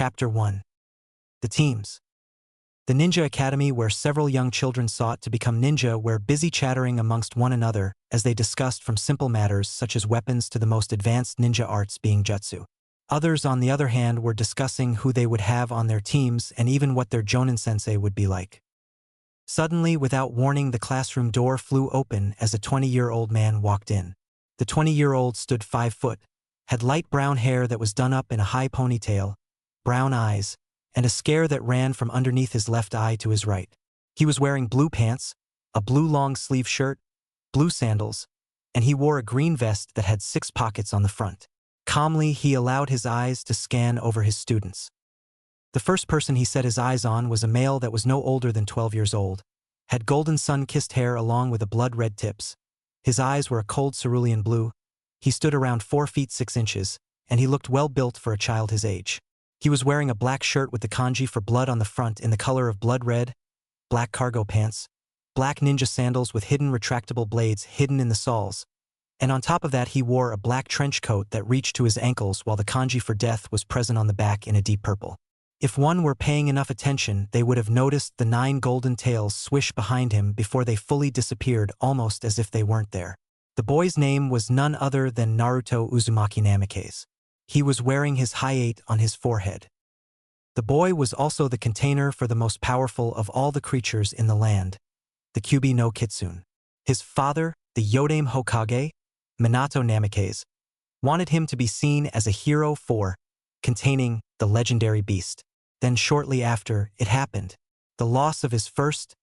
Chapter 1. The Teams. The Ninja Academy, where several young children sought to become ninja, were busy chattering amongst one another as they discussed from simple matters such as weapons to the most advanced ninja arts being jutsu. Others, on the other hand, were discussing who they would have on their teams and even what their jonin-sensei would be like. Suddenly, without warning, the classroom door flew open as a 20-year-old man walked in. The 20-year-old stood 5 foot, had light brown hair that was done up in a high ponytail, brown eyes, and a scare that ran from underneath his left eye to his right. He was wearing blue pants, a blue long-sleeve shirt, blue sandals, and he wore a green vest that had 6 pockets on the front. Calmly, he allowed his eyes to scan over his students. The first person he set his eyes on was a male that was no older than 12 years old, had golden sun-kissed hair along with a blood-red tips. His eyes were a cold cerulean blue. He stood around 4 feet 6 inches, and he looked well built for a child his age. He was wearing a black shirt with the kanji for blood on the front in the color of blood red, black cargo pants, black ninja sandals with hidden retractable blades hidden in the soles, and on top of that he wore a black trench coat that reached to his ankles while the kanji for death was present on the back in a deep purple. If one were paying enough attention, they would have noticed the 9 golden tails swish behind him before they fully disappeared, almost as if they weren't there. The boy's name was none other than Naruto Uzumaki Namikaze. He was wearing his Hi-8 on his forehead. The boy was also the container for the most powerful of all the creatures in the land, the Kyubi no Kitsune. His father, the Yodame Hokage, Minato Namikaze, wanted him to be seen as a hero for containing the legendary beast. Then shortly after, it happened. The loss of his first,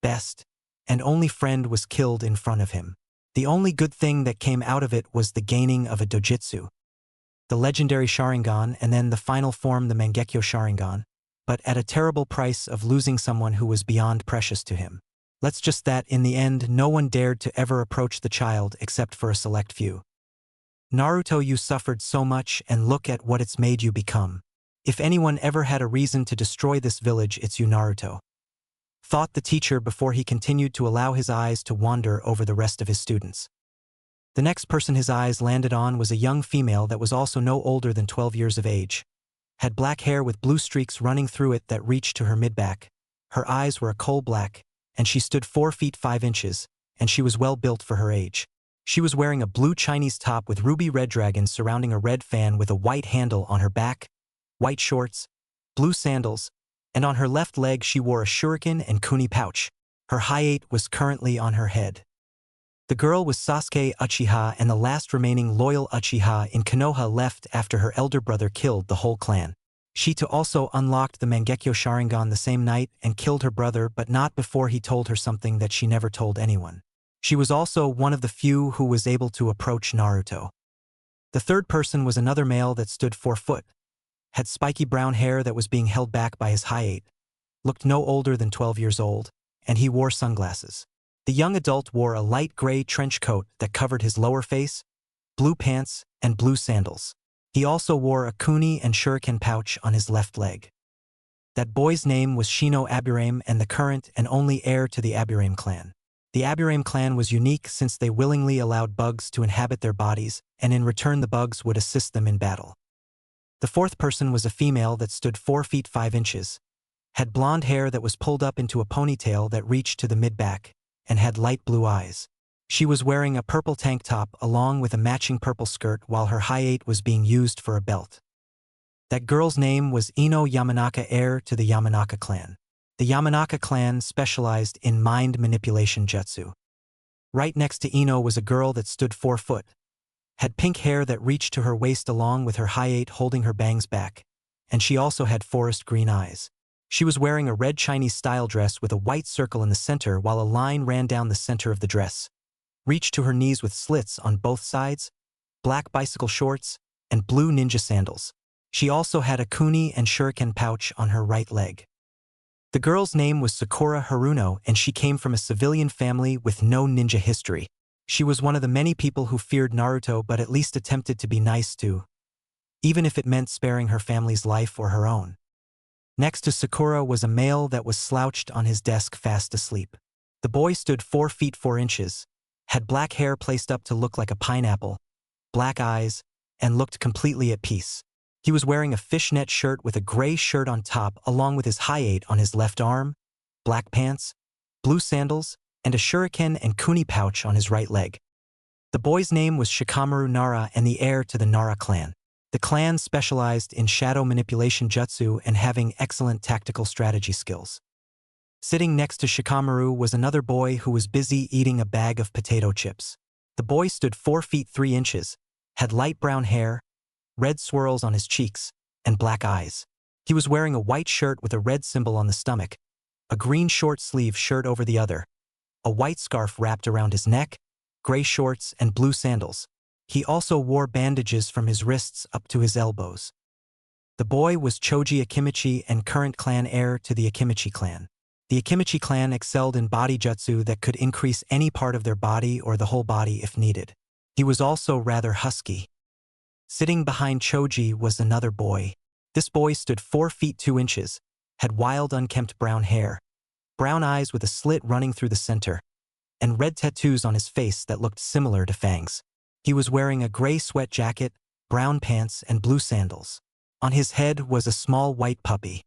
best, and only friend was killed in front of him. The only good thing that came out of it was the gaining of a Dōjutsu, the legendary Sharingan, and then the final form, the Mangekyo Sharingan, but at a terrible price of losing someone who was beyond precious to him. Let's just that, in the end, no one dared to ever approach the child except for a select few. Naruto, you suffered so much, and look at what it's made you become. If anyone ever had a reason to destroy this village, it's you, Naruto, thought the teacher before he continued to allow his eyes to wander over the rest of his students. The next person his eyes landed on was a young female that was also no older than 12 years of age, had black hair with blue streaks running through it that reached to her mid-back. Her eyes were a coal black, and she stood 4 feet 5 inches, and she was well built for her age. She was wearing a blue Chinese top with ruby red dragons surrounding a red fan with a white handle on her back, white shorts, blue sandals, and on her left leg she wore a shuriken and kuni pouch. Her Hi-8 was currently on her head. The girl was Sasuke Uchiha, and the last remaining loyal Uchiha in Konoha left after her elder brother killed the whole clan. She too also unlocked the Mangekyo Sharingan the same night and killed her brother, but not before he told her something that she never told anyone. She was also one of the few who was able to approach Naruto. The third person was another male that stood 4 foot, had spiky brown hair that was being held back by his Hi-8, looked no older than 12 years old, and he wore sunglasses. The young adult wore a light gray trench coat that covered his lower face, blue pants, and blue sandals. He also wore a kuni and shuriken pouch on his left leg. That boy's name was Shino Aburame, and the current and only heir to the Aburame clan. The Aburame clan was unique since they willingly allowed bugs to inhabit their bodies, and in return the bugs would assist them in battle. The fourth person was a female that stood 4 feet 5 inches, had blonde hair that was pulled up into a ponytail that reached to the mid-back, and had light blue eyes. She was wearing a purple tank top along with a matching purple skirt while her Hi-8 was being used for a belt. That girl's name was Ino Yamanaka, heir to the Yamanaka clan. The Yamanaka clan specialized in mind manipulation jutsu. Right next to Ino was a girl that stood 4 foot, had pink hair that reached to her waist along with her Hi-8 holding her bangs back, and she also had forest green eyes. She was wearing a red Chinese-style dress with a white circle in the center while a line ran down the center of the dress, reached to her knees with slits on both sides, black bicycle shorts, and blue ninja sandals. She also had a kuni and shuriken pouch on her right leg. The girl's name was Sakura Haruno, and she came from a civilian family with no ninja history. She was one of the many people who feared Naruto but at least attempted to be nice to, even if it meant sparing her family's life or her own. Next to Sakura was a male that was slouched on his desk fast asleep. The boy stood 4 feet 4 inches, had black hair placed up to look like a pineapple, black eyes, and looked completely at peace. He was wearing a fishnet shirt with a gray shirt on top along with his high-eight on his left arm, black pants, blue sandals, and a shuriken and kuni pouch on his right leg. The boy's name was Shikamaru Nara and the heir to the Nara clan. The clan specialized in shadow manipulation jutsu and having excellent tactical strategy skills. Sitting next to Shikamaru was another boy who was busy eating a bag of potato chips. The boy stood 4 feet 3 inches, had light brown hair, red swirls on his cheeks, and black eyes. He was wearing a white shirt with a red symbol on the stomach, a green short-sleeve shirt over the other, a white scarf wrapped around his neck, gray shorts, and blue sandals. He also wore bandages from his wrists up to his elbows. The boy was Choji Akimichi and current clan heir to the Akimichi clan. The Akimichi clan excelled in body jutsu that could increase any part of their body or the whole body if needed. He was also rather husky. Sitting behind Choji was another boy. This boy stood 4 feet 2 inches, had wild unkempt brown hair, brown eyes with a slit running through the center, and red tattoos on his face that looked similar to fangs. He was wearing a gray sweat jacket, brown pants, and blue sandals. On his head was a small white puppy.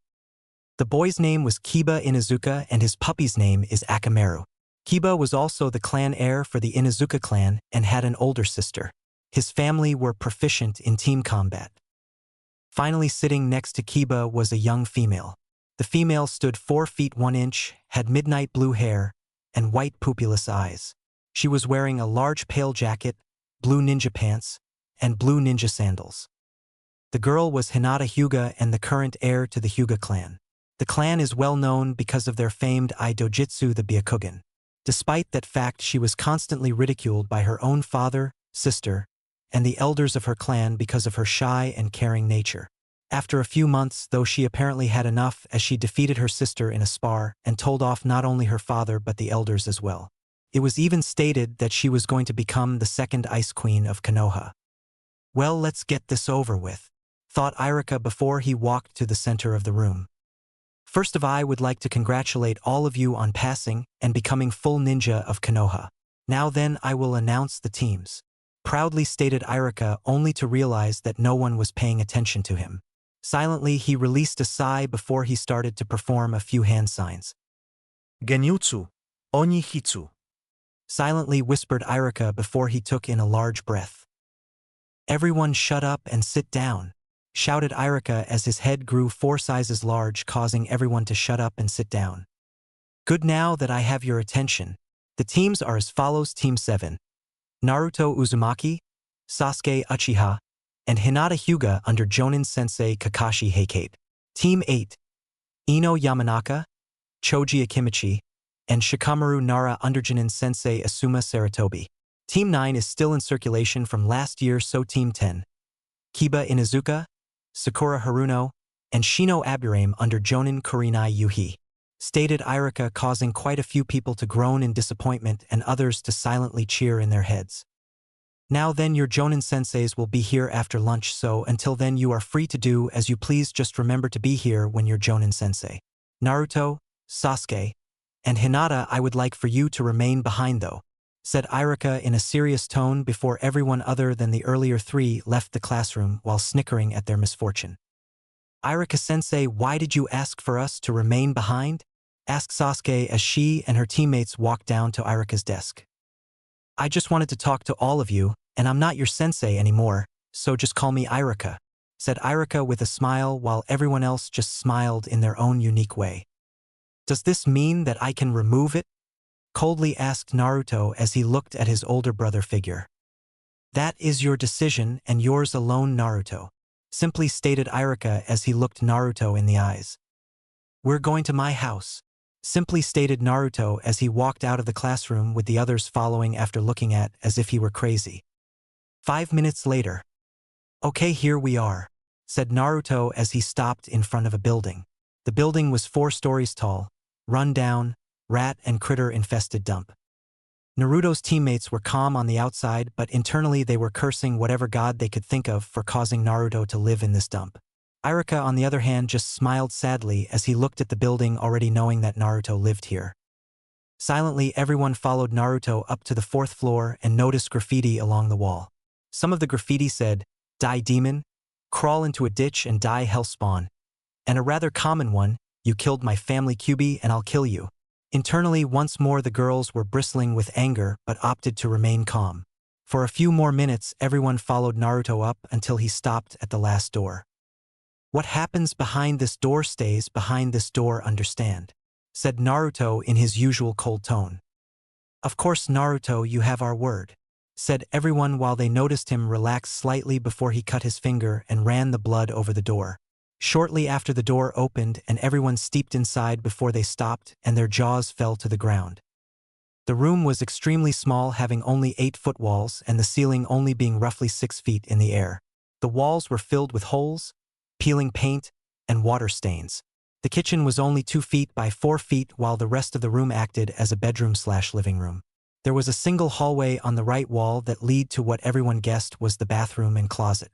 The boy's name was Kiba Inuzuka and his puppy's name is Akamaru. Kiba was also the clan heir for the Inuzuka clan and had an older sister. His family were proficient in team combat. Finally sitting next to Kiba was a young female. The female stood 4 feet 1 inch, had midnight blue hair, and white pupilless eyes. She was wearing a large pale jacket, blue ninja pants, and blue ninja sandals. The girl was Hinata Hyuga and the current heir to the Hyuga clan. The clan is well known because of their famed Dōjutsu the Byakugan. Despite that fact, she was constantly ridiculed by her own father, sister, and the elders of her clan because of her shy and caring nature. After a few months, though, she apparently had enough as she defeated her sister in a spar and told off not only her father but the elders as well. It was even stated that she was going to become the second Ice Queen of Konoha. Well, let's get this over with, thought Irika before he walked to the center of the room. First of all, I would like to congratulate all of you on passing and becoming full ninja of Konoha. Now then, I will announce the teams. Proudly stated Irika, only to realize that no one was paying attention to him. Silently, he released a sigh before he started to perform a few hand signs. Genjutsu, Onihitsu. Silently whispered Irika before he took in a large breath. Everyone shut up and sit down, shouted Irika as his head grew 4 sizes large, causing everyone to shut up and sit down. Good, now that I have your attention, the teams are as follows. Team 7. Naruto Uzumaki, Sasuke Uchiha, and Hinata Hyuga under Jonin-sensei Kakashi Heikate. Team 8. Ino Yamanaka, Choji Akimichi, and Shikamaru Nara under Jonin-sensei Asuma Saratobi. Team 9 is still in circulation from last year, so Team 10. Kiba Inuzuka, Sakura Haruno, and Shino Aburame under Jonin Kurinai Yuhi. Stated Irika, causing quite a few people to groan in disappointment and others to silently cheer in their heads. Now then, your Jonin senseis will be here after lunch, so until then you are free to do as you please. Just remember to be here when you're Jonin sensei. Naruto, Sasuke, and Hinata, I would like for you to remain behind though, said Irika in a serious tone before everyone other than the earlier 3 left the classroom while snickering at their misfortune. Irika-sensei, why did you ask for us to remain behind? Asked Sasuke as she and her teammates walked down to Irika's desk. I just wanted to talk to all of you, and I'm not your sensei anymore, so just call me Irika, said Irika with a smile while everyone else just smiled in their own unique way. Does this mean that I can remove it? Coldly asked Naruto as he looked at his older brother figure. That is your decision and yours alone, Naruto, simply stated Irika as he looked Naruto in the eyes. We're going to my house, simply stated Naruto as he walked out of the classroom with the others following after looking at as if he were crazy. 5 minutes later. Okay, here we are, said Naruto as he stopped in front of a building. The building was 4 stories tall, run down, rat and critter-infested dump. Naruto's teammates were calm on the outside, but internally they were cursing whatever god they could think of for causing Naruto to live in this dump. Irika, on the other hand, just smiled sadly as he looked at the building, already knowing that Naruto lived here. Silently, everyone followed Naruto up to the 4th floor and noticed graffiti along the wall. Some of the graffiti said, "Die Demon," crawl into a ditch and die hellspawn. And a rather common one, you killed my family Kyuubi and I'll kill you. Internally, once more the girls were bristling with anger but opted to remain calm. For a few more minutes, everyone followed Naruto up until he stopped at the last door. What happens behind this door stays behind this door, understand? Said Naruto in his usual cold tone. Of course, Naruto, you have our word. Said everyone while they noticed him relax slightly before he cut his finger and ran the blood over the door. Shortly after the door opened and everyone steeped inside before they stopped and their jaws fell to the ground. The room was extremely small, having only 8-foot walls and the ceiling only being roughly 6 feet in the air. The walls were filled with holes, peeling paint, and water stains. The kitchen was only 2 feet by 4 feet while the rest of the room acted as a bedroom/living room. There was a single hallway on the right wall that led to what everyone guessed was the bathroom and closet.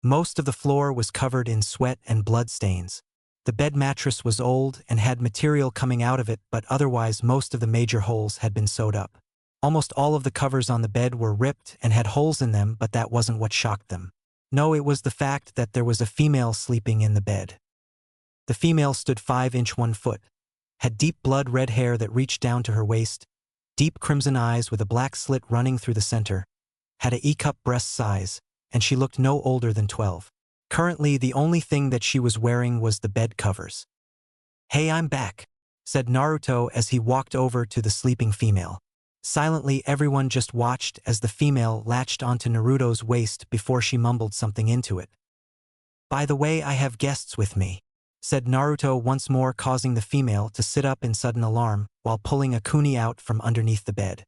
Most of the floor was covered in sweat and blood stains. The bed mattress was old and had material coming out of it, but otherwise most of the major holes had been sewed up. Almost all of the covers on the bed were ripped and had holes in them, but that wasn't what shocked them. No, it was the fact that there was a female sleeping in the bed. The female stood 5 inch 1 foot, had deep blood red hair that reached down to her waist, deep crimson eyes with a black slit running through the center, had a E-cup breast size, and she looked no older than 12. Currently, the only thing that she was wearing was the bed covers. "Hey, I'm back," said Naruto as he walked over to the sleeping female. Silently, everyone just watched as the female latched onto Naruto's waist before she mumbled something into it. "By the way, I have guests with me," said Naruto once more, causing the female to sit up in sudden alarm while pulling a kuni out from underneath the bed.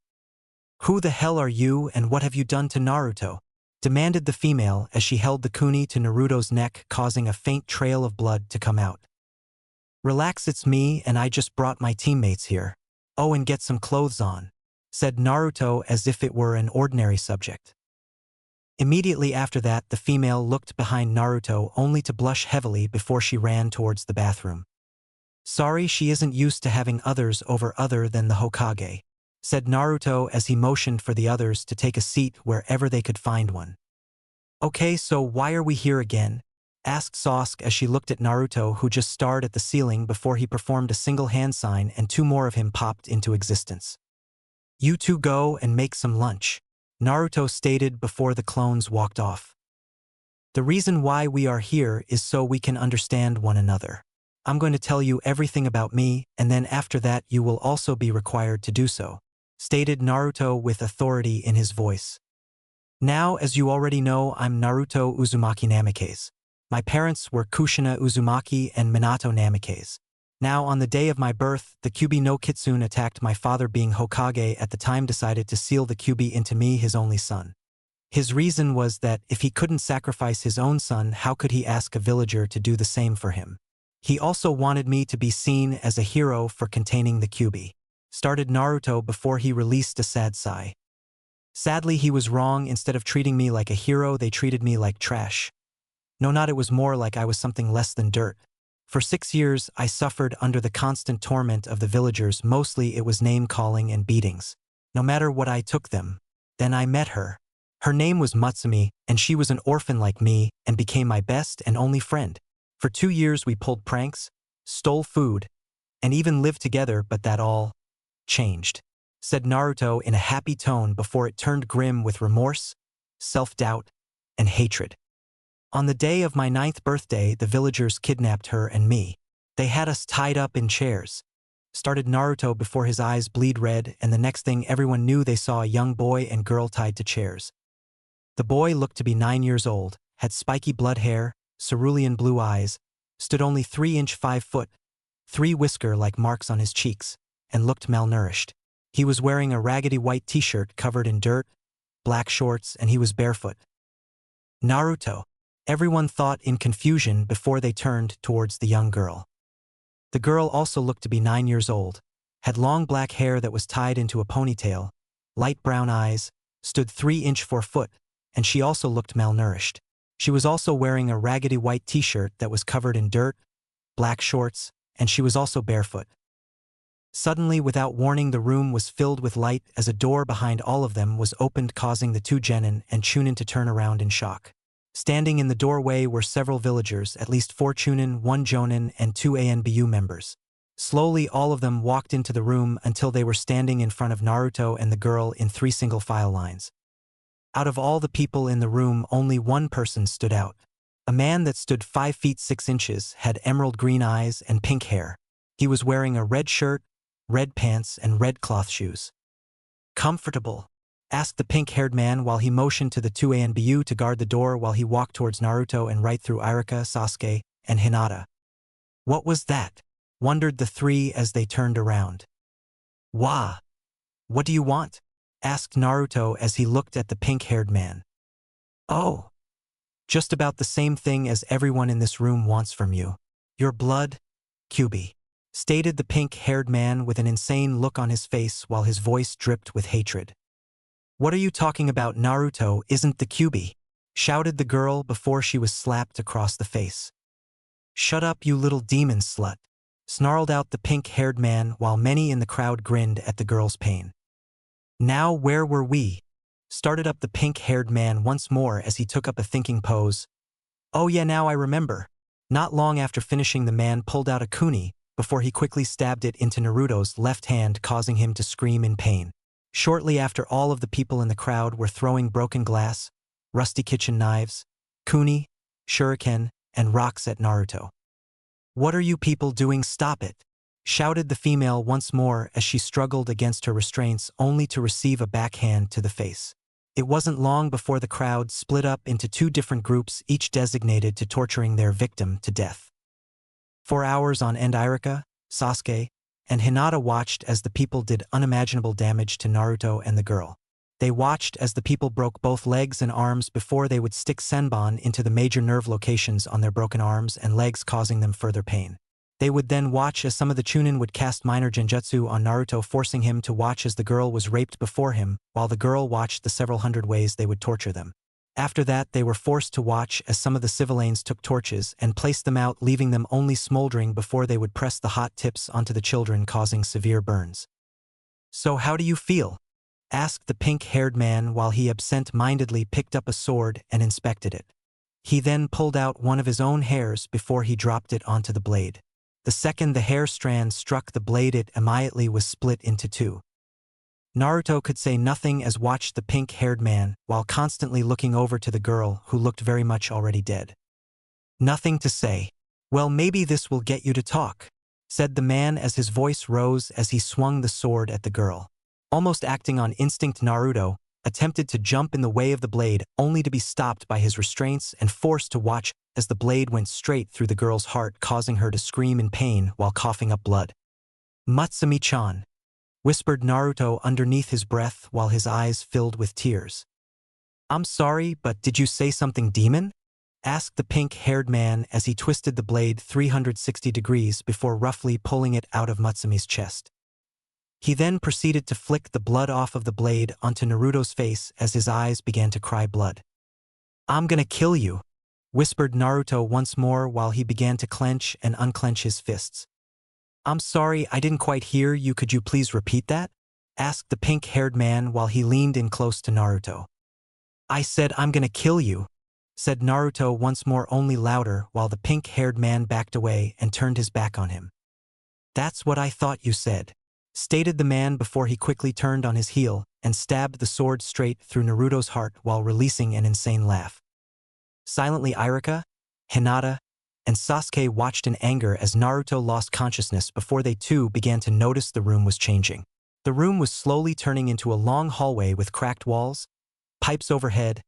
"Who the hell are you and what have you done to Naruto?" demanded the female as she held the kuni to Naruto's neck, causing a faint trail of blood to come out. "Relax, it's me and I just brought my teammates here. Oh, and get some clothes on," said Naruto as if it were an ordinary subject. Immediately after that, the female looked behind Naruto only to blush heavily before she ran towards the bathroom. "Sorry, she isn't used to having others over other than the Hokage," said Naruto as he motioned for the others to take a seat wherever they could find one. "Okay, so why are we here again?" asked Sasuke as she looked at Naruto, who just stared at the ceiling before he performed a single hand sign and 2 more of him popped into existence. "You two go and make some lunch," Naruto stated before the clones walked off. "The reason why we are here is so we can understand one another. I'm going to tell you everything about me, and then after that you will also be required to do so," stated Naruto with authority in his voice. "Now, as you already know, I'm Naruto Uzumaki Namikaze. My parents were Kushina Uzumaki and Minato Namikaze. Now, on the day of my birth, the Kyuubi no Kitsune attacked my father, being Hokage at the time, decided to seal the Kyuubi into me, his only son. His reason was that if he couldn't sacrifice his own son, how could he ask a villager to do the same for him? He also wanted me to be seen as a hero for containing the Kyuubi," started Naruto before he released a sad sigh. "Sadly, he was wrong. Instead of treating me like a hero, they treated me like trash. No, not it was more like I was something less than dirt. For 6 years, I suffered under the constant torment of the villagers. Mostly it was name-calling and beatings. No matter what, I took them. Then I met her. Her name was Matsumi, and she was an orphan like me and became my best and only friend. For 2 years we pulled pranks, stole food, and even lived together, but that all changed," said Naruto in a happy tone before it turned grim with remorse, self-doubt, and hatred. "On the day of my 9th birthday, the villagers kidnapped her and me. They had us tied up in chairs," started Naruto before his eyes bleed red, and the next thing everyone knew, they saw a young boy and girl tied to chairs. The boy looked to be 9 years old, had spiky blood hair, cerulean blue eyes, stood only 3 inch 5 foot, 3 whisker-like marks on his cheeks, and looked malnourished. He was wearing a raggedy white t-shirt covered in dirt, black shorts, and he was barefoot. "Naruto," everyone thought in confusion before they turned towards the young girl. The girl also looked to be 9 years old, had long black hair that was tied into a ponytail, light brown eyes, stood 3 inch 4 foot, and she also looked malnourished. She was also wearing a raggedy white t-shirt that was covered in dirt, black shorts, and she was also barefoot. Suddenly, without warning, the room was filled with light as a door behind all of them was opened, causing the 2 genin and Chunin to turn around in shock. Standing in the doorway were several villagers, at least 4 Chunin, 1 Jonin, and 2 ANBU members. Slowly, all of them walked into the room until they were standing in front of Naruto and the girl in 3 single-file lines. Out of all the people in the room, only one person stood out. A man that stood 5 feet 6 inches, had emerald green eyes and pink hair. He was wearing a red shirt, red pants, and red cloth shoes. "Comfortable?" asked the pink-haired man while he motioned to the 2 ANBU to guard the door while he walked towards Naruto and right through Irika, Sasuke, and Hinata. "What was that?" wondered the 3 as they turned around. "Wah! What do you want?" asked Naruto as he looked at the pink-haired man. "Oh, just about the same thing as everyone in this room wants from you. Your blood, Kyuubi," stated the pink-haired man with an insane look on his face while his voice dripped with hatred. "What are you talking about? Naruto isn't the Kyuubi," shouted the girl before she was slapped across the face. "Shut up, you little demon slut," snarled out the pink-haired man while many in the crowd grinned at the girl's pain. "Now where were we?" started up the pink-haired man once more as he took up a thinking pose. "Oh yeah, now I remember." Not long after finishing, the man pulled out a kuni before he quickly stabbed it into Naruto's left hand, causing him to scream in pain. Shortly after, all of the people in the crowd were throwing broken glass, rusty kitchen knives, kuni, shuriken, and rocks at Naruto. "What are you people doing? Stop it!" shouted the female once more as she struggled against her restraints only to receive a backhand to the face. It wasn't long before the crowd split up into 2 different groups, each designated to torturing their victim to death. For hours on end, Irika, Sasuke, and Hinata watched as the people did unimaginable damage to Naruto and the girl. They watched as the people broke both legs and arms before they would stick senbon into the major nerve locations on their broken arms and legs, causing them further pain. They would then watch as some of the Chunin would cast minor genjutsu on Naruto, forcing him to watch as the girl was raped before him, while the girl watched the several hundred ways they would torture them. After that, they were forced to watch as some of the civilians took torches and placed them out, leaving them only smoldering before they would press the hot tips onto the children, causing severe burns. "So how do you feel?" asked the pink-haired man while he absent-mindedly picked up a sword and inspected it. He then pulled out one of his own hairs before he dropped it onto the blade. The second the hair strand struck the blade, it immediately was split into 2. Naruto could say nothing as watched the pink-haired man while constantly looking over to the girl who looked very much already dead. "Nothing to say. Well, maybe this will get you to talk," said the man as his voice rose as he swung the sword at the girl. Almost acting on instinct, Naruto attempted to jump in the way of the blade, only to be stopped by his restraints and forced to watch as the blade went straight through the girl's heart, causing her to scream in pain while coughing up blood. "Matsumi-chan," whispered Naruto underneath his breath while his eyes filled with tears. "I'm sorry, but did you say something, demon?" asked the pink-haired man as he twisted the blade 360 degrees before roughly pulling it out of Matsumi's chest. He then proceeded to flick the blood off of the blade onto Naruto's face as his eyes began to cry blood. "I'm gonna kill you," whispered Naruto once more while he began to clench and unclench his fists. "I'm sorry, I didn't quite hear you. Could you please repeat that?" asked the pink-haired man while he leaned in close to Naruto. "I said I'm gonna kill you," said Naruto once more, only louder, while the pink-haired man backed away and turned his back on him. "That's what I thought you said," stated the man before he quickly turned on his heel and stabbed the sword straight through Naruto's heart while releasing an insane laugh. Silently, Irika, Hinata, and Sasuke watched in anger as Naruto lost consciousness before they too began to notice the room was changing. The room was slowly turning into a long hallway with cracked walls, pipes overhead,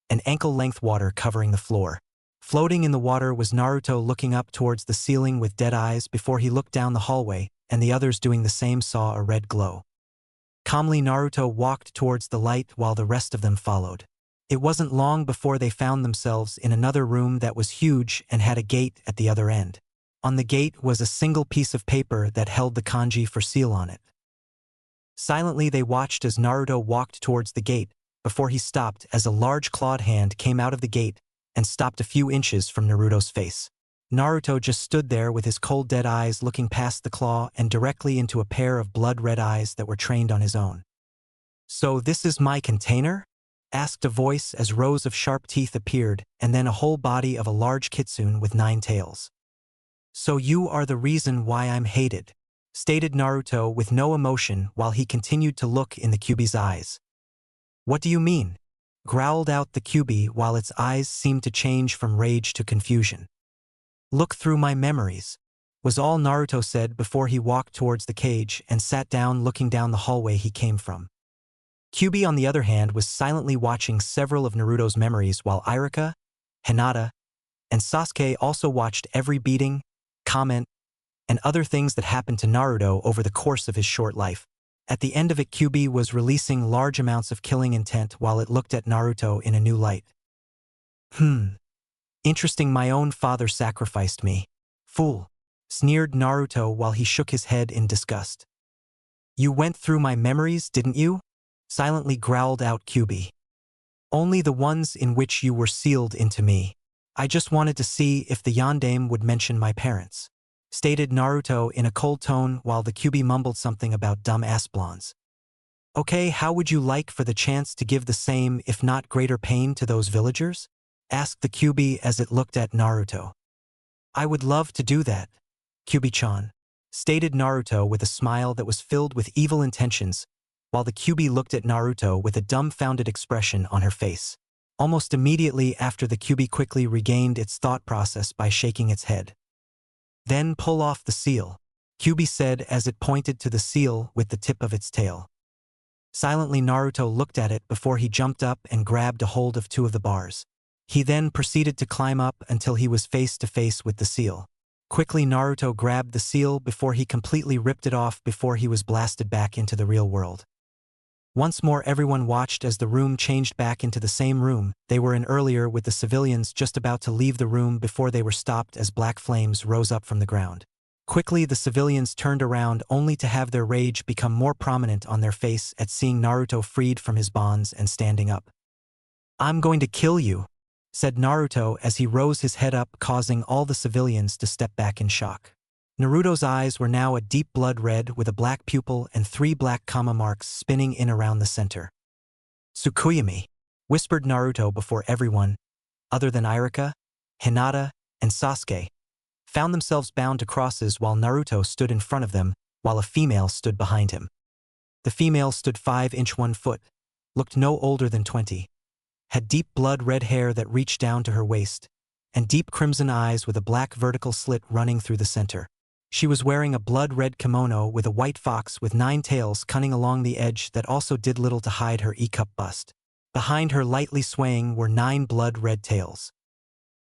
and ankle-length water covering the floor. Floating in the water was Naruto, looking up towards the ceiling with dead eyes before he looked down the hallway, and the others doing the same saw a red glow. Calmly, Naruto walked towards the light while the rest of them followed. It wasn't long before they found themselves in another room that was huge and had a gate at the other end. On the gate was a single piece of paper that held the kanji for seal on it. Silently, they watched as Naruto walked towards the gate before he stopped as a large clawed hand came out of the gate and stopped a few inches from Naruto's face. Naruto just stood there with his cold dead eyes looking past the claw and directly into a pair of blood-red eyes that were trained on his own. "So this is my container?" asked a voice as rows of sharp teeth appeared, and then a whole body of a large kitsune with 9 tails. So you are the reason why I'm hated, stated Naruto with no emotion while he continued to look in the Kyuubi's eyes. What do you mean? Growled out the Kyuubi while its eyes seemed to change from rage to confusion. Look through my memories, was all Naruto said before he walked towards the cage and sat down looking down the hallway he came from. Kyuubi, on the other hand, was silently watching several of Naruto's memories while Irika, Hinata, and Sasuke also watched every beating, comment, and other things that happened to Naruto over the course of his short life. At the end of it, Kyuubi was releasing large amounts of killing intent while it looked at Naruto in a new light. Interesting, my own father sacrificed me. Fool, sneered Naruto while he shook his head in disgust. You went through my memories, didn't you? Silently growled out Kyuubi. Only the ones in which you were sealed into me. I just wanted to see if the Yondaime would mention my parents, stated Naruto in a cold tone while the Kyuubi mumbled something about dumb-ass blondes. Okay, how would you like for the chance to give the same, if not greater pain to those villagers? Asked the Kyuubi as it looked at Naruto. I would love to do that, Kyuubi-chan, stated Naruto with a smile that was filled with evil intentions, while the Kyuubi looked at Naruto with a dumbfounded expression on her face. Almost immediately after, the Kyuubi quickly regained its thought process by shaking its head. Then pull off the seal, Kyuubi said as it pointed to the seal with the tip of its tail. Silently, Naruto looked at it before he jumped up and grabbed a hold of 2 of the bars. He then proceeded to climb up until he was face to face with the seal. Quickly, Naruto grabbed the seal before he completely ripped it off before he was blasted back into the real world. Once more, everyone watched as the room changed back into the same room they were in earlier, with the civilians just about to leave the room before they were stopped as black flames rose up from the ground. Quickly, the civilians turned around only to have their rage become more prominent on their face at seeing Naruto freed from his bonds and standing up. I'm going to kill you, said Naruto as he rose his head up, causing all the civilians to step back in shock. Naruto's eyes were now a deep blood red with a black pupil and 3 black comma marks spinning in around the center. Tsukuyami, whispered Naruto before everyone, other than Irika, Hinata, and Sasuke, found themselves bound to crosses while Naruto stood in front of them, while a female stood behind him. The female stood 5 inch 1 foot, looked no older than 20, had deep blood red hair that reached down to her waist, and deep crimson eyes with a black vertical slit running through the center. She was wearing a blood-red kimono with a white fox with 9 tails cutting along the edge that also did little to hide her E-cup bust. Behind her, lightly swaying, were 9 blood-red tails.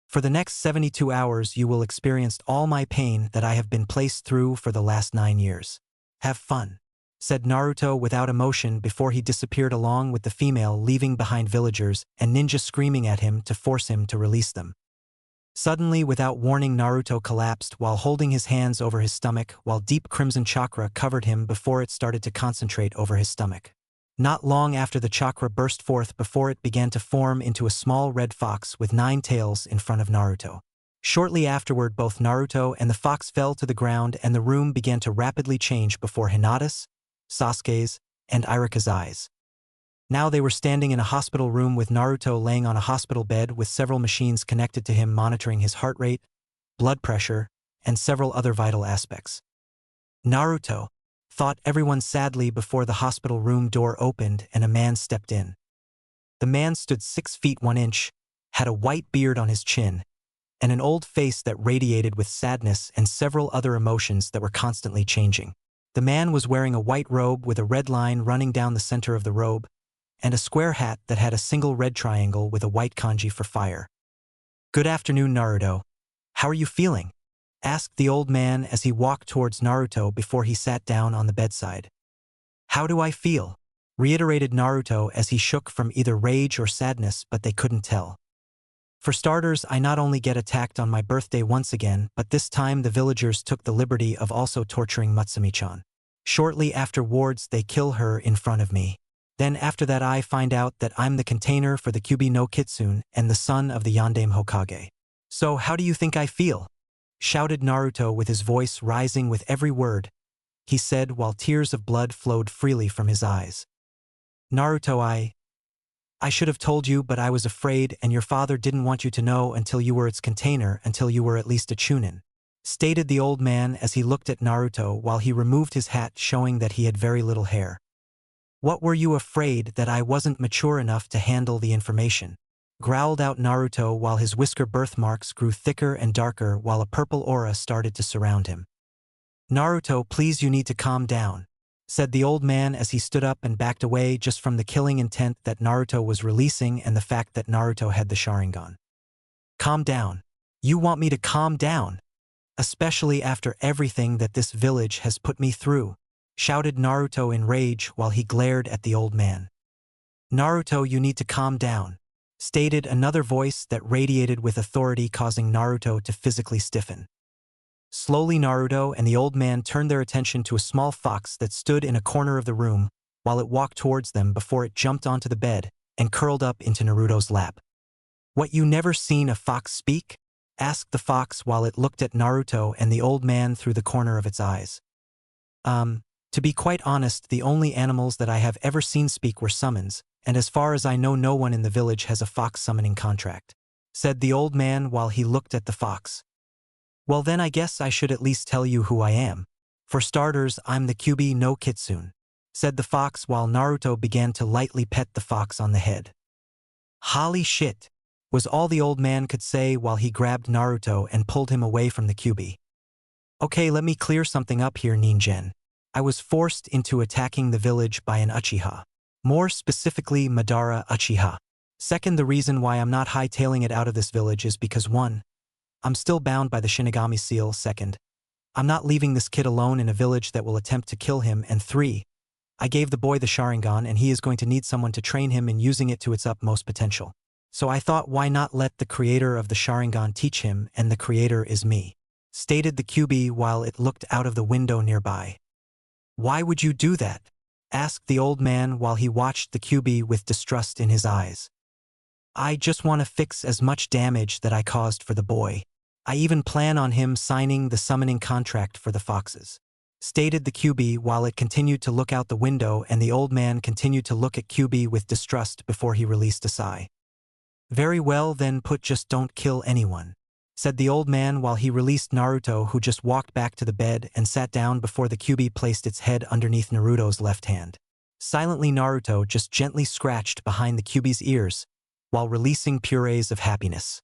For the next 72 hours you will experience all my pain that I have been placed through for the last 9 years. Have fun, said Naruto without emotion before he disappeared along with the female, leaving behind villagers and ninja screaming at him to force him to release them. Suddenly, without warning, Naruto collapsed while holding his hands over his stomach while deep crimson chakra covered him before it started to concentrate over his stomach. Not long after, the chakra burst forth before it began to form into a small red fox with 9 tails in front of Naruto. Shortly afterward, both Naruto and the fox fell to the ground and the room began to rapidly change before Hinata's, Sasuke's, and Irika's eyes. Now they were standing in a hospital room with Naruto laying on a hospital bed with several machines connected to him monitoring his heart rate, blood pressure, and several other vital aspects. Naruto, thought everyone sadly before the hospital room door opened and a man stepped in. The man stood 6 feet 1 inch, had a white beard on his chin, and an old face that radiated with sadness and several other emotions that were constantly changing. The man was wearing a white robe with a red line running down the center of the robe, and a square hat that had a single red triangle with a white kanji for fire. Good afternoon, Naruto. How are you feeling? Asked the old man as he walked towards Naruto before he sat down on the bedside. How do I feel? Reiterated Naruto as he shook from either rage or sadness, but they couldn't tell. For starters, I not only get attacked on my birthday once again, but this time the villagers took the liberty of also torturing Matsumi-chan. Shortly afterwards, they kill her in front of me. Then after that I find out that I'm the container for the Kyuubi no Kitsune and the son of the Yondaime Hokage. So how do you think I feel? Shouted Naruto with his voice rising with every word he said while tears of blood flowed freely from his eyes. Naruto, I should have told you, but I was afraid, and your father didn't want you to know until you were its container, until you were at least a chunin," stated the old man as he looked at Naruto while he removed his hat, showing that he had very little hair. "What were you afraid, that I wasn't mature enough to handle the information?" growled out Naruto while his whisker birthmarks grew thicker and darker while a purple aura started to surround him. "Naruto, please, you need to calm down," said the old man as he stood up and backed away just from the killing intent that Naruto was releasing and the fact that Naruto had the Sharingan. "Calm down. You want me to calm down? Especially after everything that this village has put me through," shouted Naruto in rage while he glared at the old man. "Naruto, you need to calm down," stated another voice that radiated with authority, causing Naruto to physically stiffen. Slowly Naruto and the old man turned their attention to a small fox that stood in a corner of the room while it walked towards them before it jumped onto the bed and curled up into Naruto's lap. "What, you never seen a fox speak?" asked the fox while it looked at Naruto and the old man through the corner of its eyes. To be quite honest, the only animals that I have ever seen speak were summons, and as far as I know, no one in the village has a fox summoning contract," said the old man while he looked at the fox. "Well then, I guess I should at least tell you who I am. For starters, I'm the Kyuubi no Kitsune," said the fox while Naruto began to lightly pet the fox on the head. "Holy shit," was all the old man could say while he grabbed Naruto and pulled him away from the Kyuubi. "Okay, let me clear something up here, Ninjen. I was forced into attacking the village by an Uchiha. More specifically, Madara Uchiha. Second, the reason why I'm not hightailing it out of this village is because 1. I'm still bound by the Shinigami seal. Second, I'm not leaving this kid alone in a village that will attempt to kill him. And 3, I gave the boy the Sharingan and he is going to need someone to train him in using it to its utmost potential. So I thought, why not let the creator of the Sharingan teach him, and the creator is me," stated the Kyuubi while it looked out of the window nearby. "Why would you do that?" asked the old man while he watched the Kyuubi with distrust in his eyes. "I just want to fix as much damage that I caused for the boy. I even plan on him signing the summoning contract for the foxes," stated the Kyuubi while it continued to look out the window, and the old man continued to look at Kyuubi with distrust before he released a sigh. "Very well then, just don't kill anyone," said the old man while he released Naruto, who just walked back to the bed and sat down before the Kyuubi placed its head underneath Naruto's left hand. Silently, Naruto just gently scratched behind the Kyuubi's ears while releasing purees of happiness.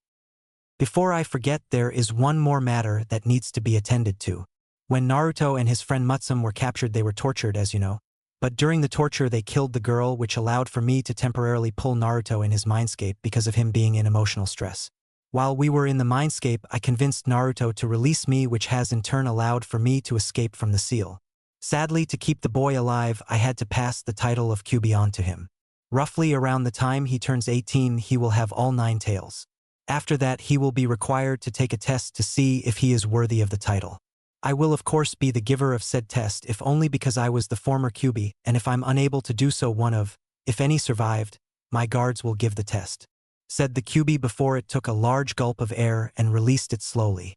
"Before I forget, there is one more matter that needs to be attended to. When Naruto and his friend Matsumi were captured, they were tortured, as you know. But during the torture they killed the girl, which allowed for me to temporarily pull Naruto in his mindscape because of him being in emotional stress. While we were in the mindscape, I convinced Naruto to release me, which has in turn allowed for me to escape from the seal. Sadly, to keep the boy alive, I had to pass the title of Kyuubi on to him. Roughly around the time he turns 18, he will have all 9 tails. After that, he will be required to take a test to see if he is worthy of the title. I will of course be the giver of said test, if only because I was the former Kyuubi, and if I'm unable to do so, one of, if any, survived, my guards will give the test," said the Kyuubi before it took a large gulp of air and released it slowly.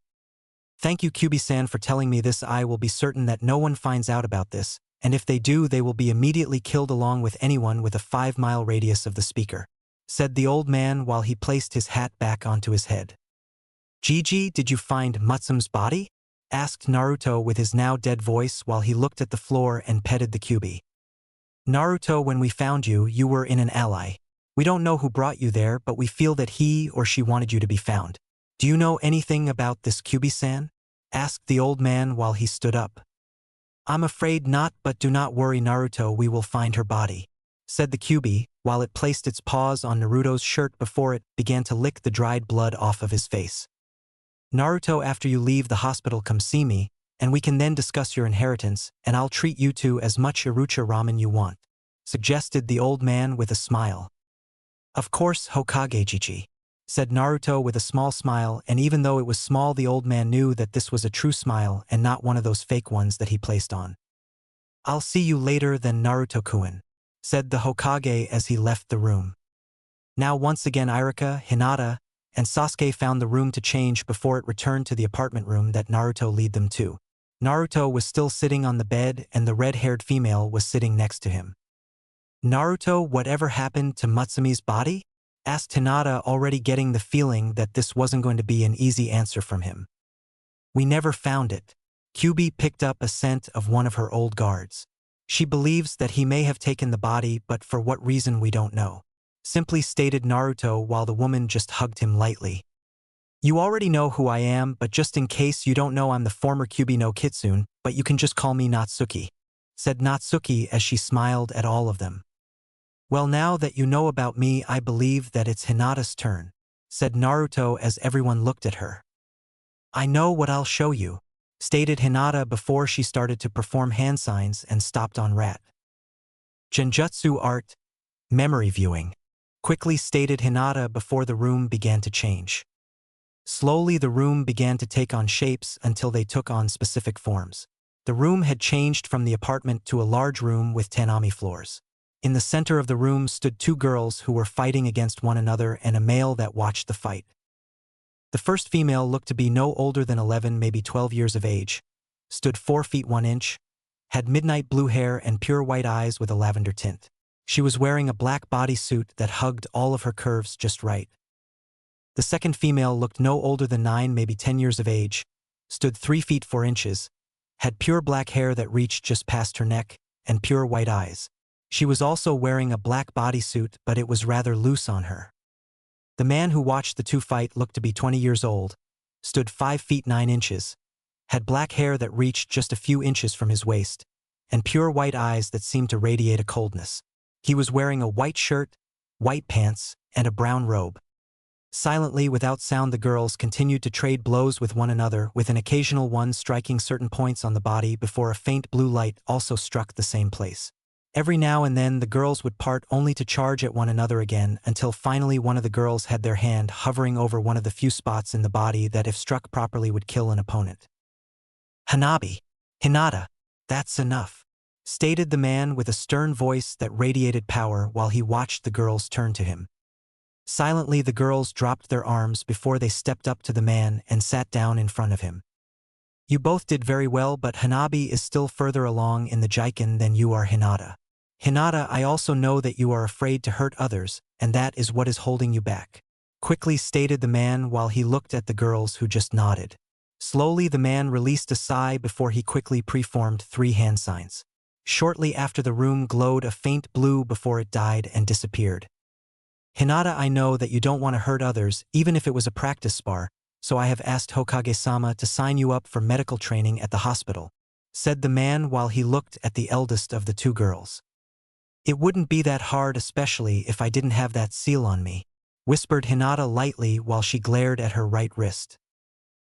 "Thank you, Kyuubi-san, for telling me this. I will be certain that no one finds out about this, and if they do, they will be immediately killed along with anyone with a 5-mile radius of the speaker," said the old man while he placed his hat back onto his head. "Gigi, did you find Matsumi's body?" asked Naruto with his now dead voice while he looked at the floor and petted the Kyuubi. "Naruto, when we found you, you were in an ally. We don't know who brought you there, but we feel that he or she wanted you to be found. Do you know anything about this, Kyuubi-san?" asked the old man while he stood up. "I'm afraid not, but do not worry, Naruto, we will find her body," said the Kyuubi while it placed its paws on Naruto's shirt before it began to lick the dried blood off of his face. "Naruto, after you leave the hospital, come see me, and we can then discuss your inheritance, and I'll treat you to as much Irucha ramen you want," suggested the old man with a smile. "Of course, Hokage Gigi," said Naruto with a small smile, and even though it was small, the old man knew that this was a true smile and not one of those fake ones that he placed on. "I'll see you later then, Naruto-kun," said the Hokage as he left the room. Now once again Irika, Hinata, and Sasuke found the room to change before it returned to the apartment room that Naruto led them to. Naruto was still sitting on the bed and the red-haired female was sitting next to him. Naruto, whatever happened to Matsumi's body? Asked Hinata, already getting the feeling that this wasn't going to be an easy answer from him. We never found it. Kyubi picked up a scent of one of her old guards. She believes that he may have taken the body, but for what reason we don't know. Simply stated Naruto while the woman just hugged him lightly. You already know who I am, but just in case you don't know, I'm the former Kyubi no Kitsune, but you can just call me Natsuki, said Natsuki as she smiled at all of them. Well, now that you know about me, I believe that it's Hinata's turn, said Naruto as everyone looked at her. I know what I'll show you, stated Hinata before she started to perform hand signs and stopped on Rat. Genjutsu art, memory viewing, quickly stated Hinata before the room began to change. Slowly the room began to take on shapes until they took on specific forms. The room had changed from the apartment to a large room with tatami floors. In the center of the room stood two girls who were fighting against one another and a male that watched the fight. The first female looked to be no older than 11, maybe 12 years of age, stood 4 feet 1 inch, had midnight blue hair and pure white eyes with a lavender tint. She was wearing a black bodysuit that hugged all of her curves just right. The second female looked no older than 9, maybe 10 years of age, stood 3 feet 4 inches, had pure black hair that reached just past her neck, and pure white eyes. She was also wearing a black bodysuit, but it was rather loose on her. The man who watched the two fight looked to be 20 years old, stood 5 feet 9 inches, had black hair that reached just a few inches from his waist, and pure white eyes that seemed to radiate a coldness. He was wearing a white shirt, white pants, and a brown robe. Silently, without sound, the girls continued to trade blows with one another, with an occasional one striking certain points on the body before a faint blue light also struck the same place. Every now and then the girls would part only to charge at one another again, until finally one of the girls had their hand hovering over one of the few spots in the body that if struck properly would kill an opponent. Hinata, that's enough, stated the man with a stern voice that radiated power while he watched the girls turn to him. Silently the girls dropped their arms before they stepped up to the man and sat down in front of him. You both did very well, but Hanabi is still further along in the Jiken than you are, Hinata. Hinata, I also know that you are afraid to hurt others, and that is what is holding you back, quickly stated the man while he looked at the girls who just nodded. Slowly the man released a sigh before he quickly preformed 3 hand signs. Shortly after, the room glowed a faint blue before it died and disappeared. Hinata, I know that you don't want to hurt others, even if it was a practice spar, so I have asked Hokage-sama to sign you up for medical training at the hospital, said the man while he looked at the eldest of the two girls. It wouldn't be that hard, especially if I didn't have that seal on me, whispered Hinata lightly while she glared at her right wrist.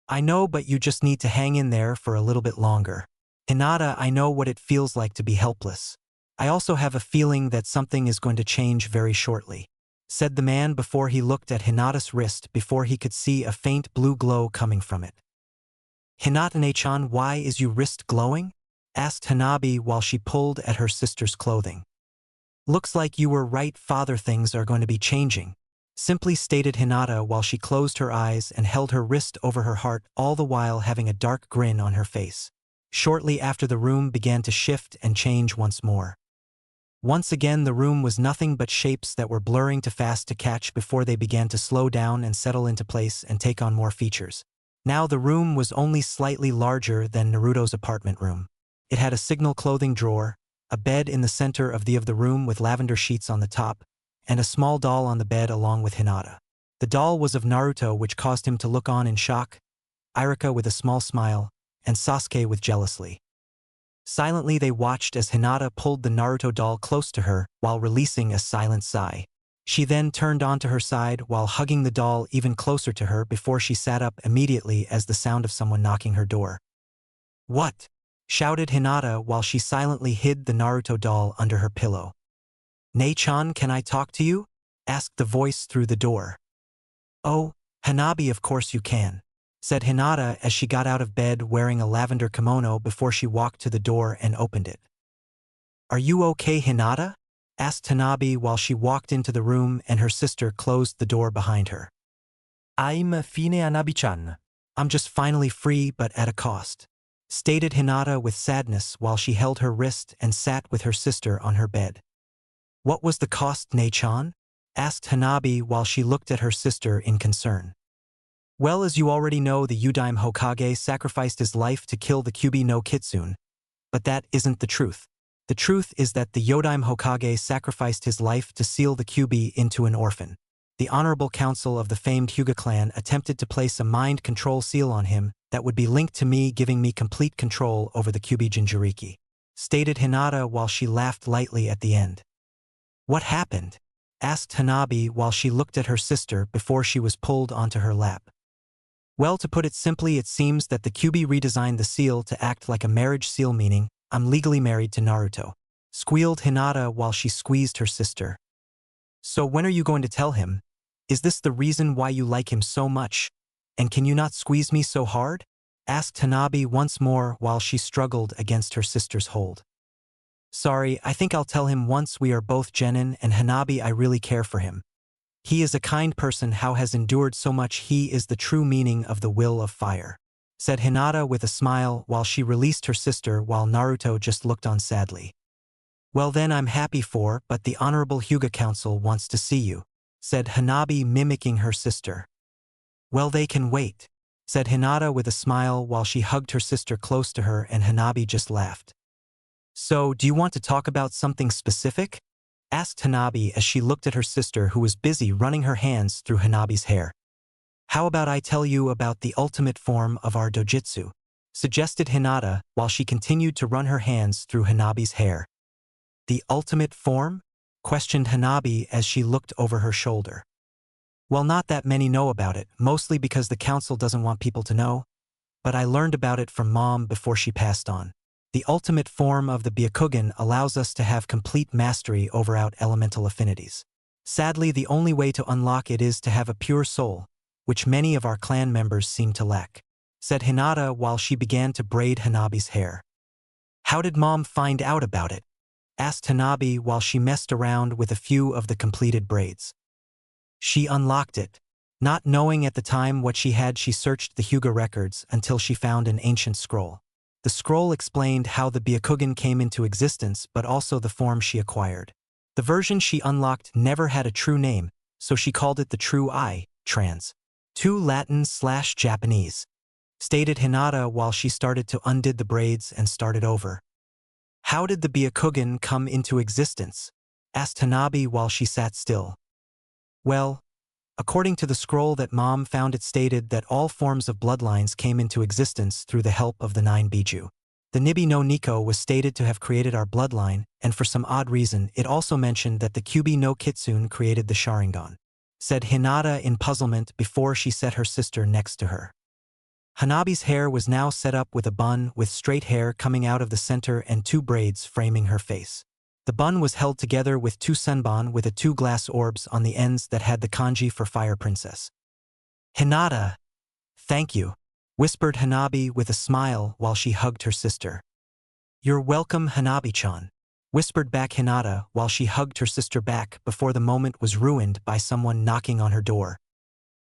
I know, but you just need to hang in there for a little bit longer. Hinata, I know what it feels like to be helpless. I also have a feeling that something is going to change very shortly, said the man before he looked at Hinata's wrist before he could see a faint blue glow coming from it. Hinata-ne-chan, why is your wrist glowing? Asked Hanabi while she pulled at her sister's clothing. Looks like you were right, father, things are going to be changing, simply stated Hinata while she closed her eyes and held her wrist over her heart, all the while having a dark grin on her face. Shortly after, the room began to shift and change once more. Once again the room was nothing but shapes that were blurring too fast to catch before they began to slow down and settle into place and take on more features. Now the room was only slightly larger than Naruto's apartment room. It had a signal clothing drawer, a bed in the center of the room with lavender sheets on the top, and a small doll on the bed along with Hinata. The doll was of Naruto, which caused him to look on in shock, Irika with a small smile, and Sasuke with jealousy. Silently they watched as Hinata pulled the Naruto doll close to her while releasing a silent sigh. She then turned onto her side while hugging the doll even closer to her before she sat up immediately as the sound of someone knocking her door. What? Shouted Hinata while she silently hid the Naruto doll under her pillow. Ne-chan, can I talk to you? Asked the voice through the door. Oh, Hanabi, of course you can, said Hinata as she got out of bed wearing a lavender kimono before she walked to the door and opened it. Are you okay, Hinata? Asked Hanabi while she walked into the room and her sister closed the door behind her. I'm fine, Hanabi-chan. I'm just finally free, but at a cost, stated Hinata with sadness while she held her wrist and sat with her sister on her bed. What was the cost, Nei-chan? Asked Hanabi while she looked at her sister in concern. Well, as you already know, the Udaime Hokage sacrificed his life to kill the Kyuubi no Kitsune. But that isn't the truth. The truth is that the Yodaime Hokage sacrificed his life to seal the Kyuubi into an orphan. The Honorable Council of the famed Hyuga clan attempted to place a mind control seal on him that would be linked to me, giving me complete control over the Kyuubi Jinchuriki, stated Hinata while she laughed lightly at the end. What happened? Asked Hanabi while she looked at her sister before she was pulled onto her lap. Well, to put it simply, it seems that the Kyuubi redesigned the seal to act like a marriage seal, meaning I'm legally married to Naruto, squealed Hinata while she squeezed her sister. So when are you going to tell him? Is this the reason why you like him so much? And can you not squeeze me so hard? Asked Hanabi once more while she struggled against her sister's hold. Sorry, I think I'll tell him once we are both genin, and Hanabi, I really care for him. He is a kind person how has endured so much. He is the true meaning of the will of fire, said Hinata with a smile while she released her sister while Naruto just looked on sadly. Well then, I'm happy for, but the Honorable Hyuga Council wants to see you, said Hanabi mimicking her sister. Well, they can wait, said Hinata with a smile while she hugged her sister close to her, and Hanabi just laughed. So, do you want to talk about something specific? Asked Hanabi as she looked at her sister, who was busy running her hands through Hanabi's hair. How about I tell you about the ultimate form of our Dōjutsu? Suggested Hinata while she continued to run her hands through Hanabi's hair. The ultimate form? Questioned Hanabi as she looked over her shoulder. Well, not that many know about it, mostly because the council doesn't want people to know, but I learned about it from Mom before she passed on. The ultimate form of the Byakugan allows us to have complete mastery over our elemental affinities. Sadly, the only way to unlock it is to have a pure soul, which many of our clan members seem to lack, said Hinata while she began to braid Hanabi's hair. How did Mom find out about it? Asked Hanabi while she messed around with a few of the completed braids. She unlocked it. Not knowing at the time what she had, she searched the Hyuga records until she found an ancient scroll. The scroll explained how the Byakugan came into existence, but also the form she acquired. The version she unlocked never had a true name, so she called it the True Eye, trans. 2 Latin/Japanese, stated Hinata while she started to undid the braids and started over. How did the Byakugan come into existence? Asked Hanabi while she sat still. Well, according to the scroll that Mom found, it stated that all forms of bloodlines came into existence through the help of the 9 Biju. The Nibi no Nikko was stated to have created our bloodline, and for some odd reason it also mentioned that the Kyuubi no Kitsune created the Sharingan, said Hinata in puzzlement before she set her sister next to her. Hanabi's hair was now set up with a bun with straight hair coming out of the center and 2 braids framing her face. The bun was held together with 2 senbon with 2 glass orbs on the ends that had the kanji for Fire Princess. Hinata, thank you, whispered Hanabi with a smile while she hugged her sister. You're welcome, Hanabi-chan, whispered back Hinata while she hugged her sister back before the moment was ruined by someone knocking on her door.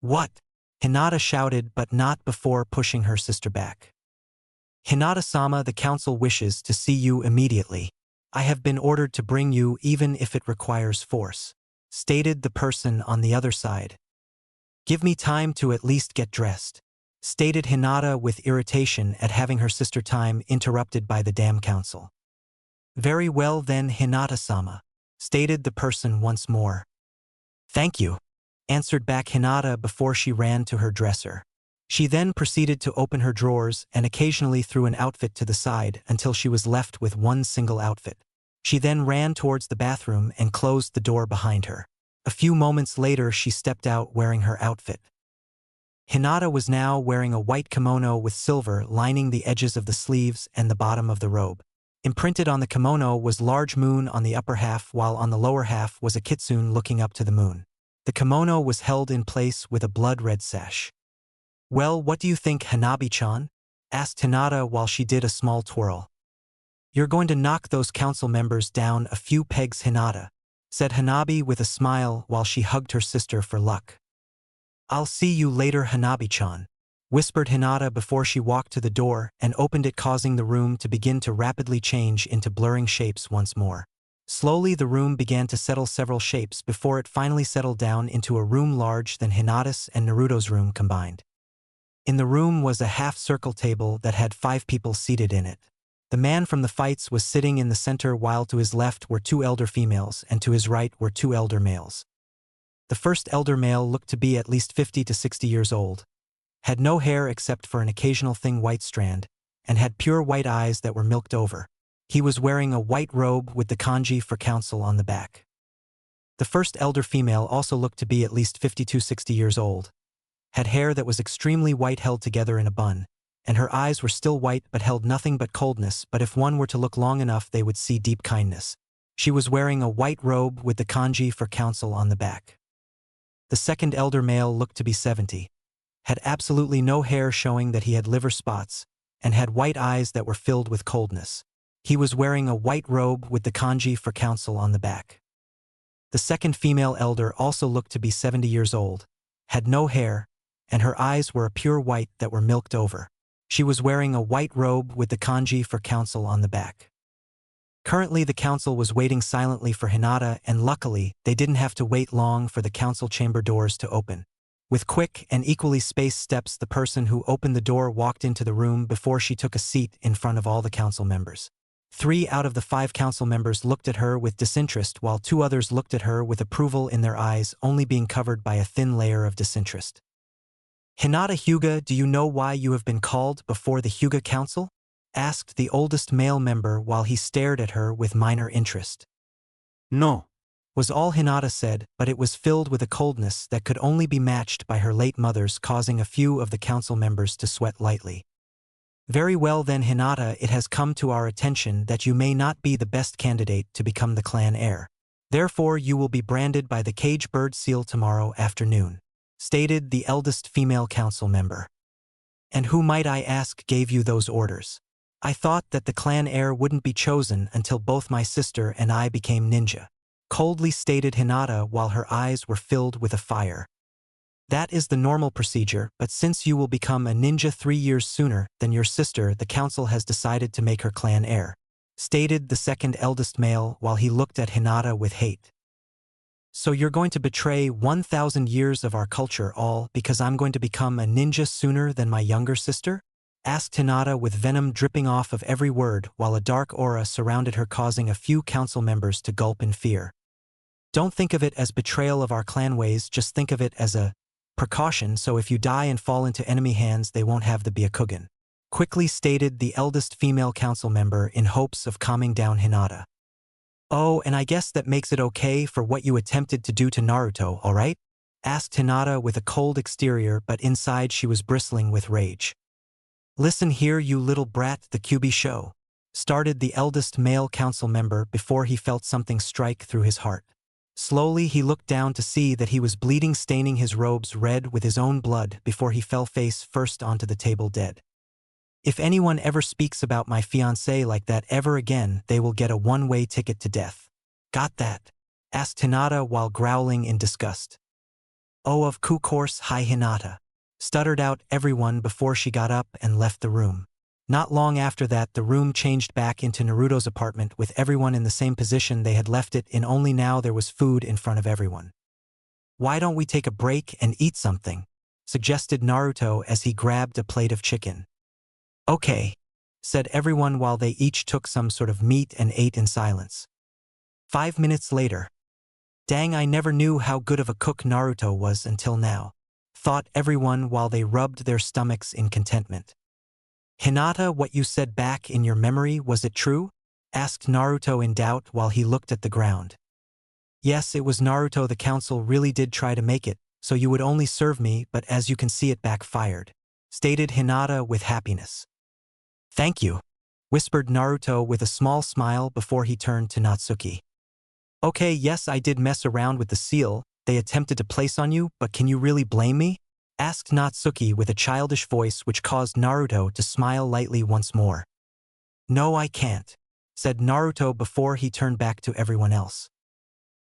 What? Hinata shouted, but not before pushing her sister back. Hinata-sama, the council wishes to see you immediately. I have been ordered to bring you even if it requires force, stated the person on the other side. Give me time to at least get dressed, stated Hinata with irritation at having her sister time interrupted by the damn council. Very well then, Hinata-sama, stated the person once more. Thank you, answered back Hinata before she ran to her dresser. She then proceeded to open her drawers and occasionally threw an outfit to the side until she was left with one single outfit. She then ran towards the bathroom and closed the door behind her. A few moments later, she stepped out wearing her outfit. Hinata was now wearing a white kimono with silver lining the edges of the sleeves and the bottom of the robe. Imprinted on the kimono was large moon on the upper half, while on the lower half was a kitsune looking up to the moon. The kimono was held in place with a blood-red sash. Well, what do you think, Hanabi-chan? Asked Hinata while she did a small twirl. You're going to knock those council members down a few pegs, Hinata, said Hanabi with a smile while she hugged her sister for luck. I'll see you later, Hanabi-chan, whispered Hinata before she walked to the door and opened it, causing the room to begin to rapidly change into blurring shapes once more. Slowly the room began to settle several shapes before it finally settled down into a room larger than Hinata's and Naruto's room combined. In the room was a half-circle table that had 5 people seated in it. The man from the fights was sitting in the center while to his left were 2 elder females and to his right were 2 elder males. The first elder male looked to be at least 50 to 60 years old, had no hair except for an occasional thin white strand, and had pure white eyes that were milked over. He was wearing a white robe with the kanji for council on the back. The first elder female also looked to be at least 50 to 60 years old, had hair that was extremely white held together in a bun, and her eyes were still white but held nothing but coldness, but if one were to look long enough they would see deep kindness. She was wearing a white robe with the kanji for council on the back. The second elder male looked to be 70, had absolutely no hair showing that he had liver spots, and had white eyes that were filled with coldness. He was wearing a white robe with the kanji for council on the back. The second female elder also looked to be 70 years old, had no hair, and her eyes were a pure white that were milked over. She was wearing a white robe with the kanji for council on the back. Currently the council was waiting silently for Hinata, and luckily, they didn't have to wait long for the council chamber doors to open. With quick and equally spaced steps, the person who opened the door walked into the room before she took a seat in front of all the council members. 3 out of the 5 council members looked at her with disinterest while 2 others looked at her with approval in their eyes only being covered by a thin layer of disinterest. "Hinata Hyuga, do you know why you have been called before the Hyuga Council?" asked the oldest male member while he stared at her with minor interest. No, Was all Hinata said, but it was filled with a coldness that could only be matched by her late mother's, causing a few of the council members to sweat lightly. "Very well then, Hinata, it has come to our attention that you may not be the best candidate to become the clan heir. Therefore you will be branded by the cage bird seal tomorrow afternoon," stated the eldest female council member. "And who, might I ask, gave you those orders?" "I thought that the clan heir wouldn't be chosen until both my sister and I became ninja," coldly stated Hinata while her eyes were filled with a fire. "That is the normal procedure, but since you will become a ninja 3 years sooner than your sister, the council has decided to make her clan heir," stated the second eldest male while he looked at Hinata with hate. "So you're going to betray 1,000 years of our culture all because I'm going to become a ninja sooner than my younger sister?" asked Hinata with venom dripping off of every word while a dark aura surrounded her, causing a few council members to gulp in fear. "Don't think of it as betrayal of our clan ways, just think of it as a precaution so if you die and fall into enemy hands they won't have the Byakugan," quickly stated the eldest female council member in hopes of calming down Hinata. "Oh, and I guess that makes it okay for what you attempted to do to Naruto, alright?" asked Hinata with a cold exterior, but inside she was bristling with rage. "Listen here, you little brat, the QB show," started the eldest male council member before he felt something strike through his heart. Slowly he looked down to see that he was bleeding, staining his robes red with his own blood before he fell face first onto the table dead. "If anyone ever speaks about my fiancé like that ever again, they will get a one-way ticket to death. Got that?" asked Hinata while growling in disgust. "Oh, of course, hi Hinata," stuttered out everyone before she got up and left the room. Not long after that, the room changed back into Naruto's apartment with everyone in the same position they had left it in, only now there was food in front of everyone. "Why don't we take a break and eat something?" suggested Naruto as he grabbed a plate of chicken. "Okay," said everyone while they each took some sort of meat and ate in silence. 5 minutes later. "Dang, I never knew how good of a cook Naruto was until now," thought everyone while they rubbed their stomachs in contentment. "Hinata, what you said back in your memory, was it true?" asked Naruto in doubt while he looked at the ground. "Yes, it was Naruto. The council really did try to make it, so you would only serve me, but as you can see it backfired," stated Hinata with happiness. "Thank you," whispered Naruto with a small smile before he turned to Natsuki. "Okay, yes, I did mess around with the seal they attempted to place on you, but can you really blame me?" asked Natsuki with a childish voice which caused Naruto to smile lightly once more. "No, I can't," said Naruto before he turned back to everyone else.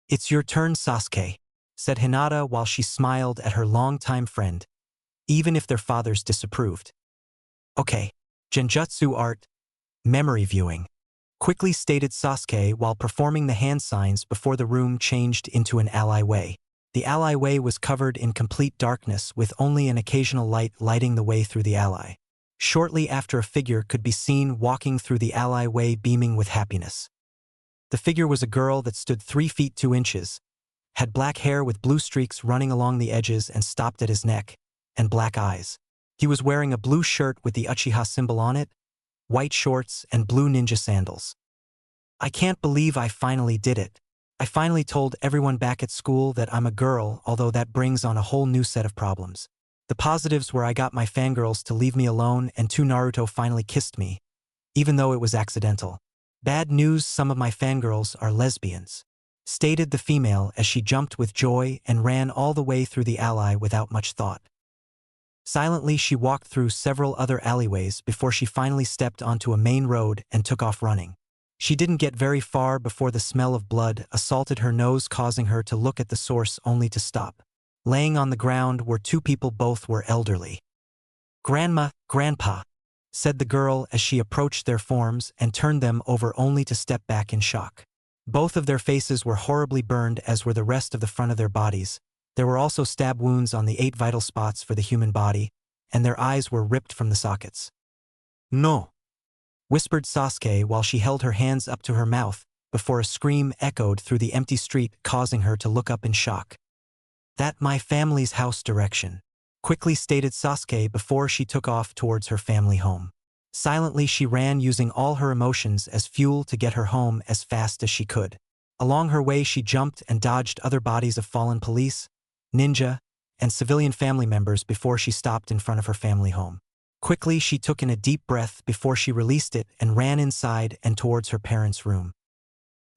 "It's your turn, Sasuke," said Hinata while she smiled at her longtime friend, even if their fathers disapproved. "Okay, Genjutsu art, memory viewing," quickly stated Sasuke while performing the hand signs before the room changed into an alleyway. The alleyway was covered in complete darkness with only an occasional light lighting the way through the alley. Shortly after, a figure could be seen walking through the alleyway beaming with happiness. The figure was a girl that stood 3 feet 2 inches, had black hair with blue streaks running along the edges and stopped at his neck, and black eyes. He was wearing a blue shirt with the Uchiha symbol on it, white shorts, and blue ninja sandals. I can't believe I finally did it. I finally told everyone back at school that I'm a girl, although that brings on a whole new set of problems. The positives were I got my fangirls to leave me alone and 2 Naruto finally kissed me, even though it was accidental. Bad news, some of my fangirls are lesbians, stated the female as she jumped with joy and ran all the way through the alley without much thought. Silently she walked through several other alleyways before she finally stepped onto a main road and took off running. She didn't get very far before the smell of blood assaulted her nose, causing her to look at the source only to stop. Laying on the ground were 2 people, both were elderly. "Grandma, Grandpa," said the girl as she approached their forms and turned them over only to step back in shock. Both of their faces were horribly burned, as were the rest of the front of their bodies. There were also stab wounds on the 8 vital spots for the human body, and their eyes were ripped from the sockets. "No," whispered Sasuke while she held her hands up to her mouth, before a scream echoed through the empty street, causing her to look up in shock. "That my family's house direction," quickly stated Sasuke before she took off towards her family home. Silently she ran, using all her emotions as fuel to get her home as fast as she could. Along her way she jumped and dodged other bodies of fallen police, ninja, and civilian family members before she stopped in front of her family home. Quickly she took in a deep breath before she released it and ran inside and towards her parents' room.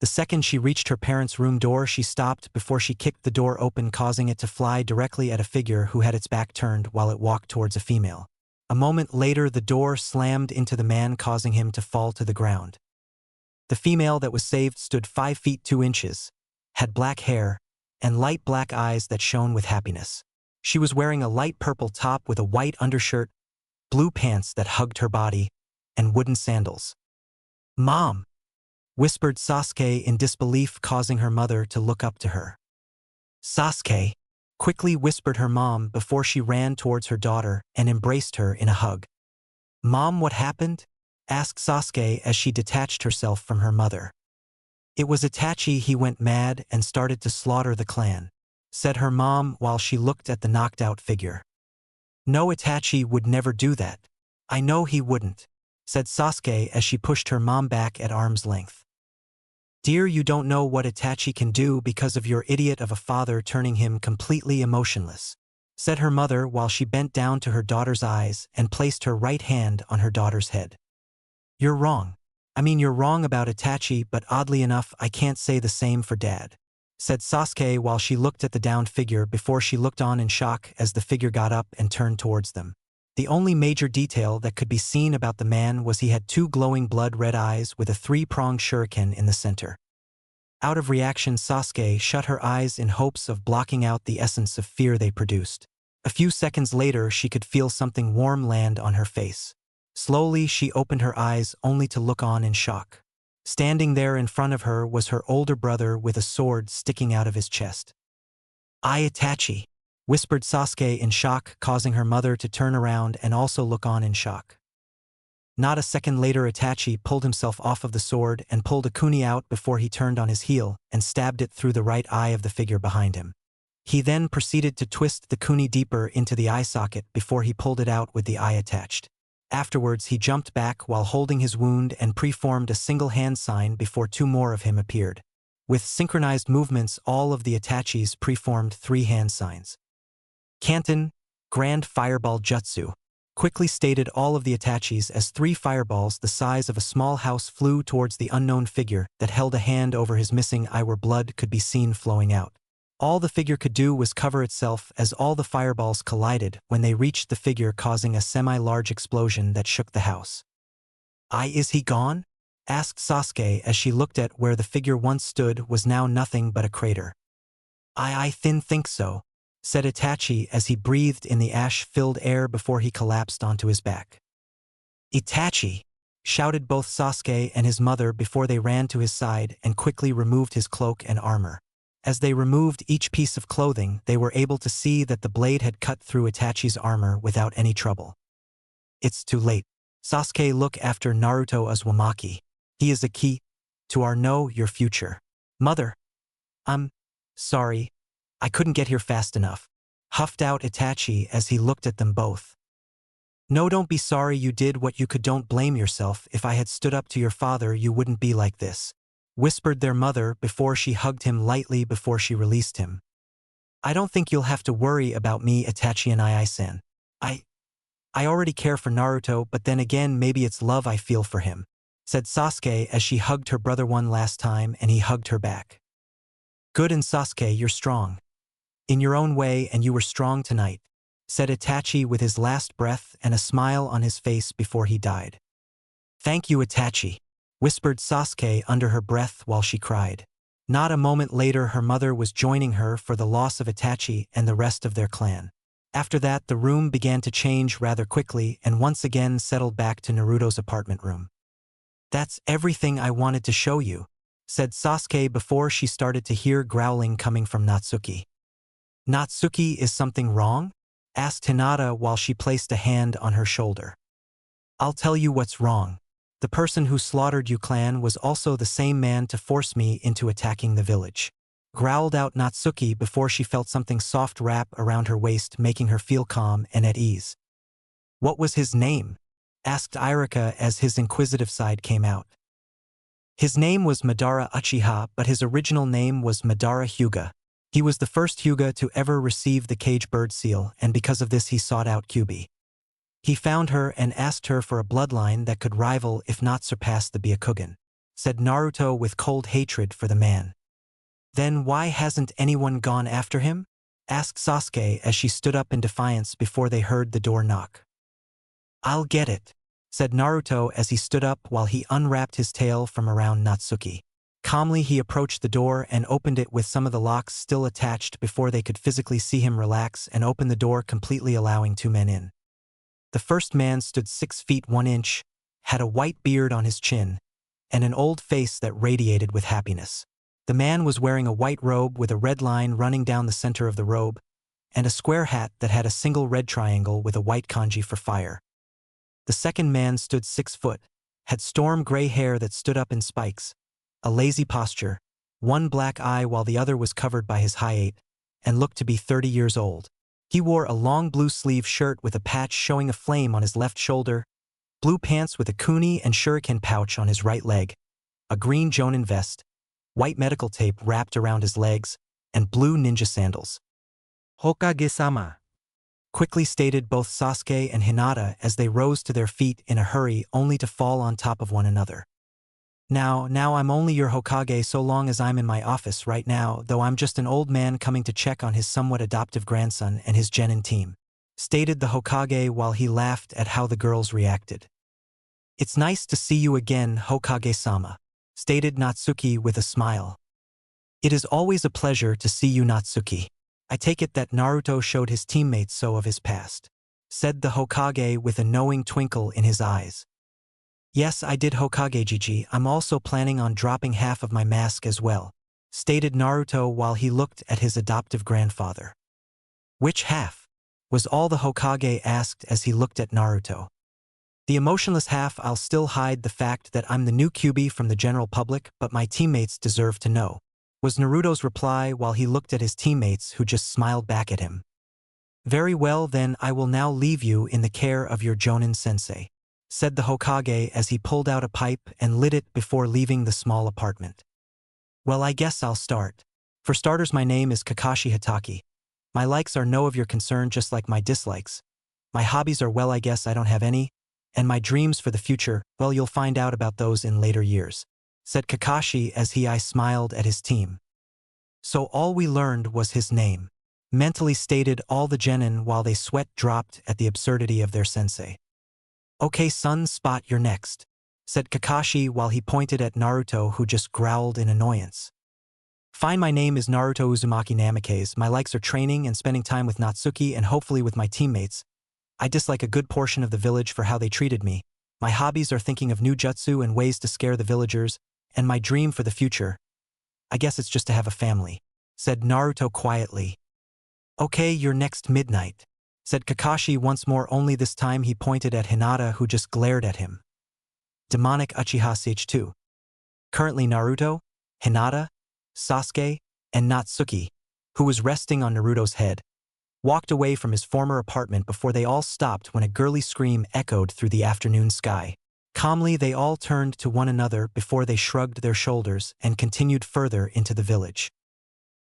The second she reached her parents' room door, she stopped before she kicked the door open, causing it to fly directly at a figure who had its back turned while it walked towards a female. A moment later the door slammed into the man, causing him to fall to the ground. The female that was saved stood 5 feet 2 inches, had black hair, and light black eyes that shone with happiness. She was wearing a light purple top with a white undershirt, blue pants that hugged her body, and wooden sandals. "Mom," whispered Sasuke in disbelief, causing her mother to look up to her. "Sasuke," quickly whispered her mom before she ran towards her daughter and embraced her in a hug. "Mom, what happened?" asked Sasuke as she detached herself from her mother. "It was Itachi. He went mad and started to slaughter the clan," said her mom while she looked at the knocked out figure. "No, Itachi would never do that. I know he wouldn't," said Sasuke as she pushed her mom back at arm's length. "Dear, you don't know what Itachi can do because of your idiot of a father turning him completely emotionless," said her mother while she bent down to her daughter's eyes and placed her right hand on her daughter's head. "You're wrong. You're wrong about Itachi, but oddly enough I can't say the same for Dad," said Sasuke while she looked at the downed figure before she looked on in shock as the figure got up and turned towards them. The only major detail that could be seen about the man was he had 2 glowing blood-red eyes with a 3-pronged shuriken in the center. Out of reaction, Sasuke shut her eyes in hopes of blocking out the essence of fear they produced. A few seconds later she could feel something warm land on her face. Slowly she opened her eyes only to look on in shock. Standing there in front of her was her older brother with a sword sticking out of his chest. "I, Itachi," whispered Sasuke in shock, causing her mother to turn around and also look on in shock. Not a second later Itachi pulled himself off of the sword and pulled a kuni out before he turned on his heel and stabbed it through the right eye of the figure behind him. He then proceeded to twist the kuni deeper into the eye socket before he pulled it out with the eye attached. Afterwards he jumped back while holding his wound and preformed a single hand sign before 2 more of him appeared. With synchronized movements all of the Itachis preformed 3 hand signs. "Kanton, Grand Fireball Jutsu," quickly stated all of the Itachis as 3 fireballs the size of a small house flew towards the unknown figure that held a hand over his missing eye where blood could be seen flowing out. All the figure could do was cover itself as all the fireballs collided when they reached the figure, causing a semi-large explosion that shook the house. Is he gone?" asked Sasuke as she looked at where the figure once stood was now nothing but a crater. I think so," said Itachi as he breathed in the ash-filled air before he collapsed onto his back. "Itachi," shouted both Sasuke and his mother before they ran to his side and quickly removed his cloak and armor. As they removed each piece of clothing, they were able to see that the blade had cut through Itachi's armor without any trouble. It's too late. Sasuke look after Naruto Uzumaki. He is a key to our know your future. Mother. I'm sorry. I couldn't get here fast enough. Huffed out Itachi as he looked at them both. No, don't be sorry, you did what you could, don't blame yourself. If I had stood up to your father you wouldn't be like this, whispered their mother before she hugged him lightly before she released him. I don't think you'll have to worry about me, Itachi and I-san. I already care for Naruto, but then again maybe it's love I feel for him, said Sasuke as she hugged her brother one last time and he hugged her back. Good, and Sasuke, you're strong. In your own way, and you were strong tonight, said Itachi with his last breath and a smile on his face before he died. Thank you, Itachi, whispered Sasuke under her breath while she cried. Not a moment later her mother was joining her for the loss of Itachi and the rest of their clan. After that the room began to change rather quickly and once again settled back to Naruto's apartment room. That's everything I wanted to show you, said Sasuke before she started to hear growling coming from Natsuki. Natsuki, is something wrong? Asked Hinata while she placed a hand on her shoulder. I'll tell you what's wrong. The person who slaughtered you clan was also the same man to force me into attacking the village, growled out Natsuki before she felt something soft wrap around her waist, making her feel calm and at ease. What was his name? Asked Irika as his inquisitive side came out. His name was Madara Uchiha, but his original name was Madara Hyuga. He was the first Hyuga to ever receive the cage bird seal, and because of this he sought out Kyuubi. He found her and asked her for a bloodline that could rival if not surpass the Byakugan, said Naruto with cold hatred for the man. Then why hasn't anyone gone after him? Asked Sasuke as she stood up in defiance before they heard the door knock. I'll get it, said Naruto as he stood up while he unwrapped his tail from around Natsuki. Calmly he approached the door and opened it with some of the locks still attached before they could physically see him relax and open the door completely, allowing two men in. The first man stood 6 feet 1 inch, had a white beard on his chin, and an old face that radiated with happiness. The man was wearing a white robe with a red line running down the center of the robe, and a square hat that had a single red triangle with a white kanji for fire. The second man stood 6 foot, had storm gray hair that stood up in spikes, a lazy posture, one black eye while the other was covered by his hiatus, and looked to be 30 years old. He wore a long blue sleeve shirt with a patch showing a flame on his left shoulder, blue pants with a kuni and shuriken pouch on his right leg, a green jonin vest, white medical tape wrapped around his legs, and blue ninja sandals. Hokage-sama, quickly stated both Sasuke and Hinata as they rose to their feet in a hurry only to fall on top of one another. Now I'm only your Hokage so long as I'm in my office right now, though I'm just an old man coming to check on his somewhat adoptive grandson and his genin team, stated the Hokage while he laughed at how the girls reacted. It's nice to see you again, Hokage-sama, stated Natsuki with a smile. It is always a pleasure to see you, Natsuki. I take it that Naruto showed his teammates so of his past, said the Hokage with a knowing twinkle in his eyes. Yes, I did, Hokage-jiji. I'm also planning on dropping half of my mask as well, stated Naruto while he looked at his adoptive grandfather. Which half? Was all the Hokage asked as he looked at Naruto. The emotionless half. I'll still hide the fact that I'm the new Kyuubi from the general public, but my teammates deserve to know, was Naruto's reply while he looked at his teammates who just smiled back at him. Very well then, I will now leave you in the care of your Jonin sensei, said the Hokage as he pulled out a pipe and lit it before leaving the small apartment. Well, I guess I'll start. For starters, my name is Kakashi Hatake. My likes are no of your concern, just like my dislikes. My hobbies are, well, I guess I don't have any, and my dreams for the future, well, you'll find out about those in later years, said Kakashi as he smiled at his team. So all we learned was his name, mentally stated all the genin while they sweat dropped at the absurdity of their sensei. Okay, son, spot, you're next, said Kakashi while he pointed at Naruto, who just growled in annoyance. Fine, my name is Naruto Uzumaki Namikaze. My likes are training and spending time with Natsuki and hopefully with my teammates. I dislike a good portion of the village for how they treated me, My hobbies are thinking of new jutsu and ways to scare the villagers, and my dream for the future. I guess it's just to have a family," said Naruto quietly. "Okay, you're next midnight," said Kakashi once more, only this time he pointed at Hinata, who just glared at him. Demonic Uchiha Stage 2. Currently Naruto, Hinata, Sasuke, and Natsuki, who was resting on Naruto's head, walked away from his former apartment before they all stopped when a girly scream echoed through the afternoon sky. Calmly, they all turned to one another before they shrugged their shoulders and continued further into the village.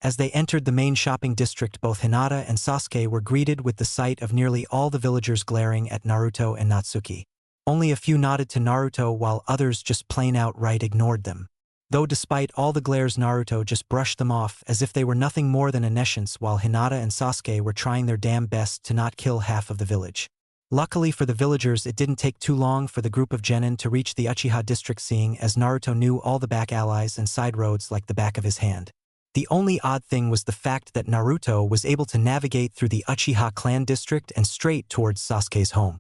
As they entered the main shopping district, both Hinata and Sasuke were greeted with the sight of nearly all the villagers glaring at Naruto and Natsuki. Only a few nodded to Naruto while others just plain outright ignored them. Though despite all the glares, Naruto just brushed them off as if they were nothing more than a nuisance, while Hinata and Sasuke were trying their damn best to not kill half of the village. Luckily for the villagers, it didn't take too long for the group of genin to reach the Uchiha district, seeing as Naruto knew all the back alleys and side roads like the back of his hand. The only odd thing was the fact that Naruto was able to navigate through the Uchiha clan district and straight towards Sasuke's home.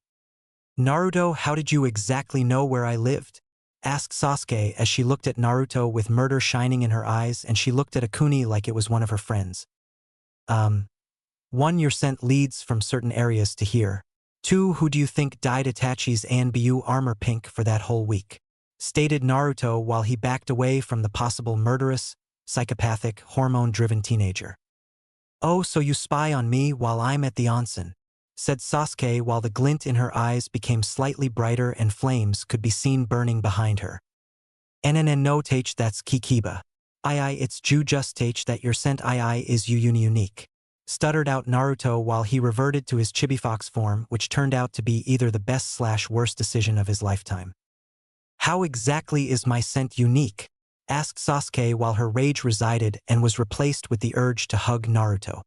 "Naruto, how did you exactly know where I lived?" asked Sasuke as she looked at Naruto with murder shining in her eyes, and she looked at Akuni like it was one of her friends. 1. Your scent leads from certain areas to here. 2. Who do you think dyed Itachi's Anbu armor pink for that whole week?" stated Naruto while he backed away from the possible murderous, psychopathic, hormone-driven teenager. "Oh, so you spy on me while I'm at the onsen," said Sasuke while the glint in her eyes became slightly brighter and flames could be seen burning behind her. "NNN no tache, that's Kikiba. It's ju just tache that your scent is unique," stuttered out Naruto while he reverted to his chibifox form, which turned out to be either the best/worst decision of his lifetime. "How exactly is my scent unique?" asked Sasuke while her rage resided and was replaced with the urge to hug Naruto.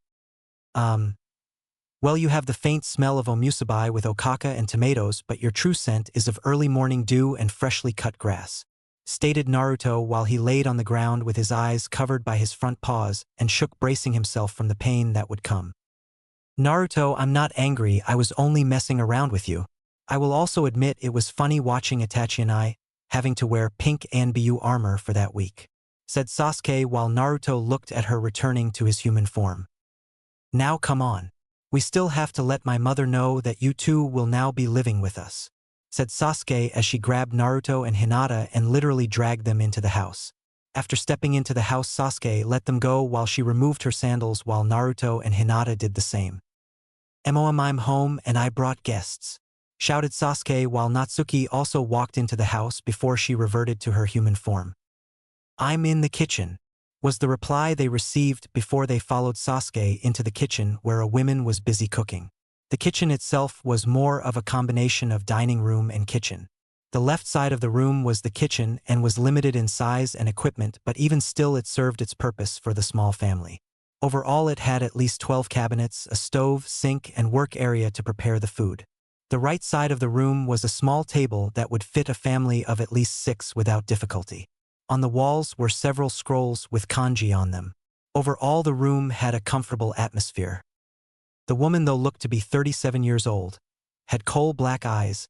Well, you have the faint smell of omusubai with okaka and tomatoes, but your true scent is of early morning dew and freshly cut grass," stated Naruto while he laid on the ground with his eyes covered by his front paws and shook, bracing himself from the pain that would come. "Naruto, I'm not angry, I was only messing around with you. I will also admit it was funny watching Itachi and I having to wear pink Anbu armor for that week," said Sasuke while Naruto looked at her returning to his human form. "Now come on. We still have to let my mother know that you two will now be living with us," said Sasuke as she grabbed Naruto and Hinata and literally dragged them into the house. After stepping into the house, Sasuke let them go while she removed her sandals while Naruto and Hinata did the same. "MOM, I'm home and I brought guests," shouted Sasuke while Natsuki also walked into the house before she reverted to her human form. "I'm in the kitchen," was the reply they received before they followed Sasuke into the kitchen where a woman was busy cooking. The kitchen itself was more of a combination of dining room and kitchen. The left side of the room was the kitchen and was limited in size and equipment, but even still it served its purpose for the small family. Overall, it had at least 12 cabinets, a stove, sink, and work area to prepare the food. The right side of the room was a small table that would fit a family of at least 6 without difficulty. On the walls were several scrolls with kanji on them. Overall, the room had a comfortable atmosphere. The woman, though, looked to be 37 years old, had coal-black eyes,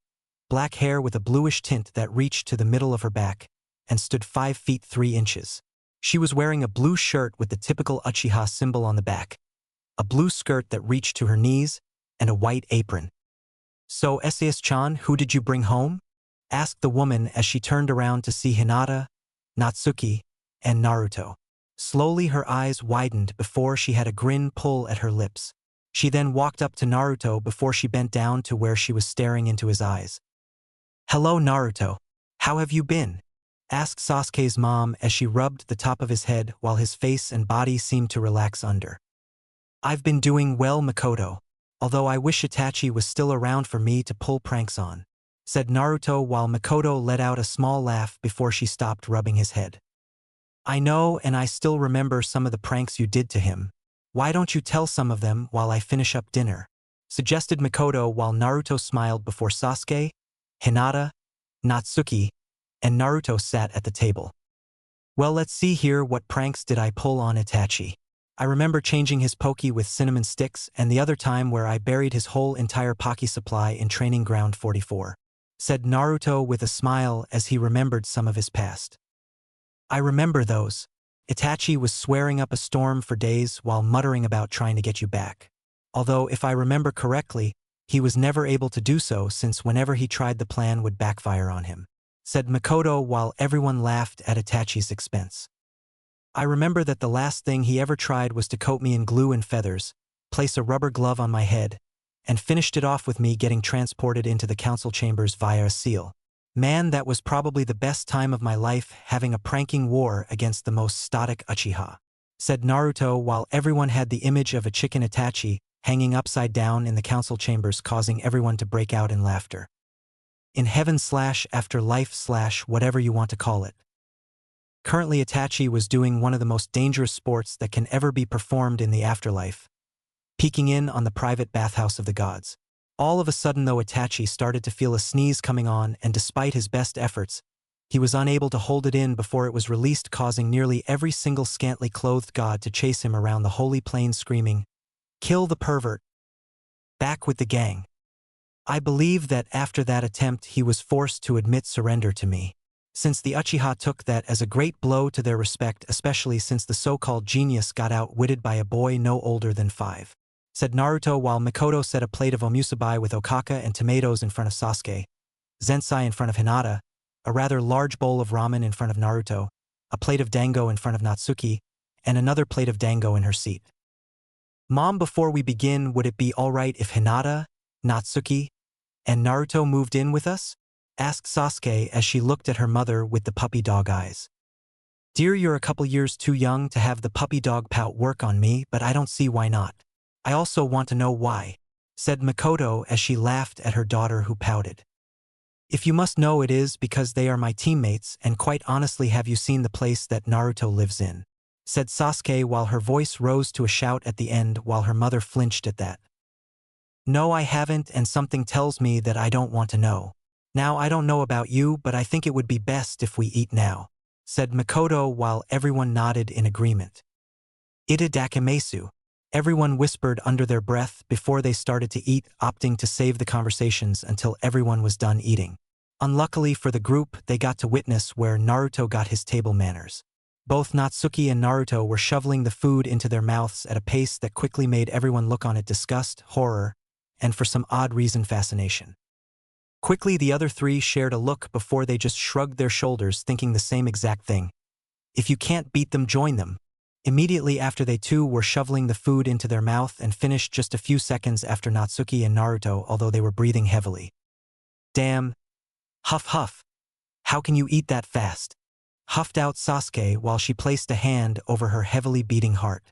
black hair with a bluish tint that reached to the middle of her back, and stood 5 feet 3 inches. She was wearing a blue shirt with the typical Uchiha symbol on the back, a blue skirt that reached to her knees, and a white apron. "So, Sas-chan, who did you bring home?" asked the woman as she turned around to see Hinata, Natsuki, and Naruto. Slowly her eyes widened before she had a grin pull at her lips. She then walked up to Naruto before she bent down to where she was staring into his eyes. "Hello, Naruto. How have you been?" asked Sasuke's mom as she rubbed the top of his head while his face and body seemed to relax under. "I've been doing well, Makoto, although I wish Itachi was still around for me to pull pranks on," said Naruto while Makoto let out a small laugh before she stopped rubbing his head. "I know, and I still remember some of the pranks you did to him. Why don't you tell some of them while I finish up dinner?" suggested Makoto while Naruto smiled before Sasuke, Hinata, Natsuki, and Naruto sat at the table. "Well, let's see here, what pranks did I pull on Itachi? I remember changing his poke with cinnamon sticks and the other time where I buried his whole entire poke supply in training ground 44. said Naruto with a smile as he remembered some of his past. I remember those. Itachi was swearing up a storm for days while muttering about trying to get you back. Although, if I remember correctly, he was never able to do so since whenever he tried the plan would backfire on him, said Makoto while everyone laughed at Itachi's expense. I remember that the last thing he ever tried was to coat me in glue and feathers, place a rubber glove on my head, and finished it off with me getting transported into the council chambers via a seal. Man, that was probably the best time of my life, having a pranking war against the most stoic Uchiha, said Naruto while everyone had the image of a chicken Itachi hanging upside down in the council chambers, causing everyone to break out in laughter. In heaven/afterlife/whatever you want to call it. Currently, Itachi was doing one of the most dangerous sports that can ever be performed in the afterlife, peeking in on the private bathhouse of the gods. All of a sudden though, Itachi started to feel a sneeze coming on, and despite his best efforts, he was unable to hold it in before it was released, causing nearly every single scantily clothed god to chase him around the holy plain screaming, "Kill the pervert! Back with the gang!" I believe that after that attempt he was forced to admit surrender to me, since the Uchiha took that as a great blow to their respect, especially since the so-called genius got outwitted by a boy no older than 5. Said Naruto while Makoto set a plate of omusubai with okaka and tomatoes in front of Sasuke, zensai in front of Hinata, a rather large bowl of ramen in front of Naruto, a plate of dango in front of Natsuki, and another plate of dango in her seat. Mom, before we begin, would it be alright if Hinata, Natsuki, and Naruto moved in with us? Asked Sasuke as she looked at her mother with the puppy dog eyes. Dear, you're a couple years too young to have the puppy dog pout work on me, but I don't see why not. I also want to know why, said Makoto as she laughed at her daughter who pouted. If you must know, it is because they are my teammates, and quite honestly, have you seen the place that Naruto lives in? Said Sasuke while her voice rose to a shout at the end while her mother flinched at that. No, I haven't, and something tells me that I don't want to know. Now, I don't know about you, but I think it would be best if we eat now, said Makoto while everyone nodded in agreement. Ita dakimasu. Everyone whispered under their breath before they started to eat, opting to save the conversations until everyone was done eating. Unluckily for the group, they got to witness where Naruto got his table manners. Both Natsuki and Naruto were shoveling the food into their mouths at a pace that quickly made everyone look on it disgust, horror, and for some odd reason fascination. Quickly the other three shared a look before they just shrugged their shoulders, thinking the same exact thing. If you can't beat them, join them. Immediately after, they too were shoveling the food into their mouth and finished just a few seconds after Natsuki and Naruto, although they were breathing heavily. Damn. Huff huff. How can you eat that fast? Huffed out Sasuke while she placed a hand over her heavily beating heart.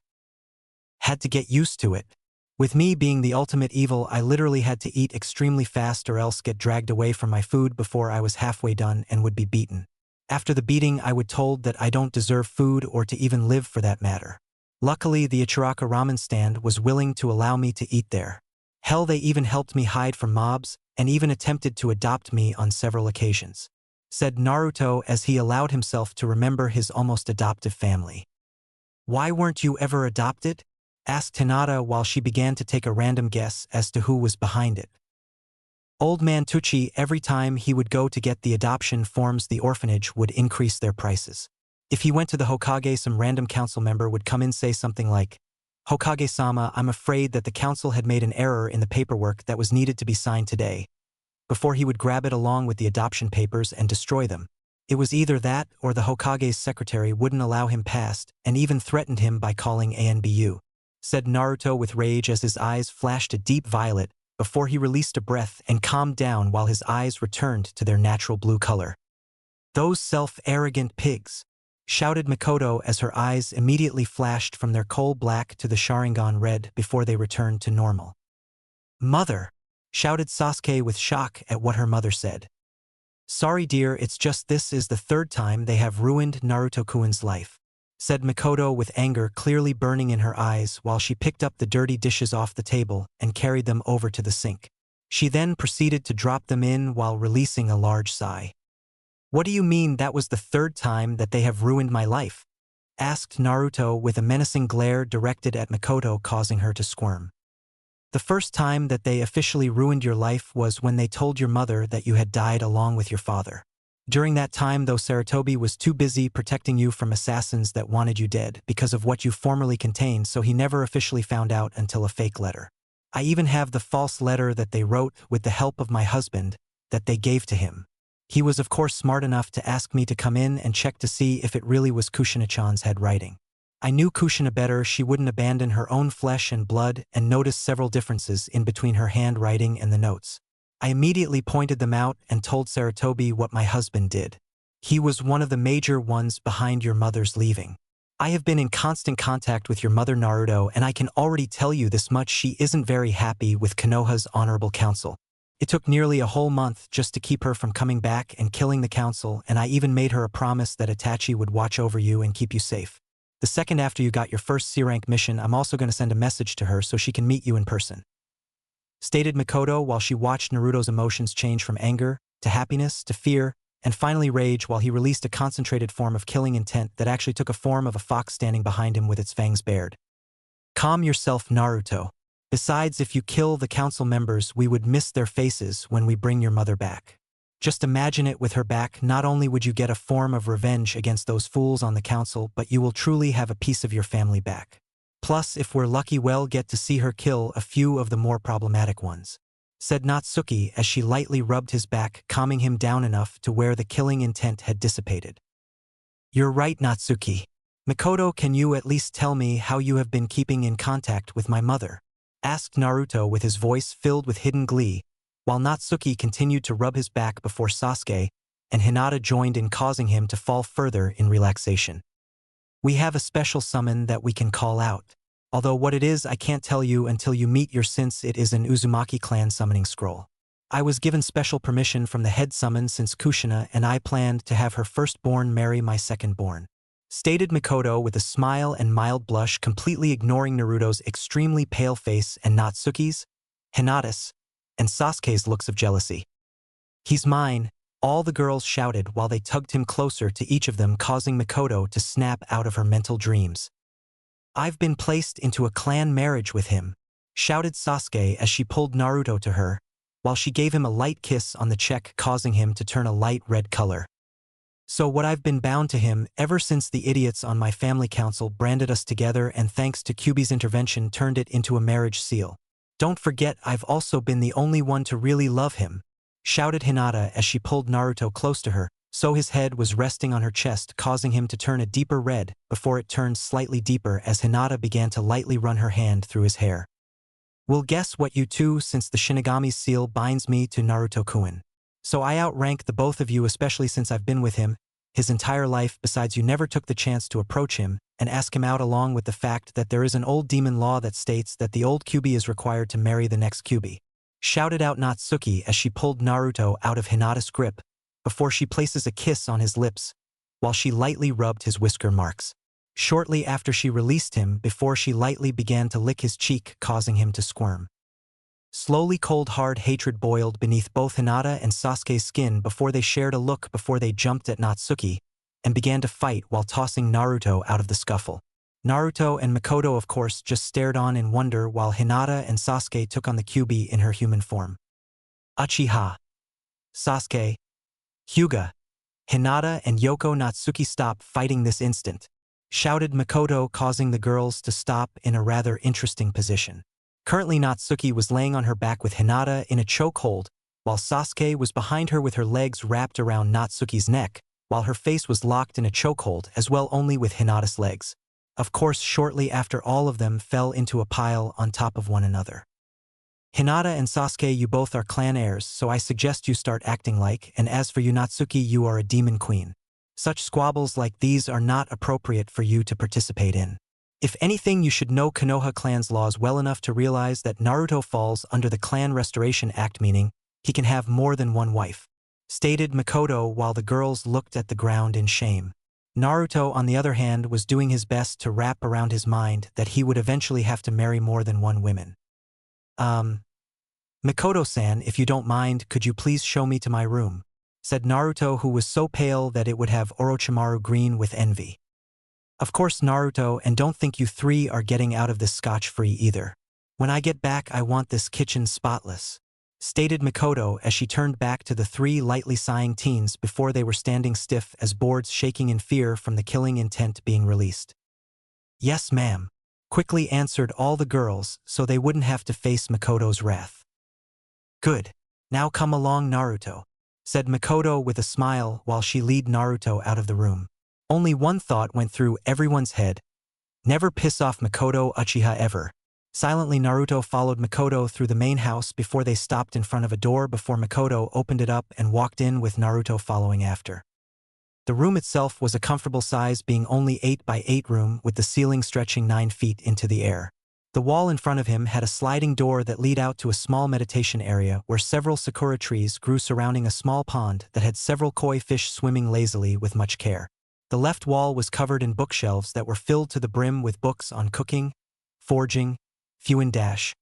Had to get used to it. With me being the ultimate evil, I literally had to eat extremely fast or else get dragged away from my food before I was halfway done and would be beaten. After the beating, I would told that I don't deserve food or to even live for that matter. Luckily, the Ichiraka ramen stand was willing to allow me to eat there. Hell, they even helped me hide from mobs and even attempted to adopt me on several occasions, said Naruto as he allowed himself to remember his almost adoptive family. Why weren't you ever adopted? Asked Hinata while she began to take a random guess as to who was behind it. Old man Tucci, every time he would go to get the adoption forms, the orphanage would increase their prices. If he went to the Hokage, some random council member would come in, say something like, "Hokage-sama, I'm afraid that the council had made an error in the paperwork that was needed to be signed today," before he would grab it along with the adoption papers and destroy them. It was either that or the Hokage's secretary wouldn't allow him past and even threatened him by calling ANBU, said Naruto with rage as his eyes flashed a deep violet before he released a breath and calmed down while his eyes returned to their natural blue color. Those self-arrogant pigs, shouted Makoto as her eyes immediately flashed from their coal black to the Sharingan red before they returned to normal. Mother, shouted Sasuke with shock at what her mother said. Sorry dear, it's just this is the third time they have ruined Naruto-kun's life, said Makoto with anger clearly burning in her eyes while she picked up the dirty dishes off the table and carried them over to the sink. She then proceeded to drop them in while releasing a large sigh. What do you mean that was the third time that they have ruined my life? Asked Naruto with a menacing glare directed at Makoto, causing her to squirm. The first time that they officially ruined your life was when they told your mother that you had died along with your father. During that time, though, Sarutobi was too busy protecting you from assassins that wanted you dead because of what you formerly contained, so he never officially found out until a fake letter. I even have the false letter that they wrote with the help of my husband that they gave to him. He was of course smart enough to ask me to come in and check to see if it really was Kushina-chan's handwriting. I knew Kushina better. She wouldn't abandon her own flesh and blood, and noticed several differences in between her handwriting and the notes. I immediately pointed them out and told Sarutobi what my husband did. He was one of the major ones behind your mother's leaving. I have been in constant contact with your mother Naruto, and I can already tell you this much: she isn't very happy with Konoha's honorable council. It took nearly a whole month just to keep her from coming back and killing the council, and I even made her a promise that Itachi would watch over you and keep you safe. The second after you got your first C-rank mission, I'm also going to send a message to her so she can meet you in person," stated Makoto while she watched Naruto's emotions change from anger to happiness to fear and finally rage, while he released a concentrated form of killing intent that actually took a form of a fox standing behind him with its fangs bared. "Calm yourself, Naruto. Besides, if you kill the council members, we would miss their faces when we bring your mother back. Just imagine it with her back. Not only would you get a form of revenge against those fools on the council, but you will truly have a piece of your family back. Plus, if we're lucky, we'll get to see her kill a few of the more problematic ones," said Natsuki as she lightly rubbed his back, calming him down enough to where the killing intent had dissipated. "You're right, Natsuki. Makoto, can you at least tell me how you have been keeping in contact with my mother?" asked Naruto with his voice filled with hidden glee, while Natsuki continued to rub his back before Sasuke and Hinata joined in, causing him to fall further in relaxation. "We have a special summon that we can call out. Although what it is I can't tell you until you meet your, since it is an Uzumaki clan summoning scroll. I was given special permission from the head summon since Kushina and I planned to have her firstborn marry my secondborn," stated Makoto with a smile and mild blush, completely ignoring Naruto's extremely pale face and Natsuki's, Hinata's, and Sasuke's looks of jealousy. "He's mine," all the girls shouted while they tugged him closer to each of them, causing Makoto to snap out of her mental dreams. "I've been placed into a clan marriage with him," shouted Sasuke as she pulled Naruto to her, while she gave him a light kiss on the cheek, causing him to turn a light red color. "So what, I've been bound to him ever since the idiots on my family council branded us together, and thanks to Kyuubi's intervention turned it into a marriage seal. Don't forget, I've also been the only one to really love him," shouted Hinata as she pulled Naruto close to her, so his head was resting on her chest, causing him to turn a deeper red before it turned slightly deeper as Hinata began to lightly run her hand through his hair. "Well, guess what, you two, since the Shinigami's seal binds me to Naruto-kun. So I outrank the both of you, especially since I've been with him his entire life. Besides, you never took the chance to approach him and ask him out, along with the fact that there is an old demon law that states that the old Kyuubi is required to marry the next Kyuubi," shouted out Natsuki as she pulled Naruto out of Hinata's grip before she places a kiss on his lips while she lightly rubbed his whisker marks. Shortly after, she released him before she lightly began to lick his cheek, causing him to squirm. Slowly, cold hard hatred boiled beneath both Hinata and Sasuke's skin before they shared a look before they jumped at Natsuki and began to fight while tossing Naruto out of the scuffle. Naruto and Makoto of course just stared on in wonder while Hinata and Sasuke took on the Kyuubi in her human form. "Uchiha, Sasuke, Hyuga, Hinata and Yoko, Natsuki, stop fighting this instant," shouted Makoto, causing the girls to stop in a rather interesting position. Currently, Natsuki was laying on her back with Hinata in a chokehold, while Sasuke was behind her with her legs wrapped around Natsuki's neck, while her face was locked in a chokehold as well, only with Hinata's legs. Of course, shortly after, all of them fell into a pile on top of one another. "Hinata and Sasuke, you both are clan heirs, so I suggest you start acting like, and as for you Natsuki, you are a demon queen. Such squabbles like these are not appropriate for you to participate in. If anything, you should know Konoha clan's laws well enough to realize that Naruto falls under the Clan Restoration Act, meaning he can have more than one wife," stated Makoto while the girls looked at the ground in shame. Naruto, on the other hand, was doing his best to wrap around his mind that he would eventually have to marry more than one woman. "Makoto-san, if you don't mind, could you please show me to my room?" said Naruto, who was so pale that it would have Orochimaru green with envy. "Of course, Naruto, and don't think you three are getting out of this scotch-free either. When I get back I want this kitchen spotless, stated Makoto as she turned back to the three lightly sighing teens before they were standing stiff as boards shaking in fear from the killing intent being released. Yes, ma'am, quickly answered all the girls so they wouldn't have to face Makoto's wrath. Good. Now come along, Naruto, said Makoto with a smile while she led Naruto out of the room. Only one thought went through everyone's head. Never piss off Makoto Uchiha ever. Silently Naruto followed Makoto through the main house before they stopped in front of a door before Makoto opened it up and walked in with Naruto following after. The room itself was a comfortable size, being only 8 by 8 room with the ceiling stretching 9 feet into the air. The wall in front of him had a sliding door that led out to a small meditation area where several sakura trees grew surrounding a small pond that had several koi fish swimming lazily with much care. The left wall was covered in bookshelves that were filled to the brim with books on cooking, forging, Fuin dash,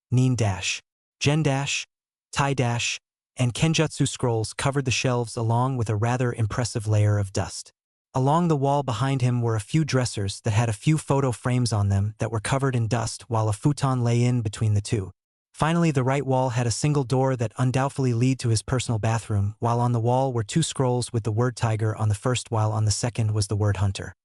Nin dash, Gen dash, Tai dash, and Kenjutsu scrolls covered the shelves along with a rather impressive layer of dust. Along the wall behind him were a few dressers that had a few photo frames on them that were covered in dust while a futon lay in between the two. Finally, the right wall had a single door that undoubtedly led to his personal bathroom, while on the wall were 2 scrolls with the word tiger on the first while on the second was the word hunter.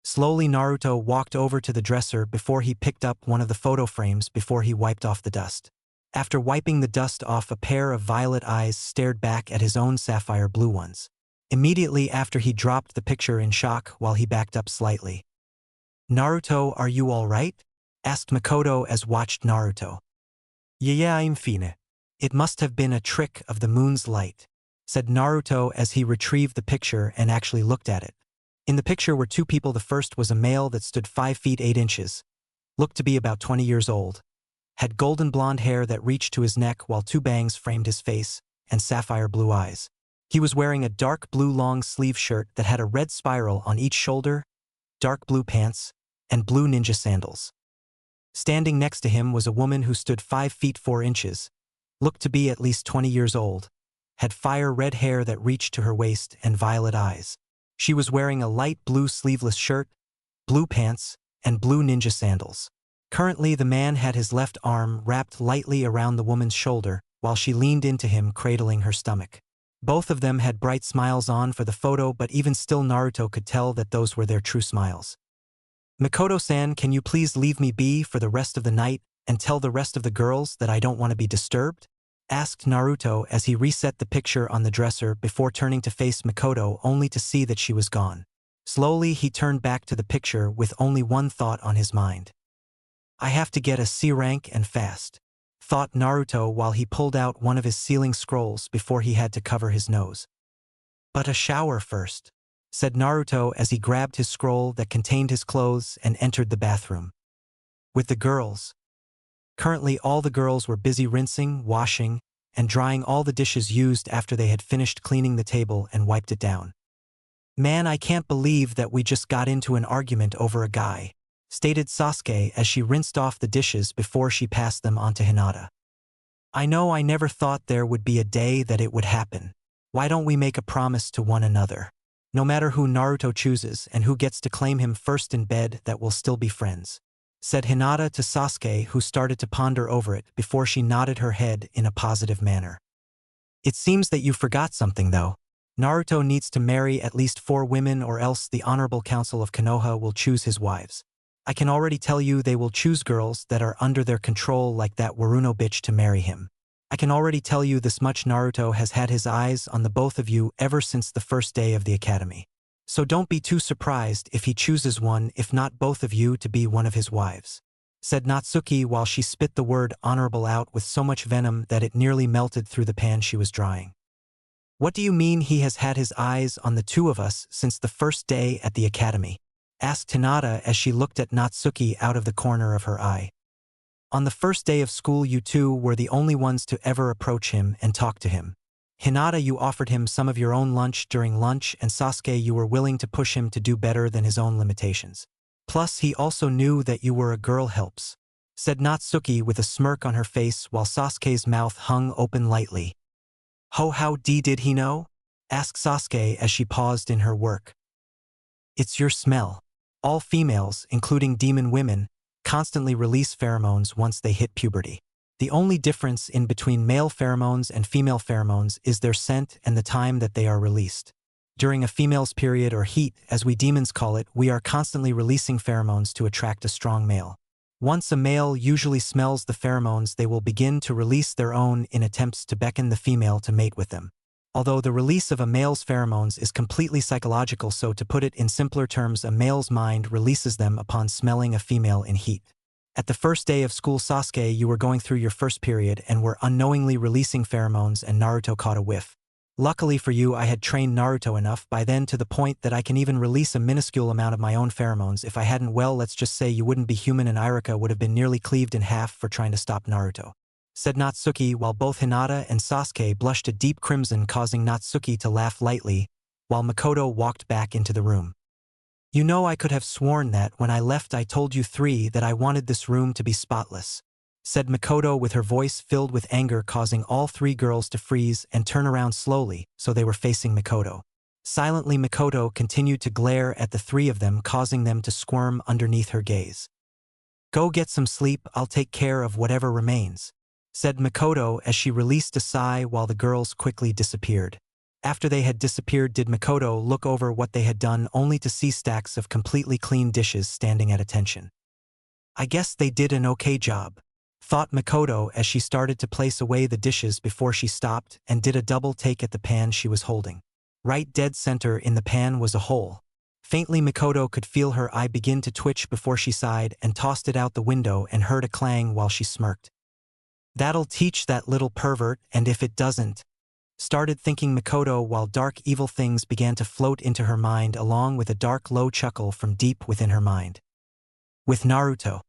Slowly Naruto walked over to the dresser before he picked up one of the photo frames before he wiped off the dust. After wiping the dust off, a pair of violet eyes stared back at his own sapphire blue ones. Immediately after he dropped the picture in shock while he backed up slightly. "Naruto, are you all right?" asked Makoto as watched Naruto. "Yeah, I'm fine. It must have been a trick of the moon's light," said Naruto as he retrieved the picture and actually looked at it. In the picture were 2 people. The first was a male that stood 5 feet 8 inches, looked to be about 20 years old, had golden blonde hair that reached to his neck while 2 bangs framed his face, and sapphire blue eyes. He was wearing a dark blue long sleeve shirt that had a red spiral on each shoulder, dark blue pants, and blue ninja sandals. Standing next to him was a woman who stood 5 feet 4 inches, looked to be at least 20 years old, had fire red hair that reached to her waist and violet eyes. She was wearing a light blue sleeveless shirt, blue pants, and blue ninja sandals. Currently, the man had his left arm wrapped lightly around the woman's shoulder while she leaned into him, cradling her stomach. Both of them had bright smiles on for the photo, but even still Naruto could tell that those were their true smiles. "Makoto-san, can you please leave me be for the rest of the night and tell the rest of the girls that I don't want to be disturbed?" asked Naruto as he reset the picture on the dresser before turning to face Makoto only to see that she was gone. Slowly he turned back to the picture with only one thought on his mind. "I have to get a C rank and fast," thought Naruto while he pulled out one of his sealing scrolls before he had to cover his nose. "But a shower first," said Naruto as he grabbed his scroll that contained his clothes and entered the bathroom. With the girls. Currently all the girls were busy rinsing, washing, and drying all the dishes used after they had finished cleaning the table and wiped it down. "Man, I can't believe that we just got into an argument over a guy," stated Sasuke as she rinsed off the dishes before she passed them on to Hinata. "I know I never thought there would be a day that it would happen. Why don't we make a promise to one another? No matter who Naruto chooses and who gets to claim him first in bed, that we'll still be friends," said Hinata to Sasuke, who started to ponder over it before she nodded her head in a positive manner. "It seems that you forgot something though. Naruto needs to marry at least 4 women or else the Honorable Council of Konoha will choose his wives. I can already tell you they will choose girls that are under their control like that Waruno bitch to marry him. I can already tell you this much: Naruto has had his eyes on the both of you ever since the first day of the academy. So don't be too surprised if he chooses one, if not both of you, to be one of his wives," said Natsuki while she spit the word honorable out with so much venom that it nearly melted through the pan she was drying. "What do you mean he has had his eyes on the 2 of us since the first day at the academy?" asked Hinata as she looked at Natsuki out of the corner of her eye. "On the first day of school you 2 were the only ones to ever approach him and talk to him. Hinata, you offered him some of your own lunch during lunch, and Sasuke, you were willing to push him to do better than his own limitations. Plus he also knew that you were a girl helps," said Natsuki with a smirk on her face while Sasuke's mouth hung open lightly. How did he know?" asked Sasuke as she paused in her work. "It's your smell. All females, including demon women, constantly release pheromones once they hit puberty. The only difference in between male pheromones and female pheromones is their scent and the time that they are released. During a female's period or heat, as we demons call it, we are constantly releasing pheromones to attract a strong male. Once a male usually smells the pheromones, they will begin to release their own in attempts to beckon the female to mate with them. Although the release of a male's pheromones is completely psychological, so to put it in simpler terms, a male's mind releases them upon smelling a female in heat. At the first day of school, Sasuke, you were going through your first period and were unknowingly releasing pheromones, and Naruto caught a whiff. Luckily for you, I had trained Naruto enough by then to the point that I can even release a minuscule amount of my own pheromones. If I hadn't, well, let's just say you wouldn't be human and Irika would have been nearly cleaved in half for trying to stop Naruto," said Natsuki, while both Hinata and Sasuke blushed a deep crimson, causing Natsuki to laugh lightly, while Makoto walked back into the room. "You know, I could have sworn that when I left I told you three that I wanted this room to be spotless," said Makoto with her voice filled with anger, causing all three girls to freeze and turn around slowly, so they were facing Makoto. Silently, Makoto continued to glare at the three of them, causing them to squirm underneath her gaze. "Go get some sleep, I'll take care of whatever remains," said Makoto as she released a sigh while the girls quickly disappeared. After they had disappeared, did Makoto look over what they had done, only to see stacks of completely clean dishes standing at attention. "I guess they did an okay job," thought Makoto as she started to place away the dishes before she stopped and did a double take at the pan she was holding. Right dead center in the pan was a hole. Faintly, Makoto could feel her eye begin to twitch before she sighed and tossed it out the window and heard a clang while she smirked. "That'll teach that little pervert, and if it doesn't," started thinking Makoto, while dark evil things began to float into her mind, along with a dark low chuckle from deep within her mind. With Naruto.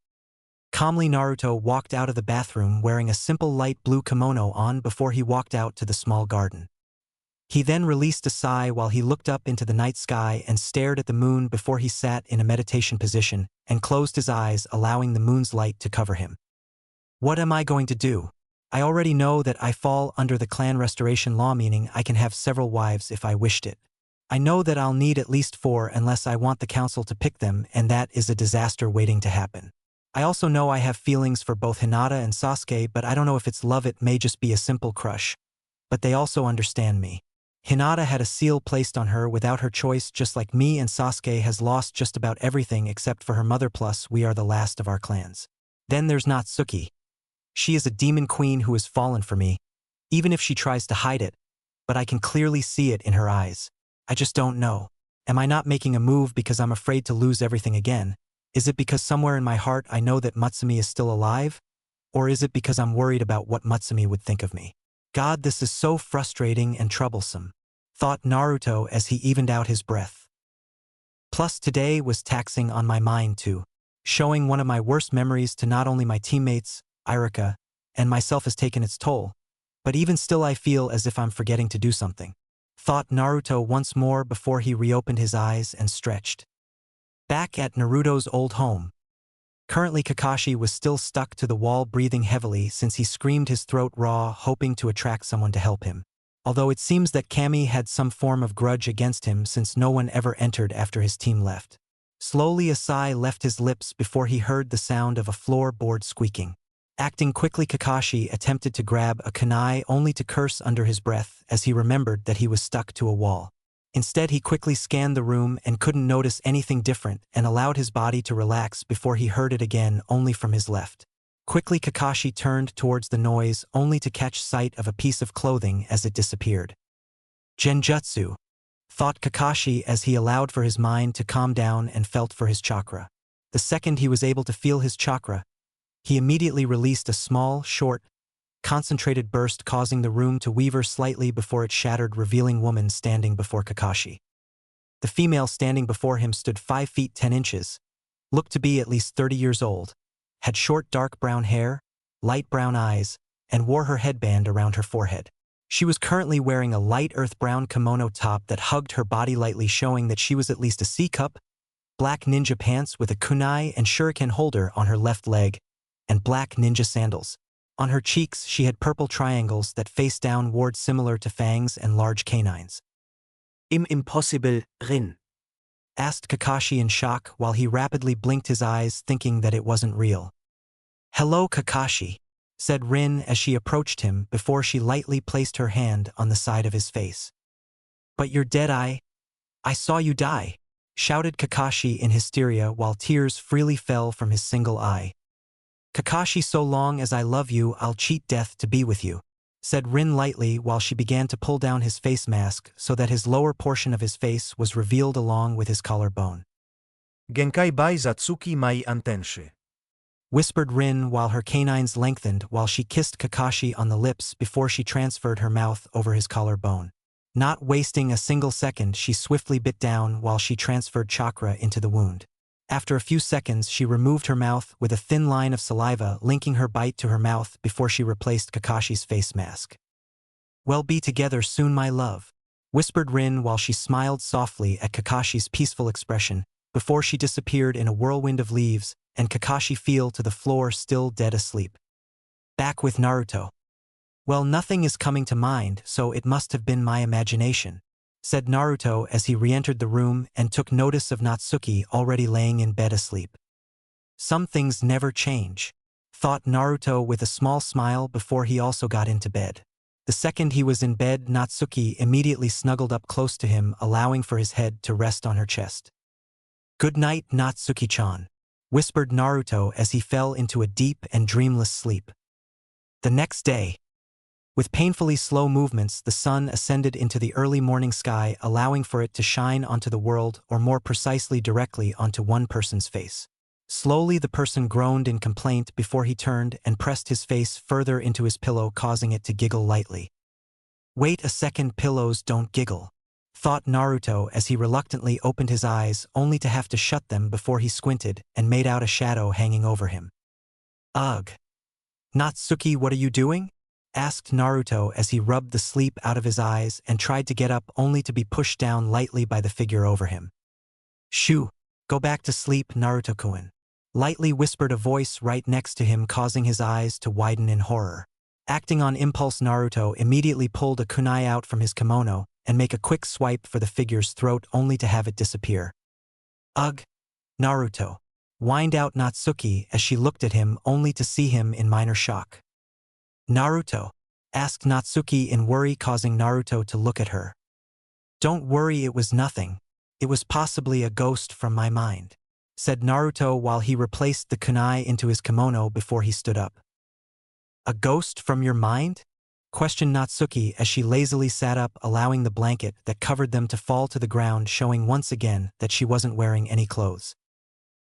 Calmly, Naruto walked out of the bathroom wearing a simple light blue kimono on before he walked out to the small garden. He then released a sigh while he looked up into the night sky and stared at the moon before he sat in a meditation position and closed his eyes, allowing the moon's light to cover him. "What am I going to do? I already know that I fall under the clan restoration law, meaning I can have several wives if I wished it. I know that I'll need at least 4 unless I want the council to pick them, and that is a disaster waiting to happen. I also know I have feelings for both Hinata and Sasuke, but I don't know if it's love, it may just be a simple crush. But they also understand me. Hinata had a seal placed on her without her choice, just like me, and Sasuke has lost just about everything except for her mother, plus we are the last of our clans. Then there's Natsuki. She is a demon queen who has fallen for me, even if she tries to hide it, but I can clearly see it in her eyes. I just don't know. Am I not making a move because I'm afraid to lose everything again? Is it because somewhere in my heart I know that Matsumi is still alive? Or is it because I'm worried about what Matsumi would think of me? God, this is so frustrating and troublesome," thought Naruto as he evened out his breath. Plus, today was taxing on my mind too. Showing one of my worst memories to not only my teammates, Irika, and myself has taken its toll, but even still I feel as if I'm forgetting to do something, thought Naruto once more before he reopened his eyes and stretched. Back at Naruto's old home. Currently, Kakashi was still stuck to the wall, breathing heavily since he screamed his throat raw, hoping to attract someone to help him. Although it seems that Kami had some form of grudge against him since no one ever entered after his team left. Slowly, a sigh left his lips before he heard the sound of a floorboard squeaking. Acting quickly, Kakashi attempted to grab a kunai, only to curse under his breath as he remembered that he was stuck to a wall. Instead, he quickly scanned the room and couldn't notice anything different and allowed his body to relax before he heard it again, only from his left. Quickly, Kakashi turned towards the noise, only to catch sight of a piece of clothing as it disappeared. Genjutsu, thought Kakashi as he allowed for his mind to calm down and felt for his chakra. The second he was able to feel his chakra, he immediately released a small, short, concentrated burst, causing the room to waver slightly before it shattered, revealing woman standing before Kakashi. The female standing before him stood 5 feet 10 inches, looked to be at least 30 years old, had short dark brown hair, light brown eyes, and wore her headband around her forehead. She was currently wearing a light earth brown kimono top that hugged her body lightly, showing that she was at least a C-cup, black ninja pants with a kunai and shuriken holder on her left leg, and black ninja sandals. On her cheeks, she had purple triangles that faced downward, similar to fangs and large canines. Impossible, Rin. asked Kakashi in shock while he rapidly blinked his eyes thinking that it wasn't real. Hello Kakashi, said Rin as she approached him before she lightly placed her hand on the side of his face. But you're dead. I saw you die, shouted Kakashi in hysteria while tears freely fell from his single eye. Kakashi, so long as I love you, I'll cheat death to be with you, said Rin lightly while she began to pull down his face mask so that his lower portion of his face was revealed along with his collarbone. Genkai bai Zatsuki mai antenshe. Whispered Rin while her canines lengthened while she kissed Kakashi on the lips before she transferred her mouth over his collarbone. Not wasting a single second, she swiftly bit down while she transferred chakra into the wound. After a few seconds, she removed her mouth with a thin line of saliva linking her bite to her mouth before she replaced Kakashi's face mask. We'll be together soon, my love, whispered Rin while she smiled softly at Kakashi's peaceful expression before she disappeared in a whirlwind of leaves and Kakashi fell to the floor still dead asleep. Back with Naruto. Well, nothing is coming to mind, so it must have been my imagination, said Naruto as he re-entered the room and took notice of Natsuki already laying in bed asleep. Some things never change, thought Naruto with a small smile before he also got into bed. The second he was in bed, Natsuki immediately snuggled up close to him, allowing for his head to rest on her chest. Good night, Natsuki-chan, whispered Naruto as he fell into a deep and dreamless sleep. The next day, with painfully slow movements, the sun ascended into the early morning sky, allowing for it to shine onto the world, or more precisely directly onto one person's face. Slowly the person groaned in complaint before he turned and pressed his face further into his pillow, causing it to giggle lightly. Wait a second, pillows don't giggle, thought Naruto as he reluctantly opened his eyes only to have to shut them before he squinted and made out a shadow hanging over him. Ugh. Natsuki, what are you doing? Asked Naruto as he rubbed the sleep out of his eyes and tried to get up only to be pushed down lightly by the figure over him. Shoo, go back to sleep, Naruto-kun, lightly whispered a voice right next to him, causing his eyes to widen in horror. Acting on impulse, Naruto immediately pulled a kunai out from his kimono and make a quick swipe for the figure's throat only to have it disappear. Ugh, Naruto, whined out Natsuki as she looked at him only to see him in minor shock. Naruto, asked Natsuki in worry, causing Naruto to look at her. Don't worry, it was nothing. It was possibly a ghost from my mind, said Naruto while he replaced the kunai into his kimono before he stood up. A ghost from your mind? Questioned Natsuki as she lazily sat up, allowing the blanket that covered them to fall to the ground, showing once again that she wasn't wearing any clothes.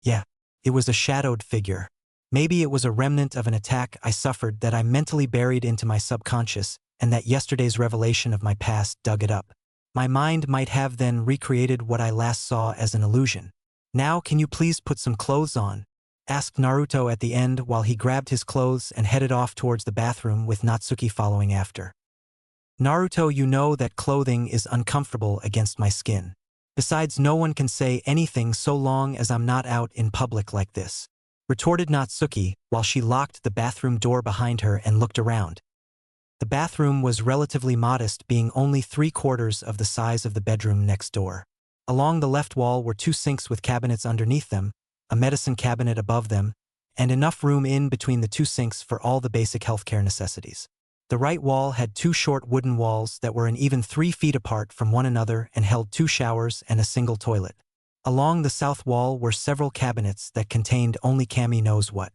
Yeah, it was a shadowed figure. Maybe it was a remnant of an attack I suffered that I mentally buried into my subconscious, and that yesterday's revelation of my past dug it up. My mind might have then recreated what I last saw as an illusion. Now can you please put some clothes on? Asked Naruto at the end while he grabbed his clothes and headed off towards the bathroom with Natsuki following after. Naruto, you know that clothing is uncomfortable against my skin. Besides, no one can say anything so long as I'm not out in public like this, retorted Natsuki while she locked the bathroom door behind her and looked around. The bathroom was relatively modest, being only 3/4 of the size of the bedroom next door. Along the left wall were 2 sinks with cabinets underneath them, a medicine cabinet above them, and enough room in between the 2 sinks for all the basic healthcare necessities. The right wall had 2 short wooden walls that were an even 3 feet apart from one another and held 2 showers and a single toilet. Along the south wall were several cabinets that contained only Kami knows what.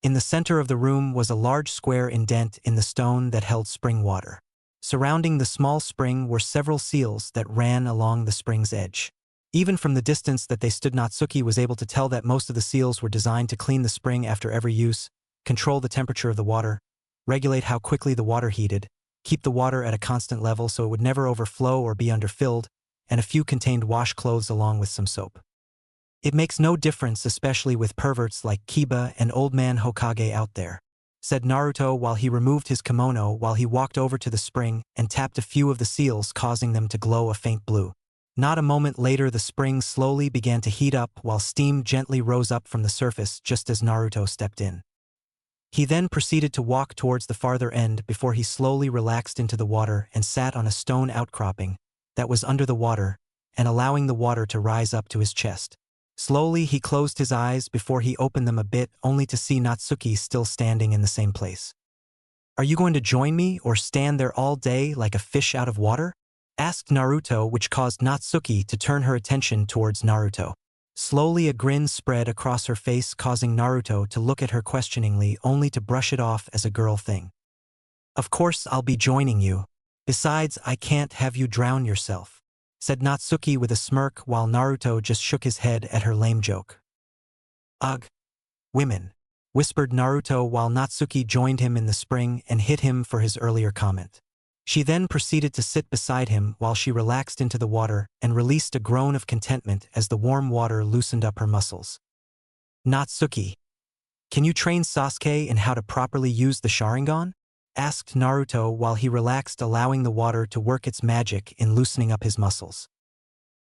In the center of the room was a large square indent in the stone that held spring water. Surrounding the small spring were several seals that ran along the spring's edge. Even from the distance that they stood, Natsuki was able to tell that most of the seals were designed to clean the spring after every use, control the temperature of the water, regulate how quickly the water heated, keep the water at a constant level so it would never overflow or be underfilled, and a few contained wash clothes along with some soap. It makes no difference, especially with perverts like Kiba and Old Man Hokage out there, said Naruto while he removed his kimono while he walked over to the spring and tapped a few of the seals, causing them to glow a faint blue. Not a moment later, the spring slowly began to heat up while steam gently rose up from the surface just as Naruto stepped in. He then proceeded to walk towards the farther end before he slowly relaxed into the water and sat on a stone outcropping that was under the water, and allowing the water to rise up to his chest. Slowly, he closed his eyes before he opened them a bit, only to see Natsuki still standing in the same place. "Are you going to join me or stand there all day like a fish out of water?" asked Naruto, which caused Natsuki to turn her attention towards Naruto. Slowly, a grin spread across her face, causing Naruto to look at her questioningly, only to brush it off as a girl thing. "Of course I'll be joining you. Besides, I can't have you drown yourself," said Natsuki with a smirk, while Naruto just shook his head at her lame joke. "Ugh. Women," whispered Naruto while Natsuki joined him in the spring and hit him for his earlier comment. She then proceeded to sit beside him while she relaxed into the water and released a groan of contentment as the warm water loosened up her muscles. "Natsuki, can you train Sasuke in how to properly use the Sharingan?" asked Naruto while he relaxed, allowing the water to work its magic in loosening up his muscles.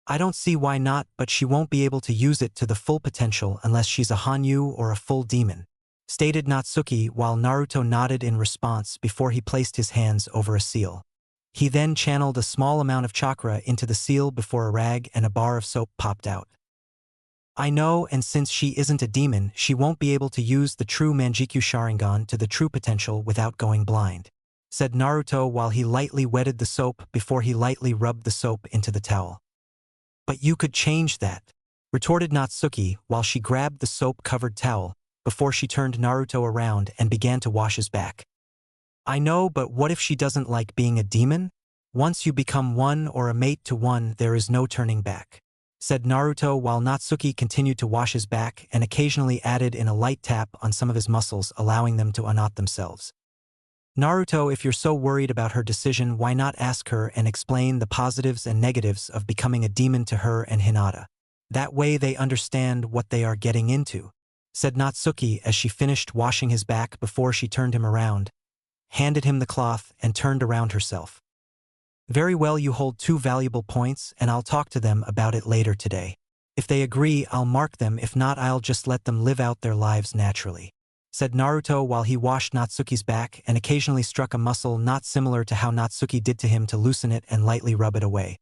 "I don't see why not, but she won't be able to use it to the full potential unless she's a Hanyu or a full demon," stated Natsuki while Naruto nodded in response before he placed his hands over a seal. He then channeled a small amount of chakra into the seal before a rag and a bar of soap popped out. "I know, and since she isn't a demon, she won't be able to use the true Manjikyu Sharingan to the true potential without going blind," said Naruto while he lightly wetted the soap before he lightly rubbed the soap into the towel. "But you could change that," retorted Natsuki while she grabbed the soap-covered towel before she turned Naruto around and began to wash his back. "I know, but what if she doesn't like being a demon? Once you become one or a mate to one, there is no turning back," said Naruto while Natsuki continued to wash his back and occasionally added in a light tap on some of his muscles, allowing them to unknot themselves. "Naruto, if you're so worried about her decision, why not ask her and explain the positives and negatives of becoming a demon to her and Hinata? That way they understand what they are getting into," said Natsuki as she finished washing his back before she turned him around, handed him the cloth, and turned around herself. "Very well, you hold 2 valuable points, and I'll talk to them about it later today. If they agree, I'll mark them. If not, I'll just let them live out their lives naturally," said Naruto while he washed Natsuki's back and occasionally struck a muscle not similar to how Natsuki did to him to loosen it and lightly rub it away.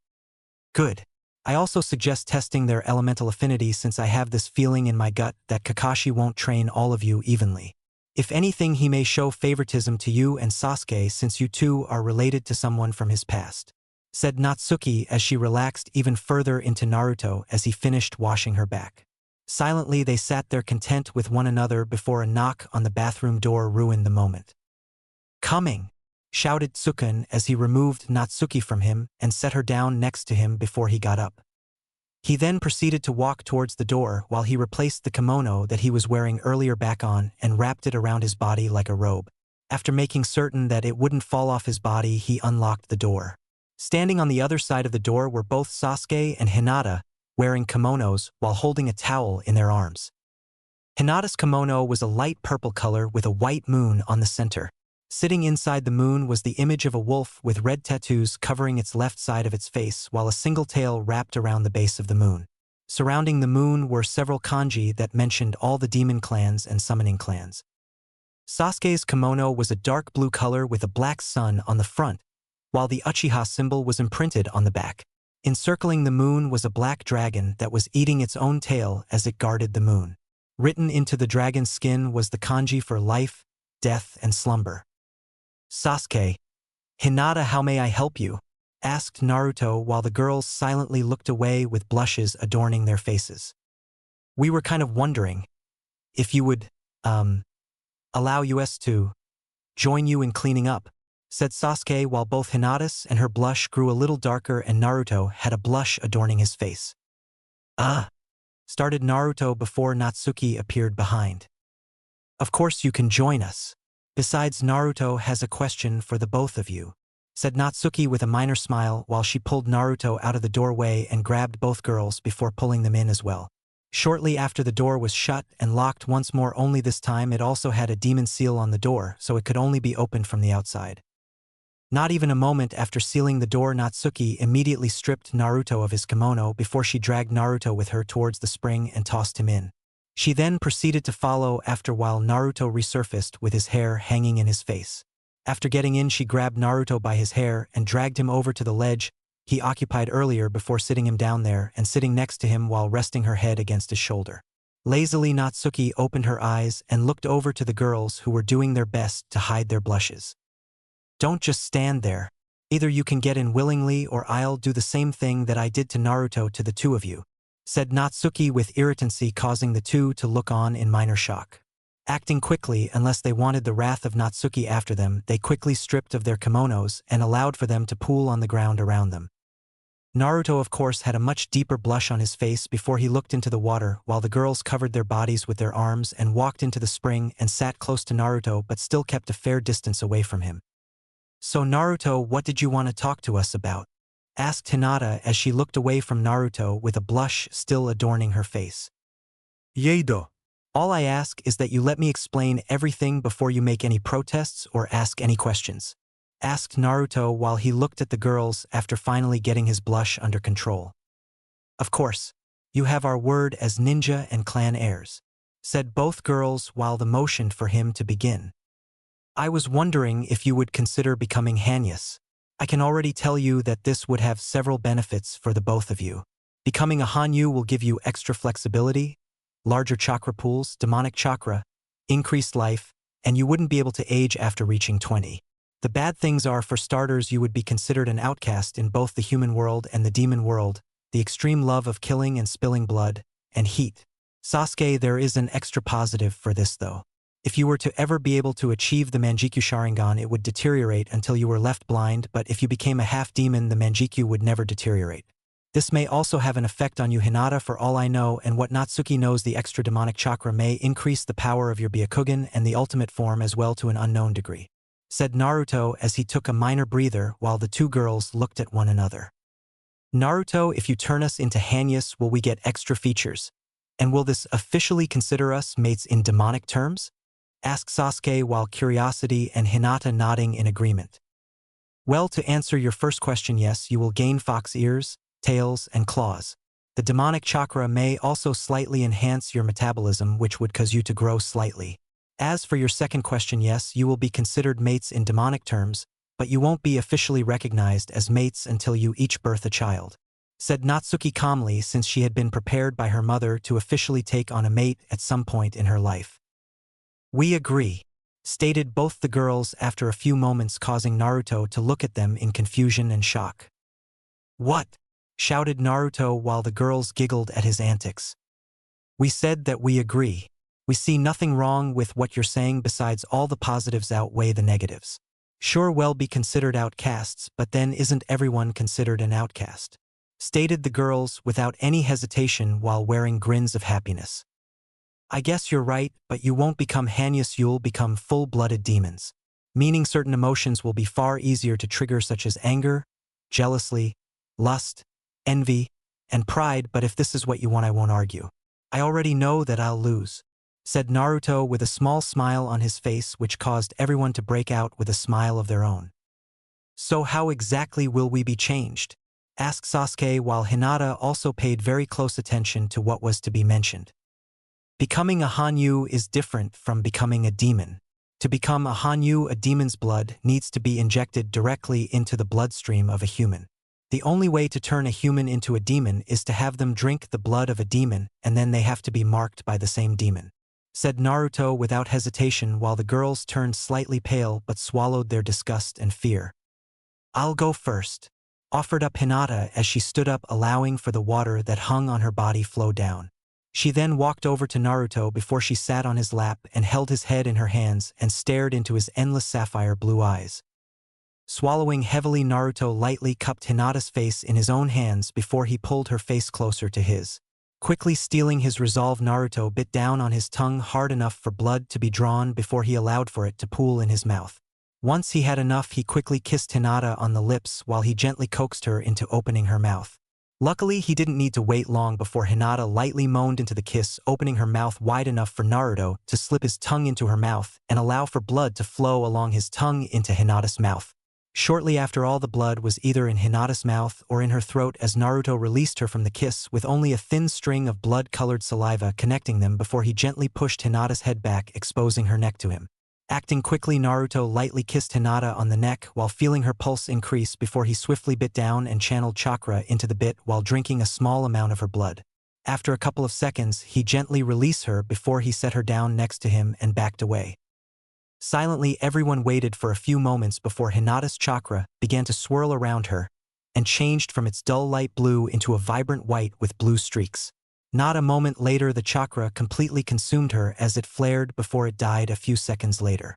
"Good. I also suggest testing their elemental affinity, since I have this feeling in my gut that Kakashi won't train all of you evenly. If anything, he may show favoritism to you and Sasuke since you two are related to someone from his past," said Natsuki as she relaxed even further into Naruto as he finished washing her back. Silently, they sat there content with one another before a knock on the bathroom door ruined the moment. "Coming!" shouted Tsukun as he removed Natsuki from him and set her down next to him before he got up. He then proceeded to walk towards the door while he replaced the kimono that he was wearing earlier back on and wrapped it around his body like a robe. After making certain that it wouldn't fall off his body, he unlocked the door. Standing on the other side of the door were both Sasuke and Hinata, wearing kimonos while holding a towel in their arms. Hinata's kimono was a light purple color with a white moon on the center. Sitting inside the moon was the image of a wolf with red tattoos covering its left side of its face, while a single tail wrapped around the base of the moon. Surrounding the moon were several kanji that mentioned all the demon clans and summoning clans. Sasuke's kimono was a dark blue color with a black sun on the front, while the Uchiha symbol was imprinted on the back. Encircling the moon was a black dragon that was eating its own tail as it guarded the moon. Written into the dragon's skin was the kanji for life, death, and slumber. "Sasuke, Hinata, how may I help you?" asked Naruto while the girls silently looked away with blushes adorning their faces. "We were kind of wondering if you would, allow us to join you in cleaning up," said Sasuke while both Hinata's and her blush grew a little darker and Naruto had a blush adorning his face. Started Naruto before Natsuki appeared behind. "Of course you can join us. Besides, Naruto has a question for the both of you," said Natsuki with a minor smile while she pulled Naruto out of the doorway and grabbed both girls before pulling them in as well. Shortly after, the door was shut and locked once more, only this time it also had a demon seal on the door, so it could only be opened from the outside. Not even a moment after sealing the door, Natsuki immediately stripped Naruto of his kimono before she dragged Naruto with her towards the spring and tossed him in. She then proceeded to follow after while Naruto resurfaced with his hair hanging in his face. After getting in, she grabbed Naruto by his hair and dragged him over to the ledge he occupied earlier before sitting him down there and sitting next to him while resting her head against his shoulder. Lazily, Natsuki opened her eyes and looked over to the girls who were doing their best to hide their blushes. "Don't just stand there. Either you can get in willingly or I'll do the same thing that I did to Naruto to the two of you," said Natsuki with irritancy, causing the two to look on in minor shock. Acting quickly, unless they wanted the wrath of Natsuki after them, they quickly stripped of their kimonos and allowed for them to pool on the ground around them. Naruto, of course, had a much deeper blush on his face before he looked into the water, while the girls covered their bodies with their arms and walked into the spring and sat close to Naruto but still kept a fair distance away from him. "So Naruto, what did you want to talk to us about?" asked Hinata as she looked away from Naruto with a blush still adorning her face. Yeido. "All I ask is that you let me explain everything before you make any protests or ask any questions," asked Naruto while he looked at the girls after finally getting his blush under control. "Of course, you have our word as ninja and clan heirs," said both girls while they motioned for him to begin. "I was wondering if you would consider becoming Hanyas. I can already tell you that this would have several benefits for the both of you. Becoming a Hanyu will give you extra flexibility, larger chakra pools, demonic chakra, increased life, and you wouldn't be able to age after reaching 20. The bad things are, for starters, you would be considered an outcast in both the human world and the demon world, the extreme love of killing and spilling blood, and heat. Sasuke, there is an extra positive for this though. If you were to ever be able to achieve the Manjikyu Sharingan, it would deteriorate until you were left blind, but if you became a half-demon, the Manjikyu would never deteriorate. This may also have an effect on you, Hinata, for all I know, and what Natsuki knows, the extra demonic chakra may increase the power of your Byakugan and the ultimate form as well to an unknown degree," said Naruto as he took a minor breather while the two girls looked at one another. "Naruto, if you turn us into Hanyas, will we get extra features? And will this officially consider us mates in demonic terms?" asked Sasuke while curiosity and Hinata nodding in agreement. "Well, to answer your first question, yes, you will gain fox ears, tails, and claws. The demonic chakra may also slightly enhance your metabolism, which would cause you to grow slightly. As for your second question, yes, you will be considered mates in demonic terms, but you won't be officially recognized as mates until you each birth a child," said Natsuki calmly, since she had been prepared by her mother to officially take on a mate at some point in her life. "We agree," stated both the girls after a few moments, causing Naruto to look at them in confusion and shock. "What?" shouted Naruto while the girls giggled at his antics. "We said that we agree. We see nothing wrong with what you're saying, besides all the positives outweigh the negatives. Sure, we'll be considered outcasts, but then isn't everyone considered an outcast?" stated the girls without any hesitation while wearing grins of happiness. "I guess you're right, but you won't become Hanyas, you'll become full-blooded demons. Meaning certain emotions will be far easier to trigger, such as anger, jealousy, lust, envy, and pride, but if this is what you want, I won't argue. I already know that I'll lose," said Naruto with a small smile on his face, which caused everyone to break out with a smile of their own. "So how exactly will we be changed?" asked Sasuke while Hinata also paid very close attention to what was to be mentioned. "Becoming a Hanyu is different from becoming a demon. To become a Hanyu, a demon's blood needs to be injected directly into the bloodstream of a human. The only way to turn a human into a demon is to have them drink the blood of a demon, and then they have to be marked by the same demon," said Naruto without hesitation while the girls turned slightly pale but swallowed their disgust and fear. "I'll go first," offered up Hinata as she stood up, allowing for the water that hung on her body flow down. She then walked over to Naruto before she sat on his lap and held his head in her hands and stared into his endless sapphire blue eyes. Swallowing heavily, Naruto lightly cupped Hinata's face in his own hands before he pulled her face closer to his. Quickly stealing his resolve, Naruto bit down on his tongue hard enough for blood to be drawn before he allowed for it to pool in his mouth. Once he had enough, he quickly kissed Hinata on the lips while he gently coaxed her into opening her mouth. Luckily, he didn't need to wait long before Hinata lightly moaned into the kiss, opening her mouth wide enough for Naruto to slip his tongue into her mouth and allow for blood to flow along his tongue into Hinata's mouth. Shortly after, all the blood was either in Hinata's mouth or in her throat as Naruto released her from the kiss with only a thin string of blood-colored saliva connecting them before he gently pushed Hinata's head back, exposing her neck to him. Acting quickly, Naruto lightly kissed Hinata on the neck while feeling her pulse increase before he swiftly bit down and channeled chakra into the bit while drinking a small amount of her blood. After a couple of seconds, he gently released her before he set her down next to him and backed away. Silently, everyone waited for a few moments before Hinata's chakra began to swirl around her and changed from its dull light blue into a vibrant white with blue streaks. Not a moment later, the chakra completely consumed her as it flared before it died a few seconds later.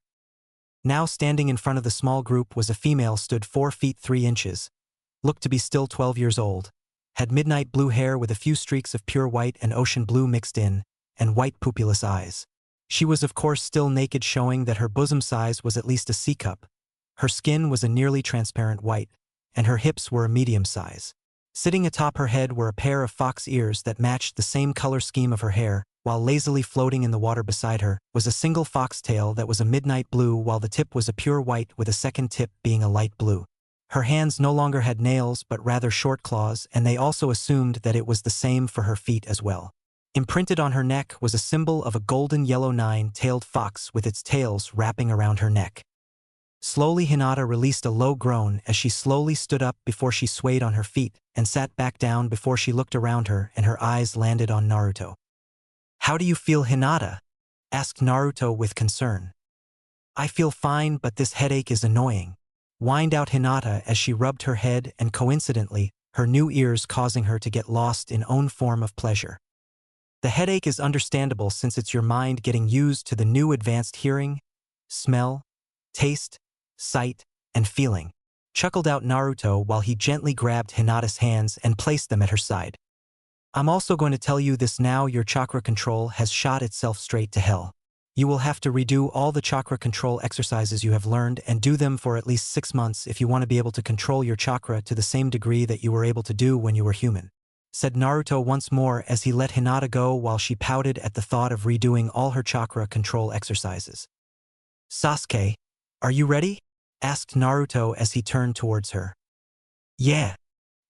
Now standing in front of the small group was a female stood 4 feet 3 inches, looked to be still 12 years old, had midnight blue hair with a few streaks of pure white and ocean blue mixed in, and white pupilless eyes. She was of course still naked, showing that her bosom size was at least a C-cup. Her skin was a nearly transparent white, and her hips were a medium size. Sitting atop her head were a pair of fox ears that matched the same color scheme of her hair, while lazily floating in the water beside her was a single fox tail that was a midnight blue, while the tip was a pure white with a second tip being a light blue. Her hands no longer had nails but rather short claws, and they also assumed that it was the same for her feet as well. Imprinted on her neck was a symbol of a golden yellow 9-tailed fox with its tails wrapping around her neck. Slowly, Hinata released a low groan as she slowly stood up before she swayed on her feet and sat back down before she looked around her and her eyes landed on Naruto. "How do you feel, Hinata?" asked Naruto with concern. "I feel fine, but this headache is annoying," whined out Hinata as she rubbed her head and coincidentally, her new ears causing her to get lost in own form of pleasure. "The headache is understandable since it's your mind getting used to the new advanced hearing, smell, taste, sight, and feeling," chuckled out Naruto while he gently grabbed Hinata's hands and placed them at her side. "I'm also going to tell you this now: your chakra control has shot itself straight to hell. You will have to redo all the chakra control exercises you have learned and do them for at least 6 months if you want to be able to control your chakra to the same degree that you were able to do when you were human," said Naruto once more as he let Hinata go while she pouted at the thought of redoing all her chakra control exercises. "Sasuke, are you ready?" asked Naruto as he turned towards her. "Yeah,"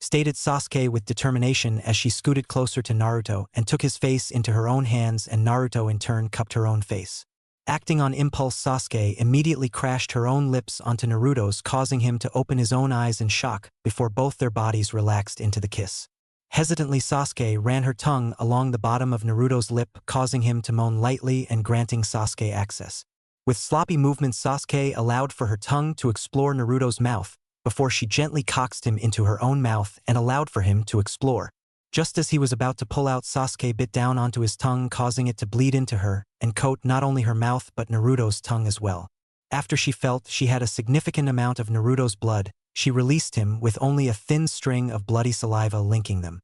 stated Sasuke with determination as she scooted closer to Naruto and took his face into her own hands, and Naruto in turn cupped her own face. Acting on impulse, Sasuke immediately crashed her own lips onto Naruto's, causing him to open his own eyes in shock before both their bodies relaxed into the kiss. Hesitantly, Sasuke ran her tongue along the bottom of Naruto's lip, causing him to moan lightly and granting Sasuke access. With sloppy movements, Sasuke allowed for her tongue to explore Naruto's mouth before she gently coaxed him into her own mouth and allowed for him to explore. Just as he was about to pull out, Sasuke bit down onto his tongue, causing it to bleed into her and coat not only her mouth but Naruto's tongue as well. After she felt she had a significant amount of Naruto's blood, she released him with only a thin string of bloody saliva linking them.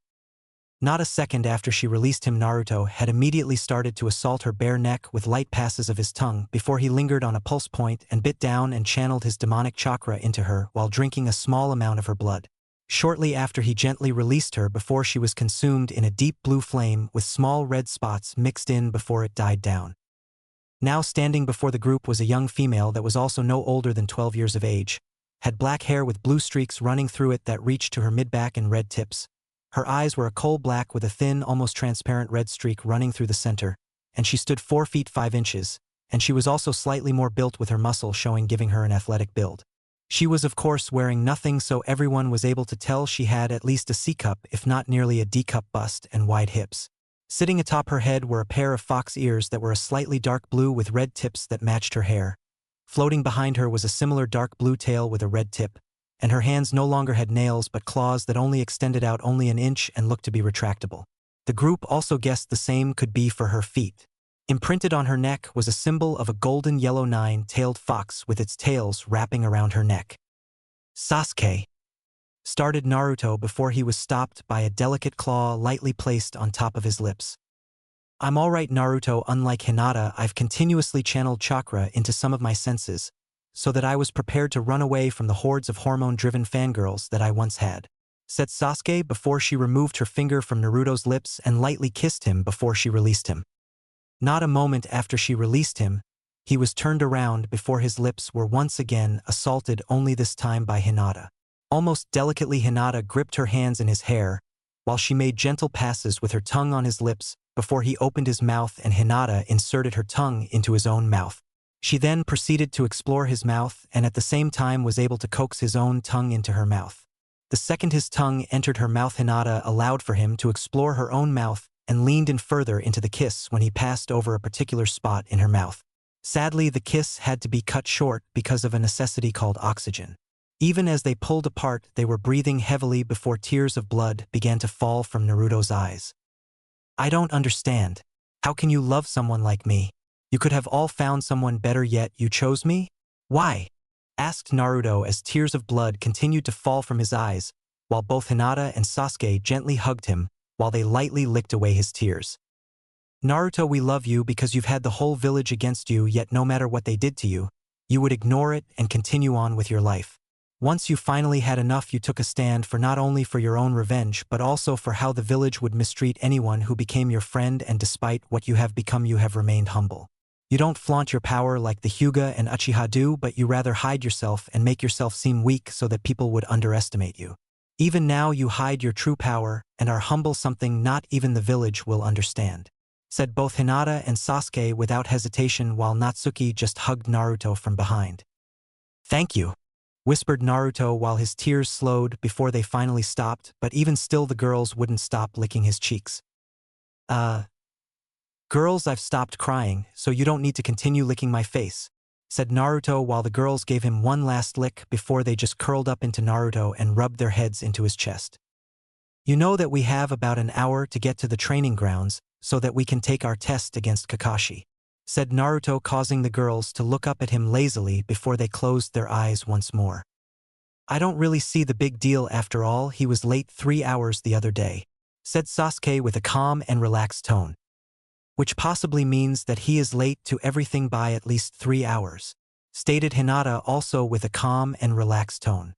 Not a second after she released him, Naruto had immediately started to assault her bare neck with light passes of his tongue before he lingered on a pulse point and bit down and channeled his demonic chakra into her while drinking a small amount of her blood. Shortly after, he gently released her before she was consumed in a deep blue flame with small red spots mixed in before it died down. Now standing before the group was a young female that was also no older than 12 years of age, had black hair with blue streaks running through it that reached to her mid-back and red tips. Her eyes were a coal black with a thin, almost transparent red streak running through the center, and she stood 4 feet 5 inches, and she was also slightly more built with her muscle showing, giving her an athletic build. She was of course wearing nothing, so everyone was able to tell she had at least a C-cup, if not nearly a D-cup bust and wide hips. Sitting atop her head were a pair of fox ears that were a slightly dark blue with red tips that matched her hair. Floating behind her was a similar dark blue tail with a red tip, and her hands no longer had nails but claws that only extended out only an inch and looked to be retractable. The group also guessed the same could be for her feet. Imprinted on her neck was a symbol of a golden yellow 9-tailed fox with its tails wrapping around her neck. "Sasuke," started Naruto before he was stopped by a delicate claw lightly placed on top of his lips. "I'm alright, Naruto. Unlike Hinata, I've continuously channeled chakra into some of my senses, so that I was prepared to run away from the hordes of hormone-driven fangirls that I once had," said Sasuke before she removed her finger from Naruto's lips and lightly kissed him before she released him. Not a moment after she released him, he was turned around before his lips were once again assaulted, only this time by Hinata. Almost delicately, Hinata gripped her hands in his hair, while she made gentle passes with her tongue on his lips before he opened his mouth and Hinata inserted her tongue into his own mouth. She then proceeded to explore his mouth and at the same time was able to coax his own tongue into her mouth. The second his tongue entered her mouth, Hinata allowed for him to explore her own mouth and leaned in further into the kiss when he passed over a particular spot in her mouth. Sadly, the kiss had to be cut short because of a necessity called oxygen. Even as they pulled apart, they were breathing heavily before tears of blood began to fall from Naruto's eyes. I don't understand. How can you love someone like me? You could have all found someone better, yet you chose me? Why? Asked Naruto as tears of blood continued to fall from his eyes, while both Hinata and Sasuke gently hugged him while they lightly licked away his tears. Naruto, we love you because you've had the whole village against you, yet no matter what they did to you, you would ignore it and continue on with your life. Once you finally had enough, you took a stand for not only for your own revenge but also for how the village would mistreat anyone who became your friend, and despite what you have become, you have remained humble. You don't flaunt your power like the Hyuga and Uchiha do, but you rather hide yourself and make yourself seem weak so that people would underestimate you. Even now you hide your true power and are humble, something not even the village will understand, said both Hinata and Sasuke without hesitation, while Natsuki just hugged Naruto from behind. Thank you, whispered Naruto while his tears slowed before they finally stopped, but even still the girls wouldn't stop licking his cheeks. Girls, I've stopped crying, so you don't need to continue licking my face, said Naruto while the girls gave him one last lick before they just curled up into Naruto and rubbed their heads into his chest. You know that we have about an hour to get to the training grounds so that we can take our test against Kakashi, said Naruto, causing the girls to look up at him lazily before they closed their eyes once more. I don't really see the big deal after all, he was late 3 hours the other day, said Sasuke with a calm and relaxed tone. Which possibly means that he is late to everything by at least 3 hours, stated Hinata also with a calm and relaxed tone.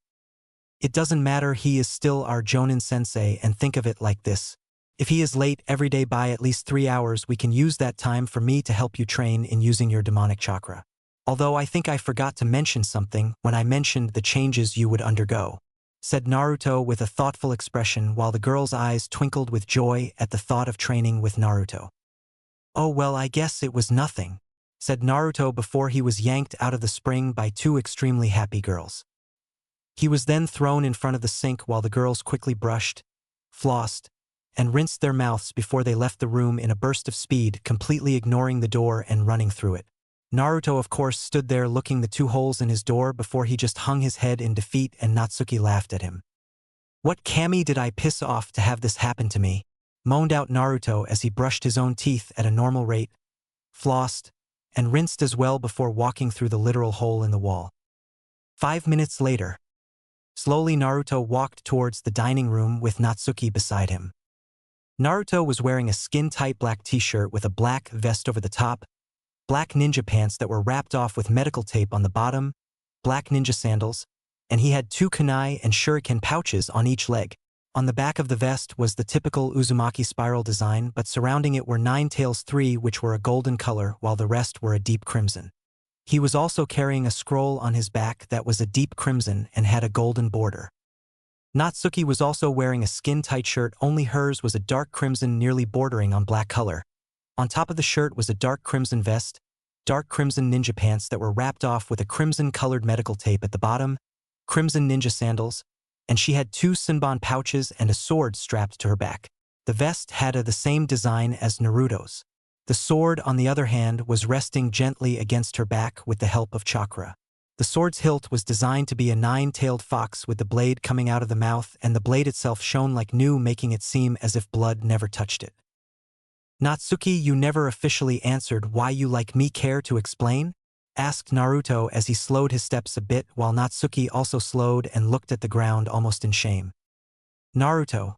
It doesn't matter, he is still our Jonin sensei, and think of it like this. If he is late every day by at least 3 hours, we can use that time for me to help you train in using your demonic chakra. Although I think I forgot to mention something when I mentioned the changes you would undergo, said Naruto with a thoughtful expression while the girl's eyes twinkled with joy at the thought of training with Naruto. Oh well, I guess it was nothing, said Naruto before he was yanked out of the spring by two extremely happy girls. He was then thrown in front of the sink while the girls quickly brushed, flossed, and rinsed their mouths before they left the room in a burst of speed, completely ignoring the door and running through it. Naruto, of course, stood there looking the 2 holes in his door before he just hung his head in defeat, and Natsuki laughed at him. What Kami did I piss off to have this happen to me? Moaned out Naruto as he brushed his own teeth at a normal rate, flossed, and rinsed as well before walking through the literal hole in the wall. 5 minutes later, slowly Naruto walked towards the dining room with Natsuki beside him. Naruto was wearing a skin-tight black t-shirt with a black vest over the top, black ninja pants that were wrapped off with medical tape on the bottom, black ninja sandals, and he had 2 kunai and shuriken pouches on each leg. On the back of the vest was the typical Uzumaki spiral design, but surrounding it were 9 tails, 3 which were a golden color while the rest were a deep crimson. He was also carrying a scroll on his back that was a deep crimson and had a golden border. Natsuki was also wearing a skin-tight shirt, only hers was a dark crimson nearly bordering on black color. On top of the shirt was a dark crimson vest, dark crimson ninja pants that were wrapped off with a crimson-colored medical tape at the bottom, crimson ninja sandals, and she had 2 Senbon pouches and a sword strapped to her back. The vest had the same design as Naruto's. The sword, on the other hand, was resting gently against her back with the help of chakra. The sword's hilt was designed to be a 9-tailed fox with the blade coming out of the mouth, and the blade itself shone like new, making it seem as if blood never touched it. Natsuki, you never officially answered why you like me, care to explain? Asked Naruto as he slowed his steps a bit, while Natsuki also slowed and looked at the ground almost in shame. Naruto,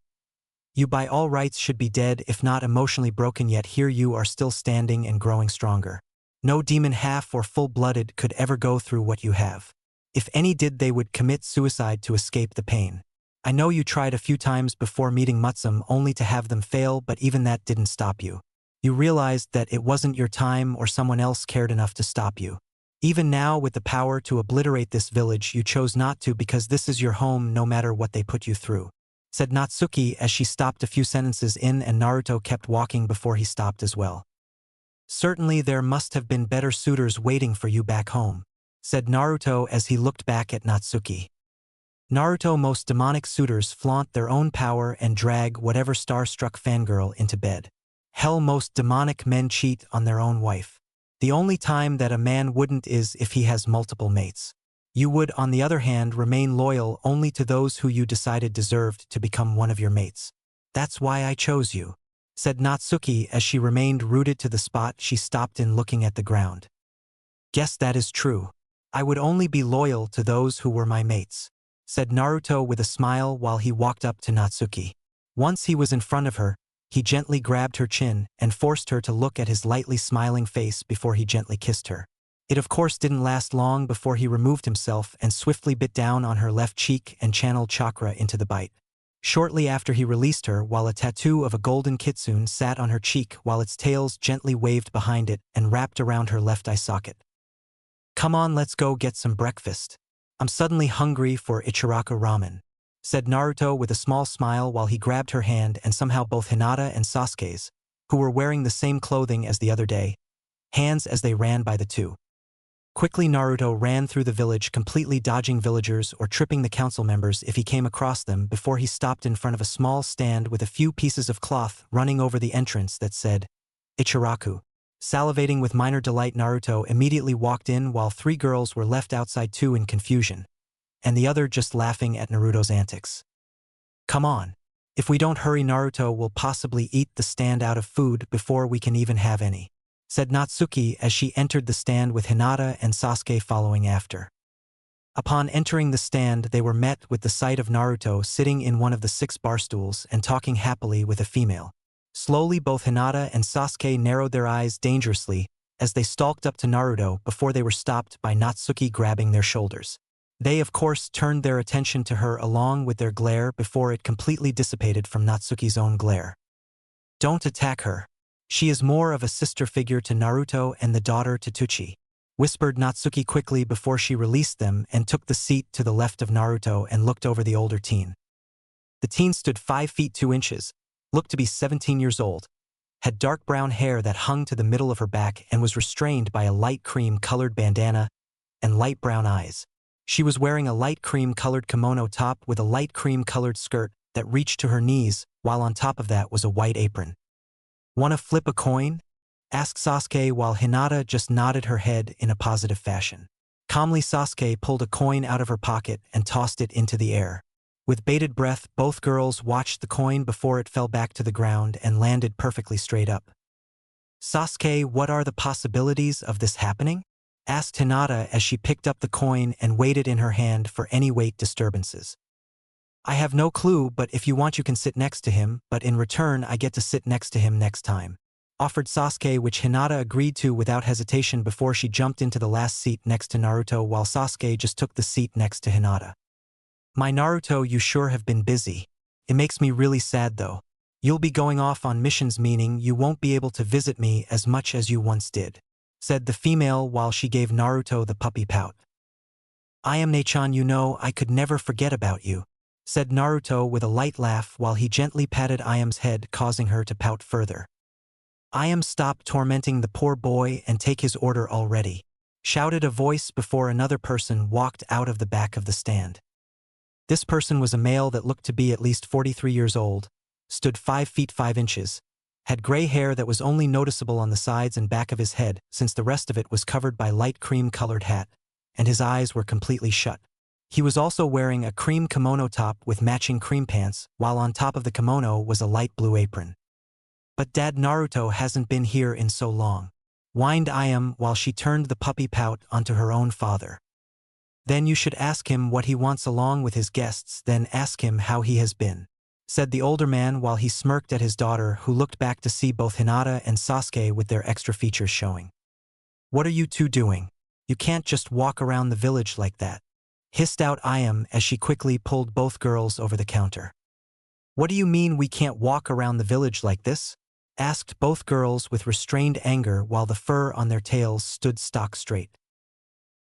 you by all rights should be dead if not emotionally broken, yet here you are still standing and growing stronger. No demon half or full-blooded could ever go through what you have. If any did, they would commit suicide to escape the pain. I know you tried a few times before meeting Matsumi only to have them fail, but even that didn't stop you. You realized that it wasn't your time or someone else cared enough to stop you. Even now, with the power to obliterate this village, you chose not to because this is your home no matter what they put you through, said Natsuki as she stopped a few sentences in, and Naruto kept walking before he stopped as well. Certainly there must have been better suitors waiting for you back home, said Naruto as he looked back at Natsuki. Naruto, most demonic suitors flaunt their own power and drag whatever star-struck fangirl into bed. Hell, most demonic men cheat on their own wife. The only time that a man wouldn't is if he has multiple mates. You would, on the other hand, remain loyal only to those who you decided deserved to become one of your mates. That's why I chose you, said Natsuki as she remained rooted to the spot she stopped in, looking at the ground. Guess that is true. I would only be loyal to those who were my mates, said Naruto with a smile while he walked up to Natsuki. Once he was in front of her, he gently grabbed her chin and forced her to look at his lightly smiling face before he gently kissed her. It of course didn't last long before he removed himself and swiftly bit down on her left cheek and channeled chakra into the bite. Shortly after, he released her while a tattoo of a golden kitsune sat on her cheek while its tails gently waved behind it and wrapped around her left eye socket. Come on, let's go get some breakfast. I'm suddenly hungry for Ichiraku ramen, said Naruto with a small smile while he grabbed her hand and somehow both Hinata and Sasuke's, who were wearing the same clothing as the other day, hands as they ran by the two. Quickly Naruto ran through the village, completely dodging villagers or tripping the council members if he came across them, before he stopped in front of a small stand with a few pieces of cloth running over the entrance that said, Ichiraku. Salivating with minor delight, Naruto immediately walked in while 3 girls were left outside too in confusion, and the other just laughing at Naruto's antics. Come on. If we don't hurry, Naruto will possibly eat the stand out of food before we can even have any, said Natsuki as she entered the stand with Hinata and Sasuke following after. Upon entering the stand, they were met with the sight of Naruto sitting in one of the 6 bar stools and talking happily with a female. Slowly both Hinata and Sasuke narrowed their eyes dangerously as they stalked up to Naruto before they were stopped by Natsuki grabbing their shoulders. They of course turned their attention to her along with their glare before it completely dissipated from Natsuki's own glare. Don't attack her. She is more of a sister figure to Naruto and the daughter to Tsuchi, whispered Natsuki quickly before she released them and took the seat to the left of Naruto and looked over the older teen. The teen stood 5 feet 2 inches, looked to be 17 years old, had dark brown hair that hung to the middle of her back and was restrained by a light cream-colored bandana and light brown eyes. She was wearing a light cream-colored kimono top with a light cream-colored skirt that reached to her knees, while on top of that was a white apron. "Wanna flip a coin?" asked Sasuke while Hinata just nodded her head in a positive fashion. Calmly Sasuke pulled a coin out of her pocket and tossed it into the air. With bated breath, both girls watched the coin before it fell back to the ground and landed perfectly straight up. "Sasuke, what are the possibilities of this happening?" asked Hinata as she picked up the coin and weighed it in her hand for any weight disturbances. "I have no clue, but if you want you can sit next to him, but in return I get to sit next to him next time," offered Sasuke, which Hinata agreed to without hesitation before she jumped into the last seat next to Naruto while Sasuke just took the seat next to Hinata. "My Naruto, you sure have been busy. It makes me really sad though. You'll be going off on missions, meaning you won't be able to visit me as much as you once did," said the female while she gave Naruto the puppy pout. "I am Nechan, you know I could never forget about you," said Naruto with a light laugh while he gently patted Ayam's head, causing her to pout further. "Ayam, stop tormenting the poor boy and take his order already," shouted a voice before another person walked out of the back of the stand. This person was a male that looked to be at least 43 years old, stood 5 feet 5 inches, had gray hair that was only noticeable on the sides and back of his head since the rest of it was covered by light cream-colored hat, and his eyes were completely shut. He was also wearing a cream kimono top with matching cream pants, while on top of the kimono was a light blue apron. "But Dad, Naruto hasn't been here in so long," whined Ayam while she turned the puppy pout onto her own father. "Then you should ask him what he wants along with his guests, then ask him how he has been," said the older man while he smirked at his daughter, who looked back to see both Hinata and Sasuke with their extra features showing. "What are you two doing? You can't just walk around the village like that," hissed out Ayam as she quickly pulled both girls over the counter. "What do you mean we can't walk around the village like this?" asked both girls with restrained anger while the fur on their tails stood stock straight.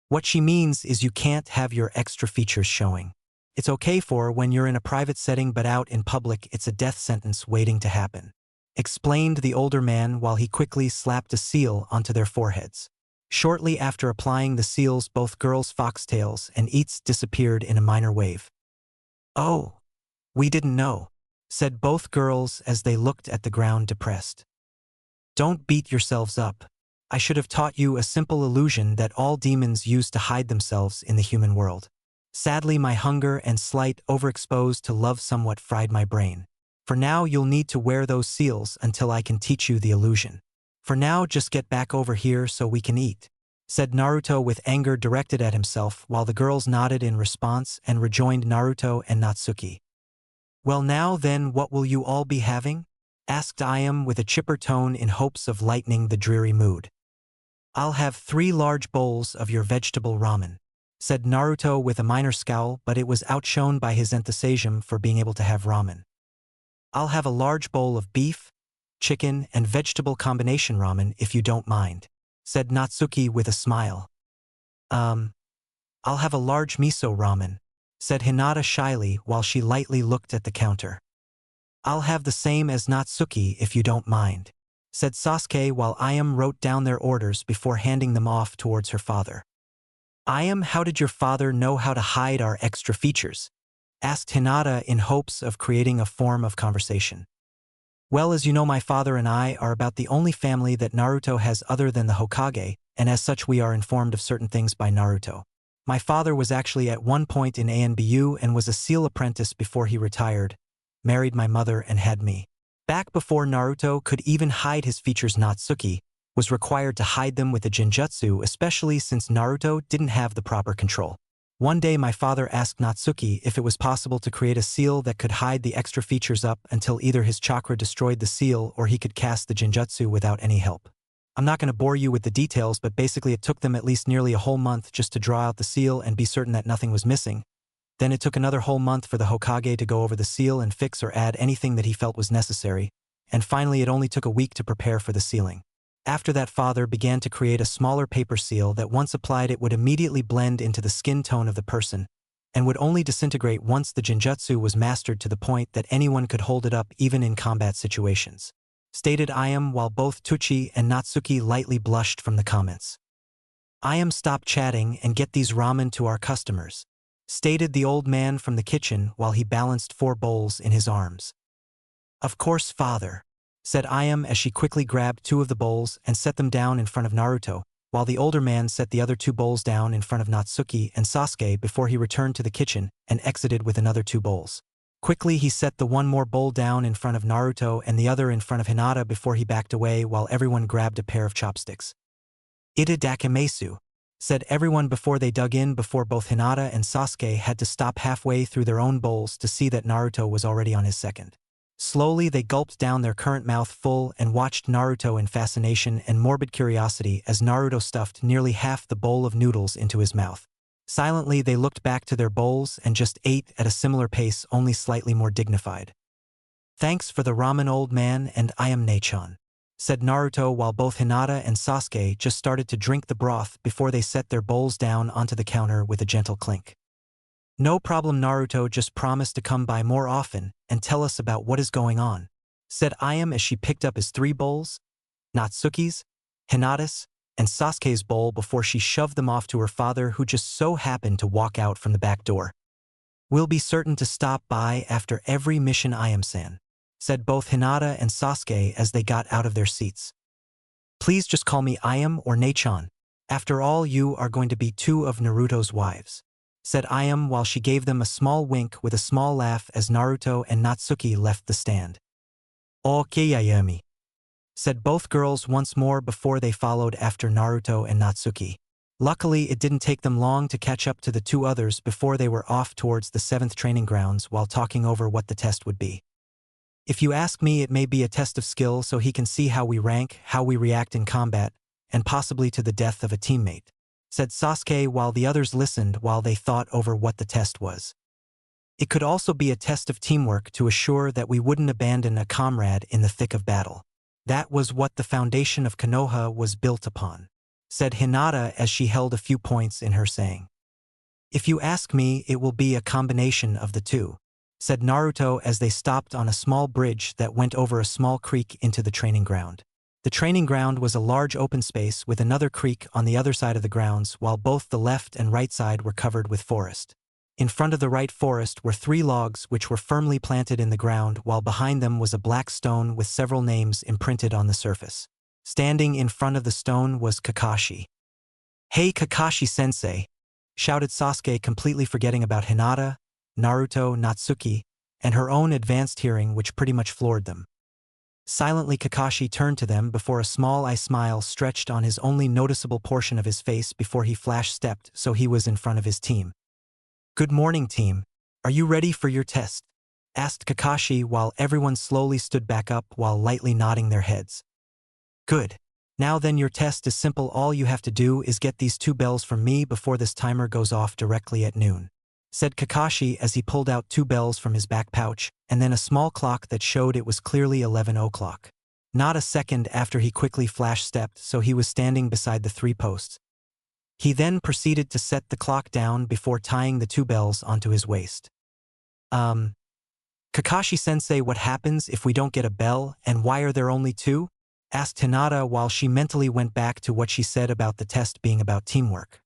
"What she means is you can't have your extra features showing. It's okay for when you're in a private setting, but out in public it's a death sentence waiting to happen," explained the older man while he quickly slapped a seal onto their foreheads. Shortly after applying the seals, both girls' foxtails and eats disappeared in a minor wave. "Oh, we didn't know," said both girls as they looked at the ground depressed. "Don't beat yourselves up. I should have taught you a simple illusion that all demons use to hide themselves in the human world. Sadly, my hunger and slight overexposed to love somewhat fried my brain. For now, you'll need to wear those seals until I can teach you the illusion. For now, just get back over here so we can eat," said Naruto with anger directed at himself, while the girls nodded in response and rejoined Naruto and Natsuki. "Well, now then, what will you all be having?" asked Ayam with a chipper tone in hopes of lightening the dreary mood. "I'll have 3 large bowls of your vegetable ramen," said Naruto with a minor scowl, but it was outshone by his enthusiasm for being able to have ramen. "I'll have a large bowl of beef, chicken, and vegetable combination ramen if you don't mind," said Natsuki with a smile. I'll have a large miso ramen," said Hinata shyly while she lightly looked at the counter. "I'll have the same as Natsuki if you don't mind," said Sasuke while Ayam wrote down their orders before handing them off towards her father. "Ayam, how did your father know how to hide our extra features?" asked Hinata in hopes of creating a form of conversation. "Well, as you know, my father and I are about the only family that Naruto has other than the Hokage, and as such we are informed of certain things by Naruto. My father was actually at one point in ANBU and was a seal apprentice before he retired, married my mother and had me. Back before Naruto could even hide his features, Natsuki was required to hide them with a genjutsu, especially since Naruto didn't have the proper control. One day my father asked Natsuki if it was possible to create a seal that could hide the extra features up until either his chakra destroyed the seal or he could cast the genjutsu without any help. I'm not going to bore you with the details, but basically it took them at least nearly a whole month just to draw out the seal and be certain that nothing was missing. Then it took another whole month for the Hokage to go over the seal and fix or add anything that he felt was necessary, and finally it only took a week to prepare for the sealing. After that, father began to create a smaller paper seal that once applied it would immediately blend into the skin tone of the person, and would only disintegrate once the genjutsu was mastered to the point that anyone could hold it up even in combat situations. Stated Ayam while both Tuchi and Natsuki lightly blushed from the comments. "Ayam, stop chatting and get these ramen to our customers," stated the old man from the kitchen while he balanced 4 bowls in his arms. "Of course, father," said Ayam as she quickly grabbed 2 of the bowls and set them down in front of Naruto, while the older man set the other 2 bowls down in front of Natsuki and Sasuke before he returned to the kitchen and exited with another 2 bowls. Quickly he set the one more bowl down in front of Naruto and the other in front of Hinata before he backed away while everyone grabbed a pair of chopsticks. "Ita dakimasu," said everyone before they dug in, before both Hinata and Sasuke had to stop halfway through their own bowls to see that Naruto was already on his second. Slowly they gulped down their current mouthful and watched Naruto in fascination and morbid curiosity as Naruto stuffed nearly half the bowl of noodles into his mouth. Silently they looked back to their bowls and just ate at a similar pace, only slightly more dignified. "Thanks for the ramen, old man, and I am Nechan," said Naruto while both Hinata and Sasuke just started to drink the broth before they set their bowls down onto the counter with a gentle clink. "No problem, Naruto, just promise to come by more often and tell us about what is going on," said Ayam as she picked up his 3 bowls, Natsuki's, Hinata's, and Sasuke's bowl before she shoved them off to her father, who just so happened to walk out from the back door. "We'll be certain to stop by after every mission, Ayam-san," said both Hinata and Sasuke as they got out of their seats. "Please just call me Ayam or Nechan. After all, you are going to be 2 of Naruto's wives," said Ayam while she gave them a small wink with a small laugh as Naruto and Natsuki left the stand. "Okay, Ayami," said both girls once more before they followed after Naruto and Natsuki. Luckily, it didn't take them long to catch up to the 2 others before they were off towards the 7th training grounds while talking over what the test would be. "If you ask me, it may be a test of skill so he can see how we rank, how we react in combat, and possibly to the death of a teammate," said Sasuke while the others listened while they thought over what the test was. "It could also be a test of teamwork to assure that we wouldn't abandon a comrade in the thick of battle. That was what the foundation of Konoha was built upon," said Hinata as she held a few points in her saying. "If you ask me, it will be a combination of the 2. said Naruto as they stopped on a small bridge that went over a small creek into the training ground. The training ground was a large open space with another creek on the other side of the grounds, while both the left and right side were covered with forest. In front of the right forest were 3 logs which were firmly planted in the ground, while behind them was a black stone with several names imprinted on the surface. Standing in front of the stone was Kakashi. "Hey Kakashi-sensei!" shouted Sasuke, completely forgetting about Hinata, Naruto, Natsuki, and her own advanced hearing, which pretty much floored them. Silently, Kakashi turned to them before a small eye smile stretched on his only noticeable portion of his face before he flash-stepped so he was in front of his team. "Good morning, team. Are you ready for your test?" asked Kakashi while everyone slowly stood back up while lightly nodding their heads. "Good. Now then, your test is simple. All you have to do is get these 2 bells from me before this timer goes off directly at noon," said Kakashi as he pulled out 2 bells from his back pouch, and then a small clock that showed it was clearly 11 o'clock. Not a second after, he quickly flash-stepped so he was standing beside the 3 posts. He then proceeded to set the clock down before tying the 2 bells onto his waist. Kakashi-sensei, what happens if we don't get a bell, and why are there only 2? asked Hinata while she mentally went back to what she said about the test being about teamwork.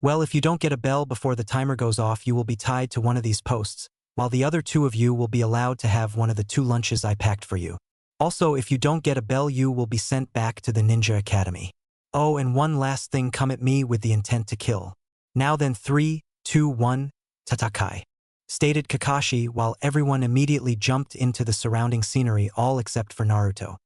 "Well, if you don't get a bell before the timer goes off, you will be tied to one of these posts, while the other 2 of you will be allowed to have one of the 2 lunches I packed for you. Also, if you don't get a bell, you will be sent back to the Ninja Academy. Oh, and one last thing, come at me with the intent to kill. Now then, 3, 2, 1, Tatakai," stated Kakashi while everyone immediately jumped into the surrounding scenery, all except for Naruto.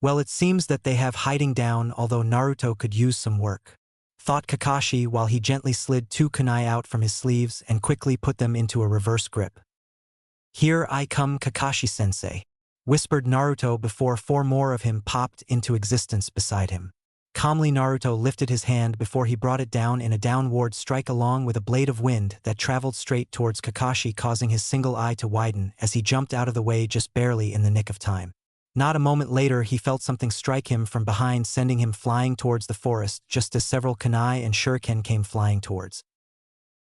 Well, it seems that they have hiding down, although Naruto could use some work," thought Kakashi while he gently slid 2 kunai out from his sleeves and quickly put them into a reverse grip. "Here I come, Kakashi-sensei," whispered Naruto before 4 more of him popped into existence beside him. Calmly, Naruto lifted his hand before he brought it down in a downward strike along with a blade of wind that traveled straight towards Kakashi, causing his single eye to widen as he jumped out of the way just barely in the nick of time. Not a moment later, he felt something strike him from behind, sending him flying towards the forest just as several kunai and shuriken came flying towards.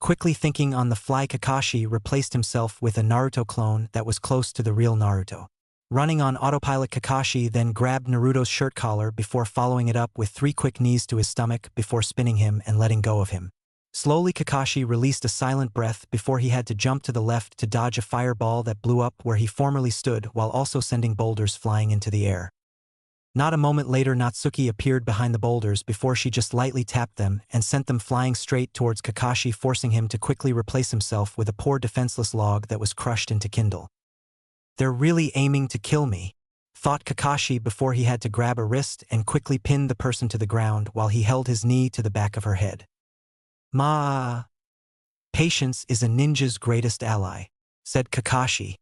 Quickly thinking on the fly, Kakashi replaced himself with a Naruto clone that was close to the real Naruto. Running on autopilot, Kakashi then grabbed Naruto's shirt collar before following it up with 3 quick knees to his stomach before spinning him and letting go of him. Slowly, Kakashi released a silent breath before he had to jump to the left to dodge a fireball that blew up where he formerly stood, while also sending boulders flying into the air. Not a moment later, Natsuki appeared behind the boulders before she just lightly tapped them and sent them flying straight towards Kakashi, forcing him to quickly replace himself with a poor defenseless log that was crushed into kindle. "They're really aiming to kill me," thought Kakashi before he had to grab a wrist and quickly pin the person to the ground while he held his knee to the back of her head. "Patience is a ninja's greatest ally," said Kakashi.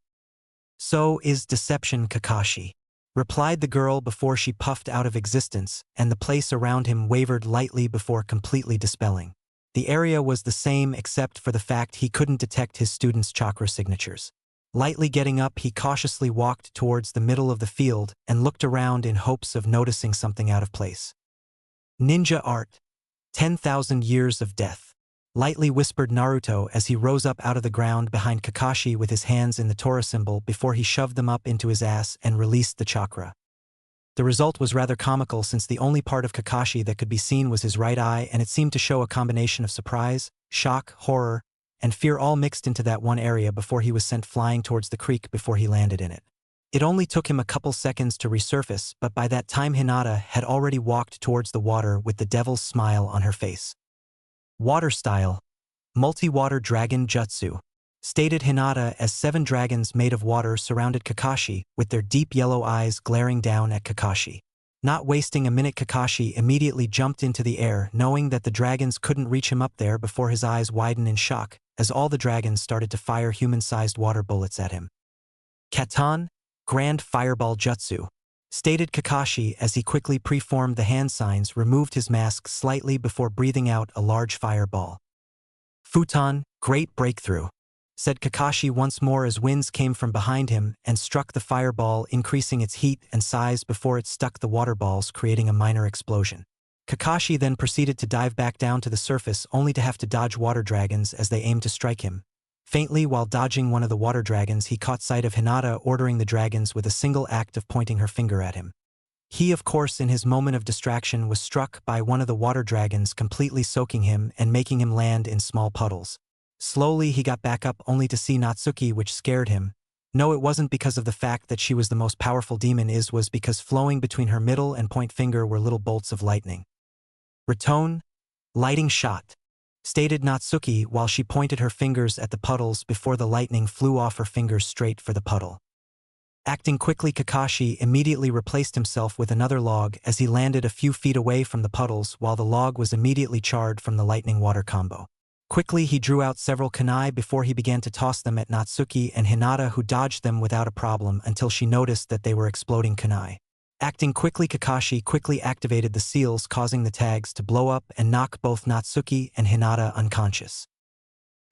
"So is deception, Kakashi," replied the girl before she puffed out of existence, and the place around him wavered lightly before completely dispelling. The area was the same except for the fact he couldn't detect his students' chakra signatures. Lightly getting up, he cautiously walked towards the middle of the field and looked around in hopes of noticing something out of place. "Ninja art. 10,000 years of death," lightly whispered Naruto as he rose up out of the ground behind Kakashi with his hands in the Tora symbol before he shoved them up into his ass and released the chakra. The result was rather comical, since the only part of Kakashi that could be seen was his right eye, and it seemed to show a combination of surprise, shock, horror, and fear all mixed into that one area before he was sent flying towards the creek before he landed in it. It only took him a couple seconds to resurface, but by that time Hinata had already walked towards the water with the devil's smile on her face. "Water style. Multi-water dragon jutsu," stated Hinata as 7 dragons made of water surrounded Kakashi with their deep yellow eyes glaring down at Kakashi. Not wasting a minute, Kakashi immediately jumped into the air, knowing that the dragons couldn't reach him up there before his eyes widened in shock as all the dragons started to fire human-sized water bullets at him. "Katan, Grand Fireball Jutsu," stated Kakashi as he quickly preformed the hand signs, removed his mask slightly before breathing out a large fireball. "Futon, Great Breakthrough," said Kakashi once more as winds came from behind him and struck the fireball, increasing its heat and size before it stuck the water balls, creating a minor explosion. Kakashi then proceeded to dive back down to the surface, only to have to dodge water dragons as they aimed to strike him, Faintly while dodging one of the water dragons, he caught sight of Hinata ordering the dragons with a single act of pointing her finger at him. He, of course, in his moment of distraction, was struck by one of the water dragons completely soaking him and making him land in small puddles. Slowly he got back up only to see Natsuki, which scared him. No, it wasn't because of the fact that she was the most powerful demon, was because flowing between her middle and point finger were little bolts of lightning. Retone, lighting shot, stated Natsuki while she pointed her fingers at the puddles before the lightning flew off her fingers straight for the puddle. Acting quickly, Kakashi immediately replaced himself with another log as he landed a few feet away from the puddles while the log was immediately charred from the lightning water combo. Quickly he drew out several kunai before he began to toss them at Natsuki and Hinata, who dodged them without a problem until she noticed that they were exploding kunai. Acting quickly, Kakashi quickly activated the seals, causing the tags to blow up and knock both Natsuki and Hinata unconscious.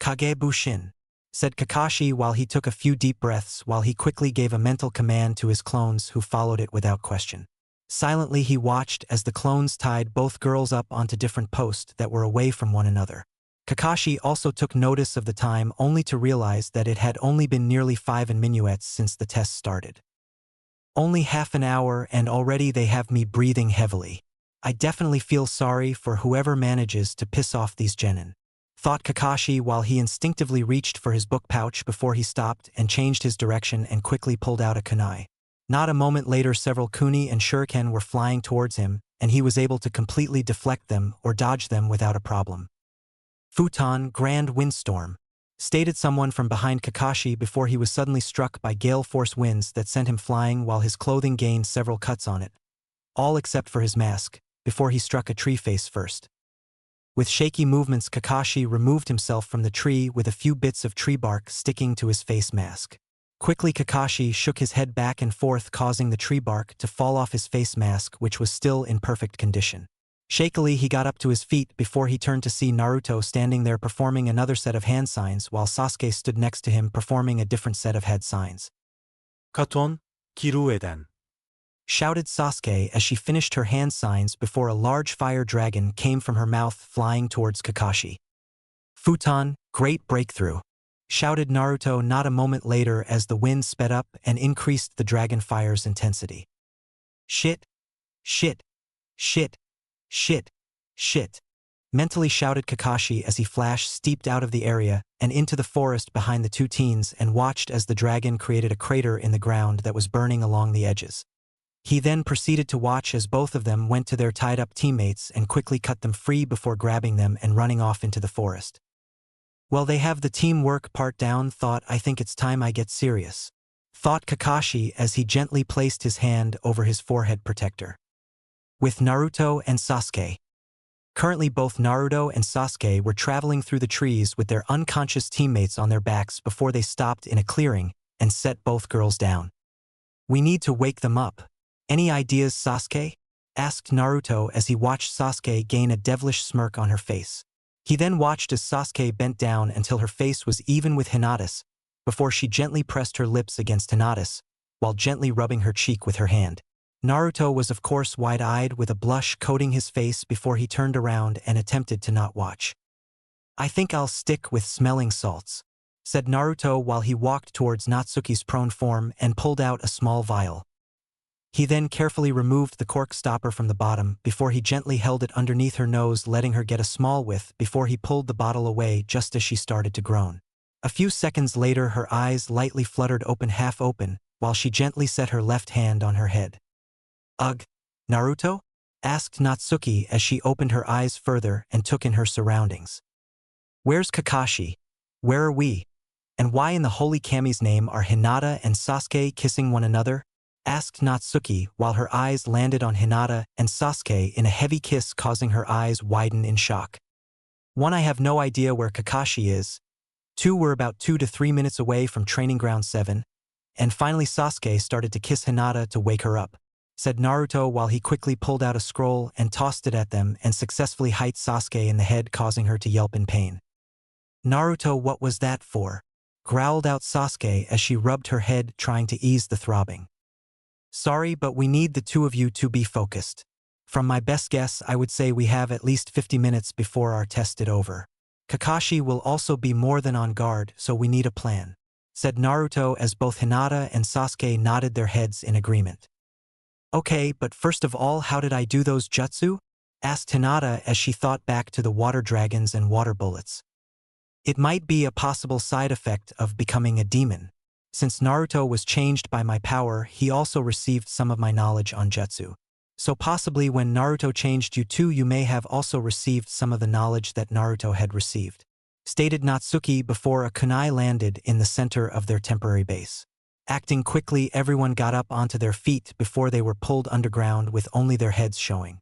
Kage Bushin, said Kakashi while he took a few deep breaths while he quickly gave a mental command to his clones, who followed it without question. Silently he watched as the clones tied both girls up onto different posts that were away from one another. Kakashi also took notice of the time, only to realize that it had only been nearly 5 minuets since the test started. Only half an hour and already they have me breathing heavily. I definitely feel sorry for whoever manages to piss off these genin, thought Kakashi while he instinctively reached for his book pouch before he stopped and changed his direction and quickly pulled out a kunai. Not a moment later, several kuni and shuriken were flying towards him, and he was able to completely deflect them or dodge them without a problem. Futon, grand windstorm, stated someone from behind Kakashi before he was suddenly struck by gale force winds that sent him flying while his clothing gained several cuts on it, all except for his mask, before he struck a tree face first. With shaky movements, Kakashi removed himself from the tree with a few bits of tree bark sticking to his face mask. Quickly Kakashi shook his head back and forth, causing the tree bark to fall off his face mask, which was still in perfect condition. Shakily he got up to his feet before he turned to see Naruto standing there performing another set of hand signs while Sasuke stood next to him performing a different set of head signs. Katon, Kirueden, shouted Sasuke as she finished her hand signs before a large fire dragon came from her mouth flying towards Kakashi. Futon, great breakthrough, shouted Naruto not a moment later as the wind sped up and increased the dragon fire's intensity. Shit, shit, shit, shit, shit, mentally shouted Kakashi as he flashed steeped out of the area and into the forest behind the two teens and watched as the dragon created a crater in the ground that was burning along the edges. He then proceeded to watch as both of them went to their tied-up teammates and quickly cut them free before grabbing them and running off into the forest. Well, they have the teamwork part down, thought. I think it's time I get serious, thought Kakashi as he gently placed his hand over his forehead protector. With Naruto and Sasuke. Currently both Naruto and Sasuke were traveling through the trees with their unconscious teammates on their backs before they stopped in a clearing and set both girls down. We need to wake them up. Any ideas, Sasuke? Asked Naruto as he watched Sasuke gain a devilish smirk on her face. He then watched as Sasuke bent down until her face was even with Hinata's, before she gently pressed her lips against Hinata's, while gently rubbing her cheek with her hand. Naruto was of course wide-eyed with a blush coating his face before he turned around and attempted to not watch. I think I'll stick with smelling salts, said Naruto while he walked towards Natsuki's prone form and pulled out a small vial. He then carefully removed the cork stopper from the bottom before he gently held it underneath her nose, letting her get a small whiff before he pulled the bottle away just as she started to groan. A few seconds later her eyes lightly fluttered open, half open, while she gently set her left hand on her head. Ugh, Naruto? Asked Natsuki as she opened her eyes further and took in her surroundings. Where's Kakashi? Where are we? And why in the holy Kami's name are Hinata and Sasuke kissing one another? Asked Natsuki while her eyes landed on Hinata and Sasuke in a heavy kiss, causing her eyes widen in shock. 1. I have no idea where Kakashi is. 2. We're about 2 to 3 minutes away from training ground 7. And finally Sasuke started to kiss Hinata to wake her up, said Naruto while he quickly pulled out a scroll and tossed it at them and successfully hit Sasuke in the head, causing her to yelp in pain. Naruto, what was that for? Growled out Sasuke as she rubbed her head trying to ease the throbbing. Sorry, but we need the two of you to be focused. From my best guess, I would say we have at least 50 minutes before our test is over. Kakashi will also be more than on guard, so we need a plan, said Naruto as both Hinata and Sasuke nodded their heads in agreement. Okay, but first of all, how did I do those jutsu? Asked Hinata as she thought back to the water dragons and water bullets. It might be a possible side effect of becoming a demon. Since Naruto was changed by my power, he also received some of my knowledge on jutsu. So possibly when Naruto changed you too, you may have also received some of the knowledge that Naruto had received, stated Natsuki before a kunai landed in the center of their temporary base. Acting quickly, everyone got up onto their feet before they were pulled underground with only their heads showing.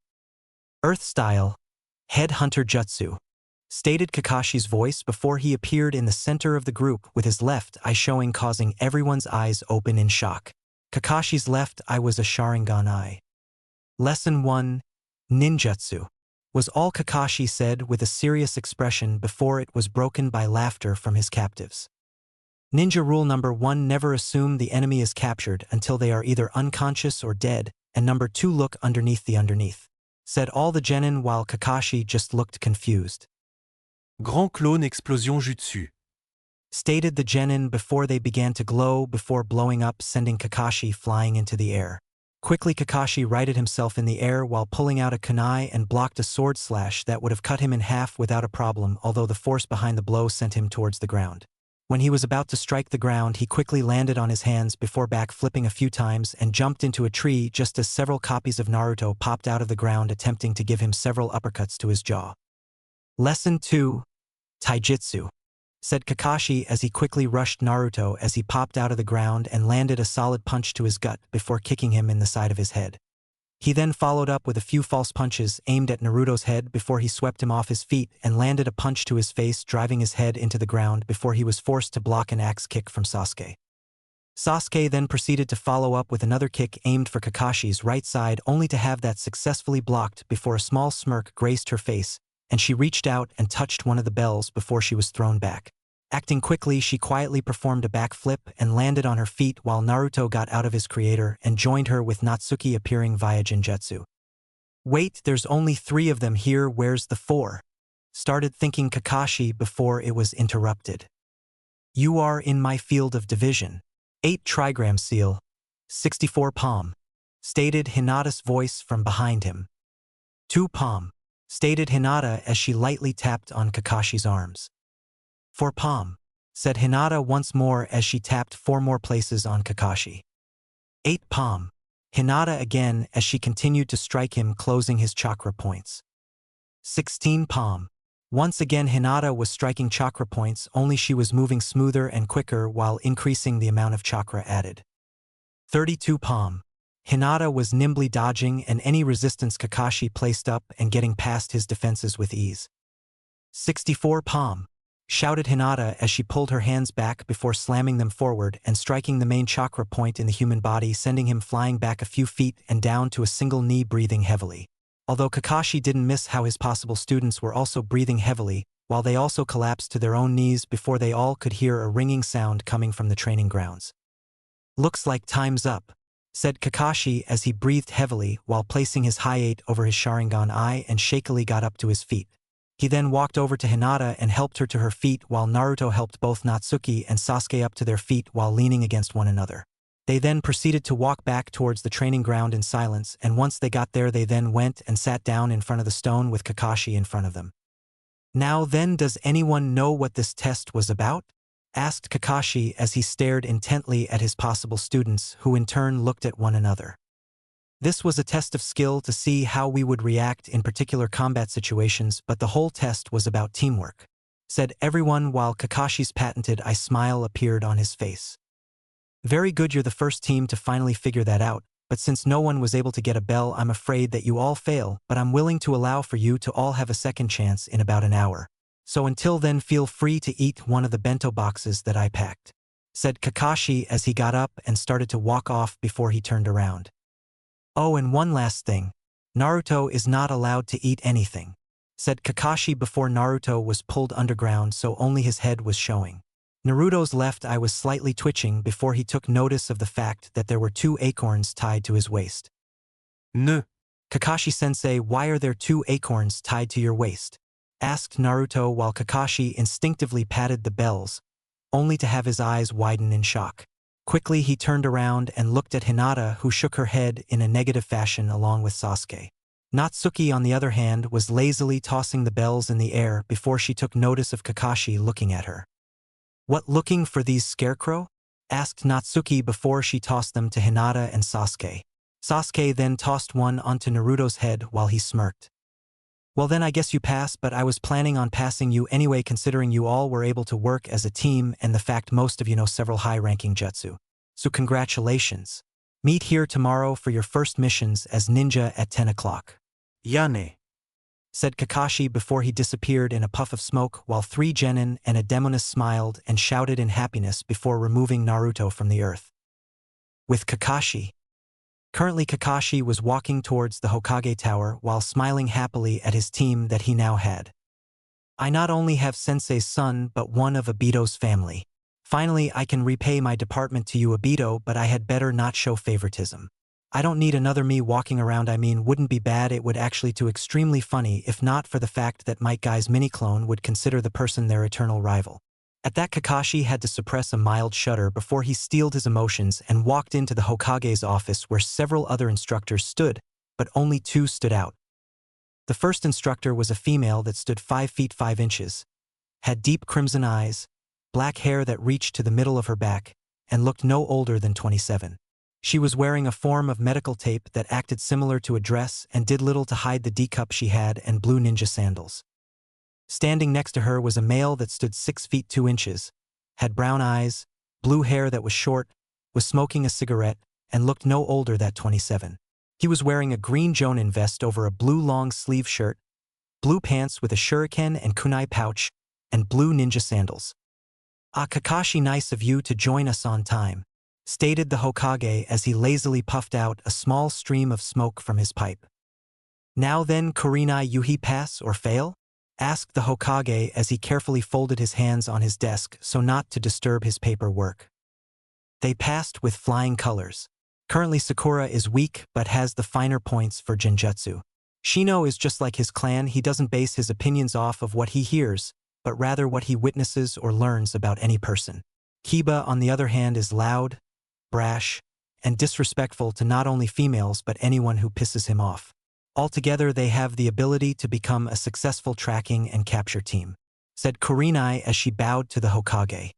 Earth style, head hunter jutsu, stated Kakashi's voice before he appeared in the center of the group with his left eye showing, causing everyone's eyes open in shock. Kakashi's left eye was a Sharingan eye. Lesson 1, Ninjutsu, was all Kakashi said with a serious expression before it was broken by laughter from his captives. Ninja rule number 1, never assume the enemy is captured until they are either unconscious or dead, and number 2, look underneath the underneath, said all the genin while Kakashi just looked confused. Grand clone explosion jutsu. Stated the genin before they began to glow before blowing up, sending Kakashi flying into the air. Quickly Kakashi righted himself in the air while pulling out a kunai and blocked a sword slash that would have cut him in half without a problem, although the force behind the blow sent him towards the ground. When he was about to strike the ground, he quickly landed on his hands before back-flipping a few times and jumped into a tree just as several copies of Naruto popped out of the ground attempting to give him several uppercuts to his jaw. Lesson 2, Taijutsu, said Kakashi as he quickly rushed Naruto as he popped out of the ground and landed a solid punch to his gut before kicking him in the side of his head. He then followed up with a few false punches aimed at Naruto's head before he swept him off his feet and landed a punch to his face, driving his head into the ground before he was forced to block an axe kick from Sasuke. Sasuke then proceeded to follow up with another kick aimed for Kakashi's right side, only to have that successfully blocked before a small smirk graced her face, and she reached out and touched one of the bells before she was thrown back. Acting quickly, she quietly performed a backflip and landed on her feet while Naruto got out of his creator and joined her with Natsuki appearing via Jinjutsu. Wait, there's only 3 of them here, where's the 4? Started thinking Kakashi before it was interrupted. You are in my field of division. 8 trigram seal. 64 palm, stated Hinata's voice from behind him. 2 palm, stated Hinata as she lightly tapped on Kakashi's arms. 4 palm, said Hinata once more as she tapped 4 more places on Kakashi. 8 palm, Hinata again as she continued to strike him, closing his chakra points. 16 palm, once again Hinata was striking chakra points, only she was moving smoother and quicker while increasing the amount of chakra added. 32 palm, Hinata was nimbly dodging and any resistance Kakashi placed up and getting past his defenses with ease. 64 palm, shouted Hinata as she pulled her hands back before slamming them forward and striking the main chakra point in the human body, sending him flying back a few feet and down to a single knee, breathing heavily. Although Kakashi didn't miss how his possible students were also breathing heavily, while they also collapsed to their own knees before they all could hear a ringing sound coming from the training grounds. Looks like time's up, said Kakashi as he breathed heavily while placing his Hi-8 over his Sharingan eye and shakily got up to his feet. He then walked over to Hinata and helped her to her feet while Naruto helped both Natsuki and Sasuke up to their feet while leaning against one another. They then proceeded to walk back towards the training ground in silence, and once they got there they then went and sat down in front of the stone with Kakashi in front of them. Now then, does anyone know what this test was about? Asked Kakashi as he stared intently at his possible students, who in turn looked at one another. This was a test of skill to see how we would react in particular combat situations, but the whole test was about teamwork, said everyone while Kakashi's patented eye smile appeared on his face. Very good, you're the first team to finally figure that out, but since no one was able to get a bell, I'm afraid that you all fail, but I'm willing to allow for you to all have a second chance in about an hour. So until then, feel free to eat one of the bento boxes that I packed, said Kakashi as he got up and started to walk off before he turned around. Oh, and one last thing. Naruto is not allowed to eat anything, said Kakashi before Naruto was pulled underground so only his head was showing. Naruto's left eye was slightly twitching before he took notice of the fact that there were 2 acorns tied to his waist. Ne. Kakashi-sensei, why are there 2 acorns tied to your waist? asked Naruto while Kakashi instinctively patted the bells, only to have his eyes widen in shock. Quickly he turned around and looked at Hinata, who shook her head in a negative fashion along with Sasuke. Natsuki, on the other hand, was lazily tossing the bells in the air before she took notice of Kakashi looking at her. "What, looking for these scarecrow?" asked Natsuki before she tossed them to Hinata and Sasuke. Sasuke then tossed one onto Naruto's head while he smirked. "Well then I guess you pass, but I was planning on passing you anyway considering you all were able to work as a team and the fact most of you know several high-ranking jutsu. So congratulations. Meet here tomorrow for your first missions as ninja at 10 o'clock. Yane. Said Kakashi before he disappeared in a puff of smoke while 3 genin and a demoness smiled and shouted in happiness before removing Naruto from the earth. With Kakashi. Currently Kakashi was walking towards the Hokage Tower while smiling happily at his team that he now had. "I not only have Sensei's son but one of Obito's family. Finally I can repay my department to you Obito, but I had better not show favoritism. I don't need another me walking around. I mean, wouldn't be bad, it would actually too extremely funny if not for the fact that Might Guy's mini-clone would consider the person their eternal rival." At that Kakashi had to suppress a mild shudder before he steeled his emotions and walked into the Hokage's office where several other instructors stood, but only 2 stood out. The first instructor was a female that stood 5 feet 5 inches, had deep crimson eyes, black hair that reached to the middle of her back, and looked no older than 27. She was wearing a form of medical tape that acted similar to a dress and did little to hide the D-cup she had and blue ninja sandals. Standing next to her was a male that stood 6 feet 2 inches, had brown eyes, blue hair that was short, was smoking a cigarette, and looked no older than 27. He was wearing a green jonin vest over a blue long-sleeve shirt, blue pants with a shuriken and kunai pouch, and blue ninja sandals. "Ah, Kakashi, nice of you to join us on time," stated the Hokage as he lazily puffed out a small stream of smoke from his pipe. "Now then, Kurinai Yuhi, pass or fail?" asked the Hokage as he carefully folded his hands on his desk so not to disturb his paperwork. They passed with flying colors. Currently Sakura is weak but has the finer points for Genjutsu. Shino is just like his clan, he doesn't base his opinions off of what he hears, but rather what he witnesses or learns about any person. Kiba, on the other hand, is loud, brash, and disrespectful to not only females but anyone who pisses him off. Altogether they have the ability to become a successful tracking and capture team, said Kurinai as she bowed to the Hokage.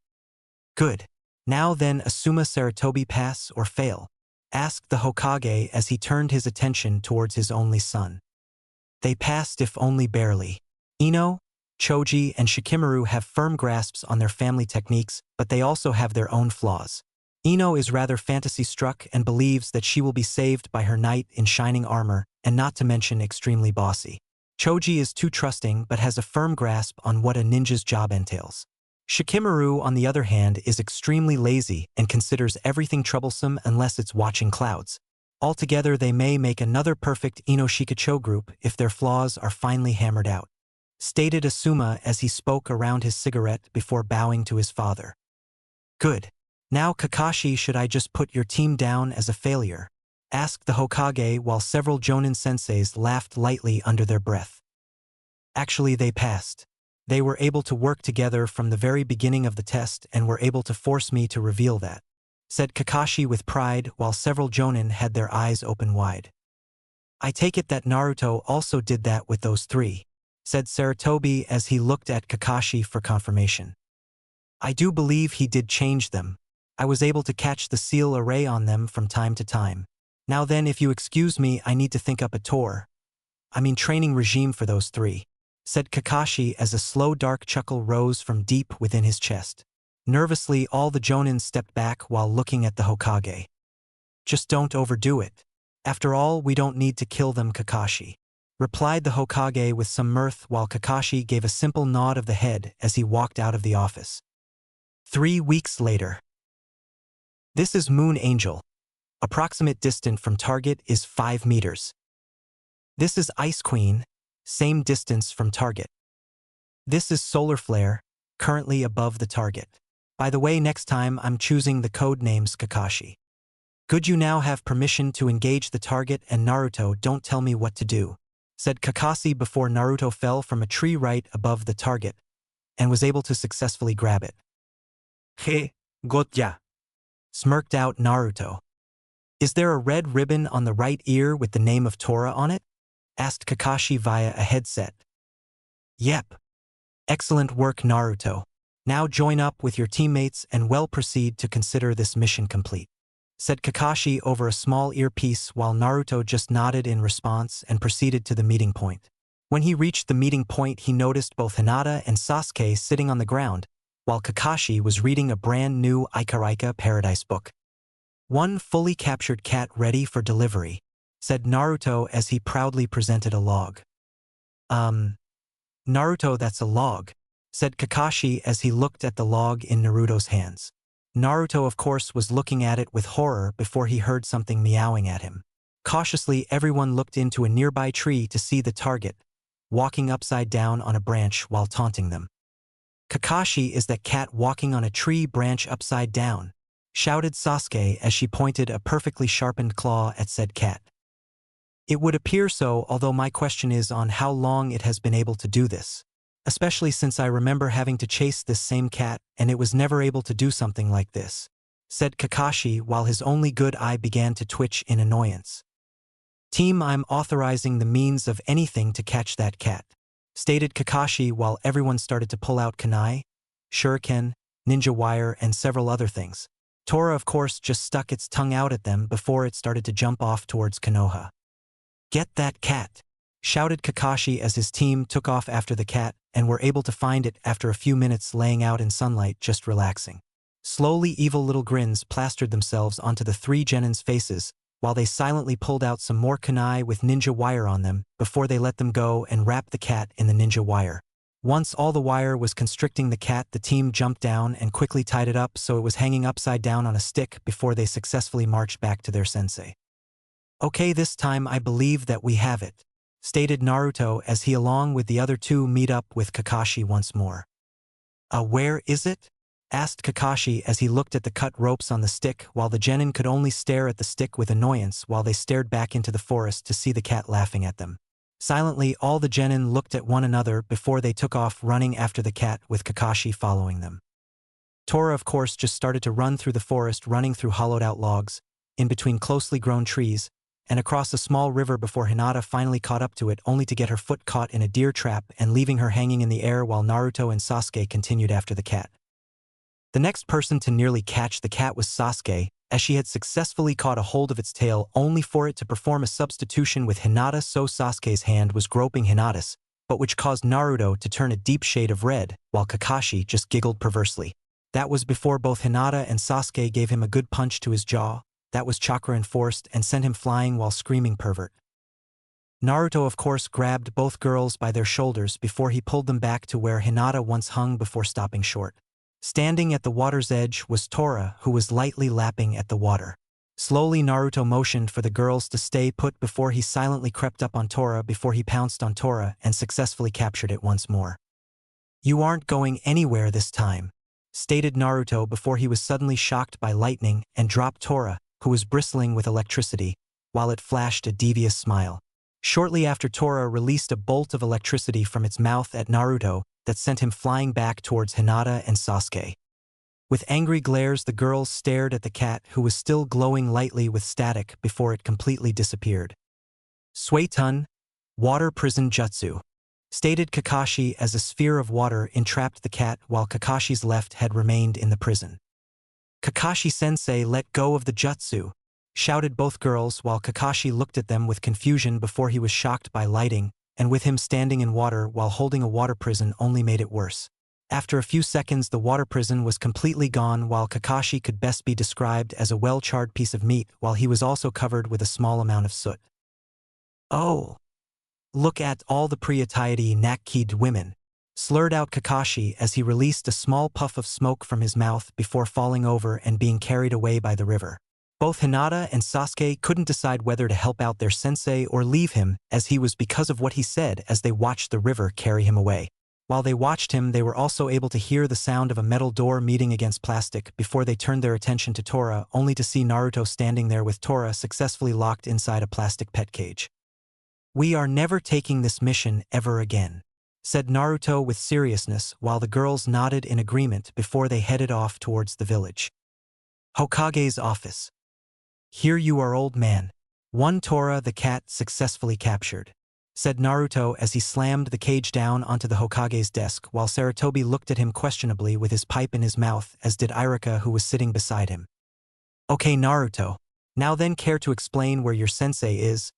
"Good. Now then, Asuma Saratobi, pass or fail?" asked the Hokage as he turned his attention towards his only son. They passed, if only barely. Ino, Choji, and Shikamaru have firm grasps on their family techniques, but they also have their own flaws. Ino is rather fantasy-struck and believes that she will be saved by her knight in shining armor, and not to mention extremely bossy. Choji is too trusting but has a firm grasp on what a ninja's job entails. Shikamaru, on the other hand, is extremely lazy and considers everything troublesome unless it's watching clouds. Altogether they may make another perfect Ino-Shikacho group if their flaws are finally hammered out, stated Asuma as he spoke around his cigarette before bowing to his father. "Good. Now Kakashi, should I just put your team down as a failure?" asked the Hokage while several Jonin senseis laughed lightly under their breath. "Actually they passed. They were able to work together from the very beginning of the test and were able to force me to reveal that," said Kakashi with pride while several Jonin had their eyes open wide. "I take it that Naruto also did that with those 3, said Saratobi as he looked at Kakashi for confirmation. "I do believe he did change them. I was able to catch the seal array on them from time to time. Now then, if you excuse me, I need to think up a training regime for those 3, said Kakashi as a slow dark chuckle rose from deep within his chest. Nervously, all the Jonin stepped back while looking at the Hokage. "Just don't overdo it. After all, we don't need to kill them, Kakashi," replied the Hokage with some mirth while Kakashi gave a simple nod of the head as he walked out of the office. 3 weeks later. This is Moon Angel. Approximate distance from target is 5 meters. This is Ice Queen, same distance from target. This is Solar Flare, currently above the target. By the way, next time I'm choosing the code names Kakashi. Good, you now have permission to engage the target, and Naruto, don't tell me what to do," said Kakashi before Naruto fell from a tree right above the target and was able to successfully grab it. He, gotcha. Smirked out Naruto. Is there a red ribbon on the right ear with the name of Tora on it? Asked Kakashi via a headset. Yep. Excellent work, Naruto. Now join up with your teammates and proceed to consider this mission complete, said Kakashi over a small earpiece while Naruto just nodded in response and proceeded to the meeting point. When he reached the meeting point, he noticed both Hinata and Sasuke sitting on the ground, while Kakashi was reading a brand new Ika Paradise book. One fully captured cat ready for delivery, said Naruto as he proudly presented a log. Naruto, that's a log, said Kakashi as he looked at the log in Naruto's hands. Naruto, of course, was looking at it with horror before he heard something meowing at him. Cautiously, everyone looked into a nearby tree to see the target, walking upside down on a branch while taunting them. Kakashi, is that cat walking on a tree branch upside down? Shouted Sasuke as she pointed a perfectly sharpened claw at said cat. It would appear so, although my question is on how long it has been able to do this. Especially since I remember having to chase this same cat and it was never able to do something like this, said Kakashi while his only good eye began to twitch in annoyance. Team, I'm authorizing the means of anything to catch that cat, stated Kakashi while everyone started to pull out kunai, shuriken, ninja wire, and several other things. Tora, of course, just stuck its tongue out at them before it started to jump off towards Konoha. Get that cat, shouted Kakashi as his team took off after the cat and were able to find it after a few minutes laying out in sunlight just relaxing. Slowly, evil little grins plastered themselves onto the three genins' faces while they silently pulled out some more kunai with ninja wire on them before they let them go and wrapped the cat in the ninja wire. Once all the wire was constricting the cat, the team jumped down and quickly tied it up so it was hanging upside down on a stick before they successfully marched back to their sensei. Okay, this time I believe that we have it, stated Naruto as he along with the other two meet up with Kakashi once more. Where is it? Asked Kakashi as he looked at the cut ropes on the stick while the genin could only stare at the stick with annoyance while they stared back into the forest to see the cat laughing at them. Silently, all the genin looked at one another before they took off running after the cat with Kakashi following them. Tora, of course, just started to run through the forest, running through hollowed-out logs, in between closely grown trees, and across a small river before Hinata finally caught up to it, only to get her foot caught in a deer trap and leaving her hanging in the air while Naruto and Sasuke continued after the cat. The next person to nearly catch the cat was Sasuke, as she had successfully caught a hold of its tail only for it to perform a substitution with Hinata, so Sasuke's hand was groping Hinata's, but which caused Naruto to turn a deep shade of red, while Kakashi just giggled perversely. That was before both Hinata and Sasuke gave him a good punch to his jaw, that was chakra enforced and sent him flying while screaming pervert. Naruto, of course, grabbed both girls by their shoulders before he pulled them back to where Hinata once hung before stopping short. Standing at the water's edge was Tora, who was lightly lapping at the water. Slowly, Naruto motioned for the girls to stay put before he silently crept up on Tora before he pounced on Tora and successfully captured it once more. You aren't going anywhere this time, stated Naruto before he was suddenly shocked by lightning and dropped Tora, who was bristling with electricity, while it flashed a devious smile. Shortly after, Tora released a bolt of electricity from its mouth at Naruto that sent him flying back towards Hinata and Sasuke. With angry glares, the girls stared at the cat, who was still glowing lightly with static before it completely disappeared. Suetun, water prison jutsu, stated Kakashi as a sphere of water entrapped the cat while Kakashi's left head remained in the prison. Kakashi-sensei, let go of the jutsu, shouted both girls while Kakashi looked at them with confusion before he was shocked by lighting, and with him standing in water while holding a water prison only made it worse. After a few seconds, the water prison was completely gone while Kakashi could best be described as a well-charred piece of meat while he was also covered with a small amount of soot. Oh! Look at all the pre-atiety naked women, slurred out Kakashi as he released a small puff of smoke from his mouth before falling over and being carried away by the river. Both Hinata and Sasuke couldn't decide whether to help out their sensei or leave him, as he was because of what he said as they watched the river carry him away. While they watched him, they were also able to hear the sound of a metal door meeting against plastic before they turned their attention to Tora, only to see Naruto standing there with Tora successfully locked inside a plastic pet cage. We are never taking this mission ever again, said Naruto with seriousness while the girls nodded in agreement before they headed off towards the village. Hokage's office. Here you are, old man. One Tora the cat successfully captured, said Naruto as he slammed the cage down onto the Hokage's desk while Sarutobi looked at him questionably with his pipe in his mouth, as did Irika, who was sitting beside him. Okay, Naruto. Now then, care to explain where your sensei is,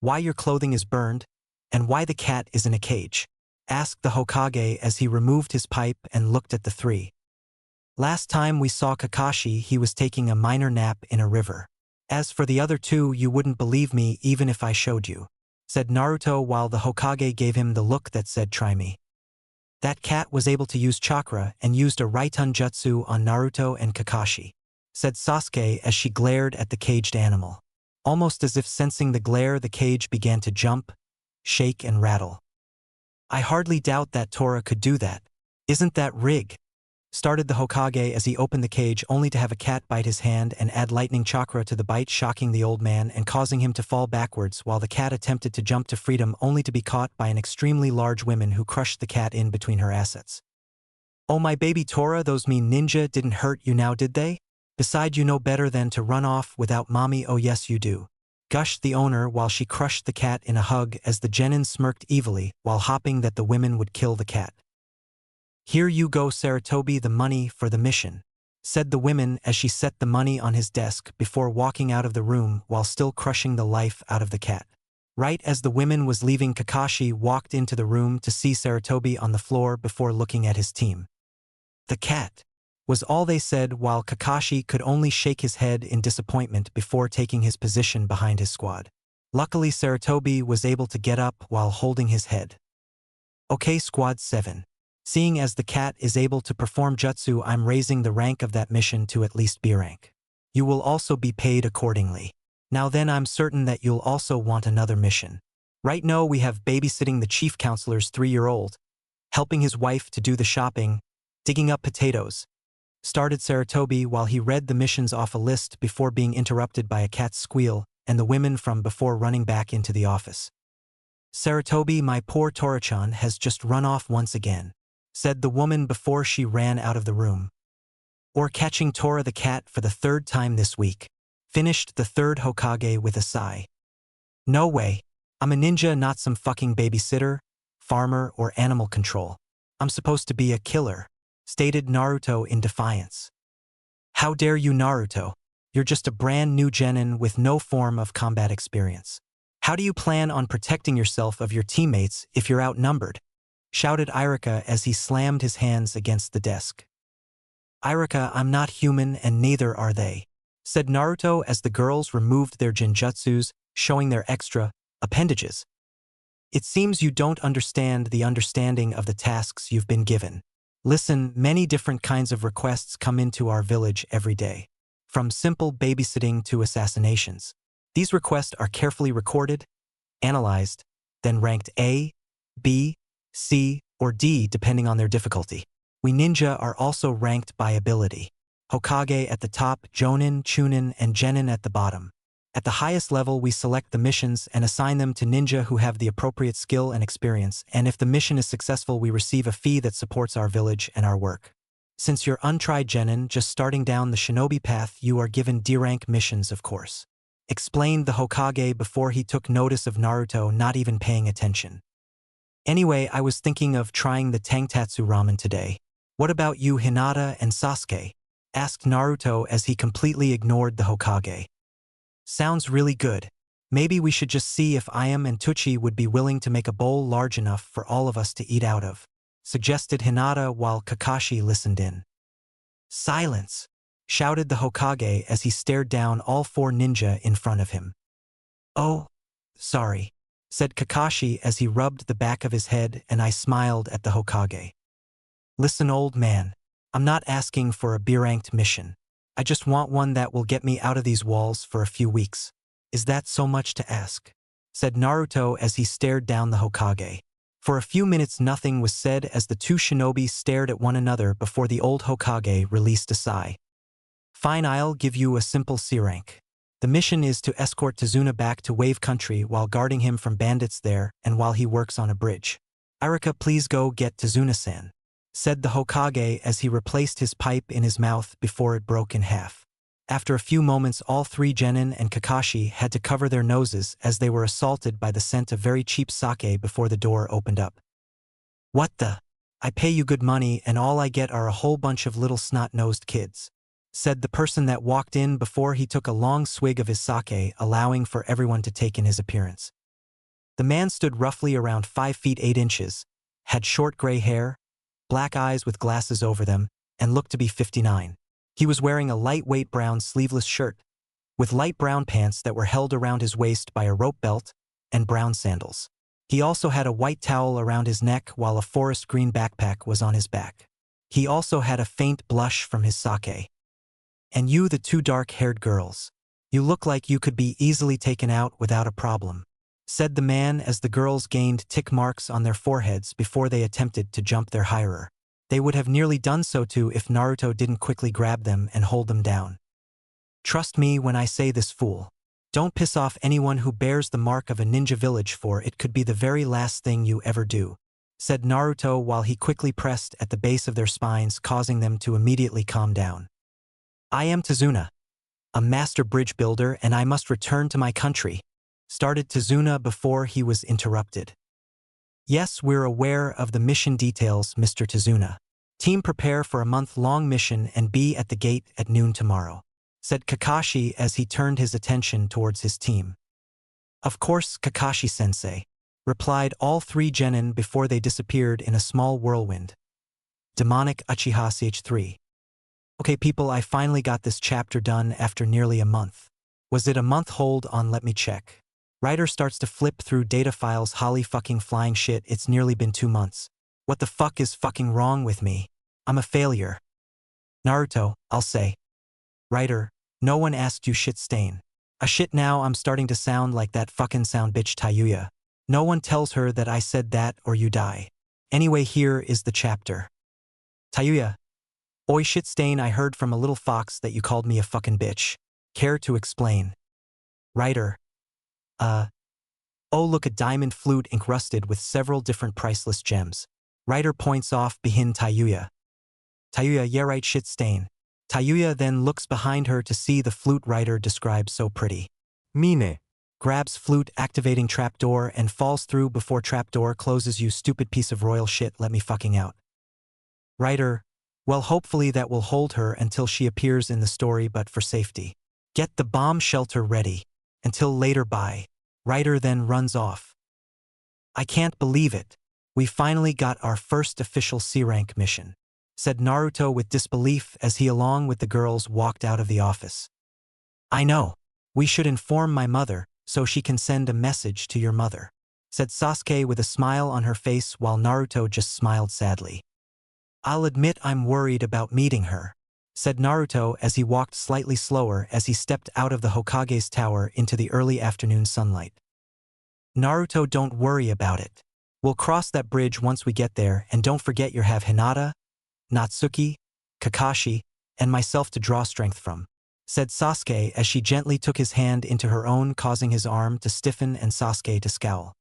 why your clothing is burned, and why the cat is in a cage? Asked the Hokage as he removed his pipe and looked at the three. Last time we saw Kakashi, he was taking a minor nap in a river. As for the other two, you wouldn't believe me even if I showed you, said Naruto while the Hokage gave him the look that said try me. That cat was able to use chakra and used a Raitun jutsu on Naruto and Kakashi, said Sasuke as she glared at the caged animal. Almost as if sensing the glare, the cage began to jump, shake and rattle. I hardly doubt that Tora could do that. Isn't that rig? Started the Hokage as he opened the cage only to have a cat bite his hand and add lightning chakra to the bite, shocking the old man and causing him to fall backwards while the cat attempted to jump to freedom only to be caught by an extremely large woman who crushed the cat in between her assets. Oh my baby Tora, those mean ninja didn't hurt you now, did they? Beside, you know better than to run off without mommy. Oh yes you do, gushed the owner while she crushed the cat in a hug as the genin smirked evilly while hoping that the women would kill the cat. Here you go, Sarutobi, the money for the mission, said the woman as she set the money on his desk before walking out of the room while still crushing the life out of the cat. Right as the woman was leaving, Kakashi walked into the room to see Sarutobi on the floor before looking at his team. The cat, was all they said while Kakashi could only shake his head in disappointment before taking his position behind his squad. Luckily, Sarutobi was able to get up while holding his head. Okay, Squad 7. Seeing as the cat is able to perform jutsu, I'm raising the rank of that mission to at least B rank. You will also be paid accordingly. Now then, I'm certain that you'll also want another mission. Right now we have babysitting the chief counselor's 3-year-old, helping his wife to do the shopping, digging up potatoes, started Sarutobi while he read the missions off a list before being interrupted by a cat's squeal and the women from before running back into the office. Sarutobi, my poor Torachan has just run off once again, said the woman before she ran out of the room. Or catching Tora the cat for the 3rd time this week, finished the 3rd Hokage with a sigh. No way, I'm a ninja, not some fucking babysitter, farmer or animal control. I'm supposed to be a killer, stated Naruto in defiance. How dare you, Naruto? You're just a brand new genin with no form of combat experience. How do you plan on protecting yourself of your teammates if you're outnumbered? Shouted Irika as he slammed his hands against the desk. Irika, I'm not human and neither are they, said Naruto as the girls removed their jinjutsus, showing their extra appendages. It seems you don't understand the understanding of the tasks you've been given. Listen, many different kinds of requests come into our village every day, from simple babysitting to assassinations. These requests are carefully recorded, analyzed, then ranked A, B, C, or D depending on their difficulty. We ninja are also ranked by ability. Hokage at the top, Jonin, Chunin, and Genin at the bottom. At the highest level, we select the missions and assign them to ninja who have the appropriate skill and experience, and if the mission is successful, we receive a fee that supports our village and our work. Since you're untried genin, just starting down the shinobi path, you are given D-rank missions, of course, explained the Hokage before he took notice of Naruto not even paying attention. Anyway, I was thinking of trying the Tangtatsu ramen today. What about you, Hinata and Sasuke? Asked Naruto as he completely ignored the Hokage. Sounds really good. Maybe we should just see if Ayam and Tuchi would be willing to make a bowl large enough for all of us to eat out of, suggested Hinata while Kakashi listened in. Silence, shouted the Hokage as he stared down all 4 ninja in front of him. Oh, sorry, said Kakashi as he rubbed the back of his head, and I smiled at the Hokage. Listen, old man, I'm not asking for a B-ranked mission. I just want one that will get me out of these walls for a few weeks. Is that so much to ask? Said Naruto as he stared down the Hokage. For a few minutes nothing was said as the 2 shinobi stared at one another before the old Hokage released a sigh. Fine, I'll give you a simple C rank. The mission is to escort Tazuna back to Wave Country while guarding him from bandits there and while he works on a bridge. Arika, please go get Tazuna-san, said the Hokage as he replaced his pipe in his mouth before it broke in half. After a few moments, all three Genin and Kakashi had to cover their noses as they were assaulted by the scent of very cheap sake before the door opened up. What the? I pay you good money and all I get are a whole bunch of little snot-nosed kids, said the person that walked in before he took a long swig of his sake, allowing for everyone to take in his appearance. The man stood roughly around 5 feet 8 inches, had short gray hair, black eyes with glasses over them, and looked to be 59. He was wearing a lightweight brown sleeveless shirt, with light brown pants that were held around his waist by a rope belt, and brown sandals. He also had a white towel around his neck while a forest green backpack was on his back. He also had a faint blush from his sake. And you, the two dark-haired girls. You look like you could be easily taken out without a problem, said the man as the girls gained tick marks on their foreheads before they attempted to jump their hirer. They would have nearly done so too if Naruto didn't quickly grab them and hold them down. Trust me when I say this, fool. Don't piss off anyone who bears the mark of a ninja village, for it could be the very last thing you ever do, said Naruto while he quickly pressed at the base of their spines, causing them to immediately calm down. I am Tazuna, a master bridge builder, and I must return to my country, started Tazuna before he was interrupted. Yes, we're aware of the mission details, Mr. Tazuna. Team prepare for a month-long mission and be at the gate at noon tomorrow, said Kakashi as he turned his attention towards his team. Of course, Kakashi-sensei, replied all three Genin before they disappeared in a small whirlwind. Demonic Uchiha CH3. Okay people, I finally got this chapter done after nearly a month. Was it a month? Hold on, let me check. Writer starts to flip through data files. Holly fucking flying shit, it's nearly been 2 months. What the fuck is fucking wrong with me? I'm a failure. Naruto, I'll say. Writer, no one asked you, shit stain. A shit, now I'm starting to sound like that fucking sound bitch Tayuya. No one tells her that I said that or you die. Anyway, here is the chapter. Tayuya. Oi shit stain, I heard from a little fox that you called me a fucking bitch. Care to explain? Writer. Oh look, a diamond flute encrusted with several different priceless gems. Writer points off behind Tayuya. Tayuya, yeah right shit stain. Tayuya then looks behind her to see the flute Writer describes so pretty. Mine. Grabs flute, activating trapdoor and falls through before trapdoor closes. You stupid piece of royal shit, let me fucking out. Writer, well hopefully that will hold her until she appears in the story, but for safety. Get the bomb shelter ready. Until later, bye. Writer then runs off. I can't believe it. We finally got our first official C-rank mission, said Naruto with disbelief as he along with the girls walked out of the office. I know. We should inform my mother so she can send a message to your mother, said Sasuke with a smile on her face while Naruto just smiled sadly. I'll admit I'm worried about meeting her, said Naruto as he walked slightly slower as he stepped out of the Hokage's tower into the early afternoon sunlight. Naruto, don't worry about it. We'll cross that bridge once we get there, and don't forget you have Hinata, Natsuki, Kakashi, and myself to draw strength from, said Sasuke as she gently took his hand into her own, causing his arm to stiffen and Sasuke to scowl.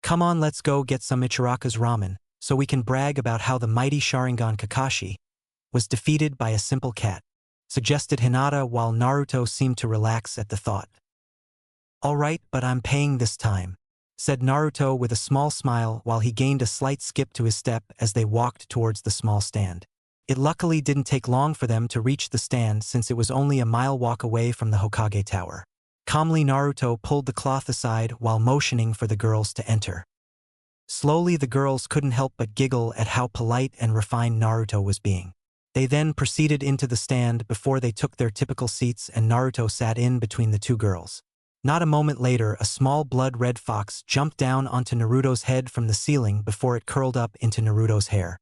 Come on, let's go get some Ichiraka's ramen, so we can brag about how the mighty Sharingan Kakashi was defeated by a simple cat, suggested Hinata while Naruto seemed to relax at the thought. All right, but I'm paying this time, said Naruto with a small smile while he gained a slight skip to his step as they walked towards the small stand. It luckily didn't take long for them to reach the stand since it was only a mile walk away from the Hokage Tower. Calmly, Naruto pulled the cloth aside while motioning for the girls to enter. Slowly, the girls couldn't help but giggle at how polite and refined Naruto was being. They then proceeded into the stand before they took their typical seats and Naruto sat in between the two girls. Not a moment later, a small blood-red fox jumped down onto Naruto's head from the ceiling before it curled up into Naruto's hair.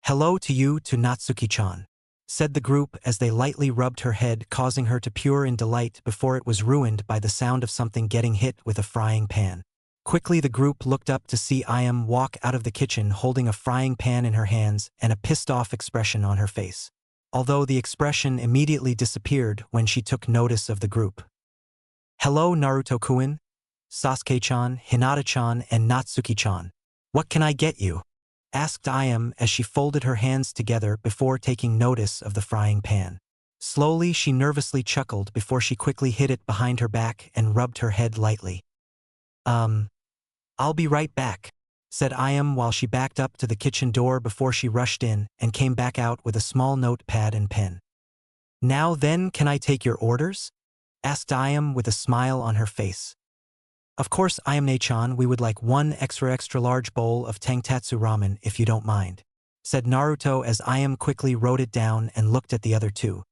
Hello to you, to Natsuki-chan, said the group as they lightly rubbed her head, causing her to purr in delight before it was ruined by the sound of something getting hit with a frying pan. Quickly the group looked up to see Ayam walk out of the kitchen holding a frying pan in her hands and a pissed-off expression on her face. although the expression immediately disappeared when she took notice of the group. "Hello, Naruto-kun, Sasuke-chan, Hinata-chan, and Natsuki-chan. What can I get you?" asked Ayam as she folded her hands together before taking notice of the frying pan. Slowly, she nervously chuckled before she quickly hid it behind her back and rubbed her head lightly. I'll be right back," said Ayam while she backed up to the kitchen door before she rushed in and came back out with a small notepad and pen. "Now then, can I take your orders?" asked Ayam with a smile on her face. "Of course, Ayam-ne-chan, we would like one extra large bowl of Tangtatsu ramen if you don't mind," said Naruto as Ayam quickly wrote it down and looked at the other two.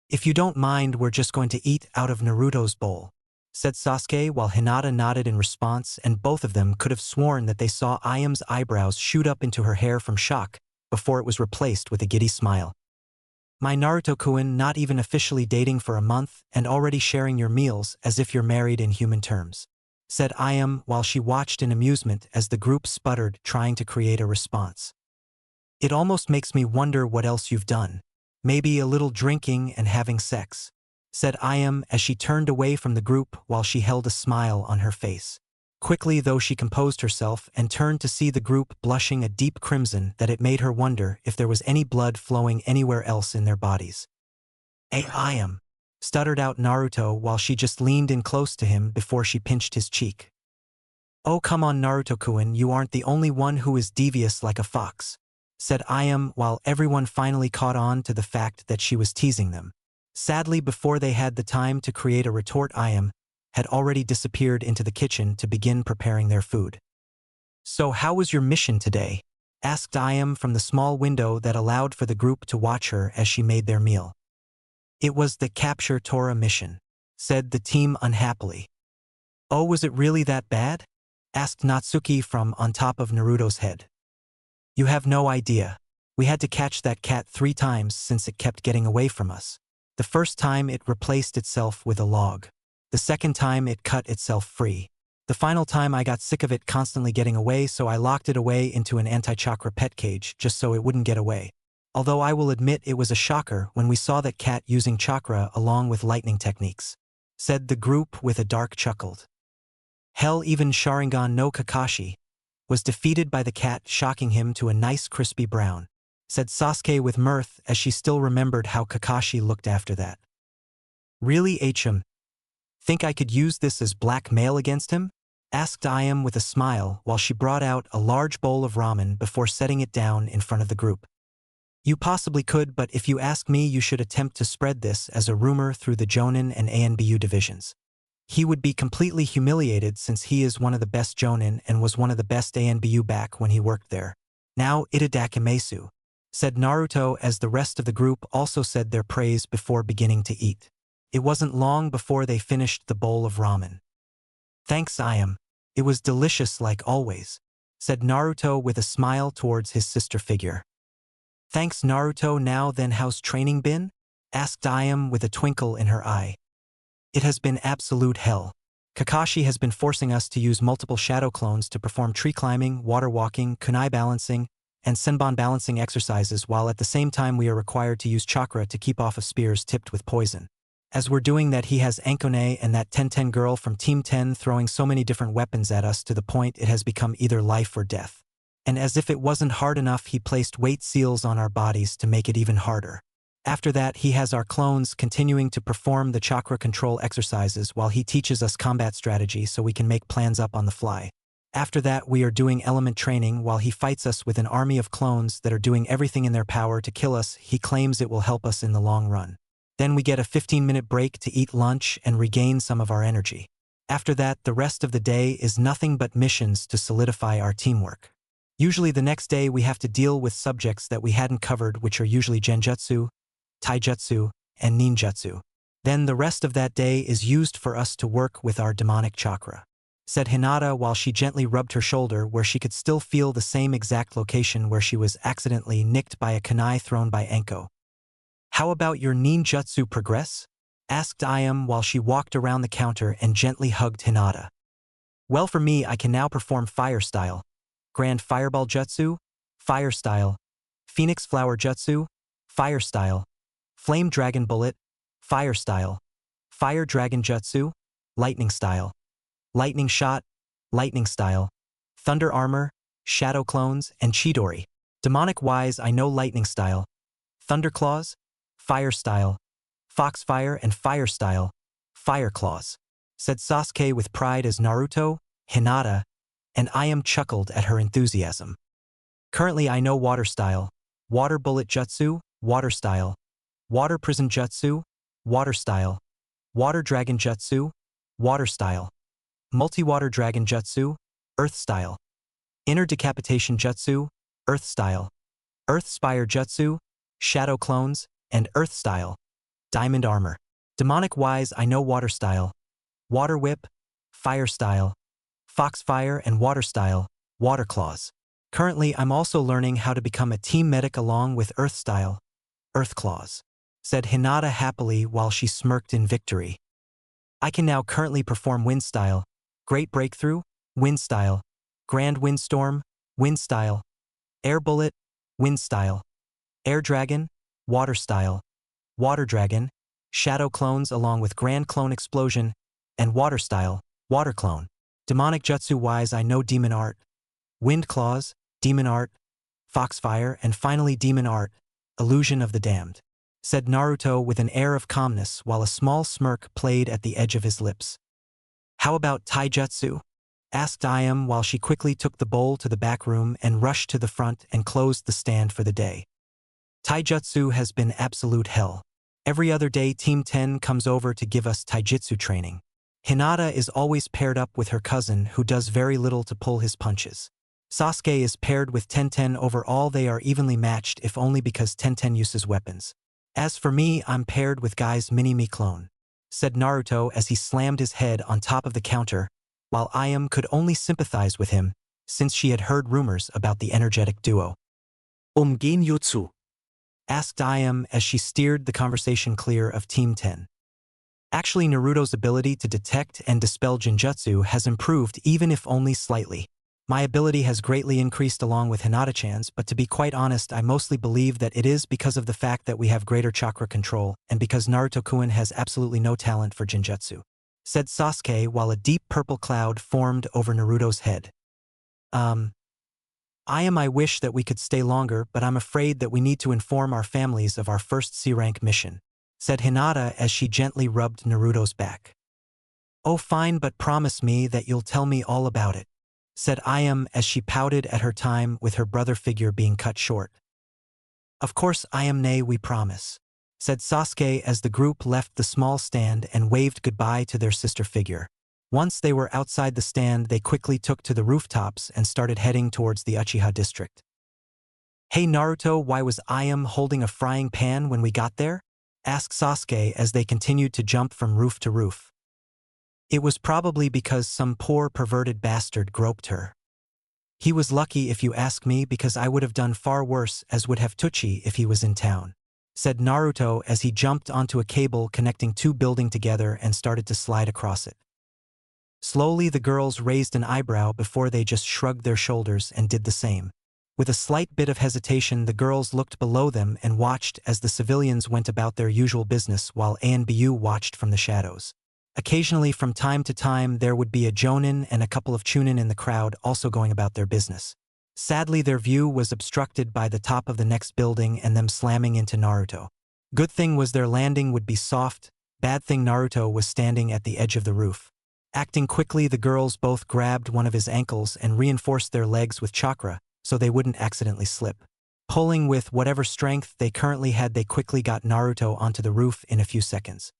"If you don't mind, we're just going to eat out of Naruto's bowl," said Sasuke while Hinata nodded in response, and both of them could have sworn that they saw Ayam's eyebrows shoot up into her hair from shock before it was replaced with a giddy smile. "My Naruto-kun, not even officially dating for a month and already sharing your meals as if you're married in human terms," said Ayam while she watched in amusement as the group sputtered trying to create a response. "It almost makes me wonder what else you've done. Maybe a little drinking and having sex," said Ayam as she turned away from the group while she held a smile on her face. Quickly, though, she composed herself and turned to see the group blushing a deep crimson that it made her wonder if there was any blood flowing anywhere else in their bodies. "Hey, Ayam," stuttered out Naruto while she just leaned in close to him before she pinched his cheek. "Oh, come on, Naruto-kun, you aren't the only one who is devious like a fox," said Ayam while everyone finally caught on to the fact that she was teasing them. Sadly, before they had the time to create a retort, Ayam had already disappeared into the kitchen to begin preparing their food. "So how was your mission today?" asked Ayam from the small window that allowed for the group to watch her as she made their meal. "It was the Capture Tora mission," said the team unhappily. "Oh, was it really that bad?" asked Natsuki from on top of Naruto's head. "You have no idea. We had to catch that cat 3 times since it kept getting away from us. The first time it replaced itself with a log. The second time it cut itself free. The final time I got sick of it constantly getting away, so I locked it away into an anti-chakra pet cage just so it wouldn't get away. Although I will admit it was a shocker when we saw that cat using chakra along with lightning techniques," said the group with a dark chuckle. "Hell, even Sharingan no Kakashi was defeated by the cat, shocking him to a nice crispy brown," said Sasuke with mirth as she still remembered how Kakashi looked after that. "Really, Achim? Think I could use this as blackmail against him?" asked Ayam with a smile while she brought out a large bowl of ramen before setting it down in front of the group. "You possibly could, but if you ask me, you should attempt to spread this as a rumor through the Jonin and ANBU divisions. He would be completely humiliated since he is one of the best Jonin and was one of the best ANBU back when he worked there. Now itadakimasu," said Naruto as the rest of the group also said their praise before beginning to eat. It wasn't long before they finished the bowl of ramen. "Thanks, Ayam. It was delicious like always," said Naruto with a smile towards his sister figure. "Thanks, Naruto. Now then, how's training been?" asked Ayam with a twinkle in her eye. "It has been absolute hell. Kakashi has been forcing us to use multiple shadow clones to perform tree climbing, water walking, kunai balancing, and senbon balancing exercises, while at the same time we are required to use chakra to keep off of spears tipped with poison. As we're doing that, he has Ankone and that 10-10 girl from Team 10 throwing so many different weapons at us to the point it has become either life or death. And as if it wasn't hard enough, he placed weight seals on our bodies to make it even harder. After that, he has our clones continuing to perform the chakra control exercises while he teaches us combat strategy so we can make plans up on the fly. After that, we are doing element training while he fights us with an army of clones that are doing everything in their power to kill us. He claims it will help us in the long run. Then we get a 15-minute break to eat lunch and regain some of our energy. After that, the rest of the day is nothing but missions to solidify our teamwork. Usually the next day we have to deal with subjects that we hadn't covered, which are usually genjutsu, taijutsu, and ninjutsu. Then the rest of that day is used for us to work with our demonic chakra," said Hinata while she gently rubbed her shoulder where she could still feel the same exact location where she was accidentally nicked by a kunai thrown by Anko. "How about your ninjutsu progress?" asked Ayam while she walked around the counter and gently hugged Hinata. "Well, for me, I can now perform Fire Style, Grand Fireball Jutsu, Fire Style, Phoenix Flower Jutsu, Fire Style, Flame Dragon Bullet, Fire Style, Fire Dragon Jutsu, Lightning Style, Lightning Shot, Lightning Style, Thunder Armor, Shadow Clones, and Chidori. Demonic Wise I know Lightning Style, Thunder Claws, Fire Style, Foxfire and Fire Style, Fire Claws, said Sasuke with pride as Naruto, Hinata, and I am chuckled at her enthusiasm. Currently I know Water Style, Water Bullet Jutsu, Water Style, Water Prison Jutsu, Water Style, Water Dragon Jutsu, Water Style, Multi-Water Dragon Jutsu, Earth Style, Inner Decapitation Jutsu, Earth Style, Earth Spire Jutsu, Shadow Clones, and Earth Style, Diamond Armor. Demonic Wise I know Water Style, Water Whip, Fire Style, Foxfire and Water Style, Water Claws. Currently I'm also learning how to become a team medic along with Earth Style, Earth Claws, said Hinata happily while she smirked in victory. I can now currently perform Wind Style, Great Breakthrough, Wind Style, Grand Windstorm, Wind Style, Air Bullet, Wind Style, Air Dragon, Water Style, Water Dragon, Shadow Clones along with Grand Clone Explosion, and Water Style, Water Clone. Demonic Jutsu Wise I know Demon Art, Wind Claws, Demon Art, Foxfire, and finally Demon Art, Illusion of the Damned, said Naruto with an air of calmness while a small smirk played at the edge of his lips. How about Taijutsu? Asked Ayam while she quickly took the bowl to the back room and rushed to the front and closed the stand for the day. Taijutsu has been absolute hell. Every other day Team 10 comes over to give us taijutsu training. Hinata is always paired up with her cousin who does very little to pull his punches. Sasuke is paired with Tenten overall they are evenly matched if only because Tenten uses weapons. As for me I'm paired with Guy's mini-me clone, said Naruto as he slammed his head on top of the counter, while Ayam could only sympathize with him since she had heard rumors about the energetic duo. Genjutsu, asked Ayam as she steered the conversation clear of Team 10. Actually Naruto's ability to detect and dispel Genjutsu has improved even if only slightly. My ability has greatly increased along with Hinata-chan's, but to be quite honest I mostly believe that it is because of the fact that we have greater chakra control and because Naruto-kun has absolutely no talent for Genjutsu, said Sasuke while a deep purple cloud formed over Naruto's head. I wish that we could stay longer but I'm afraid that we need to inform our families of our first C-rank mission, said Hinata as she gently rubbed Naruto's back. Oh fine but promise me that you'll tell me all about it, said Ayam as she pouted at her time with her brother figure being cut short. Of course Ayam we promise, said Sasuke as the group left the small stand and waved goodbye to their sister figure. Once they were outside the stand they quickly took to the rooftops and started heading towards the Uchiha district. Hey Naruto, why was Ayam holding a frying pan when we got there? Asked Sasuke as they continued to jump from roof to roof. It was probably because some poor perverted bastard groped her. He was lucky if you ask me because I would have done far worse as would have Tucci if he was in town, said Naruto as he jumped onto a cable connecting two buildings together and started to slide across it. Slowly the girls raised an eyebrow before they just shrugged their shoulders and did the same. With a slight bit of hesitation the girls looked below them and watched as the civilians went about their usual business while ANBU watched from the shadows. Occasionally from time to time there would be a Jonin and a couple of Chunin in the crowd also going about their business. Sadly their view was obstructed by the top of the next building and them slamming into Naruto. Good thing was their landing would be soft, bad thing Naruto was standing at the edge of the roof. Acting quickly the girls both grabbed one of his ankles and reinforced their legs with chakra so they wouldn't accidentally slip. Pulling with whatever strength they currently had they quickly got Naruto onto the roof in a few seconds.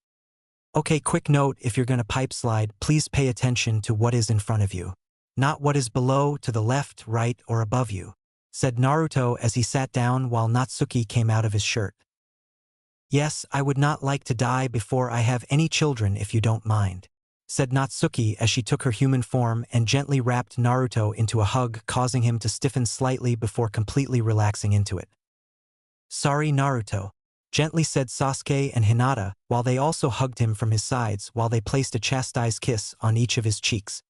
Okay, quick note, if you're gonna pipe slide, please pay attention to what is in front of you, not what is below, to the left, right, or above you, said Naruto as he sat down while Natsuki came out of his shirt. Yes, I would not like to die before I have any children if you don't mind, said Natsuki as she took her human form and gently wrapped Naruto into a hug, causing him to stiffen slightly before completely relaxing into it. Sorry Naruto, gently said Sasuke and Hinata while they also hugged him from his sides while they placed a chastised kiss on each of his cheeks.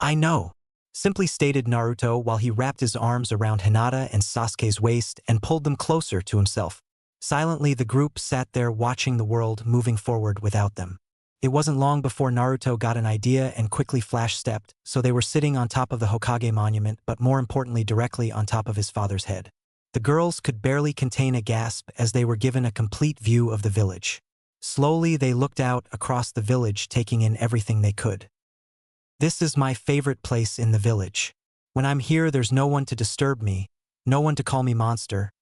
I know, simply stated Naruto while he wrapped his arms around Hinata and Sasuke's waist and pulled them closer to himself. Silently, the group sat there watching the world moving forward without them. It wasn't long before Naruto got an idea and quickly flash-stepped, so they were sitting on top of the Hokage monument, but more importantly directly on top of his father's head. The girls could barely contain a gasp as they were given a complete view of the village. Slowly they looked out across the village, taking in everything they could. This is my favorite place in the village. When I'm here, there's no one to disturb me, no one to call me monster,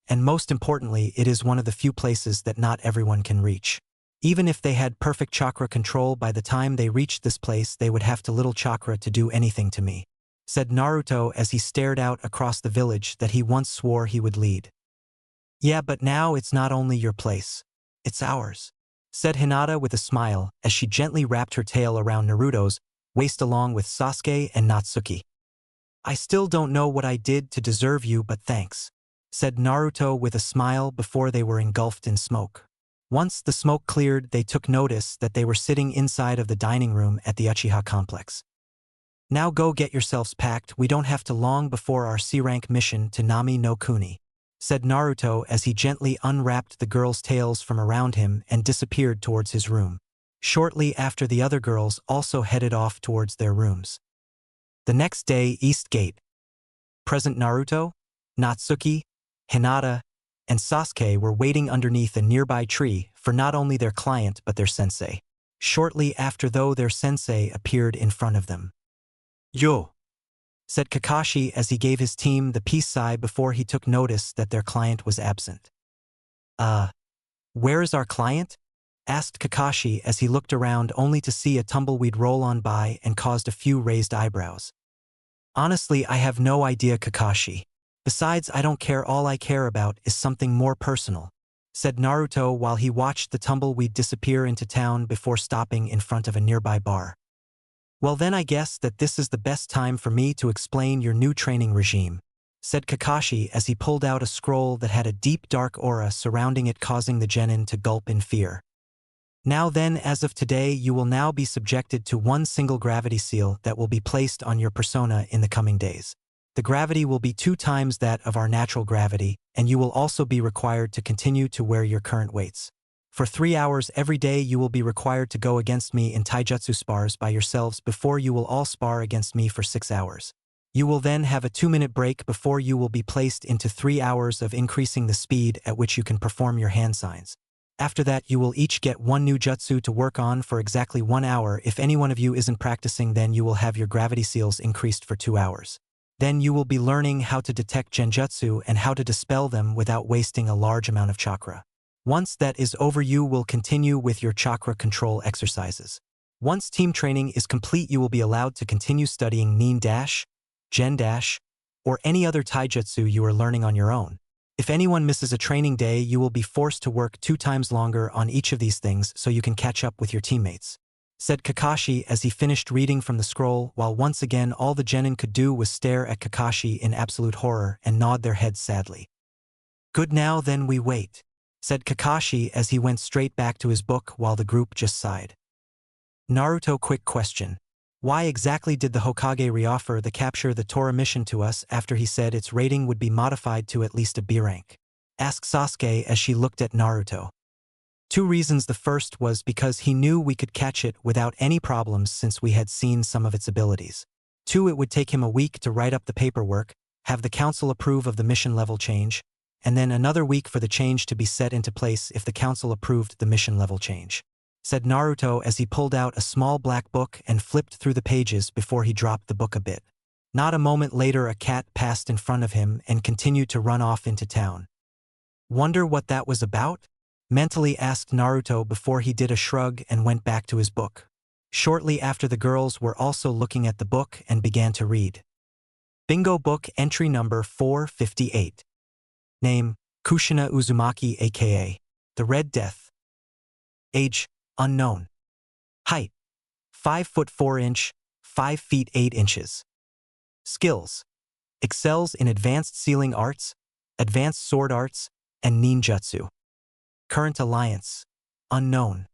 and most importantly, it is one of the few places that not everyone can reach. Even if they had perfect chakra control, by the time they reached this place they would have too little chakra to do anything to me, said Naruto as he stared out across the village that he once swore he would lead. Yeah, but now it's not only your place. It's ours, said Hinata with a smile as she gently wrapped her tail around Naruto's waist along with Sasuke and Natsuki. I still don't know what I did to deserve you, but thanks, said Naruto with a smile before they were engulfed in smoke. Once the smoke cleared, they took notice that they were sitting inside of the dining room at the Uchiha complex. Now go get yourselves packed, we don't have to long before our C-rank mission to Nami no Kuni, said Naruto as he gently unwrapped the girls' tails from around him and disappeared towards his room. Shortly after, the other girls also headed off towards their rooms. The next day, East Gate. Present Naruto, Natsuki, Hinata, and Sasuke were waiting underneath a nearby tree for not only their client but their sensei. Shortly after, though, their sensei appeared in front of them. Yo, said Kakashi as he gave his team the peace sign before he took notice that their client was absent. Where is our client? Asked Kakashi as he looked around only to see a tumbleweed roll on by and caused a few raised eyebrows. Honestly, I have no idea, Kakashi. Besides, I don't care, all I care about is something more personal, said Naruto while he watched the tumbleweed disappear into town before stopping in front of a nearby bar. Well then, I guess that this is the best time for me to explain your new training regime, said Kakashi as he pulled out a scroll that had a deep dark aura surrounding it, causing the genin to gulp in fear. Now then, as of today, you will now be subjected to one single gravity seal that will be placed on your persona in the coming days. The gravity will be 2 times that of our natural gravity, and you will also be required to continue to wear your current weights. For 3 hours every day you will be required to go against me in taijutsu spars by yourselves before you will all spar against me for 6 hours. You will then have a 2-minute break before you will be placed into 3 hours of increasing the speed at which you can perform your hand signs. After that, you will each get 1 new jutsu to work on for exactly 1 hour. If any one of you isn't practicing, then you will have your gravity seals increased for 2 hours. Then you will be learning how to detect genjutsu and how to dispel them without wasting a large amount of chakra. Once that is over, you will continue with your chakra control exercises. Once team training is complete, you will be allowed to continue studying nin dash, gen dash, or any other taijutsu you are learning on your own. If anyone misses a training day, you will be forced to work 2 times longer on each of these things so you can catch up with your teammates, said Kakashi as he finished reading from the scroll, while once again all the genin could do was stare at Kakashi in absolute horror and nod their heads sadly. Good, now then we wait, said Kakashi as he went straight back to his book while the group just sighed. Naruto, quick question. Why exactly did the Hokage reoffer the capture the Tora mission to us after he said its rating would be modified to at least a B rank? Asked Sasuke as she looked at Naruto. 2 reasons. The first was because he knew we could catch it without any problems since we had seen some of its abilities. 2, it would take him a week to write up the paperwork, have the council approve of the mission level change, and then another week for the change to be set into place if the council approved the mission level change, said Naruto as he pulled out a small black book and flipped through the pages before he dropped the book a bit. Not a moment later, a cat passed in front of him and continued to run off into town. Wonder what that was about? Mentally asked Naruto before he did a shrug and went back to his book. Shortly after, the girls were also looking at the book and began to read. Bingo book entry number 458. Name, Kushina Uzumaki aka the Red Death. Age, unknown. Height, 5 foot 4 inch, 5 feet 8 inches. Skills, excels in advanced sealing arts, advanced sword arts, and ninjutsu. Current alliance, unknown.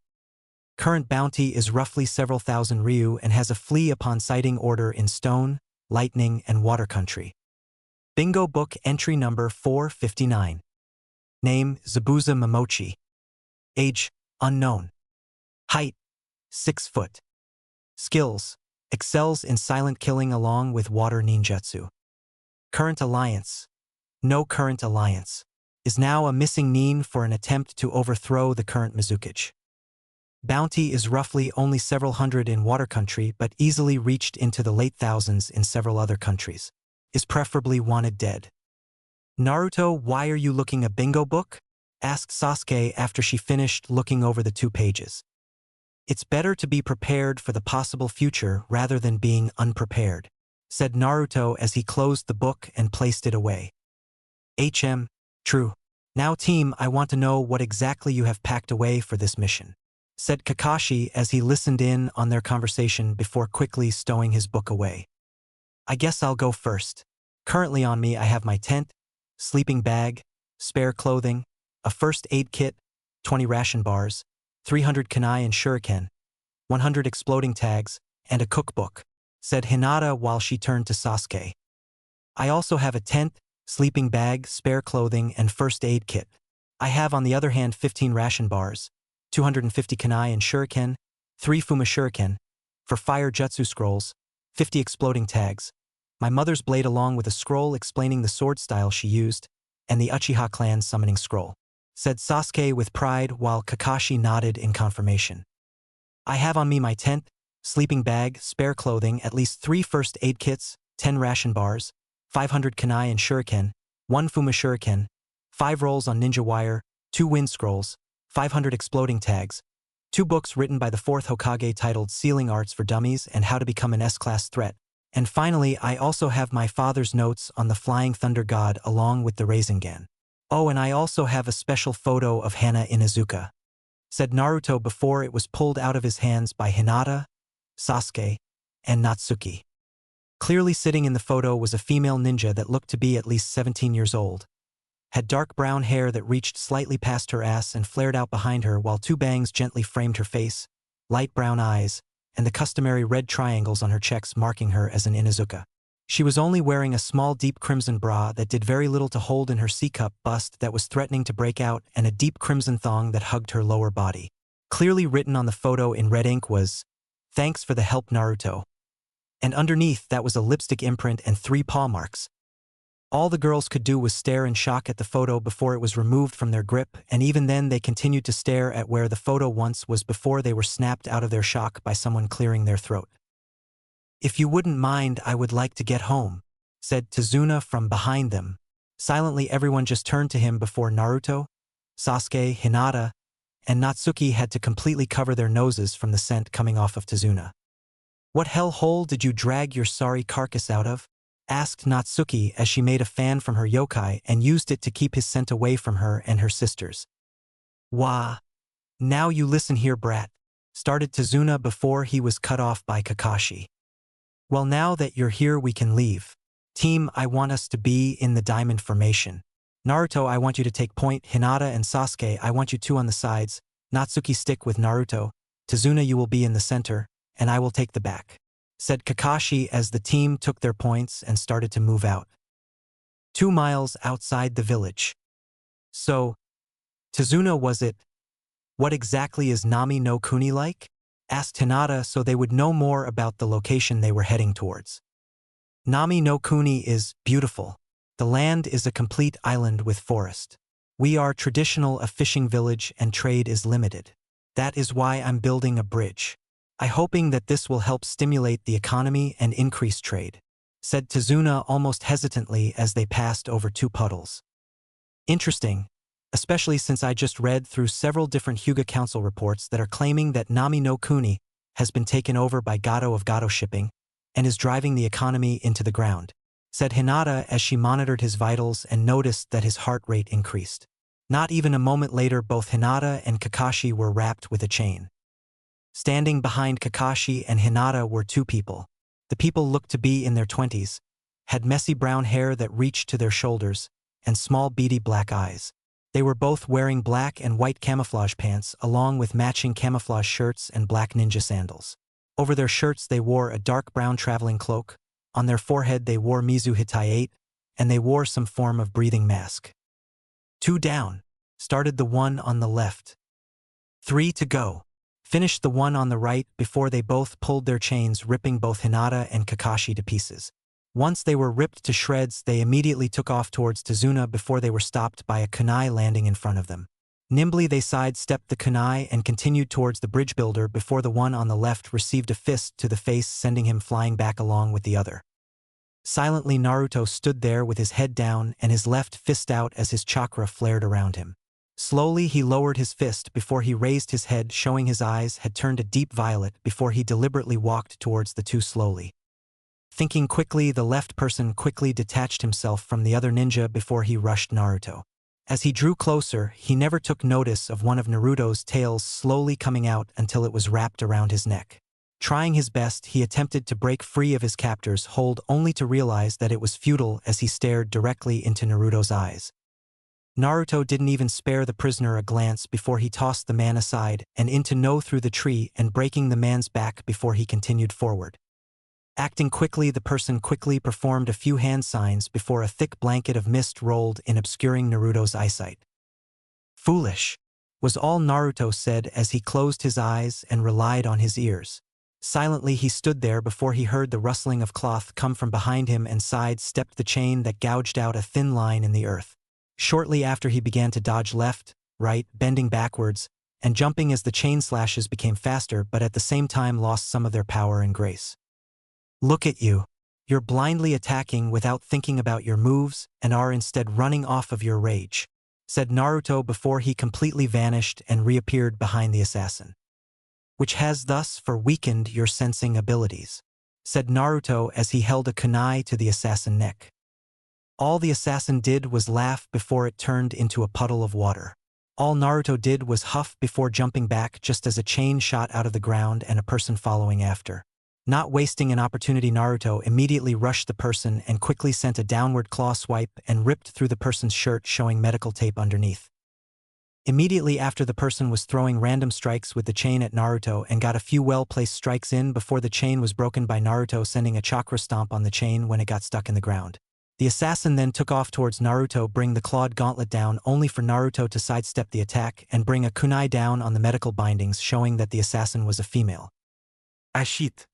Current bounty is roughly several thousand ryu and has a flee upon sighting order in stone, lightning, and water country. Bingo book entry number 459. Name, Zabuza Momochi. Age, unknown. Height, 6 foot. Skills, excels in silent killing along with water ninjutsu. Current alliance, no current alliance. Is now a missing nin for an attempt to overthrow the current Mizukage. Bounty is roughly only several hundred in water country but easily reached into the late thousands in several other countries. Is preferably wanted dead. Naruto, why are you looking a bingo book? Asked Sasuke after she finished looking over the 2 pages. It's better to be prepared for the possible future rather than being unprepared, said Naruto as he closed the book and placed it away. True. Now team, I want to know what exactly you have packed away for this mission, said Kakashi as he listened in on their conversation before quickly stowing his book away. I guess I'll go first. Currently on me I have my tent, sleeping bag, spare clothing, a first aid kit, 20 ration bars, 300 kunai and shuriken, 100 exploding tags, and a cookbook, said Hinata while she turned to Sasuke. I also have a tent, sleeping bag, spare clothing, and first aid kit. I have on the other hand 15 ration bars, 250 kunai and shuriken, 3 fuma shuriken, for fire jutsu scrolls, 50 exploding tags, my mother's blade along with a scroll explaining the sword style she used, and the Uchiha clan summoning scroll, said Sasuke with pride while Kakashi nodded in confirmation. I have on me my tent, sleeping bag, spare clothing, at least 3 first aid kits, 10 ration bars, 500 kunai and shuriken, 1 fuma shuriken, 5 rolls on ninja wire, 2 wind scrolls, 500 exploding tags, 2 books written by the 4th Hokage titled Sealing Arts for Dummies and How to Become an S-Class Threat, and finally I also have my father's notes on the Flying Thunder God along with the Rasengan. Oh, and I also have a special photo of Hana Inuzuka, said Naruto before it was pulled out of his hands by Hinata, Sasuke, and Natsuki. Clearly sitting in the photo was a female ninja that looked to be at least 17 years old. Had dark brown hair that reached slightly past her ass and flared out behind her while 2 bangs gently framed her face, light brown eyes, and the customary red triangles on her checks marking her as an Inuzuka. She was only wearing a small deep crimson bra that did very little to hold in her C-cup bust that was threatening to break out and a deep crimson thong that hugged her lower body. Clearly written on the photo in red ink was, "Thanks for the help, Naruto." And underneath that was a lipstick imprint and 3 paw marks. All the girls could do was stare in shock at the photo before it was removed from their grip, and even then they continued to stare at where the photo once was before they were snapped out of their shock by someone clearing their throat. "If you wouldn't mind, I would like to get home," said Tazuna from behind them. Silently everyone just turned to him before Naruto, Sasuke, Hinata, and Natsuki had to completely cover their noses from the scent coming off of Tazuna. "What hell hole did you drag your sorry carcass out of?" asked Natsuki as she made a fan from her yokai and used it to keep his scent away from her and her sisters. "Wah. Now you listen here, brat," started Tazuna before he was cut off by Kakashi. "Well, now that you're here we can leave. Team, I want us to be in the diamond formation. Naruto, I want you to take point. Hinata and Sasuke, I want you 2 on the sides. Natsuki, stick with Naruto. Tazuna, you will be in the center, and I will take the back," said Kakashi as the team took their points and started to move out. 2 miles outside the village. "So, Tazuna, was it? What exactly is Nami no Kuni like?" asked Hinata so they would know more about the location they were heading towards. "Nami no Kuni is beautiful. The land is a complete island with forest. We are traditional a fishing village and trade is limited. That is why I'm building a bridge. I'm hoping that this will help stimulate the economy and increase trade," said Tazuna almost hesitantly as they passed over 2 puddles. "Interesting, especially since I just read through several different Hyuga Council reports that are claiming that Nami no Kuni has been taken over by Gato of Gato Shipping and is driving the economy into the ground," said Hinata as she monitored his vitals and noticed that his heart rate increased. Not even a moment later, both Hinata and Kakashi were wrapped with a chain. Standing behind Kakashi and Hinata were 2 people. The people looked to be in their 20s, had messy brown hair that reached to their shoulders, and small beady black eyes. They were both wearing black and white camouflage pants along with matching camouflage shirts and black ninja sandals. Over their shirts they wore a dark brown traveling cloak, on their forehead they wore Mizu Hitai 8, and they wore some form of breathing mask. 2 down. Started the one on the left. 3 to go. Finished the one on the right before they both pulled their chains, ripping both Hinata and Kakashi to pieces. Once they were ripped to shreds, they immediately took off towards Tazuna before they were stopped by a kunai landing in front of them. Nimbly they sidestepped the kunai and continued towards the bridge builder before the one on the left received a fist to the face, sending him flying back along with the other. Silently Naruto stood there with his head down and his left fist out as his chakra flared around him. Slowly he lowered his fist before he raised his head, showing his eyes had turned a deep violet before he deliberately walked towards the two slowly. Thinking quickly, the left person quickly detached himself from the other ninja before he rushed Naruto. As he drew closer, he never took notice of one of Naruto's tails slowly coming out until it was wrapped around his neck. Trying his best, he attempted to break free of his captor's hold only to realize that it was futile as he stared directly into Naruto's eyes. Naruto didn't even spare the prisoner a glance before he tossed the man aside and into no through the tree and breaking the man's back before he continued forward. Acting quickly, the person quickly performed a few hand signs before a thick blanket of mist rolled in, obscuring Naruto's eyesight. Foolish, was all Naruto said as he closed his eyes and relied on his ears. Silently he stood there before he heard the rustling of cloth come from behind him and sidestepped the chain that gouged out a thin line in the earth. Shortly after he began to dodge left, right, bending backwards, and jumping as the chain slashes became faster but at the same time lost some of their power and grace. Look at you. You're blindly attacking without thinking about your moves and are instead running off of your rage, said Naruto before he completely vanished and reappeared behind the assassin. Which has thus weakened your sensing abilities, said Naruto as he held a kunai to the assassin's neck. All the assassin did was laugh before it turned into a puddle of water. All Naruto did was huff before jumping back just as a chain shot out of the ground and a person following after. Not wasting an opportunity, Naruto immediately rushed the person and quickly sent a downward claw swipe and ripped through the person's shirt, showing medical tape underneath. Immediately after, the person was throwing random strikes with the chain at Naruto and got a few well-placed strikes in before the chain was broken by Naruto sending a chakra stomp on the chain when it got stuck in the ground. The assassin then took off towards Naruto, bring the clawed gauntlet down only for Naruto to sidestep the attack and bring a kunai down on the medical bindings, showing that the assassin was a female. Ashit,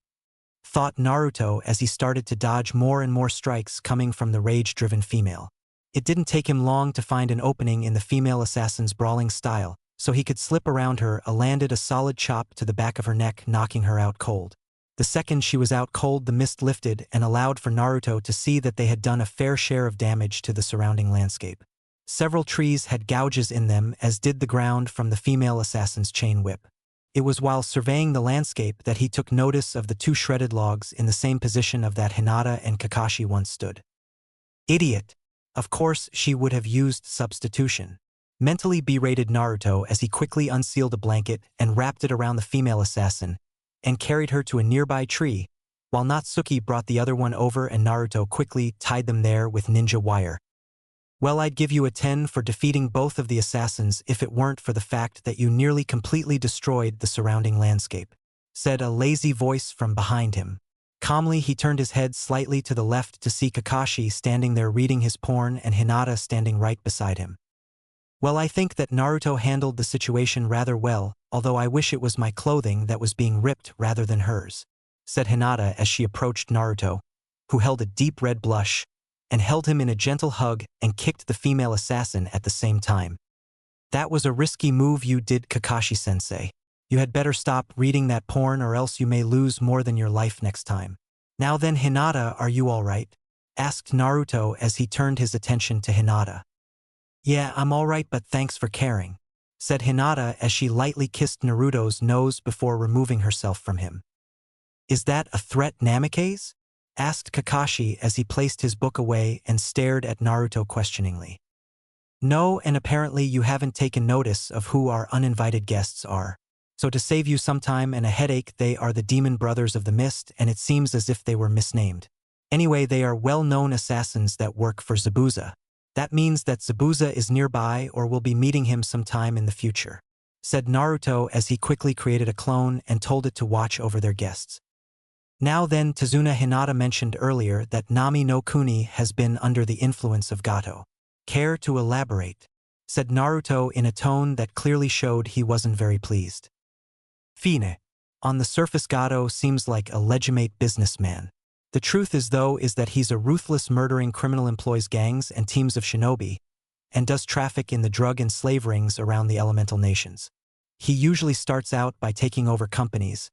thought Naruto as he started to dodge more and more strikes coming from the rage-driven female. It didn't take him long to find an opening in the female assassin's brawling style, so he could slip around her, landed a solid chop to the back of her neck, knocking her out cold. The second she was out cold, the mist lifted and allowed for Naruto to see that they had done a fair share of damage to the surrounding landscape. Several trees had gouges in them, as did the ground from the female assassin's chain whip. It was while surveying the landscape that he took notice of the two shredded logs in the same position of that Hinata and Kakashi once stood. Idiot! Of course she would have used substitution. Mentally berated Naruto as he quickly unsealed a blanket and wrapped it around the female assassin and carried her to a nearby tree, while Natsuki brought the other one over and Naruto quickly tied them there with ninja wire. Well, I'd give you a 10 for defeating both of the assassins if it weren't for the fact that you nearly completely destroyed the surrounding landscape, said a lazy voice from behind him. Calmly he turned his head slightly to the left to see Kakashi standing there reading his porn and Hinata standing right beside him. Well, I think that Naruto handled the situation rather well, although I wish it was my clothing that was being ripped rather than hers, said Hinata as she approached Naruto, who held a deep red blush, and held him in a gentle hug and kicked the female assassin at the same time. That was a risky move you did, Kakashi-sensei. You had better stop reading that porn or else you may lose more than your life next time. Now then, Hinata, are you all right? Asked Naruto as he turned his attention to Hinata. Yeah, I'm all right, but thanks for caring, said Hinata as she lightly kissed Naruto's nose before removing herself from him. Is that a threat, Namikaze? Asked Kakashi as he placed his book away and stared at Naruto questioningly. No, and apparently you haven't taken notice of who our uninvited guests are. So to save you some time and a headache, they are the Demon Brothers of the Mist, and it seems as if they were misnamed. Anyway, they are well-known assassins that work for Zabuza. That means that Zabuza is nearby or will be meeting him sometime in the future, said Naruto as he quickly created a clone and told it to watch over their guests. Now then, Tazuna, Hinata mentioned earlier that Nami no Kuni has been under the influence of Gato. Care to elaborate? said Naruto in a tone that clearly showed he wasn't very pleased. Fine. On the surface Gato seems like a legitimate businessman. The truth is that he's a ruthless murdering criminal, employs gangs and teams of shinobi, and does traffic in the drug and slave rings around the elemental nations. He usually starts out by taking over companies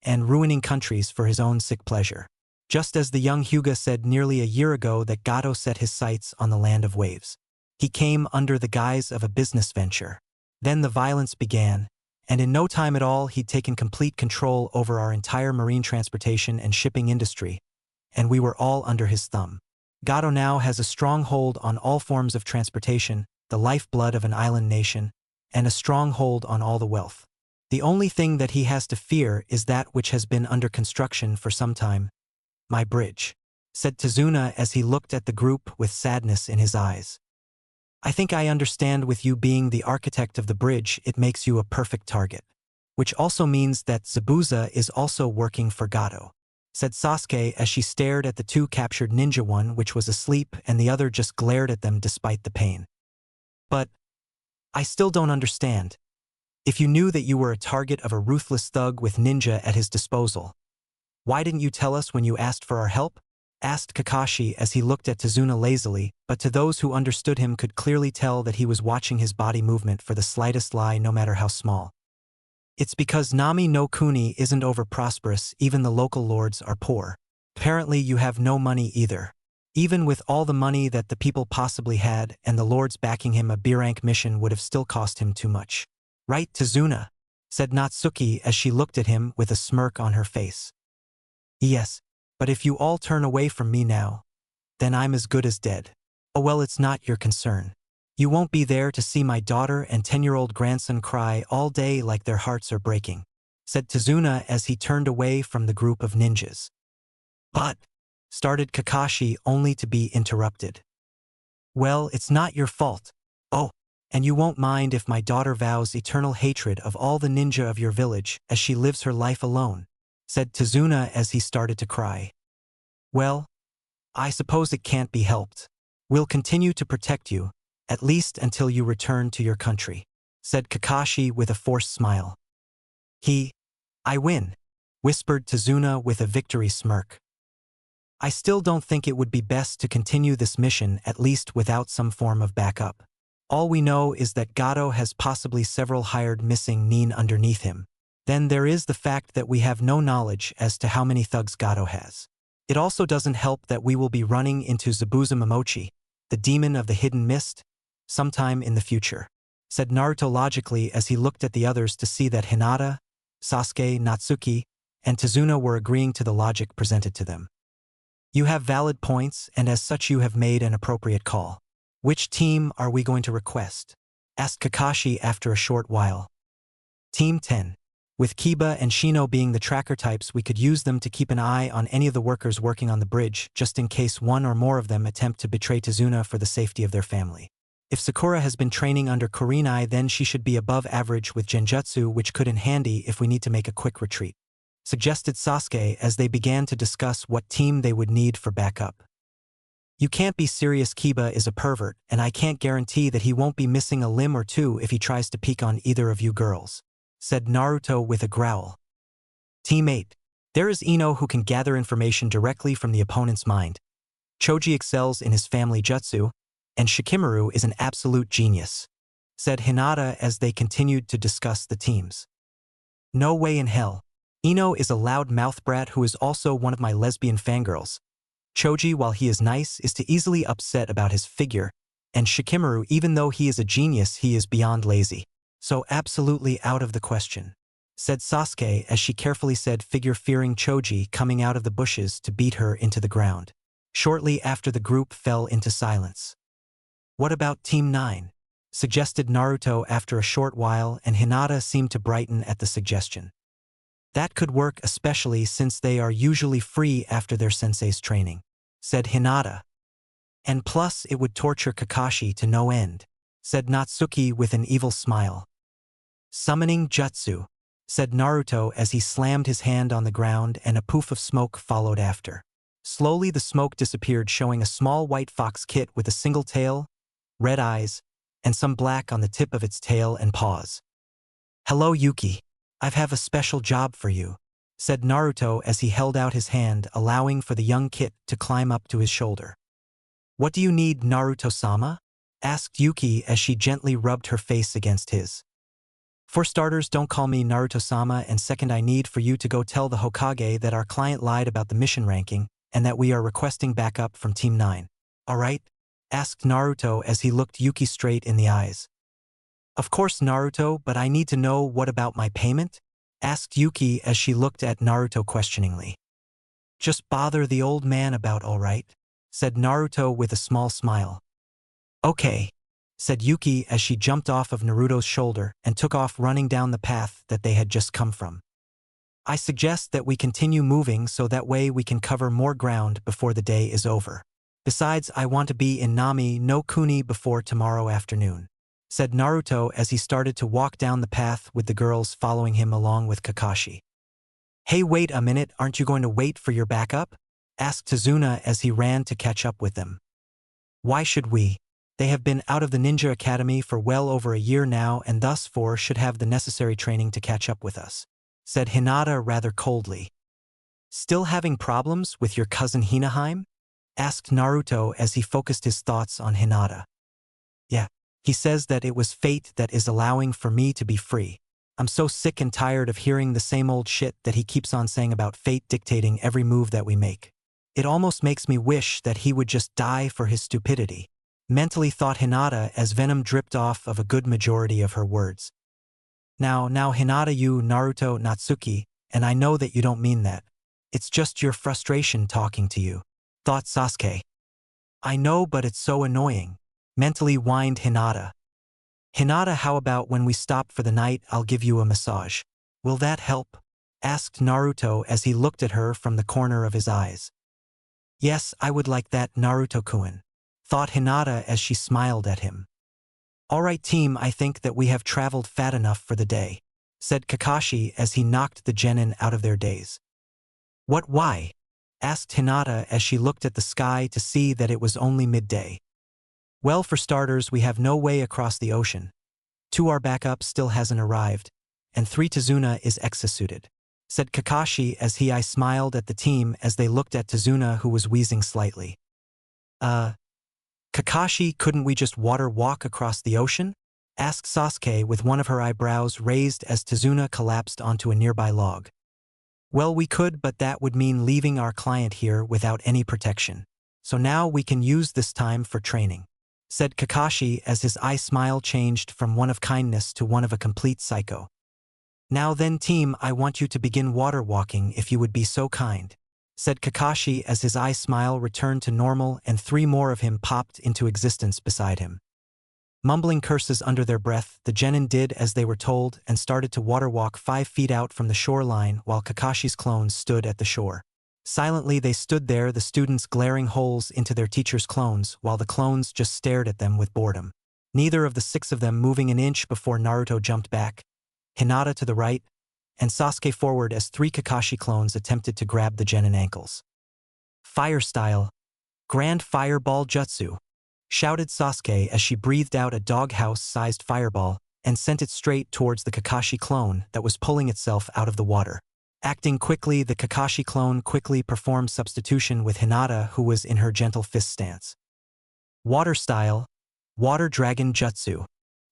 and ruining countries for his own sick pleasure. Just as the young Hyuga said nearly a year ago that Gato set his sights on the land of waves. He came under the guise of a business venture. Then the violence began, and in no time at all he'd taken complete control over our entire marine transportation and shipping industry, and we were all under his thumb. Gato now has a strong hold on all forms of transportation, the lifeblood of an island nation, and a strong hold on all the wealth. The only thing that he has to fear is that which has been under construction for some time. My bridge, said Tazuna as he looked at the group with sadness in his eyes. I think I understand, with you being the architect of the bridge, it makes you a perfect target. Which also means that Zabuza is also working for Gato, said Sasuke as she stared at the two captured ninja, one which was asleep and the other just glared at them despite the pain. But I still don't understand. If you knew that you were a target of a ruthless thug with ninja at his disposal, why didn't you tell us when you asked for our help? Asked Kakashi as he looked at Tazuna lazily, but to those who understood him could clearly tell that he was watching his body movement for the slightest lie, no matter how small. It's because Nami no Kuni isn't over prosperous, even the local lords are poor. Apparently you have no money either. Even with all the money that the people possibly had and the lords backing him, a B-rank mission would have still cost him too much. Right, Tazuna? Said Natsuki as she looked at him with a smirk on her face. Yes, but if you all turn away from me now, then I'm as good as dead. Oh well, it's not your concern. You won't be there to see my daughter and 10-year-old grandson cry all day like their hearts are breaking, said Tazuna as he turned away from the group of ninjas. But, started Kakashi only to be interrupted. Well, it's not your fault. Oh, and you won't mind if my daughter vows eternal hatred of all the ninja of your village as she lives her life alone, said Tazuna as he started to cry. Well, I suppose it can't be helped. We'll continue to protect you, at least until you return to your country, said Kakashi with a forced smile. I win, whispered Tazuna with a victory smirk. I still don't think it would be best to continue this mission, at least without some form of backup. All we know is that Gato has possibly several hired missing nin underneath him. Then there is the fact that we have no knowledge as to how many thugs Gato has. It also doesn't help that we will be running into Zabuza Momochi, the demon of the hidden mist, sometime in the future, said Naruto logically as he looked at the others to see that Hinata, Sasuke, Natsuki, and Tazuna were agreeing to the logic presented to them. You have valid points, and as such you have made an appropriate call. Which team are we going to request? Asked Kakashi after a short while. Team 10. With Kiba and Shino being the tracker types, we could use them to keep an eye on any of the workers working on the bridge, just in case one or more of them attempt to betray Tazuna for the safety of their family. If Sakura has been training under Kurinai, then she should be above average with Genjutsu, which could in handy if we need to make a quick retreat, suggested Sasuke as they began to discuss what team they would need for backup. You can't be serious. Kiba is a pervert, and I can't guarantee that he won't be missing a limb or two if he tries to peek on either of you girls, said Naruto with a growl. Team 8. There is Ino, who can gather information directly from the opponent's mind. Choji excels in his family jutsu, and Shikamaru is an absolute genius, said Hinata as they continued to discuss the teams. No way in hell. Ino is a loud mouth brat who is also one of my lesbian fangirls. Choji, while he is nice, is too easily upset about his figure, and Shikamaru, even though he is a genius, he is beyond lazy. So absolutely out of the question, said Sasuke as she carefully said figure, fearing Choji coming out of the bushes to beat her into the ground. Shortly after, the group fell into silence. What about Team 9? Suggested Naruto after a short while, and Hinata seemed to brighten at the suggestion. That could work, especially since they are usually free after their sensei's training, said Hinata. And plus it would torture Kakashi to no end, said Natsuki with an evil smile. Summoning jutsu, said Naruto as he slammed his hand on the ground, and a poof of smoke followed after. Slowly the smoke disappeared, showing a small white fox kit with a single tail, red eyes, and some black on the tip of its tail and paws. "Hello, Yuki. I have a special job for you," said Naruto as he held out his hand, allowing for the young kit to climb up to his shoulder. "What do you need, Naruto-sama?" asked Yuki as she gently rubbed her face against his. "For starters, don't call me Naruto-sama, and second, I need for you to go tell the Hokage that our client lied about the mission ranking and that we are requesting backup from Team 9. Alright?" asked Naruto as he looked Yuki straight in the eyes. "Of course, Naruto, but I need to know what about my payment?" asked Yuki as she looked at Naruto questioningly. "Just bother the old man about, alright?" said Naruto with a small smile. "Okay," said Yuki as she jumped off of Naruto's shoulder and took off running down the path that they had just come from. "I suggest that we continue moving so that way we can cover more ground before the day is over. Besides, I want to be in Nami no Kuni before tomorrow afternoon," said Naruto as he started to walk down the path with the girls following him along with Kakashi. "Hey, wait a minute, aren't you going to wait for your backup?" asked Tazuna as he ran to catch up with them. "Why should we? They have been out of the Ninja Academy for well over a year now and thus should have the necessary training to catch up with us," said Hinata rather coldly. "Still having problems with your cousin Hinaheim?" asked Naruto as he focused his thoughts on Hinata. "Yeah, he says that it was fate that is allowing for me to be free. I'm so sick and tired of hearing the same old shit that he keeps on saying about fate dictating every move that we make. It almost makes me wish that he would just die for his stupidity," mentally thought Hinata as venom dripped off of a good majority of her words. Now Hinata, you Naruto Natsuki, and I know that you don't mean that. It's just your frustration talking to you," thought Sasuke. "I know, but it's so annoying," mentally whined Hinata. "Hinata, how about when we stop for the night I'll give you a massage? Will that help?" asked Naruto as he looked at her from the corner of his eyes. "Yes, I would like that, Naruto-kun," thought Hinata as she smiled at him. "Alright team, I think that we have traveled fat enough for the day," said Kakashi as he knocked the genin out of their daze. "What, why?" asked Hinata as she looked at the sky to see that it was only midday. "Well, for starters, we have no way across the ocean. 2, our backup still hasn't arrived, and 3, Tazuna is exosuited," said Kakashi as he smiled at the team as they looked at Tazuna, who was wheezing slightly. "Kakashi, couldn't we just water walk across the ocean?" asked Sasuke with one of her eyebrows raised as Tazuna collapsed onto a nearby log. "Well, we could, but that would mean leaving our client here without any protection. So now we can use this time for training," said Kakashi as his eye smile changed from one of kindness to one of a complete psycho. "Now then team, I want you to begin water walking if you would be so kind," said Kakashi as his eye smile returned to normal and 3 more of him popped into existence beside him. Mumbling curses under their breath, the genin did as they were told and started to water walk 5 feet out from the shoreline while Kakashi's clones stood at the shore. Silently they stood there, the students glaring holes into their teacher's clones while the clones just stared at them with boredom. Neither of the 6 of them moving an inch before Naruto jumped back, Hinata to the right, and Sasuke forward as 3 Kakashi clones attempted to grab the genin ankles. "Fire style. Grand fireball jutsu," shouted Sasuke as she breathed out a doghouse-sized fireball and sent it straight towards the Kakashi clone that was pulling itself out of the water. Acting quickly, the Kakashi clone quickly performed substitution with Hinata, who was in her gentle fist stance. "Water style. Water dragon jutsu,"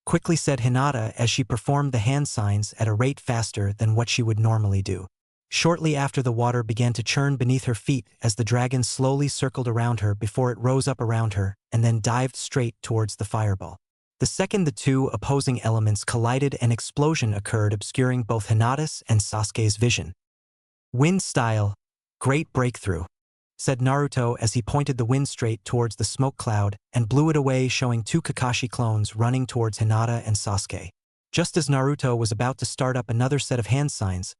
quickly said Hinata as she performed the hand signs at a rate faster than what she would normally do. Shortly after, the water began to churn beneath her feet as the dragon slowly circled around her before it rose up around her and then dived straight towards the fireball. The second the 2 opposing elements collided, an explosion occurred, obscuring both Hinata's and Sasuke's vision. "Wind style. Great breakthrough," said Naruto as he pointed the wind straight towards the smoke cloud and blew it away, showing 2 Kakashi clones running towards Hinata and Sasuke. Just as Naruto was about to start up another set of hand signs,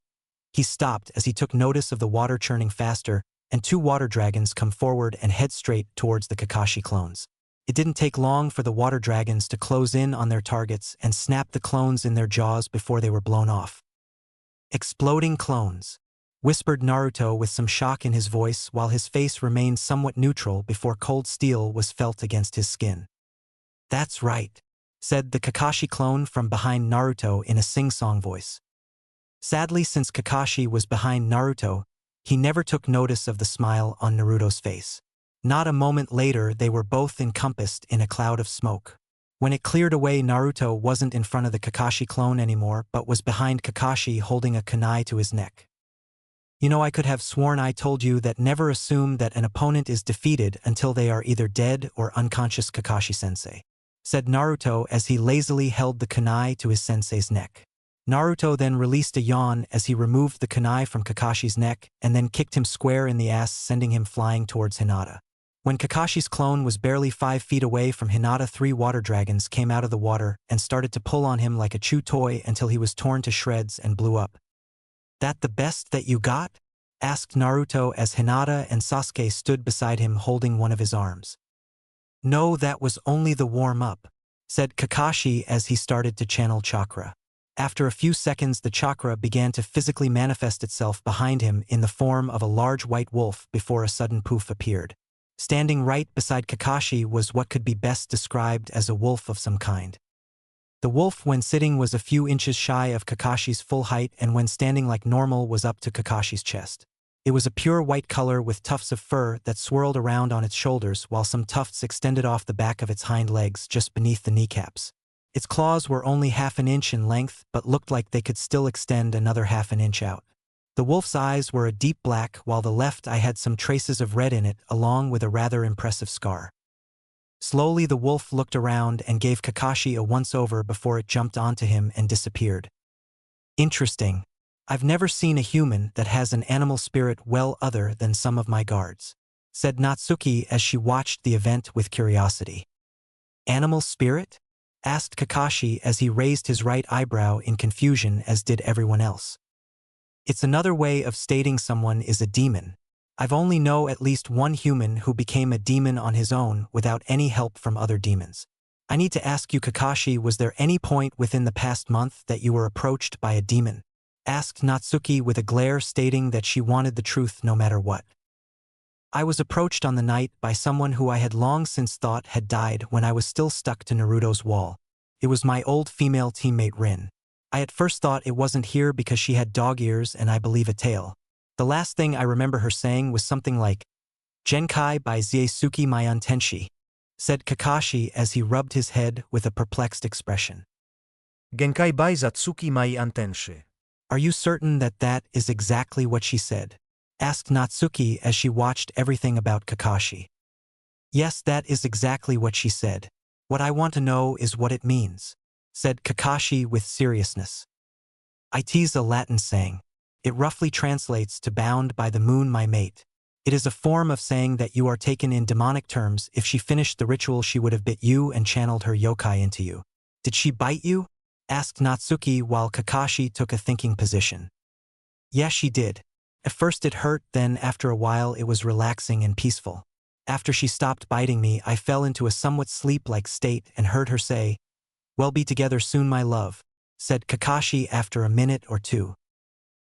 he stopped as he took notice of the water churning faster and 2 water dragons come forward and head straight towards the Kakashi clones. It didn't take long for the water dragons to close in on their targets and snap the clones in their jaws before they were blown off. "Exploding clones," whispered Naruto with some shock in his voice while his face remained somewhat neutral before cold steel was felt against his skin. "That's right. said the Kakashi clone from behind Naruto in a sing-song voice. Sadly, since Kakashi was behind Naruto, he never took notice of the smile on Naruto's face. Not a moment later, they were both encompassed in a cloud of smoke. When it cleared away, Naruto wasn't in front of the Kakashi clone anymore, but was behind Kakashi holding a kunai to his neck. You know, I could have sworn I told you that never assume that an opponent is defeated until they are either dead or unconscious, Kakashi-sensei, said Naruto as he lazily held the kunai to his sensei's neck. Naruto then released a yawn as he removed the kunai from Kakashi's neck and then kicked him square in the ass, sending him flying towards Hinata. When Kakashi's clone was barely 5 feet away from Hinata, 3 water dragons came out of the water and started to pull on him like a chew toy until he was torn to shreds and blew up. That the best that you got? Asked Naruto as Hinata and Sasuke stood beside him holding one of his arms. No, that was only the warm-up, said Kakashi as he started to channel chakra. After a few seconds, the chakra began to physically manifest itself behind him in the form of a large white wolf before a sudden poof appeared. Standing right beside Kakashi was what could be best described as a wolf of some kind. The wolf, when sitting, was a few inches shy of Kakashi's full height, and when standing like normal was up to Kakashi's chest. It was a pure white color with tufts of fur that swirled around on its shoulders, while some tufts extended off the back of its hind legs just beneath the kneecaps. Its claws were only half an inch in length, but looked like they could still extend another half an inch out. The wolf's eyes were a deep black, while the left eye had some traces of red in it, along with a rather impressive scar. Slowly the wolf looked around and gave Kakashi a once-over before it jumped onto him and disappeared. Interesting. I've never seen a human that has an animal spirit well other than some of my guards, said Natsuki as she watched the event with curiosity. Animal spirit? Asked Kakashi as he raised his right eyebrow in confusion, as did everyone else. It's another way of stating someone is a demon. I've only know at least one human who became a demon on his own without any help from other demons. I need to ask you, Kakashi, was there any point within the past month that you were approached by a demon? Asked Natsuki with a glare, stating that she wanted the truth no matter what. I was approached on the night by someone who I had long since thought had died when I was still stuck to Naruto's wall. It was my old female teammate Rin. I at first thought it wasn't here because she had dog ears and I believe a tail. The last thing I remember her saying was something like, "Genkai by Zaesuke mai Tenshi," said Kakashi as he rubbed his head with a perplexed expression. Genkai bai Zatsuki mai Antenshe. Are you certain that that is exactly what she said? Asked Natsuki as she watched everything about Kakashi. Yes, that is exactly what she said. What I want to know is what it means, said Kakashi with seriousness. It is a Latin saying. It roughly translates to "bound by the moon, my mate." It is a form of saying that you are taken in demonic terms. If she finished the ritual, she would have bit you and channeled her yokai into you. Did she bite you? Asked Natsuki while Kakashi took a thinking position. Yes, she did. At first it hurt, then after a while it was relaxing and peaceful. After she stopped biting me, I fell into a somewhat sleep-like state and heard her say, "We'll be together soon, my love," said Kakashi after a minute or two.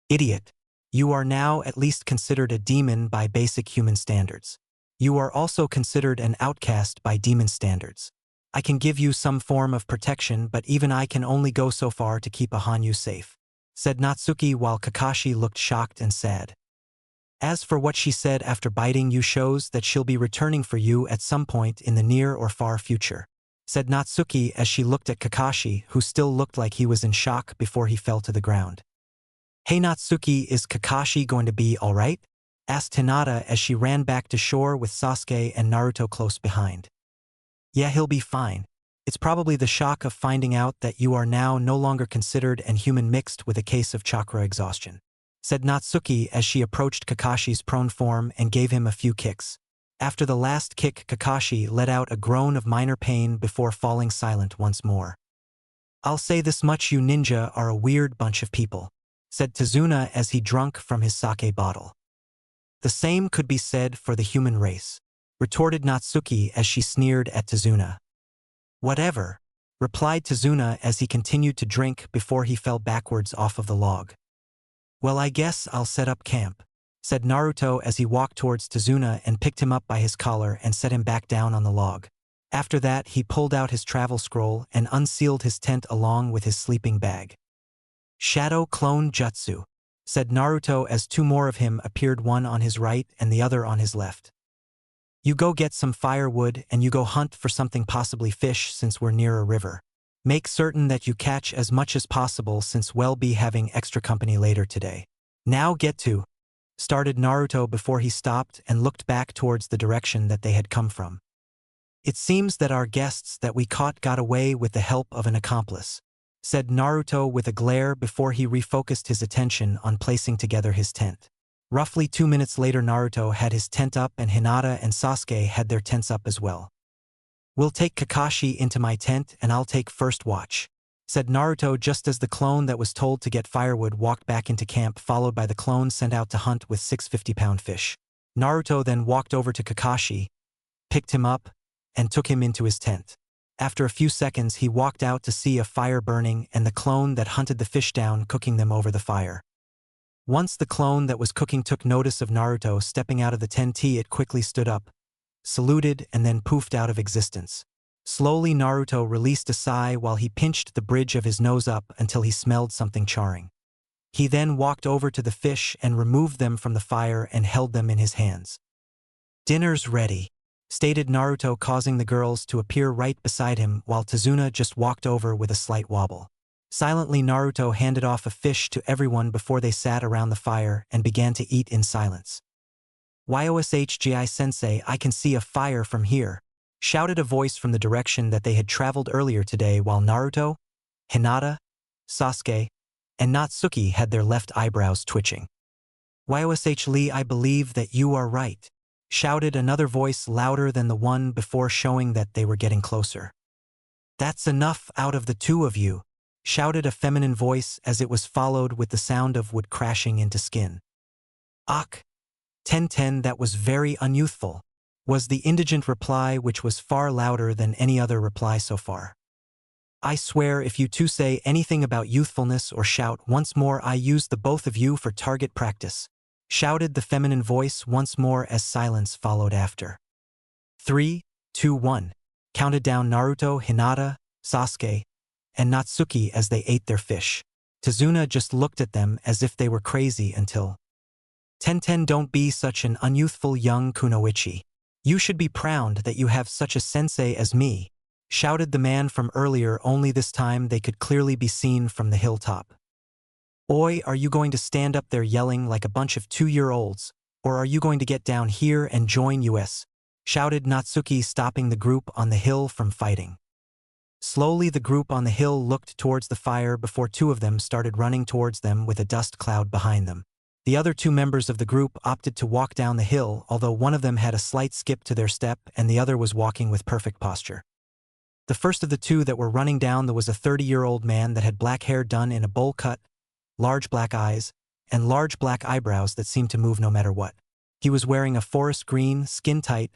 Idiot. You are now at least considered a demon by basic human standards. You are also considered an outcast by demon standards. I can give you some form of protection, but even I can only go so far to keep a Hanyu safe, said Natsuki while Kakashi looked shocked and sad. As for what she said after biting you shows that she'll be returning for you at some point in the near or far future, said Natsuki as she looked at Kakashi, who still looked like he was in shock before he fell to the ground. Hey Natsuki, is Kakashi going to be alright? Asked Hinata as she ran back to shore with Sasuke and Naruto close behind. Yeah, he'll be fine. It's probably the shock of finding out that you are now no longer considered an human mixed with a case of chakra exhaustion, said Natsuki as she approached Kakashi's prone form and gave him a few kicks. After the last kick, Kakashi let out a groan of minor pain before falling silent once more. I'll say this much, you ninja are a weird bunch of people, said Tazuna as he drank from his sake bottle. The same could be said for the human race, retorted Natsuki as she sneered at Tazuna. Whatever, replied Tazuna as he continued to drink before he fell backwards off of the log. Well, I guess I'll set up camp, said Naruto as he walked towards Tazuna and picked him up by his collar and set him back down on the log. After that, he pulled out his travel scroll and unsealed his tent along with his sleeping bag. Shadow Clone Jutsu, said Naruto as two more of him appeared, one on his right and the other on his left. You go get some firewood and you go hunt for something, possibly fish, since we're near a river. Make certain that you catch as much as possible since we'll be having extra company later today. Now get to, started Naruto before he stopped and looked back towards the direction that they had come from. It seems that our guests that we caught got away with the help of an accomplice, said Naruto with a glare before he refocused his attention on placing together his tent. Roughly 2 minutes later, Naruto had his tent up and Hinata and Sasuke had their tents up as well. We'll take Kakashi into my tent and I'll take first watch, said Naruto just as the clone that was told to get firewood walked back into camp, followed by the clone sent out to hunt with 6 50-pound fish. Naruto then walked over to Kakashi, picked him up, and took him into his tent. After a few seconds, he walked out to see a fire burning and the clone that hunted the fish down cooking them over the fire. Once the clone that was cooking took notice of Naruto stepping out of the tent, it quickly stood up, saluted, and then poofed out of existence. Slowly, Naruto released a sigh while he pinched the bridge of his nose up until he smelled something charring. He then walked over to the fish and removed them from the fire and held them in his hands. Dinner's ready, stated Naruto, causing the girls to appear right beside him while Tazuna just walked over with a slight wobble. Silently, Naruto handed off a fish to everyone before they sat around the fire and began to eat in silence. "Yoshgi-sensei, I can see a fire from here," shouted a voice from the direction that they had traveled earlier today, while Naruto, Hinata, Sasuke, and Natsuki had their left eyebrows twitching. "Yoshli, I believe that you are right," shouted another voice louder than the one before, showing that they were getting closer. "That's enough out of the two of you," shouted a feminine voice as it was followed with the sound of wood crashing into skin. "Ach, Ten, that was very unyouthful," was the indigent reply, which was far louder than any other reply so far. "I swear if you two say anything about youthfulness or shout once more, I use the both of you for target practice," shouted the feminine voice once more as silence followed after. 3, 2, 1, counted down Naruto, Hinata, Sasuke, and Natsuki as they ate their fish. Tazuna just looked at them as if they were crazy until Ten, don't be such an unyouthful young kunoichi. You should be proud that you have such a sensei as me, shouted the man from earlier, only this time they could clearly be seen from the hilltop. "Oi, are you going to stand up there yelling like a bunch of 2-year-olds, or are you going to get down here and join us?" shouted Natsuki, stopping the group on the hill from fighting. Slowly, the group on the hill looked towards the fire before two of them started running towards them with a dust cloud behind them. The other two members of the group opted to walk down the hill, although one of them had a slight skip to their step and the other was walking with perfect posture. The first of the two that were running down there was a 30-year-old man that had black hair done in a bowl cut, large black eyes, and large black eyebrows that seemed to move no matter what. He was wearing a forest green, skin-tight,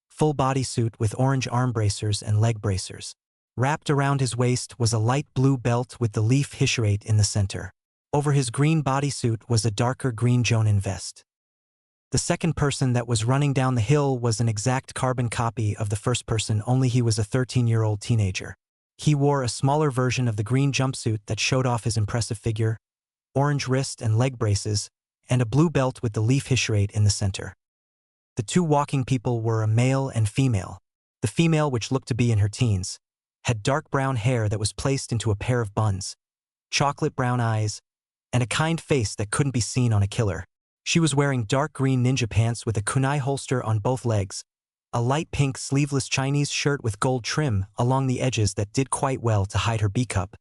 full bodysuit with orange arm bracers and leg bracers. Wrapped around his waist was a light blue belt with the leaf hisharate in the center. Over his green bodysuit was a darker green jonin vest. The second person that was running down the hill was an exact carbon copy of the first person, only he was a 13-year-old teenager. He wore a smaller version of the green jumpsuit that showed off his impressive figure, orange wrist and leg braces, and a blue belt with the leaf hisharate in the center. The two walking people were a male and female. The female, which looked to be in her teens, had dark brown hair that was placed into a pair of buns, chocolate brown eyes, and a kind face that couldn't be seen on a killer. She was wearing dark green ninja pants with a kunai holster on both legs, a light pink sleeveless Chinese shirt with gold trim along the edges that did quite well to hide her B-cup,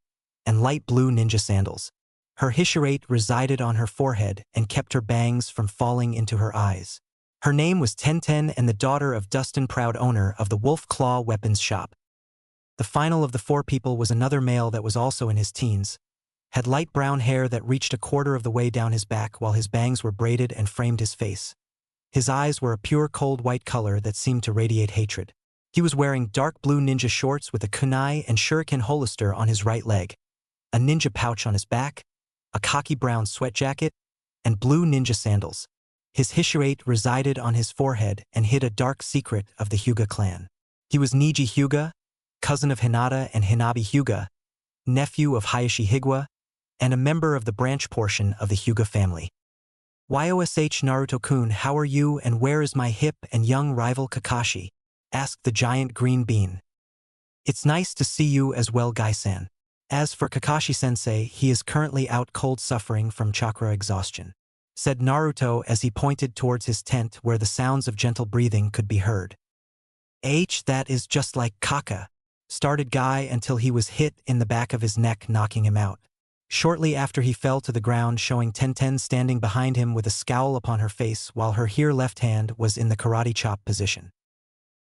and light blue ninja sandals. Her hisharate resided on her forehead and kept her bangs from falling into her eyes. Her name was Ten and the daughter of Dustin, proud owner of the Wolf Claw Weapons Shop. The final of the four people was another male that was also in his teens, had light brown hair that reached a quarter of the way down his back while his bangs were braided and framed his face. His eyes were a pure cold white color that seemed to radiate hatred. He was wearing dark blue ninja shorts with a kunai and shuriken holster on his right leg, a ninja pouch on his back, a khaki brown sweat jacket, and blue ninja sandals. His hisharate resided on his forehead and hid a dark secret of the Hyuga clan. He was Niji Hyuga, cousin of Hinata and Hinabi Hyuga, nephew of Hayashi Higwa, and a member of the branch portion of the Hyuga family. "Yosh Naruto-kun, how are you and where is my hip and young rival Kakashi?" asked the giant green bean. "It's nice to see you as well, Gai-san. As for Kakashi-sensei, he is currently out cold suffering from chakra exhaustion," said Naruto as he pointed towards his tent where the sounds of gentle breathing could be heard. That is just like Kaka," started Guy until he was hit in the back of his neck, knocking him out. Shortly after he fell to the ground, showing Tenten standing behind him with a scowl upon her face while her here left hand was in the karate chop position.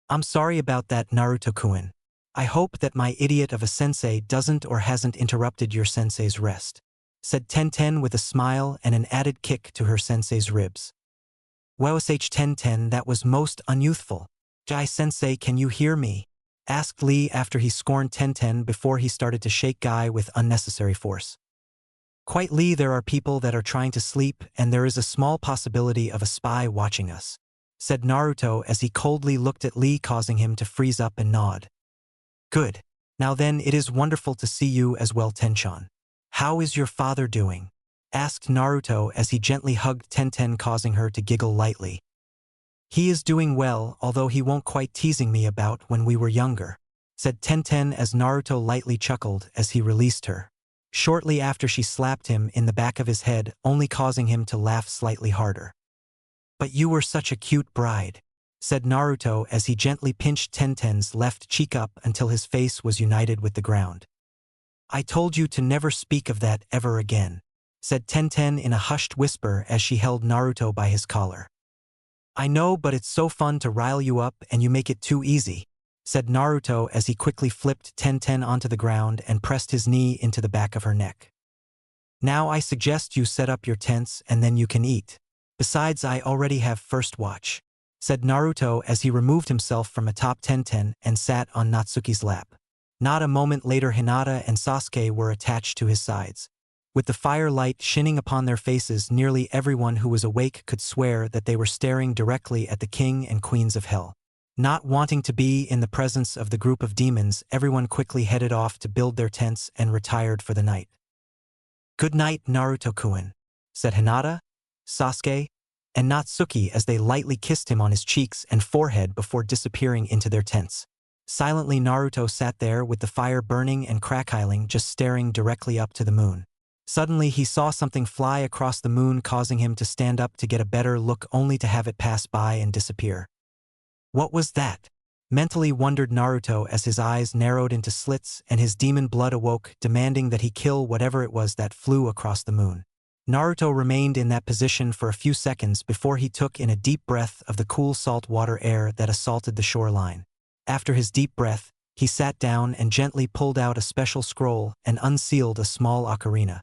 "I'm sorry about that, Naruto-kun. I hope that my idiot of a sensei doesn't or hasn't interrupted your sensei's rest," said Tenten with a smile and an added kick to her sensei's ribs. "Wosh Tenten, that was most unyouthful. Jai-sensei, can you hear me?" asked Lee after he scorned Tenten before he started to shake Guy with unnecessary force. "Quite, Lee, there are people that are trying to sleep and there is a small possibility of a spy watching us," said Naruto as he coldly looked at Lee, causing him to freeze up and nod. "Good. Now then, it is wonderful to see you as well, Tenchan. How is your father doing?" asked Naruto as he gently hugged Tenten, causing her to giggle lightly. "He is doing well, although he won't quite teasing me about when we were younger," said Tenten as Naruto lightly chuckled as he released her. Shortly after, she slapped him in the back of his head, only causing him to laugh slightly harder. "But you were such a cute bride," said Naruto as he gently pinched Tenten's left cheek up until his face was united with the ground. "I told you to never speak of that ever again," said Tenten in a hushed whisper as she held Naruto by his collar. "I know, but it's so fun to rile you up and you make it too easy," said Naruto as he quickly flipped Tenten onto the ground and pressed his knee into the back of her neck. "Now I suggest you set up your tents and then you can eat. Besides, I already have first watch," said Naruto as he removed himself from atop Tenten and sat on Natsuki's lap. Not a moment later, Hinata and Sasuke were attached to his sides. With the firelight shining upon their faces, nearly everyone who was awake could swear that they were staring directly at the king and queens of hell. Not wanting to be in the presence of the group of demons, everyone quickly headed off to build their tents and retired for the night. "Good night, Naruto-kun," said Hinata, Sasuke, and Natsuki as they lightly kissed him on his cheeks and forehead before disappearing into their tents. Silently, Naruto sat there with the fire burning and crackling, just staring directly up to the moon. Suddenly, he saw something fly across the moon, causing him to stand up to get a better look, only to have it pass by and disappear. What was that? Mentally wondered Naruto as his eyes narrowed into slits and his demon blood awoke, demanding that he kill whatever it was that flew across the moon. Naruto remained in that position for a few seconds before he took in a deep breath of the cool salt water air that assaulted the shoreline. After his deep breath, he sat down and gently pulled out a special scroll and unsealed a small ocarina.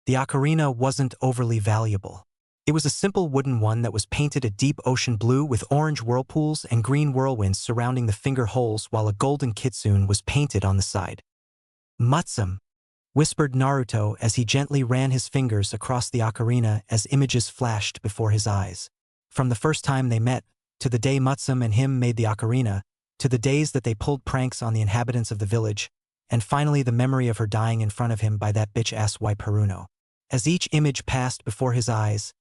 The ocarina wasn't overly valuable. It was a simple wooden one that was painted a deep ocean blue with orange whirlpools and green whirlwinds surrounding the finger holes, while a golden kitsune was painted on the side. "Matsumi," whispered Naruto as he gently ran his fingers across the ocarina as images flashed before his eyes. From the first time they met, to the day Matsumi and him made the ocarina, to the days that they pulled pranks on the inhabitants of the village, and finally the memory of her dying in front of him by that bitch-ass wipe Haruno. As each image passed before his eyes,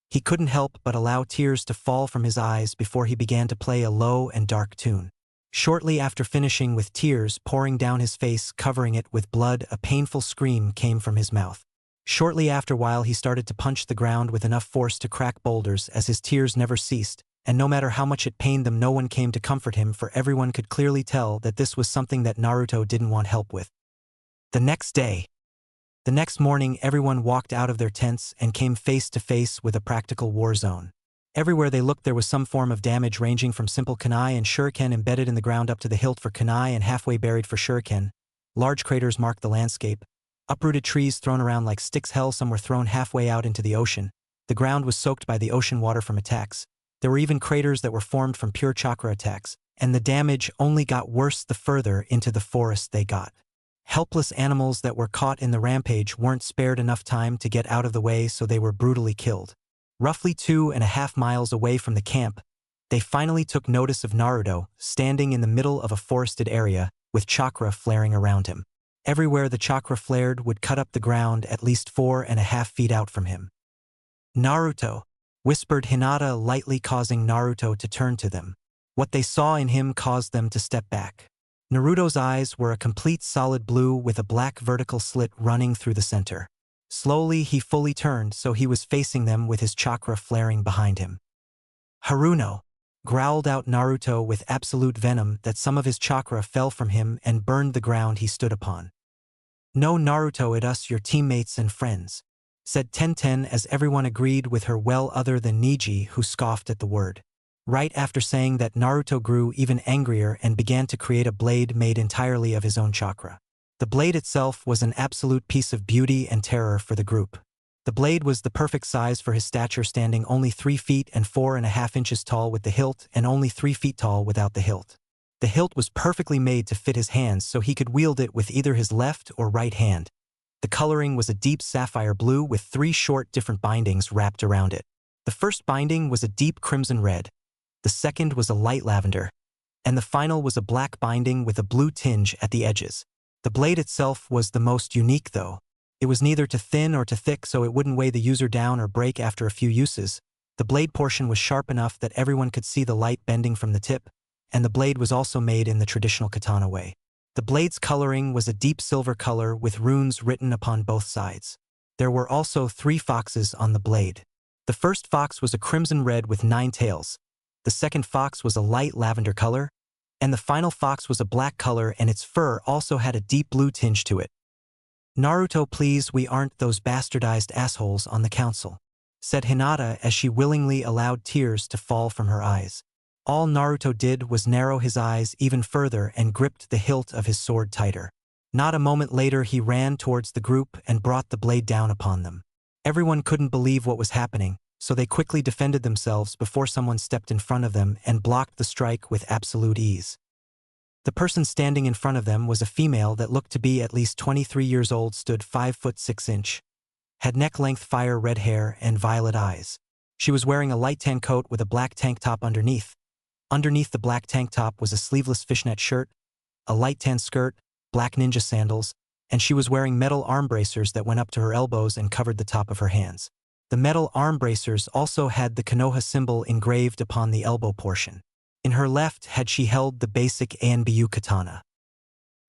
he couldn't help but allow tears to fall from his eyes before he began to play a low and dark tune. Shortly after finishing, with tears pouring down his face, covering it with blood, a painful scream came from his mouth. Shortly after, while he started to punch the ground with enough force to crack boulders, as his tears never ceased, and no matter how much it pained them, no one came to comfort him, for everyone could clearly tell that this was something that Naruto didn't want help with. The next morning, everyone walked out of their tents and came face to face with a practical war zone. Everywhere they looked, there was some form of damage, ranging from simple kunai and shuriken embedded in the ground up to the hilt for kunai and halfway buried for shuriken. Large craters marked the landscape. Uprooted trees thrown around like sticks. Hell, some were thrown halfway out into the ocean. The ground was soaked by the ocean water from attacks. There were even craters that were formed from pure chakra attacks, and the damage only got worse the further into the forest they got. Helpless animals that were caught in the rampage weren't spared enough time to get out of the way, so they were brutally killed. Roughly 2.5 miles away from the camp, They finally took notice of Naruto, standing in the middle of a forested area, with chakra flaring around him. Everywhere the chakra flared would cut up the ground at least 4.5 feet out from him. "Naruto," whispered Hinata, lightly causing Naruto to turn to them. What they saw in him caused them to step back. Naruto's eyes were a complete solid blue with a black vertical slit running through the center. Slowly he fully turned so he was facing them with his chakra flaring behind him. "Haruno," growled out Naruto with absolute venom that some of his chakra fell from him and burned the ground he stood upon. "No Naruto at us, your teammates and friends," said Tenten as everyone agreed with her, well other than Niji, who scoffed at the word. Right after saying that, Naruto grew even angrier and began to create a blade made entirely of his own chakra. The blade itself was an absolute piece of beauty and terror for the group. The blade was the perfect size for his stature, standing only 3 feet and 4.5 inches tall with the hilt and only 3 feet tall without the hilt. The hilt was perfectly made to fit his hands so he could wield it with either his left or right hand. The coloring was a deep sapphire blue with 3 short different bindings wrapped around it. The first binding was a deep crimson red. The second was a light lavender, and the final was a black binding with a blue tinge at the edges. The blade itself was the most unique though. It was neither too thin or too thick so it wouldn't weigh the user down or break after a few uses. The blade portion was sharp enough that everyone could see the light bending from the tip, and the blade was also made in the traditional katana way. The blade's coloring was a deep silver color with runes written upon both sides. There were also 3 foxes on the blade. The first fox was a crimson red with 9 tails. The second fox was a light lavender color, and the final fox was a black color, and its fur also had a deep blue tinge to it. "Naruto, please, we aren't those bastardized assholes on the council," said Hinata as she willingly allowed tears to fall from her eyes. All Naruto did was narrow his eyes even further and gripped the hilt of his sword tighter. Not a moment later he ran towards the group and brought the blade down upon them. Everyone couldn't believe what was happening, so they quickly defended themselves before someone stepped in front of them and blocked the strike with absolute ease. The person standing in front of them was a female that looked to be at least 23 years old, stood 5 foot 6 inch, had neck-length fire red hair and violet eyes. She was wearing a light tan coat with a black tank top underneath. Underneath the black tank top was a sleeveless fishnet shirt, a light tan skirt, black ninja sandals, and she was wearing metal arm bracers that went up to her elbows and covered the top of her hands. The metal arm bracers also had the Konoha symbol engraved upon the elbow portion. In her left had she held the basic Anbu katana.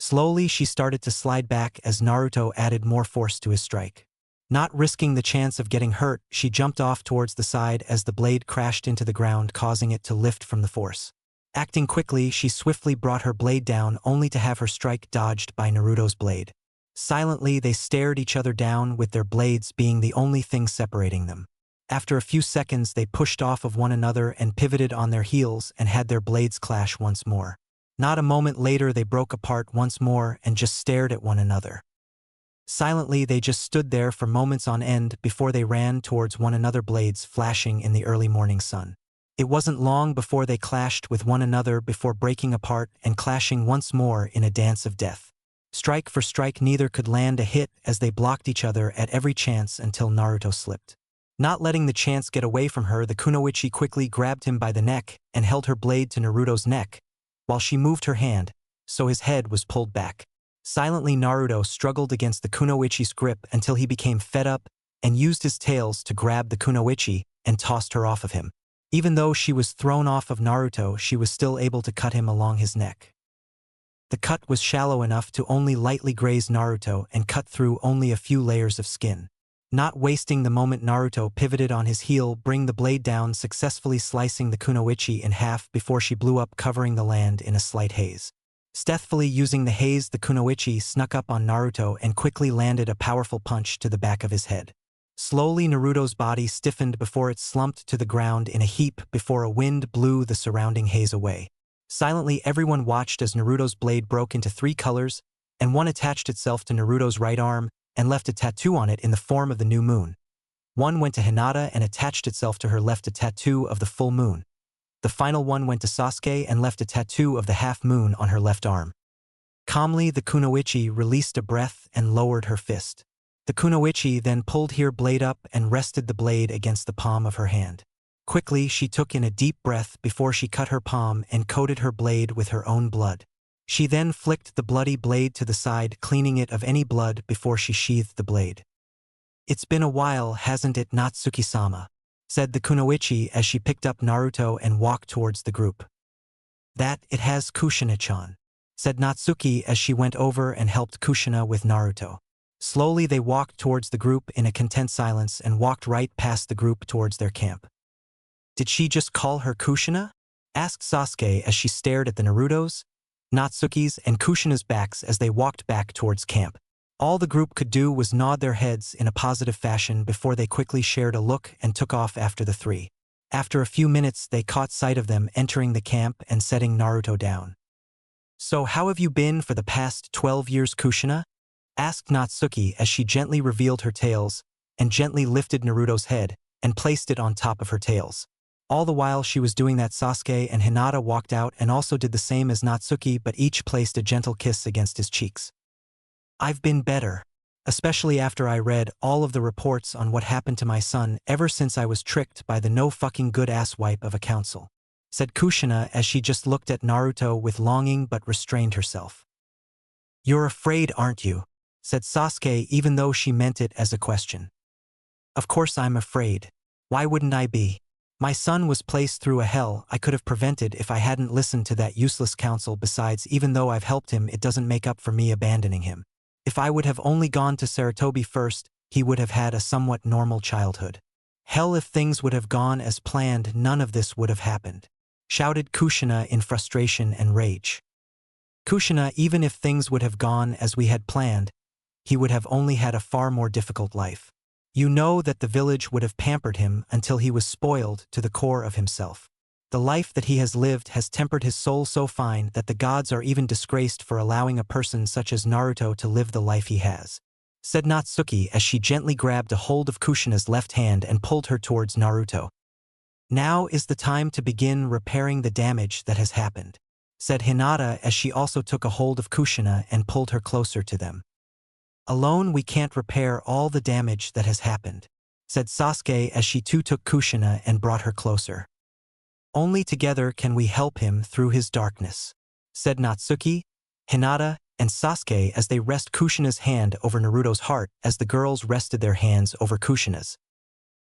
Slowly she started to slide back as Naruto added more force to his strike. Not risking the chance of getting hurt, she jumped off towards the side as the blade crashed into the ground, causing it to lift from the force. Acting quickly, she swiftly brought her blade down only to have her strike dodged by Naruto's blade. Silently they stared each other down, with their blades being the only thing separating them. After a few seconds they pushed off of one another and pivoted on their heels and had their blades clash once more. Not a moment later they broke apart once more and just stared at one another. Silently they just stood there for moments on end before they ran towards one another, blades flashing in the early morning sun. It wasn't long before they clashed with one another before breaking apart and clashing once more in a dance of death. Strike for strike, neither could land a hit as they blocked each other at every chance until Naruto slipped. Not letting the chance get away from her, the kunoichi quickly grabbed him by the neck and held her blade to Naruto's neck, while she moved her hand, so his head was pulled back. Silently Naruto struggled against the kunoichi's grip until he became fed up and used his tails to grab the kunoichi and tossed her off of him. Even though she was thrown off of Naruto, she was still able to cut him along his neck. The cut was shallow enough to only lightly graze Naruto and cut through only a few layers of skin. Not wasting the moment, Naruto pivoted on his heel, bring the blade down, successfully slicing the kunoichi in half before she blew up, covering the land in a slight haze. Stealthily using the haze, the kunoichi snuck up on Naruto and quickly landed a powerful punch to the back of his head. Slowly Naruto's body stiffened before it slumped to the ground in a heap before a wind blew the surrounding haze away. Silently everyone watched as Naruto's blade broke into 3 colors, and one attached itself to Naruto's right arm and left a tattoo on it in the form of the new moon. One went to Hinata and attached itself to her, left a tattoo of the full moon. The final one went to Sasuke and left a tattoo of the half moon on her left arm. Calmly the kunoichi released a breath and lowered her fist. The kunoichi then pulled her blade up and rested the blade against the palm of her hand. Quickly, she took in a deep breath before she cut her palm and coated her blade with her own blood. She then flicked the bloody blade to the side, cleaning it of any blood before she sheathed the blade. "It's been a while, hasn't it, Natsuki-sama?" said the kunoichi as she picked up Naruto and walked towards the group. "That it has, Kushina-chan," said Natsuki as she went over and helped Kushina with Naruto. Slowly they walked towards the group in a content silence and walked right past the group towards their camp. "Did she just call her Kushina?" asked Sasuke as she stared at the Naruto's, Natsuki's, and Kushina's backs as they walked back towards camp. All the group could do was nod their heads in a positive fashion before they quickly shared a look and took off after the three. After a few minutes they caught sight of them entering the camp and setting Naruto down. "So how have you been for the past 12 years, Kushina?" asked Natsuki as she gently revealed her tails and gently lifted Naruto's head and placed it on top of her tails. All the while she was doing that, Sasuke and Hinata walked out and also did the same as Natsuki, but each placed a gentle kiss against his cheeks. "I've been better, especially after I read all of the reports on what happened to my son ever since I was tricked by the no fucking good asswipe of a council," said Kushina as she just looked at Naruto with longing but restrained herself. "You're afraid, aren't you?" said Sasuke, even though she meant it as a question. "Of course I'm afraid. Why wouldn't I be? My son was placed through a hell I could have prevented if I hadn't listened to that useless council. Besides, even though I've helped him, it doesn't make up for me abandoning him. If I would have only gone to Saratobi first, he would have had a somewhat normal childhood. Hell, if things would have gone as planned, none of this would have happened," shouted Kushina in frustration and rage. "Kushina, even if things would have gone as we had planned, he would have only had a far more difficult life. You know that the village would have pampered him until he was spoiled to the core of himself. The life that he has lived has tempered his soul so fine that the gods are even disgraced for allowing a person such as Naruto to live the life he has," said Natsuki as she gently grabbed a hold of Kushina's left hand and pulled her towards Naruto. "Now is the time to begin repairing the damage that has happened," said Hinata as she also took a hold of Kushina and pulled her closer to them. "Alone we can't repair all the damage that has happened," said Sasuke as she too took Kushina and brought her closer. "Only together can we help him through his darkness," said Natsuki, Hinata, and Sasuke as they rest Kushina's hand over Naruto's heart as the girls rested their hands over Kushina's.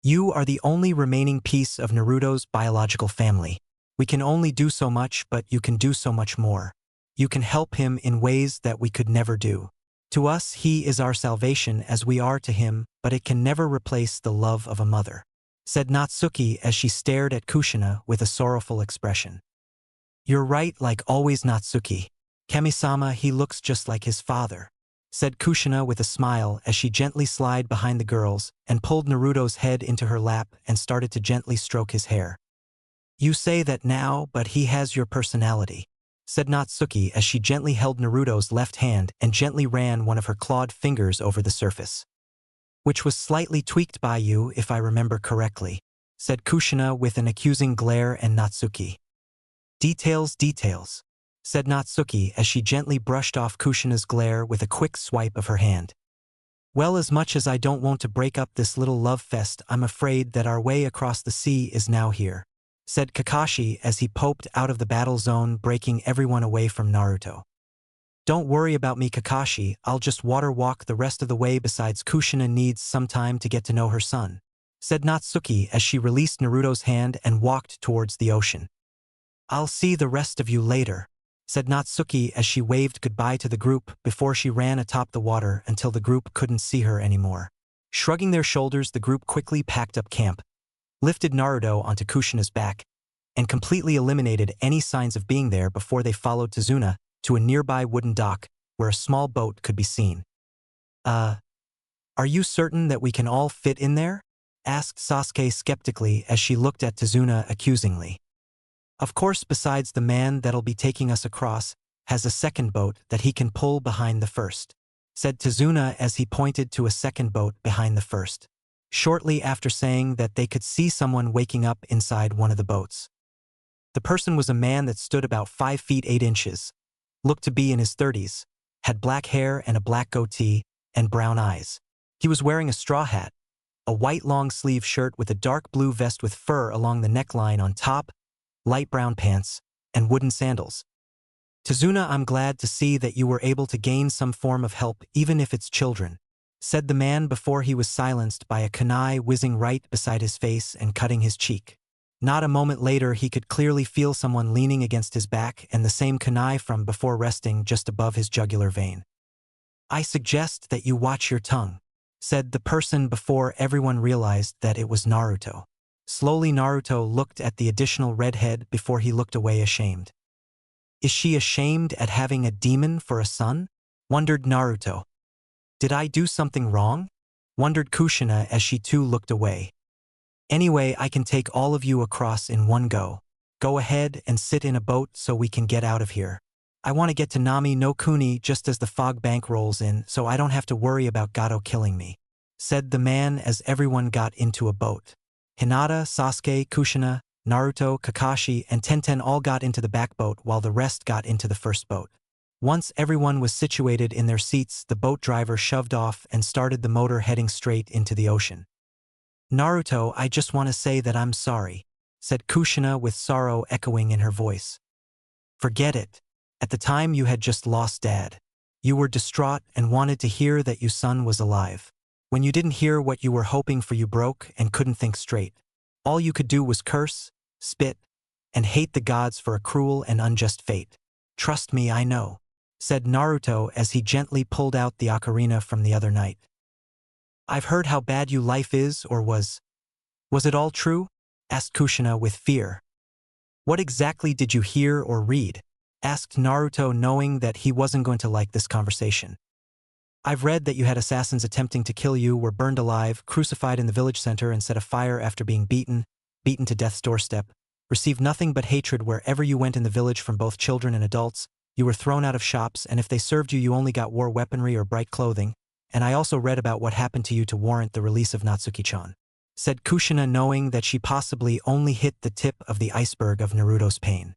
"You are the only remaining piece of Naruto's biological family. We can only do so much, but you can do so much more. You can help him in ways that we could never do. To us, he is our salvation as we are to him, but it can never replace the love of a mother," said Natsuki as she stared at Kushina with a sorrowful expression. "You're right, like always, Natsuki. Kami-sama, he looks just like his father," said Kushina with a smile as she gently slid behind the girls and pulled Naruto's head into her lap and started to gently stroke his hair. "You say that now, but he has your personality," said Natsuki as she gently held Naruto's left hand and gently ran one of her clawed fingers over the surface. "Which was slightly tweaked by you, if I remember correctly," said Kushina with an accusing glare at Natsuki. "Details, details," said Natsuki as she gently brushed off Kushina's glare with a quick swipe of her hand. "Well, as much as I don't want to break up this little love fest, I'm afraid that our way across the sea is now here," said Kakashi as he poked out of the battle zone, breaking everyone away from Naruto. "Don't worry about me, Kakashi, I'll just water walk the rest of the way. Besides, Kushina needs some time to get to know her son," said Natsuki as she released Naruto's hand and walked towards the ocean. "I'll see the rest of you later," said Natsuki as she waved goodbye to the group before she ran atop the water until the group couldn't see her anymore. Shrugging their shoulders, the group quickly packed up camp, lifted Naruto onto Kushina's back, and completely eliminated any signs of being there before they followed Tazuna to a nearby wooden dock where a small boat could be seen. Are you certain that we can all fit in there?" asked Sasuke skeptically as she looked at Tazuna accusingly. "Of course, besides, the man that'll be taking us across has a second boat that he can pull behind the first," said Tazuna as he pointed to a second boat behind the first. Shortly after saying that, they could see someone waking up inside one of the boats. The person was a man that stood about 5 feet 8 inches, looked to be in his 30s, had black hair and a black goatee, and brown eyes. He was wearing a straw hat, a white long-sleeve shirt with a dark blue vest with fur along the neckline on top, light brown pants, and wooden sandals. "Tazuna, I'm glad to see that you were able to gain some form of help, even if it's children," said the man before he was silenced by a kunai whizzing right beside his face and cutting his cheek. Not a moment later, he could clearly feel someone leaning against his back and the same kunai from before resting just above his jugular vein. "I suggest that you watch your tongue," said the person before everyone realized that it was Naruto. Slowly Naruto looked at the additional redhead before he looked away ashamed. "Is she ashamed at having a demon for a son?" wondered Naruto. "Did I do something wrong?" wondered Kushina as she too looked away. "Anyway, I can take all of you across in one go. Go ahead and sit in a boat so we can get out of here. I want to get to Nami no Kuni just as the fog bank rolls in, so I don't have to worry about Gato killing me," said the man as everyone got into a boat. Hinata, Sasuke, Kushina, Naruto, Kakashi, and Tenten all got into the back boat while the rest got into the first boat. Once everyone was situated in their seats, the boat driver shoved off and started the motor heading straight into the ocean. "Naruto, I just want to say that I'm sorry," said Kushina with sorrow echoing in her voice. "Forget it. At the time you had just lost Dad. You were distraught and wanted to hear that your son was alive. When you didn't hear what you were hoping for, you broke and couldn't think straight. All you could do was curse, spit, and hate the gods for a cruel and unjust fate. Trust me, I know," said Naruto as he gently pulled out the ocarina from the other night. "I've heard how bad your life is, or was it all true?" asked Kushina with fear. "What exactly did you hear or read?" asked Naruto, knowing that he wasn't going to like this conversation. "I've read that you had assassins attempting to kill you, were burned alive, crucified in the village center and set afire after being beaten to death's doorstep, received nothing but hatred wherever you went in the village from both children and adults, you were thrown out of shops, and if they served you, you only got war weaponry or bright clothing, and I also read about what happened to you to warrant the release of Natsuki-chan," said Kushina, knowing that she possibly only hit the tip of the iceberg of Naruto's pain.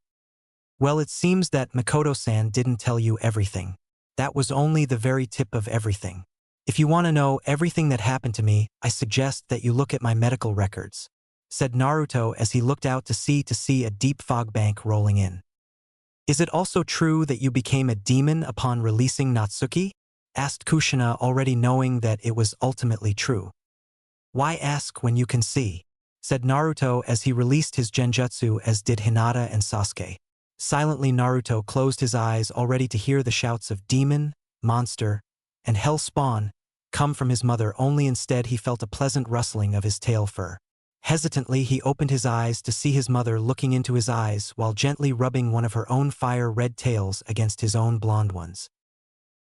"Well, it seems that Makoto-san didn't tell you everything. That was only the very tip of everything. If you want to know everything that happened to me, I suggest that you look at my medical records," said Naruto as he looked out to see a deep fog bank rolling in. "Is it also true that you became a demon upon releasing Natsuki?" asked Kushina, already knowing that it was ultimately true. "Why ask when you can see?" said Naruto as he released his genjutsu, as did Hinata and Sasuke. Silently Naruto closed his eyes, already to hear the shouts of demon, monster, and hell spawn come from his mother, only instead he felt a pleasant rustling of his tail fur. Hesitantly he opened his eyes to see his mother looking into his eyes while gently rubbing one of her own fire-red tails against his own blonde ones.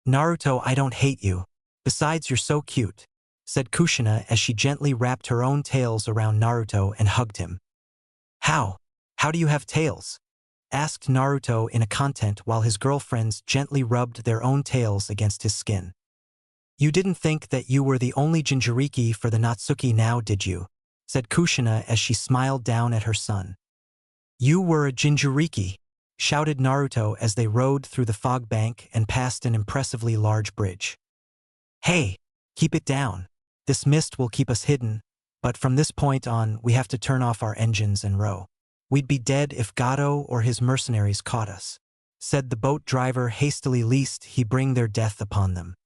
"Naruto, I don't hate you. Besides, you're so cute," said Kushina as she gently wrapped her own tails around Naruto and hugged him. How do you have tails?" asked Naruto in a content while his girlfriends gently rubbed their own tails against his skin. "You didn't think that you were the only Jinchuriki for the Natsuki now, did you?" said Kushina as she smiled down at her son. "You were a Jinchuriki," shouted Naruto as they rode through the fog bank and past an impressively large bridge. "Hey, keep it down. This mist will keep us hidden, but from this point on we have to turn off our engines and row. We'd be dead if Gato or his mercenaries caught us," said the boat driver hastily, lest he bring their death upon them.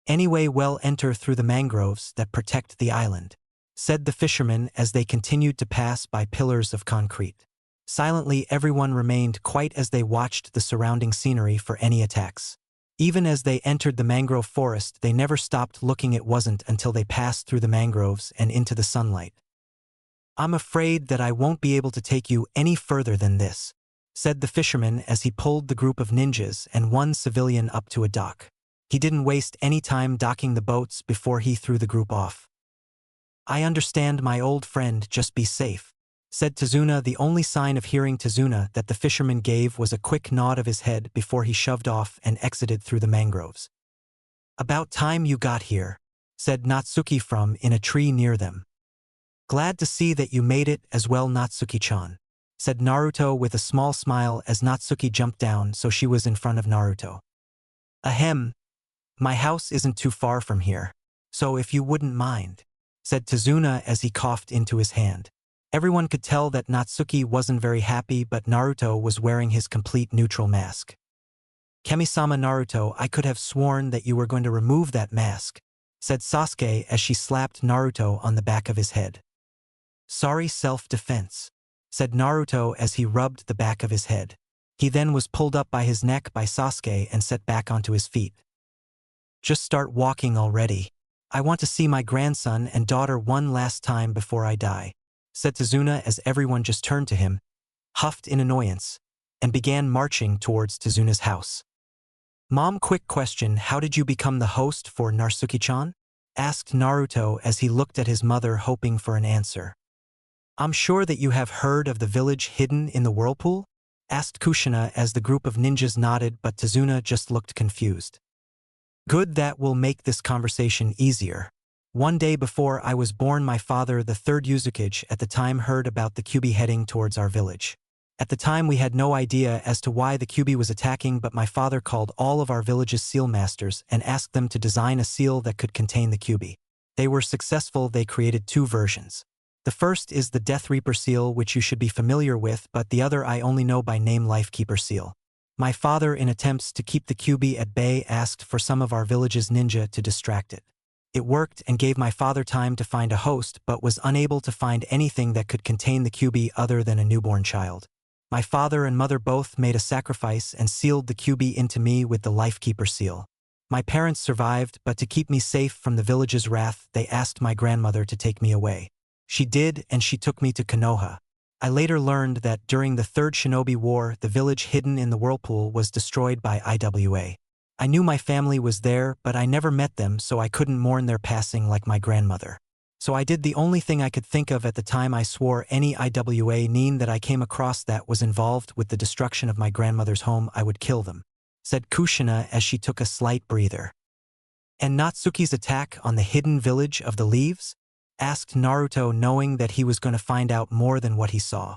"Anyway, well, enter through the mangroves that protect the island," said the fisherman as they continued to pass by pillars of concrete. Silently everyone remained quiet as they watched the surrounding scenery for any attacks. Even as they entered the mangrove forest, they never stopped looking. It wasn't until they passed through the mangroves and into the sunlight. "I'm afraid that I won't be able to take you any further than this," said the fisherman as he pulled the group of ninjas and one civilian up to a dock. He didn't waste any time docking the boats before he threw the group off. "I understand, my old friend, just be safe," said Tazuna. The only sign of hearing Tazuna that the fisherman gave was a quick nod of his head before he shoved off and exited through the mangroves. "About time you got here," said Natsuki from in a tree near them. "Glad to see that you made it as well, Natsuki-chan," said Naruto with a small smile as Natsuki jumped down so she was in front of Naruto. "Ahem. My house isn't too far from here, so if you wouldn't mind," said Tazuna as he coughed into his hand. Everyone could tell that Natsuki wasn't very happy, but Naruto was wearing his complete neutral mask. "Kami-sama Naruto, I could have sworn that you were going to remove that mask," said Sasuke as she slapped Naruto on the back of his head. "Sorry, self-defense," said Naruto as he rubbed the back of his head. He then was pulled up by his neck by Sasuke and set back onto his feet. "Just start walking already. I want to see my grandson and daughter one last time before I die," said Tazuna as everyone just turned to him, huffed in annoyance, and began marching towards Tazuna's house. "Mom, quick question, how did you become the host for Naruto-chan?" asked Naruto as he looked at his mother hoping for an answer. "I'm sure that you have heard of the village hidden in the whirlpool?" asked Kushina as the group of ninjas nodded, but Tazuna just looked confused. "Good, that will make this conversation easier. One day before I was born, my father, the third Uzumaki at the time, heard about the Kyuubi heading towards our village. At the time we had no idea as to why the Kyuubi was attacking, but my father called all of our village's seal masters and asked them to design a seal that could contain the Kyuubi. They were successful. They created two versions. The first is the Death Reaper seal, which you should be familiar with, but the other I only know by name, Lifekeeper seal. My father, in attempts to keep the Kyuubi at bay, asked for some of our village's ninja to distract it. It worked and gave my father time to find a host, but was unable to find anything that could contain the Kyuubi other than a newborn child. My father and mother both made a sacrifice and sealed the Kyuubi into me with the Lifekeeper seal. My parents survived, but to keep me safe from the village's wrath, they asked my grandmother to take me away. She did, and she took me to Konoha. I later learned that during the Third Shinobi War, the village hidden in the whirlpool was destroyed by IWA. I knew my family was there, but I never met them, so I couldn't mourn their passing like my grandmother. So I did the only thing I could think of at the time. I swore any IWA nin that I came across that was involved with the destruction of my grandmother's home, I would kill them," said Kushina as she took a slight breather. "And Natsuki's attack on the hidden village of the leaves?" asked Naruto, knowing that he was going to find out more than what he saw.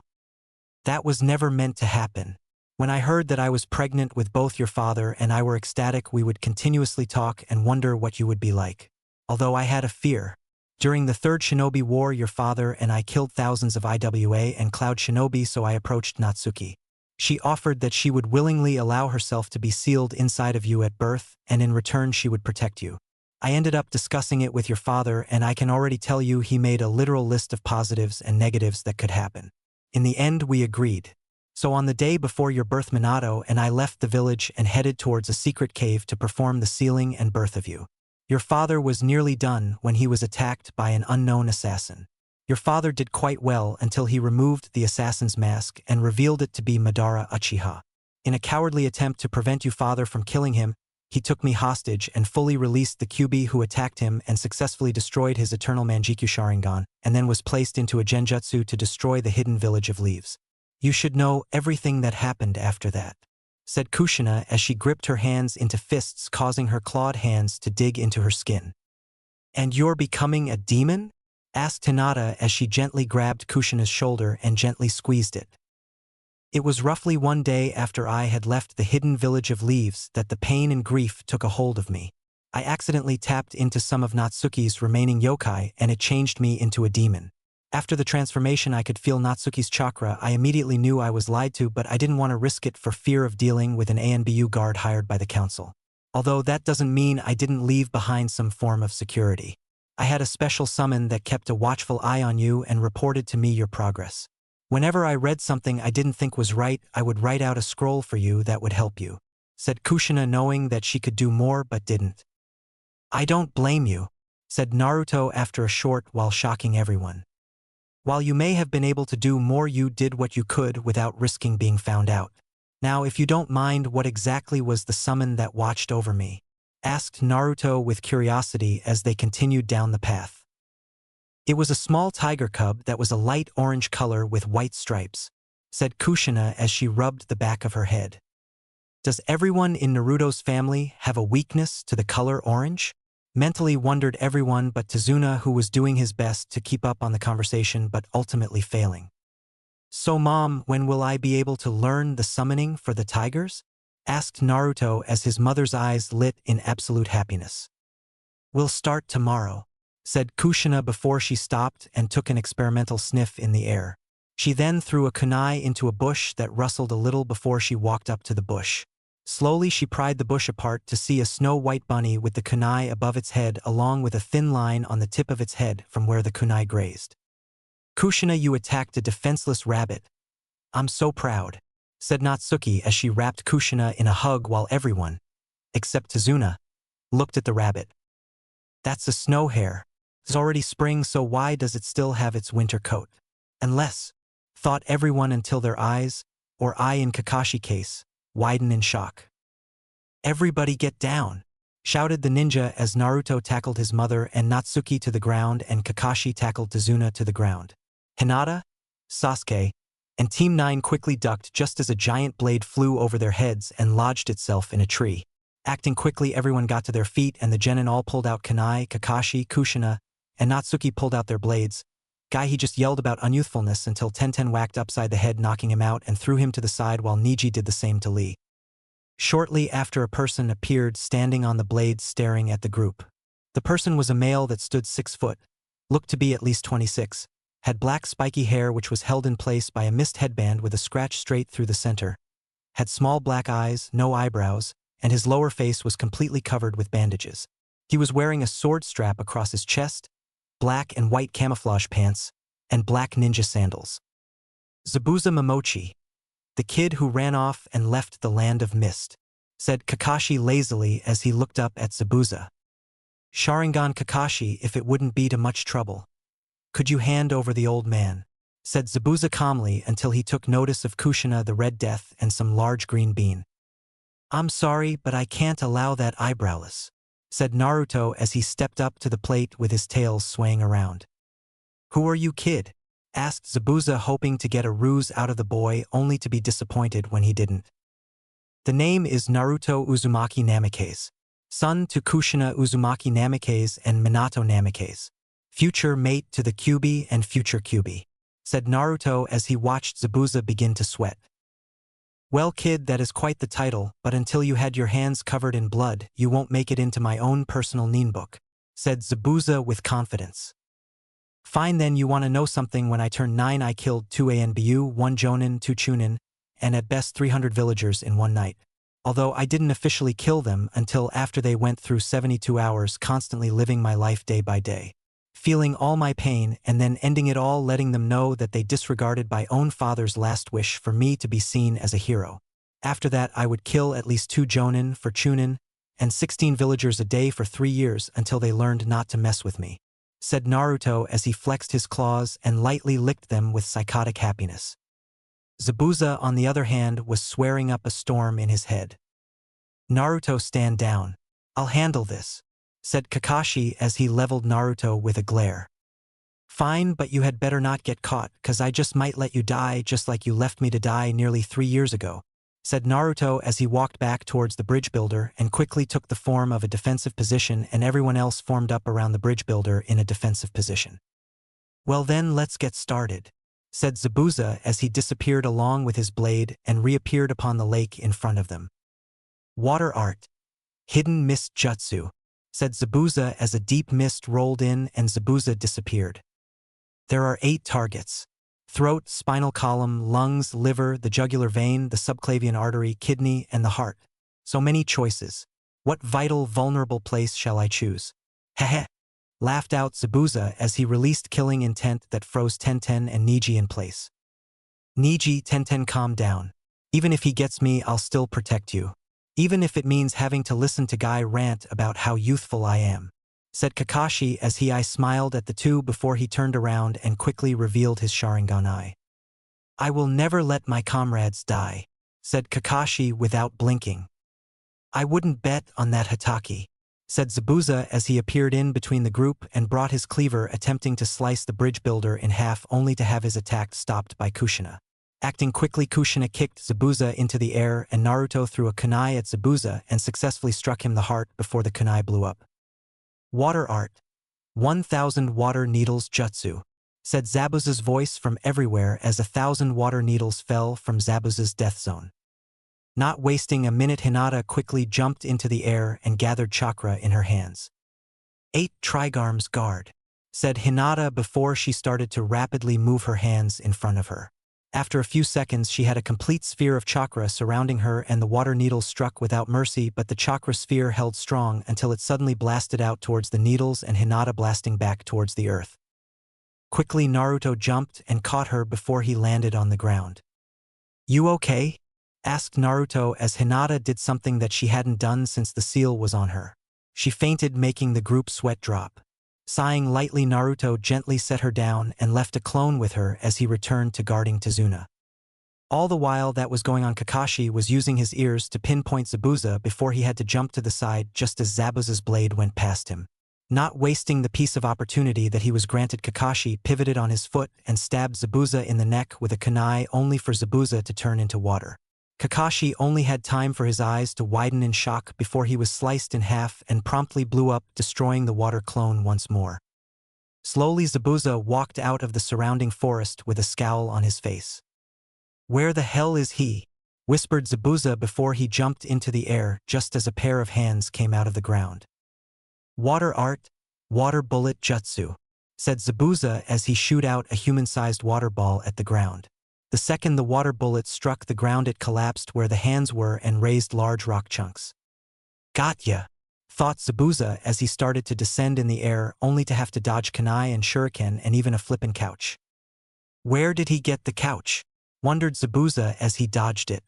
"That was never meant to happen. When I heard that I was pregnant with both your father and I were ecstatic, we would continuously talk and wonder what you would be like. Although I had a fear. During the Third Shinobi War, your father and I killed thousands of IWA and Cloud Shinobi, so I approached Natsuki. She offered that she would willingly allow herself to be sealed inside of you at birth, and in return she would protect you. I ended up discussing it with your father, and I can already tell you he made a literal list of positives and negatives that could happen. In the end, we agreed. So on the day before your birth, Minato and I left the village and headed towards a secret cave to perform the sealing and birth of you. Your father was nearly done when he was attacked by an unknown assassin. Your father did quite well until he removed the assassin's mask and revealed it to be Madara Uchiha. In a cowardly attempt to prevent you father from killing him, he took me hostage and fully released the Kyuubi who attacked him and successfully destroyed his eternal Manjikyu Sharingan, and then was placed into a genjutsu to destroy the hidden village of leaves. You should know everything that happened after that," said Kushina as she gripped her hands into fists, causing her clawed hands to dig into her skin. "And you're becoming a demon?" asked Hinata as she gently grabbed Kushina's shoulder and gently squeezed it. "It was roughly one day after I had left the hidden village of leaves that the pain and grief took a hold of me. I accidentally tapped into some of Natsuki's remaining yokai and it changed me into a demon. After the transformation, I could feel Natsuki's chakra. I immediately knew I was lied to, but I didn't want to risk it for fear of dealing with an ANBU guard hired by the council. Although that doesn't mean I didn't leave behind some form of security. I had a special summon that kept a watchful eye on you and reported to me your progress. Whenever I read something I didn't think was right, I would write out a scroll for you that would help you," said Kushina, knowing that she could do more but didn't. "I don't blame you," said Naruto after a short while, shocking everyone. "While you may have been able to do more, you did what you could without risking being found out. Now, if you don't mind, what exactly was the summon that watched over me?" asked Naruto with curiosity as they continued down the path. "It was a small tiger cub that was a light orange color with white stripes," said Kushina as she rubbed the back of her head. "Does everyone in Naruto's family have a weakness to the color orange?" mentally wondered everyone but Tazuna, who was doing his best to keep up on the conversation but ultimately failing. "So Mom, when will I be able to learn the summoning for the tigers?" asked Naruto as his mother's eyes lit in absolute happiness. "We'll start tomorrow. said Kushina before she stopped and took an experimental sniff in the air. She then threw a kunai into a bush that rustled a little before she walked up to the bush. Slowly she pried the bush apart to see a snow-white bunny with the kunai above its head along with a thin line on the tip of its head from where the kunai grazed. "Kushina, you attacked a defenseless rabbit. I'm so proud," said Natsuki as she wrapped Kushina in a hug while everyone, except Tazuna, looked at the rabbit. "That's a snow hare. It's already spring, so why does it still have its winter coat? Unless," thought everyone until their eyes, or eye in Kakashi case, widen in shock. "Everybody get down," shouted the ninja as Naruto tackled his mother and Natsuki to the ground and Kakashi tackled Tazuna to the ground. Hinata, Sasuke, and Team 9 quickly ducked just as a giant blade flew over their heads and lodged itself in a tree. Acting quickly, everyone got to their feet and the genin all pulled out kunai, Kakashi, Kushina, and Natsuki pulled out their blades. He just yelled about unyouthfulness until Tenten whacked upside the head, knocking him out and threw him to the side while Niji did the same to Lee. Shortly after, a person appeared standing on the blades staring at the group. The person was a male that stood 6 foot, looked to be at least 26, had black spiky hair which was held in place by a mist headband with a scratch straight through the center, had small black eyes, no eyebrows, and his lower face was completely covered with bandages. He was wearing a sword strap across his chest, black and white camouflage pants, and black ninja sandals. "Zabuza Momochi, the kid who ran off and left the land of mist," said Kakashi lazily as he looked up at Zabuza. "Sharingan Kakashi, if it wouldn't be too much trouble. Could you hand over the old man?" said Zabuza calmly until he took notice of Kushina, the Red Death, and some large green bean. "I'm sorry, but I can't allow that, eyebrowless," said Naruto as he stepped up to the plate with his tail swaying around. "Who are you, kid?" asked Zabuza, hoping to get a ruse out of the boy only to be disappointed when he didn't. "The name is Naruto Uzumaki Namikaze, son to Kushina Uzumaki Namikaze and Minato Namikaze, future mate to the Kyuubi and future Kyuubi," said Naruto as he watched Zabuza begin to sweat. "Well, kid, that is quite the title, but until you had your hands covered in blood, you won't make it into my own personal nin book," said Zabuza with confidence. "Fine then, you want to know something? When I turned 9 I killed 2 Anbu, 1 Jonin, 2 Chunin, and at best 300 villagers in one night. Although I didn't officially kill them until after they went through 72 hours constantly living my life day by day, feeling all my pain and then ending it all letting them know that they disregarded my own father's last wish for me to be seen as a hero. After that I would kill at least 2 Jonin for Chunin and 16 villagers a day for 3 years until they learned not to mess with me," said Naruto as he flexed his claws and lightly licked them with psychotic happiness. Zabuza, on the other hand, was swearing up a storm in his head. "Naruto, stand down. I'll handle this," said Kakashi as he leveled Naruto with a glare. "Fine, but you had better not get caught, 'cause I just might let you die just like you left me to die nearly 3 years ago," said Naruto as he walked back towards the bridge builder and quickly took the form of a defensive position, and everyone else formed up around the bridge builder in a defensive position. "Well then, let's get started," said Zabuza as he disappeared along with his blade and reappeared upon the lake in front of them. "Water art. Hidden mist jutsu," said Zabuza as a deep mist rolled in and Zabuza disappeared. "There are 8 targets. Throat, spinal column, lungs, liver, the jugular vein, the subclavian artery, kidney, and the heart. So many choices. What vital, vulnerable place shall I choose?" "Heh," laughed out Zabuza as he released killing intent that froze Tenten and Niji in place. "Niji, Tenten, calm down. Even if he gets me, I'll still protect you. Even if it means having to listen to Guy rant about how youthful I am," said Kakashi as he smiled at the two before he turned around and quickly revealed his Sharingan eye. "I will never let my comrades die," said Kakashi without blinking. "I wouldn't bet on that, Hitaki," said Zabuza as he appeared in between the group and brought his cleaver, attempting to slice the bridge builder in half only to have his attack stopped by Kushina. Acting quickly, Kushina kicked Zabuza into the air and Naruto threw a kunai at Zabuza and successfully struck him the heart before the kunai blew up. "Water art. 1,000 water needles jutsu," said Zabuza's voice from everywhere as 1,000 water needles fell from Zabuza's death zone. Not wasting a minute, Hinata quickly jumped into the air and gathered chakra in her hands. 8 trigarms guard, said Hinata before she started to rapidly move her hands in front of her. After a few seconds she had a complete sphere of chakra surrounding her and the water needles struck without mercy, but the chakra sphere held strong until it suddenly blasted out towards the needles and Hinata blasting back towards the earth. Quickly Naruto jumped and caught her before he landed on the ground. "You okay?" asked Naruto as Hinata did something that she hadn't done since the seal was on her. She fainted, making the group sweat drop. Sighing lightly, Naruto gently set her down and left a clone with her as he returned to guarding Tazuna. All the while that was going on, Kakashi was using his ears to pinpoint Zabuza before he had to jump to the side just as Zabuza's blade went past him. Not wasting the piece of opportunity that he was granted, Kakashi pivoted on his foot and stabbed Zabuza in the neck with a kunai, only for Zabuza to turn into water. Kakashi only had time for his eyes to widen in shock before he was sliced in half and promptly blew up, destroying the water clone once more. Slowly Zabuza walked out of the surrounding forest with a scowl on his face. "Where the hell is he?" whispered Zabuza before he jumped into the air just as a pair of hands came out of the ground. "Water art, water bullet jutsu," said Zabuza as he shot out a human-sized water ball at the ground. The second the water bullet struck the ground, it collapsed where the hands were and raised large rock chunks. "Gotcha," thought Zabuza as he started to descend in the air, only to have to dodge kunai and shuriken and even a flippin' couch. Where did he get the couch? Wondered Zabuza as he dodged it.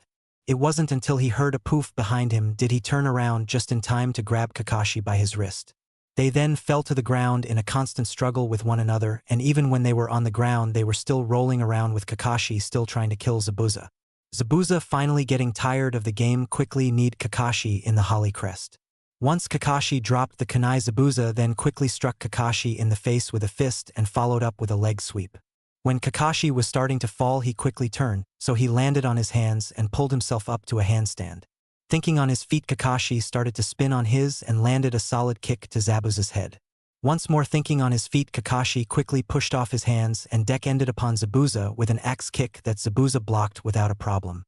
It wasn't until he heard a poof behind him did he turn around just in time to grab Kakashi by his wrist. They then fell to the ground in a constant struggle with one another, and even when they were on the ground they were still rolling around with Kakashi still trying to kill Zabuza. Zabuza, finally getting tired of the game, quickly kneed Kakashi in the Holly Crest. Once Kakashi dropped the kunai, Zabuza then quickly struck Kakashi in the face with a fist and followed up with a leg sweep. When Kakashi was starting to fall he quickly turned, so he landed on his hands and pulled himself up to a handstand. Thinking on his feet, Kakashi started to spin on his and landed a solid kick to Zabuza's head. Once more thinking on his feet, Kakashi quickly pushed off his hands and deck ended upon Zabuza with an axe kick that Zabuza blocked without a problem.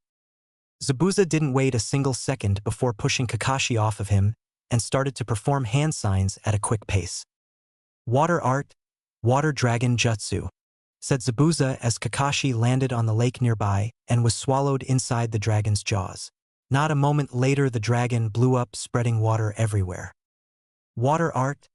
Zabuza didn't wait a single second before pushing Kakashi off of him and started to perform hand signs at a quick pace. "Water art, water dragon jutsu," said Zabuza as Kakashi landed on the lake nearby and was swallowed inside the dragon's jaws. Not a moment later the dragon blew up, spreading water everywhere. "Water art,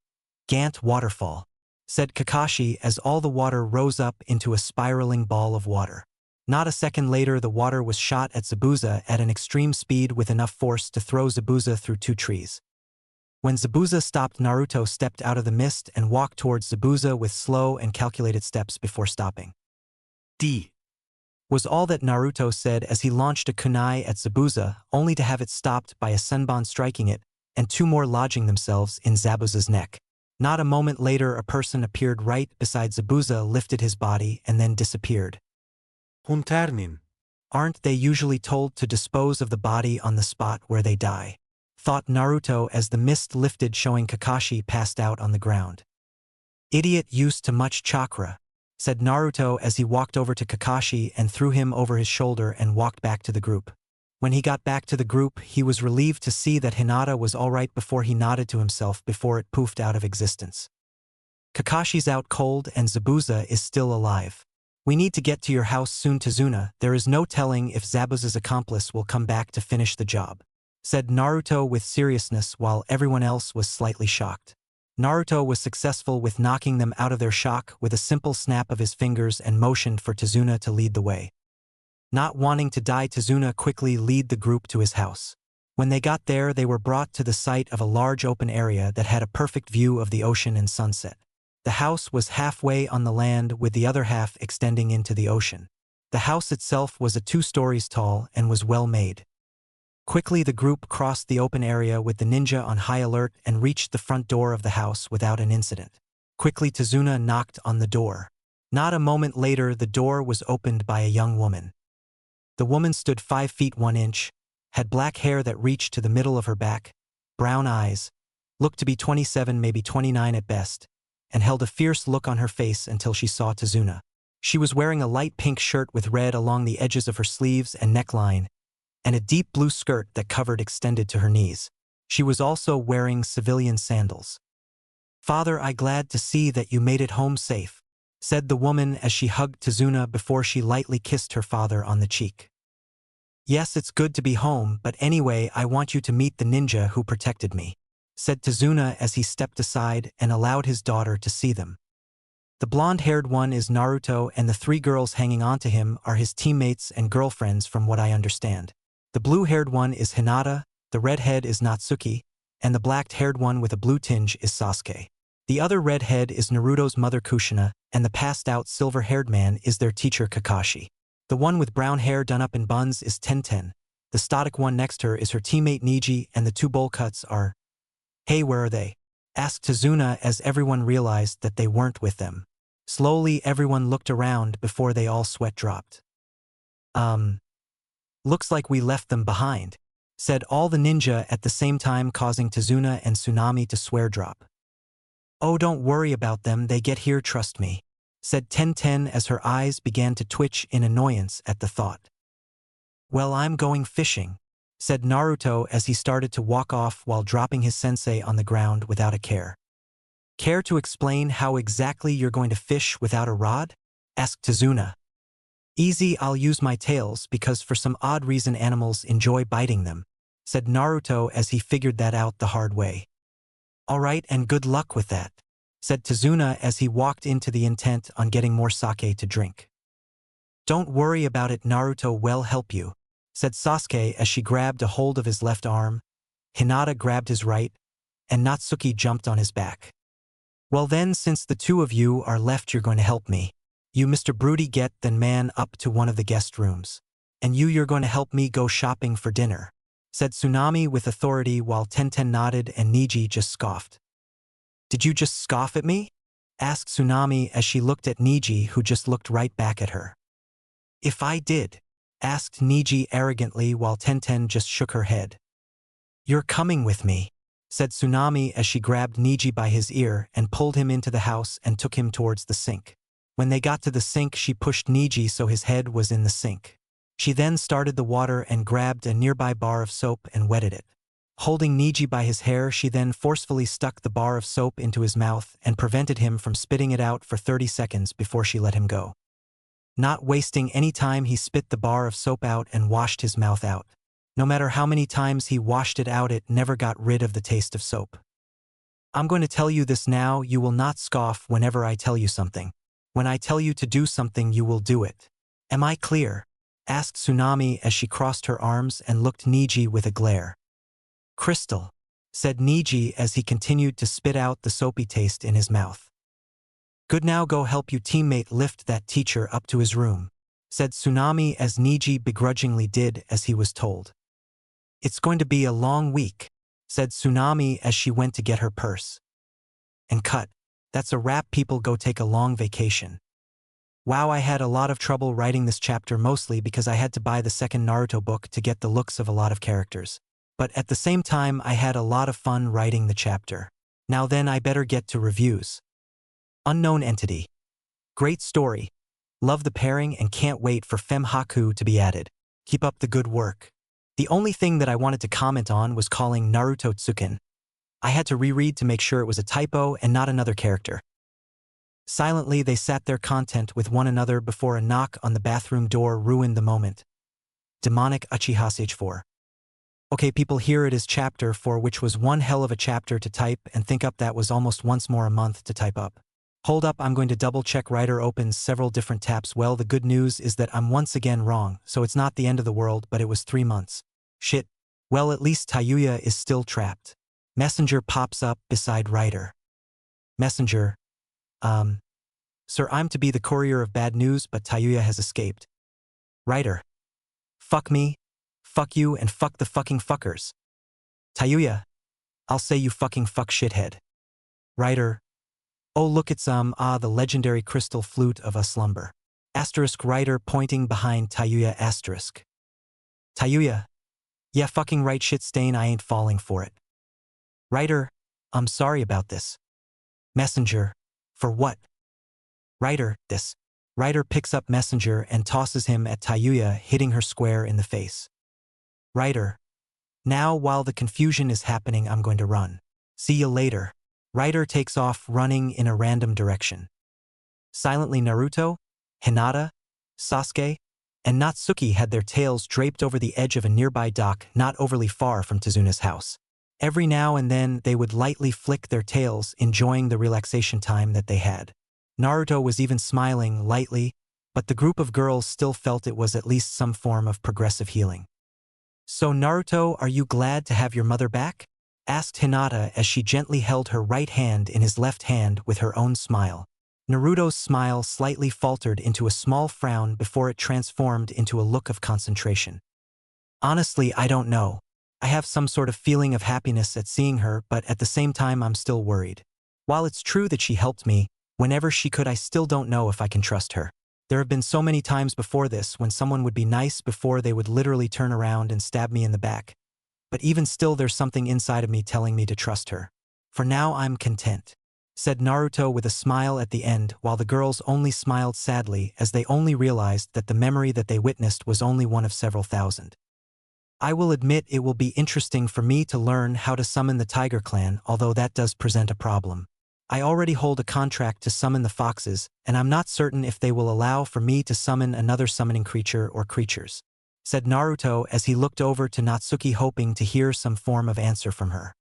Gant waterfall," said Kakashi as all the water rose up into a spiraling ball of water. Not a second later the water was shot at Zabuza at an extreme speed with enough force to throw Zabuza through 2 trees. When Zabuza stopped, Naruto stepped out of the mist and walked towards Zabuza with slow and calculated steps before stopping. "D," was all that Naruto said as he launched a kunai at Zabuza, only to have it stopped by a senbon striking it and 2 more lodging themselves in Zabuza's neck. Not a moment later a person appeared right beside Zabuza, lifted his body and then disappeared. Hunternin. Aren't they usually told to dispose of the body on the spot where they die? Thought Naruto as the mist lifted, showing Kakashi passed out on the ground. "Idiot used to much chakra," said Naruto as he walked over to Kakashi and threw him over his shoulder and walked back to the group. When he got back to the group he was relieved to see that Hinata was alright before he nodded to himself before it poofed out of existence. "Kakashi's out cold and Zabuza is still alive. We need to get to your house soon, Tazuna. There is no telling if Zabuza's accomplice will come back to finish the job," said Naruto with seriousness while everyone else was slightly shocked. Naruto was successful with knocking them out of their shock with a simple snap of his fingers and motioned for Tazuna to lead the way. Not wanting to die, Tazuna quickly led the group to his house. When they got there they were brought to the site of a large open area that had a perfect view of the ocean and sunset. The house was halfway on the land with the other half extending into the ocean. The house itself was 2 stories tall and was well made. Quickly the group crossed the open area with the ninja on high alert and reached the front door of the house without an incident. Quickly Tazuna knocked on the door. Not a moment later the door was opened by a young woman. The woman stood 5 feet 1 inch, had black hair that reached to the middle of her back, brown eyes, looked to be 27 maybe 29 at best, and held a fierce look on her face until she saw Tazuna. She was wearing a light pink shirt with red along the edges of her sleeves and neckline, and a deep blue skirt that extended to her knees. She was also wearing civilian sandals. Father, I glad to see that you made it home safe, said the woman as she hugged Tazuna before she lightly kissed her father on the cheek. Yes, it's good to be home, but anyway, I want you to meet the ninja who protected me, said Tazuna as he stepped aside and allowed his daughter to see them. The blonde-haired one is Naruto, and the three girls hanging on to him are his teammates and girlfriends from what I understand. The blue-haired one is Hinata, the redhead is Natsuki, and the black-haired one with a blue tinge is Sasuke. The other redhead is Naruto's mother Kushina, and the passed-out silver-haired man is their teacher Kakashi. The one with brown hair done up in buns is Tenten. The static one next to her is her teammate Niji, and the two bowl cuts are... Hey, where are they? Asked Tazuna as everyone realized that they weren't with them. Slowly, everyone looked around before they all sweat dropped. Looks like we left them behind, said all the ninja at the same time, causing Tazuna and Tsunami to swear drop. Oh, don't worry about them, they get here, trust me, said Tenten as her eyes began to twitch in annoyance at the thought. Well, I'm going fishing, said Naruto as he started to walk off while dropping his sensei on the ground without a care. Care to explain how exactly you're going to fish without a rod? Asked Tazuna. Easy, I'll use my tails because for some odd reason animals enjoy biting them, said Naruto as he figured that out the hard way. Alright, and good luck with that, said Tazuna as he walked into the intent on getting more sake to drink. Don't worry about it, Naruto will help you, said Sasuke as she grabbed a hold of his left arm, Hinata grabbed his right, and Natsuki jumped on his back. Well then, since the two of you are left, you're going to help me. You, Mr. Broody, get then man up to one of the guest rooms. And you're going to help me go shopping for dinner, said Tsunami with authority while Tenten nodded and Niji just scoffed. Did you just scoff at me? Asked Tsunami as she looked at Niji, who just looked right back at her. If I did, asked Niji arrogantly while Tenten just shook her head. You're coming with me, said Tsunami as she grabbed Niji by his ear and pulled him into the house and took him towards the sink. When they got to the sink, she pushed Niji so his head was in the sink. She then started the water and grabbed a nearby bar of soap and wetted it. Holding Niji by his hair, she then forcefully stuck the bar of soap into his mouth and prevented him from spitting it out for 30 seconds before she let him go. Not wasting any time, he spit the bar of soap out and washed his mouth out. No matter how many times he washed it out, it never got rid of the taste of soap. I'm going to tell you this now, you will not scoff whenever I tell you something. When I tell you to do something, you will do it. Am I clear? Asked Tsunami as she crossed her arms and looked Niji with a glare. Crystal, said Niji as he continued to spit out the soapy taste in his mouth. Good, now go help your teammate lift that teacher up to his room, said Tsunami as Niji begrudgingly did as he was told. It's going to be a long week, said Tsunami as she went to get her purse. And cut. That's a wrap, people, go take a long vacation. Wow, I had a lot of trouble writing this chapter, mostly because I had to buy the second Naruto book to get the looks of a lot of characters. But at the same time, I had a lot of fun writing the chapter. Now then, I better get to reviews. Unknown Entity. Great story. Love the pairing and can't wait for Fem Haku to be added. Keep up the good work. The only thing that I wanted to comment on was calling Naruto Tsuken. I had to reread to make sure it was a typo and not another character. Silently, they sat there content with one another before a knock on the bathroom door ruined the moment. Demonic Uchiha Stage 4. Okay people, here it is, chapter 4, which was one hell of a chapter to type and think up. That was almost once more a month to type up. Hold up, I'm going to double check. Writer opens several different tabs. Well, the good news is that I'm once again wrong, so it's not the end of the world, but it was 3 months. Shit. Well, at least Tayuya is still trapped. Messenger pops up beside writer. Messenger. Sir, I'm to be the courier of bad news, but Tayuya has escaped. Writer. Fuck me, fuck you, and fuck the fucking fuckers. Tayuya. I'll say you fucking fuck shithead. Writer. Oh look, it's the legendary crystal flute of a slumber. Asterisk, writer pointing behind Tayuya, asterisk. Tayuya. Yeah, fucking right, shit stain, I ain't falling for it. Writer. I'm sorry about this. Messenger. For what? Writer. This. Writer picks up messenger and tosses him at Tayuya, hitting her square in the face. Writer. Now while the confusion is happening, I'm going to run. See you later. Rider takes off running in a random direction. Silently Naruto, Hinata, Sasuke, and Natsuki had their tails draped over the edge of a nearby dock not overly far from Tezuna's house. Every now and then they would lightly flick their tails, enjoying the relaxation time that they had. Naruto was even smiling lightly, but the group of girls still felt it was at least some form of progressive healing. "So Naruto, are you glad to have your mother back?" asked Hinata as she gently held her right hand in his left hand with her own smile. Naruto's smile slightly faltered into a small frown before it transformed into a look of concentration. "Honestly, I don't know. I have some sort of feeling of happiness at seeing her, but at the same time I'm still worried. While it's true that she helped me, whenever she could, I still don't know if I can trust her. There have been so many times before this when someone would be nice before they would literally turn around and stab me in the back. But even still there's something inside of me telling me to trust her. For now I'm content," said Naruto with a smile at the end, while the girls only smiled sadly as they only realized that the memory that they witnessed was only one of several thousand. "I will admit it will be interesting for me to learn how to summon the Tiger Clan, although that does present a problem. I already hold a contract to summon the foxes, and I'm not certain if they will allow for me to summon another summoning creature or creatures," said Naruto as he looked over to Natsuki, hoping to hear some form of answer from her.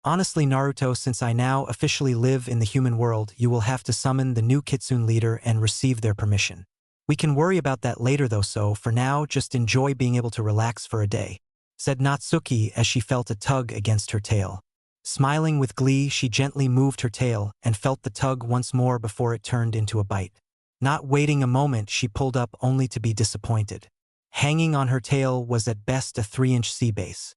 "Honestly Naruto, since I now officially live in the human world, you will have to summon the new Kitsune leader and receive their permission. We can worry about that later though, so for now just enjoy being able to relax for a day," said Natsuki as she felt a tug against her tail. Smiling with glee, she gently moved her tail and felt the tug once more before it turned into a bite. Not waiting a moment, she pulled up only to be disappointed. Hanging on her tail was at best a 3-inch sea bass.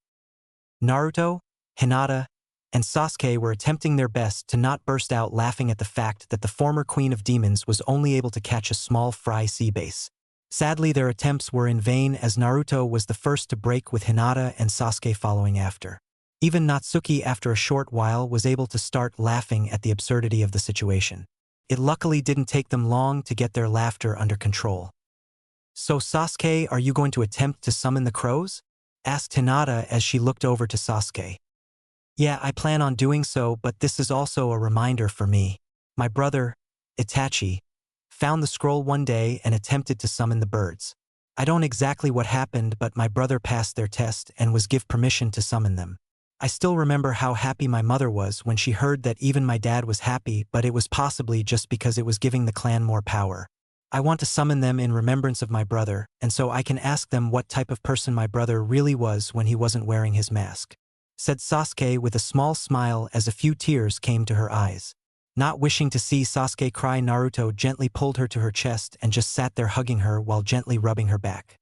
Naruto, Hinata, and Sasuke were attempting their best to not burst out laughing at the fact that the former Queen of Demons was only able to catch a small fry sea bass. Sadly, their attempts were in vain as Naruto was the first to break, with Hinata and Sasuke following after. Even Natsuki, after a short while, was able to start laughing at the absurdity of the situation. It luckily didn't take them long to get their laughter under control. "So Sasuke, are you going to attempt to summon the crows?" asked Hinata as she looked over to Sasuke. "Yeah, I plan on doing so, but this is also a reminder for me. My brother, Itachi, found the scroll one day and attempted to summon the birds. I don't exactly what happened, but my brother passed their test and was given permission to summon them. I still remember how happy my mother was when she heard that even my dad was happy, but it was possibly just because it was giving the clan more power. I want to summon them in remembrance of my brother, and so I can ask them what type of person my brother really was when he wasn't wearing his mask," said Sasuke with a small smile as a few tears came to her eyes. Not wishing to see Sasuke cry, Naruto gently pulled her to her chest and just sat there hugging her while gently rubbing her back.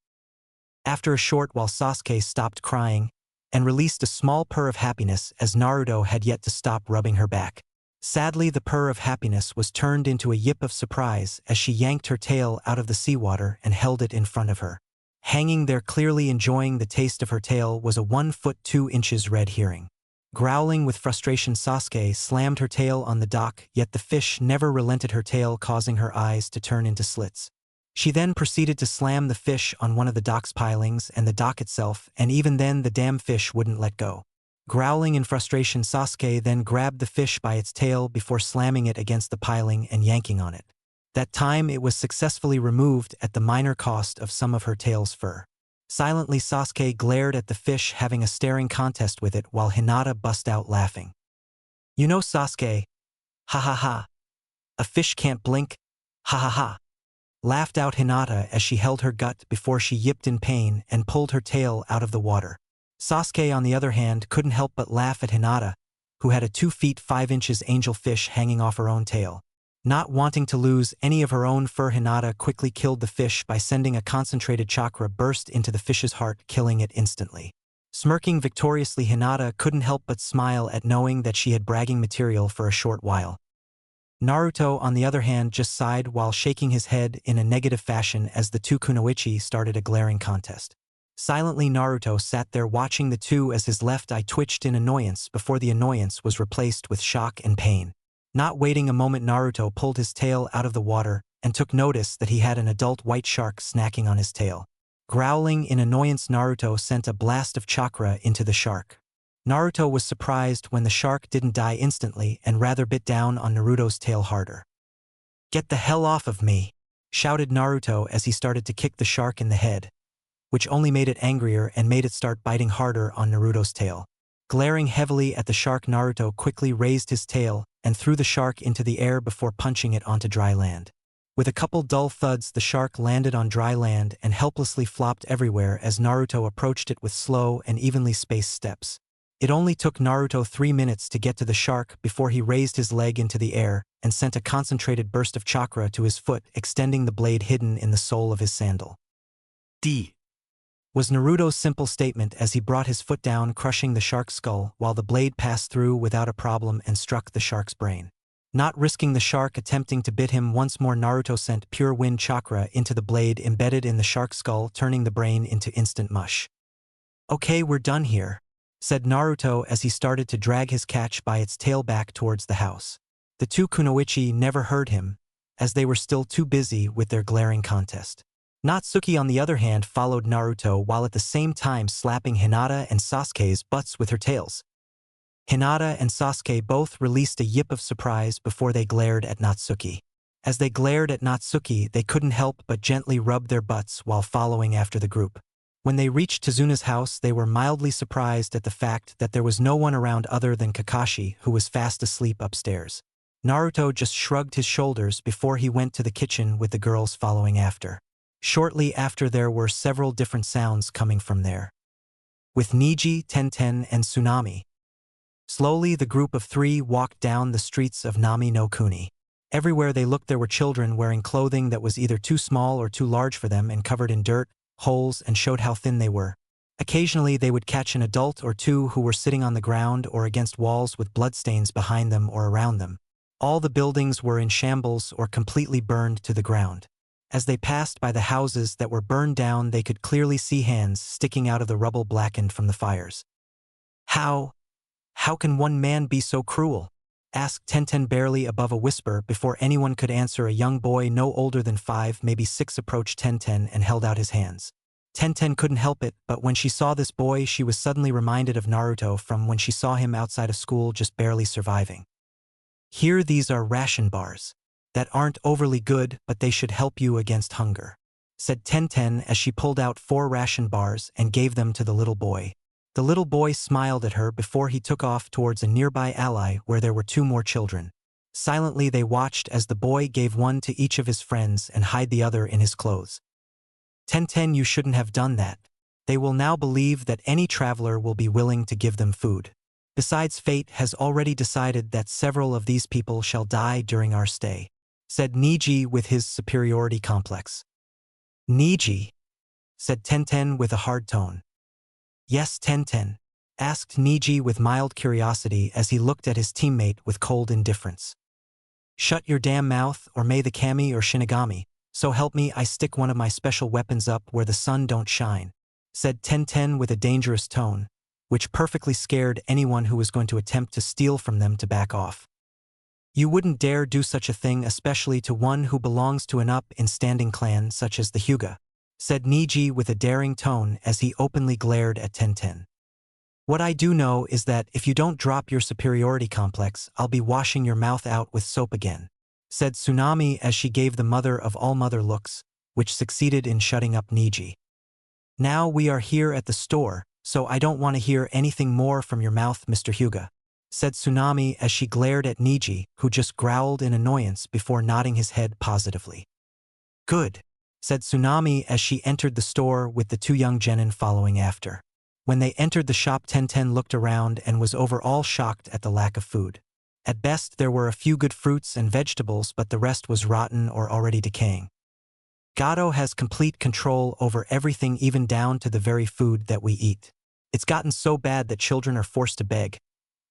After a short while, Sasuke stopped crying and released a small purr of happiness as Naruto had yet to stop rubbing her back. Sadly, the purr of happiness was turned into a yip of surprise as she yanked her tail out of the seawater and held it in front of her. Hanging there, clearly enjoying the taste of her tail, was a 1 foot 2 inches red herring. Growling with frustration, Sasuke slammed her tail on the dock, yet the fish never relented her tail, causing her eyes to turn into slits. She then proceeded to slam the fish on one of the dock's pilings and the dock itself, and even then the damn fish wouldn't let go. Growling in frustration, Sasuke then grabbed the fish by its tail before slamming it against the piling and yanking on it. That time it was successfully removed at the minor cost of some of her tail's fur. Silently, Sasuke glared at the fish, having a staring contest with it, while Hinata bust out laughing. "You know, Sasuke, ha ha ha. A fish can't blink, ha ha ha," laughed out Hinata as she held her gut before she yipped in pain and pulled her tail out of the water. Sasuke, on the other hand, couldn't help but laugh at Hinata, who had a 2 feet 5 inches angel fish hanging off her own tail. Not wanting to lose any of her own fur, Hinata quickly killed the fish by sending a concentrated chakra burst into the fish's heart, killing it instantly. Smirking victoriously, Hinata couldn't help but smile at knowing that she had bragging material for a short while. Naruto, on the other hand, just sighed while shaking his head in a negative fashion as the two kunoichi started a glaring contest. Silently, Naruto sat there watching the two as his left eye twitched in annoyance before the annoyance was replaced with shock and pain. Not waiting a moment, Naruto pulled his tail out of the water and took notice that he had an adult white shark snacking on his tail. Growling in annoyance, Naruto sent a blast of chakra into the shark. Naruto was surprised when the shark didn't die instantly and rather bit down on Naruto's tail harder. "Get the hell off of me!" shouted Naruto as he started to kick the shark in the head, which only made it angrier and made it start biting harder on Naruto's tail. Glaring heavily at the shark, Naruto quickly raised his tail and threw the shark into the air before punching it onto dry land. With a couple dull thuds, the shark landed on dry land and helplessly flopped everywhere as Naruto approached it with slow and evenly spaced steps. It only took Naruto 3 minutes to get to the shark before he raised his leg into the air and sent a concentrated burst of chakra to his foot, extending the blade hidden in the sole of his sandal. "D," was Naruto's simple statement as he brought his foot down, crushing the shark's skull while the blade passed through without a problem and struck the shark's brain. Not risking the shark attempting to bit him once more, Naruto sent pure wind chakra into the blade embedded in the shark's skull, turning the brain into instant mush. "Okay, we're done here," said Naruto as he started to drag his catch by its tail back towards the house. The two kunoichi never heard him, as they were still too busy with their glaring contest. Natsuki, on the other hand, followed Naruto while at the same time slapping Hinata and Sasuke's butts with her tails. Hinata and Sasuke both released a yip of surprise before they glared at Natsuki. As they glared at Natsuki, they couldn't help but gently rub their butts while following after the group. When they reached Tazuna's house, they were mildly surprised at the fact that there was no one around other than Kakashi, who was fast asleep upstairs. Naruto just shrugged his shoulders before he went to the kitchen with the girls following after. Shortly after, there were several different sounds coming from there, with Niji, Tenten, and Tsunami. Slowly, the group of three walked down the streets of Nami no Kuni. Everywhere they looked, there were children wearing clothing that was either too small or too large for them and covered in dirt, holes, and showed how thin they were. Occasionally, they would catch an adult or two who were sitting on the ground or against walls with bloodstains behind them or around them. All the buildings were in shambles or completely burned to the ground. As they passed by the houses that were burned down, they could clearly see hands sticking out of the rubble blackened from the fires. How can one man be so cruel?" asked Tenten barely above a whisper. Before anyone could answer, a young boy no older than 5, maybe 6, approached Tenten and held out his hands. Tenten couldn't help it, but when she saw this boy, she was suddenly reminded of Naruto from when she saw him outside of school just barely surviving. "Here, these are ration bars that aren't overly good, but they should help you against hunger," said Tenten as she pulled out 4 ration bars and gave them to the little boy. The little boy smiled at her before he took off towards a nearby alley where there were 2 more children. Silently, they watched as the boy gave one to each of his friends and hid the other in his clothes. "Tenten, you shouldn't have done that. They will now believe that any traveler will be willing to give them food. Besides, fate has already decided that several of these people shall die during our stay," said Niji with his superiority complex. "Niji?" said Tenten with a hard tone. "Yes, Tenten?" asked Niji with mild curiosity as he looked at his teammate with cold indifference. "Shut your damn mouth, or may the kami or shinigami, so help me, I stick one of my special weapons up where the sun don't shine," said Tenten with a dangerous tone, which perfectly scared anyone who was going to attempt to steal from them to back off. "You wouldn't dare do such a thing, especially to one who belongs to an up-and-standing clan such as the Hyuga," said Niji with a daring tone as he openly glared at Tenten. "What I do know is that if you don't drop your superiority complex, I'll be washing your mouth out with soap again," said Tsunami as she gave the mother of all mother looks, which succeeded in shutting up Niji. "Now we are here at the store, so I don't want to hear anything more from your mouth, Mr. Hyuga," said Tsunami as she glared at Niji, who just growled in annoyance before nodding his head positively. "Good," said Tsunami as she entered the store with the 2 young genin following after. When they entered the shop, Tenten looked around and was overall shocked at the lack of food. At best, there were a few good fruits and vegetables, but the rest was rotten or already decaying. "Gato has complete control over everything, even down to the very food that we eat. It's gotten so bad that children are forced to beg.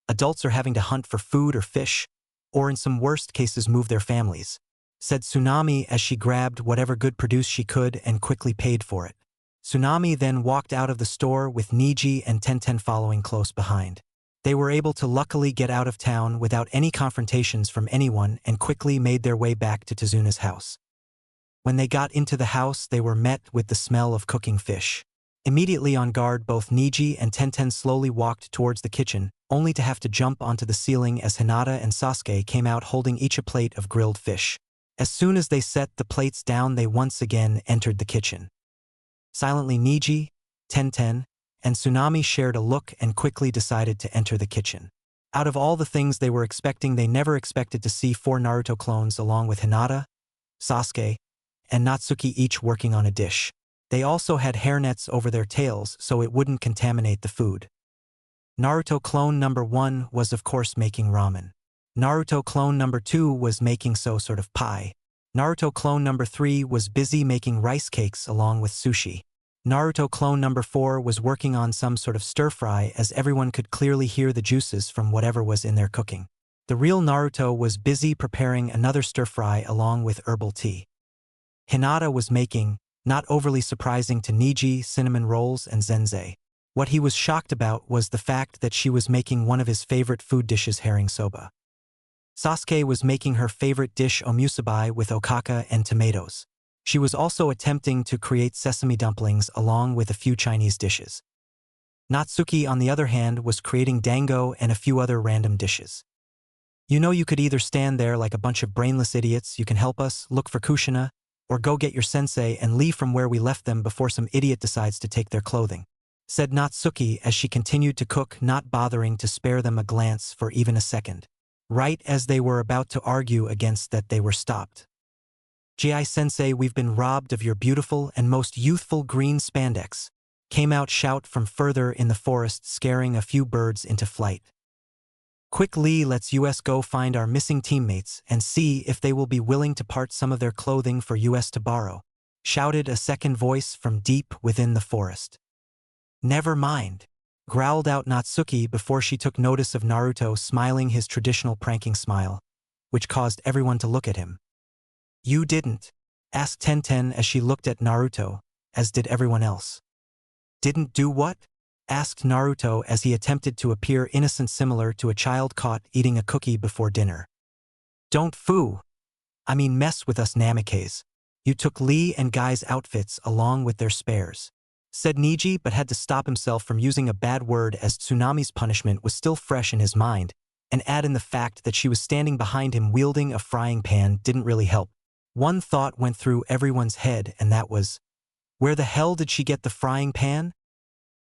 Adults are having to hunt for food or fish, or in some worst cases move their families," said Tsunami as she grabbed whatever good produce she could and quickly paid for it. Tsunami then walked out of the store with Niji and Tenten following close behind. They were able to luckily get out of town without any confrontations from anyone and quickly made their way back to Tazuna's house. When they got into the house, they were met with the smell of cooking fish. Immediately on guard, both Niji and Tenten slowly walked towards the kitchen, only to have to jump onto the ceiling as Hinata and Sasuke came out holding each a plate of grilled fish. As soon as they set the plates down, they once again entered the kitchen. Silently, Niji, Tenten, and Tsunami shared a look and quickly decided to enter the kitchen. Out of all the things they were expecting, they never expected to see 4 Naruto clones along with Hinata, Sasuke, and Natsuki each working on a dish. They also had hairnets over their tails so it wouldn't contaminate the food. Naruto clone number 1 was of course making ramen. Naruto clone number 2 was making sort of pie. Naruto clone number 3 was busy making rice cakes along with sushi. Naruto clone number 4 was working on some sort of stir-fry as everyone could clearly hear the juices from whatever was in their cooking. The real Naruto was busy preparing another stir-fry along with herbal tea. Hinata was making, not overly surprising to Niji, cinnamon rolls and zenzei. What he was shocked about was the fact that she was making one of his favorite food dishes, herring soba. Sasuke was making her favorite dish, omusubai with okaka and tomatoes. She was also attempting to create sesame dumplings along with a few Chinese dishes. Natsuki, on the other hand, was creating dango and a few other random dishes. You know, you could either stand there like a bunch of brainless idiots, you can help us, look for Kushina, or go get your sensei and leave from where we left them before some idiot decides to take their clothing, said Natsuki as she continued to cook, not bothering to spare them a glance for even a second. Right as they were about to argue against that, they were stopped. Ji-sensei, we've been robbed of your beautiful and most youthful green spandex, came out shout from further in the forest, scaring a few birds into flight. Quickly, let's us go find our missing teammates and see if they will be willing to part some of their clothing for us to borrow, shouted a second voice from deep within the forest. Never mind, growled out Natsuki before she took notice of Naruto smiling his traditional pranking smile, which caused everyone to look at him. You didn't? Asked Tenten as she looked at Naruto, as did everyone else. Didn't do what? Asked Naruto as he attempted to appear innocent, similar to a child caught eating a cookie before dinner. Don't mess with us Namikes. You took Lee and Guy's outfits along with their spares, said Niji, but had to stop himself from using a bad word as Tsunami's punishment was still fresh in his mind, and add in the fact that she was standing behind him wielding a frying pan didn't really help. One thought went through everyone's head, and that was, where the hell did she get the frying pan?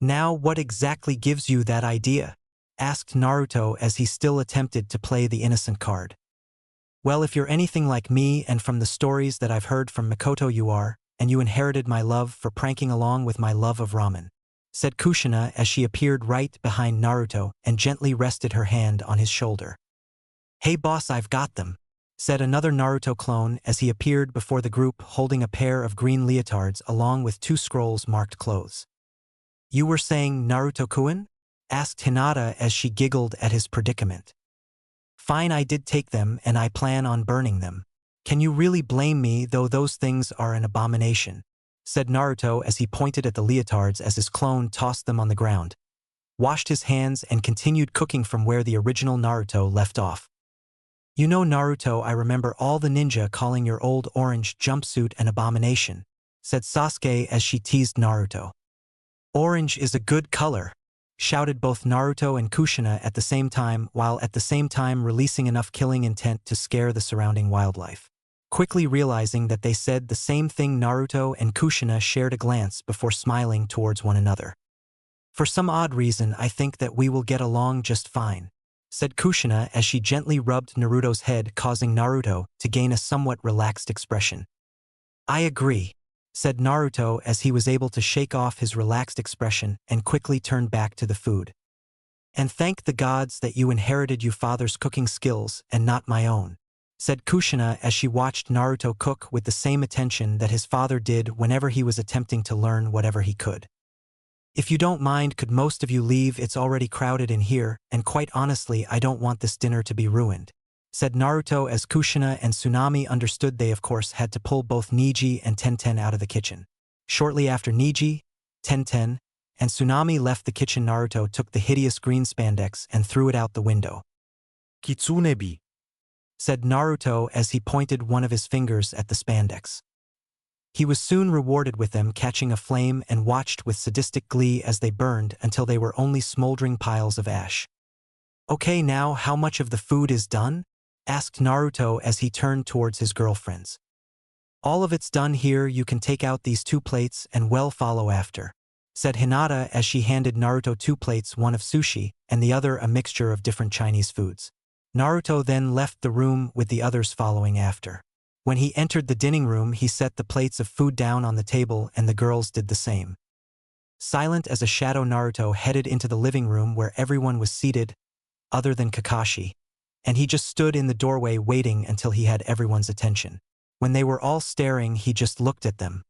Now what exactly gives you that idea? Asked Naruto as he still attempted to play the innocent card. Well, if you're anything like me and from the stories that I've heard from Mikoto, you are, and you inherited my love for pranking along with my love of ramen, said Kushina as she appeared right behind Naruto and gently rested her hand on his shoulder. Hey boss, I've got them, said another Naruto clone as he appeared before the group holding a pair of green leotards along with 2 scrolls marked clothes. You were saying Naruto-kun? Asked Hinata as she giggled at his predicament. Fine, I did take them and I plan on burning them. Can you really blame me, though those things are an abomination, said Naruto as he pointed at the leotards as his clone tossed them on the ground, washed his hands and continued cooking from where the original Naruto left off. You know, Naruto, I remember all the ninja calling your old orange jumpsuit an abomination, said Sasuke as she teased Naruto. Orange is a good color, shouted both Naruto and Kushina at the same time, while at the same time releasing enough killing intent to scare the surrounding wildlife. Quickly realizing that they said the same thing, Naruto and Kushina shared a glance before smiling towards one another. For some odd reason, I think that we will get along just fine, said Kushina as she gently rubbed Naruto's head, causing Naruto to gain a somewhat relaxed expression. I agree, said Naruto as he was able to shake off his relaxed expression and quickly turned back to the food. And thank the gods that you inherited your father's cooking skills and not my own, said Kushina as she watched Naruto cook with the same attention that his father did whenever he was attempting to learn whatever he could. If you don't mind, could most of you leave? It's already crowded in here, and quite honestly, I don't want this dinner to be ruined, said Naruto as Kushina and Tsunami understood they of course had to pull both Niji and Tenten out of the kitchen. Shortly after Niji, Tenten, and Tsunami left the kitchen, Naruto took the hideous green spandex and threw it out the window. Kitsunebi, said Naruto as he pointed one of his fingers at the spandex. He was soon rewarded with them catching a flame and watched with sadistic glee as they burned until they were only smoldering piles of ash. "Okay, now how much of the food is done?" asked Naruto as he turned towards his girlfriends. "All of it's done here, you can take out these 2 plates and well follow after," said Hinata as she handed Naruto 2 plates, one of sushi and the other a mixture of different Chinese foods. Naruto then left the room with the others following after. When he entered the dining room, he set the plates of food down on the table and the girls did the same. Silent as a shadow, Naruto headed into the living room where everyone was seated, other than Kakashi, and he just stood in the doorway waiting until he had everyone's attention. When they were all staring, he just looked at them.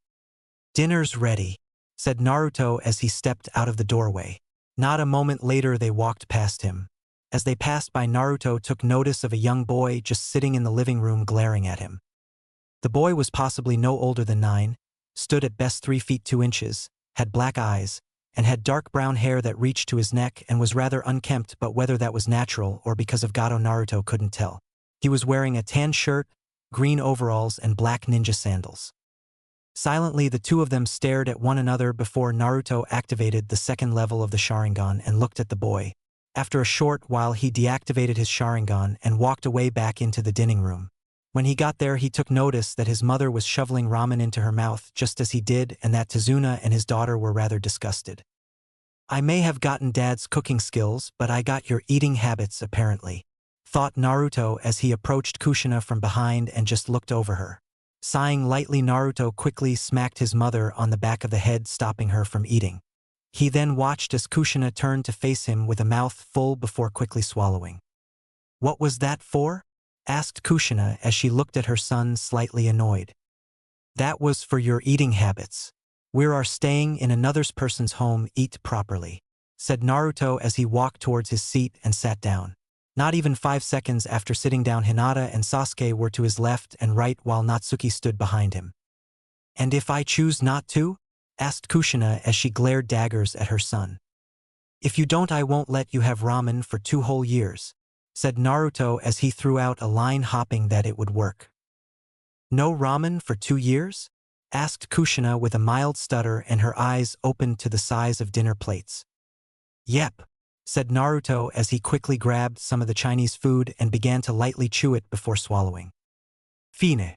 "Dinner's ready," said Naruto as he stepped out of the doorway. Not a moment later they walked past him. As they passed by, Naruto took notice of a young boy just sitting in the living room glaring at him. The boy was possibly no older than 9, stood at best 3 feet 2 inches, had black eyes, and had dark brown hair that reached to his neck and was rather unkempt, but whether that was natural or because of Gato, Naruto couldn't tell. He was wearing a tan shirt, green overalls, and black ninja sandals. Silently, the 2 of them stared at one another before Naruto activated the 2nd level of the Sharingan and looked at the boy. After a short while, he deactivated his Sharingan and walked away back into the dining room. When he got there, he took notice that his mother was shoveling ramen into her mouth just as he did, and that Tazuna and his daughter were rather disgusted. "I may have gotten Dad's cooking skills, but I got your eating habits apparently," thought Naruto as he approached Kushina from behind and just looked over her. Sighing lightly, Naruto quickly smacked his mother on the back of the head, stopping her from eating. He then watched as Kushina turned to face him with a mouth full before quickly swallowing. "What was that for?" asked Kushina as she looked at her son, slightly annoyed. "That was for your eating habits. We are staying in another person's home, eat properly," said Naruto as he walked towards his seat and sat down. Not even 5 seconds after sitting down, Hinata and Sasuke were to his left and right while Natsuki stood behind him. "And if I choose not to?" asked Kushina as she glared daggers at her son. "If you don't, I won't let you have ramen for 2 whole years," said Naruto as he threw out a line, hoping that it would work. "No ramen for 2 years?" asked Kushina with a mild stutter, and her eyes opened to the size of dinner plates. "Yep," said Naruto as he quickly grabbed some of the Chinese food and began to lightly chew it before swallowing. "Fine,"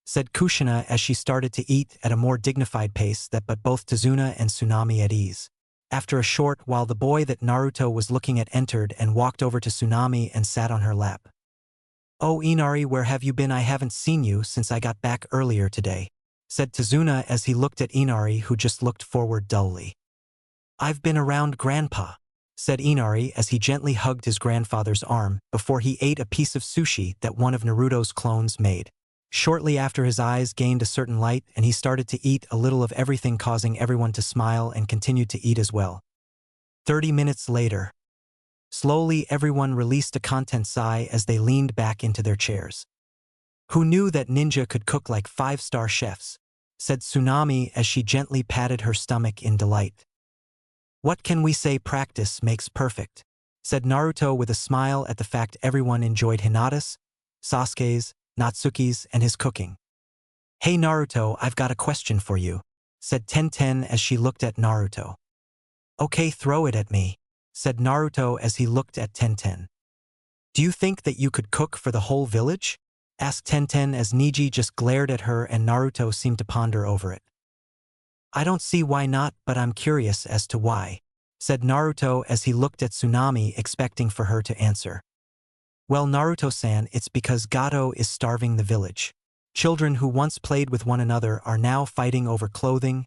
said Kushina as she started to eat at a more dignified pace that put both Tazuna and Tsunami at ease. After a short while, the boy that Naruto was looking at entered and walked over to Tsunami and sat on her lap. "Oh Inari, where have you been? I haven't seen you since I got back earlier today," said Tazuna as he looked at Inari, who just looked forward dully. "I've been around Grandpa," said Inari as he gently hugged his grandfather's arm before he ate a piece of sushi that one of Naruto's clones made. Shortly after, his eyes gained a certain light and he started to eat a little of everything, causing everyone to smile and continued to eat as well. 30 minutes later. Slowly, everyone released a content sigh as they leaned back into their chairs. "Who knew that ninja could cook like 5-star chefs?" said Tsunami as she gently patted her stomach in delight. "What can we say, practice makes perfect," said Naruto with a smile at the fact everyone enjoyed Hinata's, Sasuke's, Natsuki's, and his cooking. "Hey Naruto, I've got a question for you," said Tenten as she looked at Naruto. "Okay, throw it at me," said Naruto as he looked at Tenten. "Do you think that you could cook for the whole village?" asked Tenten as Niji just glared at her and Naruto seemed to ponder over it. "I don't see why not, but I'm curious as to why," said Naruto as he looked at Tsunami, expecting for her to answer. "Well, Naruto-san, it's because Gato is starving the village. Children who once played with one another are now fighting over clothing,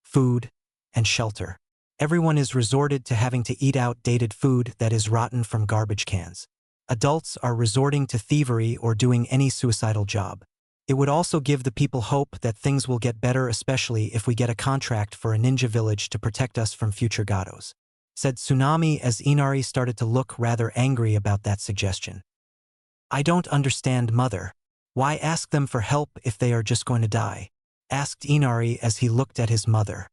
food, and shelter. Everyone is resorted to having to eat outdated food that is rotten from garbage cans. Adults are resorting to thievery or doing any suicidal job. It would also give the people hope that things will get better, especially if we get a contract for a ninja village to protect us from future Gatos," said Tsunami as Inari started to look rather angry about that suggestion. "I don't understand, mother. Why ask them for help if they are just going to die?" asked Inari as he looked at his mother.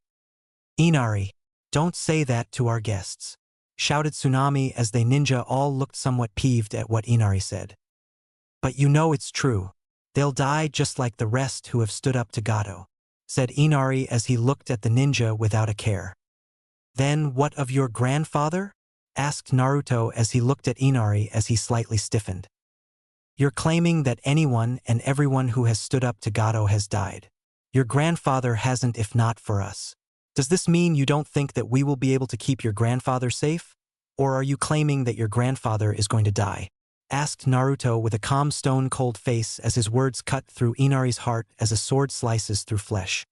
"Inari, don't say that to our guests," shouted Tsunami as they ninja all looked somewhat peeved at what Inari said. "But you know it's true," They'll die just like the rest who have stood up to Gato, said Inari as he looked at the ninja without a care. Then what of your grandfather? Asked Naruto as he looked at Inari as he slightly stiffened. You're claiming that anyone and everyone who has stood up to Gato has died. Your grandfather hasn't if not for us. Does this mean you don't think that we will be able to keep your grandfather safe? Or are you claiming that your grandfather is going to die? Asked Naruto with a calm stone-cold face as his words cut through Inari's heart as a sword slices through flesh.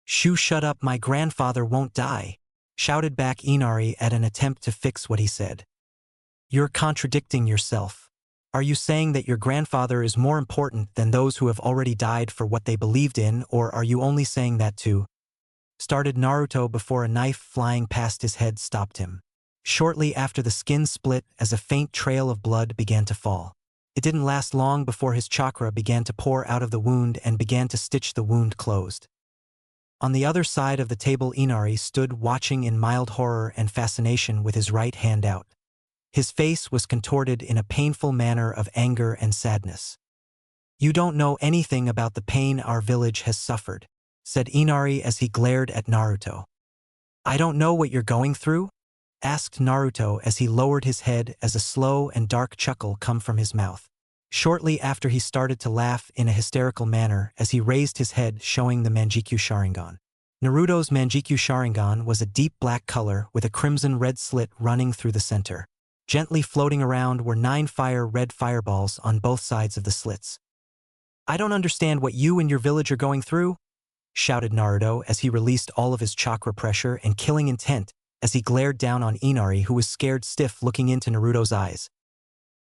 Shut up, my grandfather won't die, shouted back Inari at an attempt to fix what he said. You're contradicting yourself. Are you saying that your grandfather is more important than those who have already died for what they believed in, or are you only saying that to? Started Naruto before a knife flying past his head stopped him. Shortly after the skin split as a faint trail of blood began to fall. It didn't last long before his chakra began to pour out of the wound and began to stitch the wound closed. On the other side of the table Inari stood watching in mild horror and fascination with his right hand out. His face was contorted in a painful manner of anger and sadness. You don't know anything about the pain our village has suffered, said Inari as he glared at Naruto. I don't know what you're going through? Asked Naruto as he lowered his head as a slow and dark chuckle come from his mouth. Shortly after he started to laugh in a hysterical manner as he raised his head showing the Manjikyu Sharingan. Naruto's Manjikyu Sharingan was a deep black color with a crimson-red slit running through the center. Gently floating around were 9 fire-red fireballs on both sides of the slits. I don't understand what you and your village are going through, shouted Naruto as he released all of his chakra pressure and killing intent as he glared down on Inari, who was scared stiff looking into Naruto's eyes.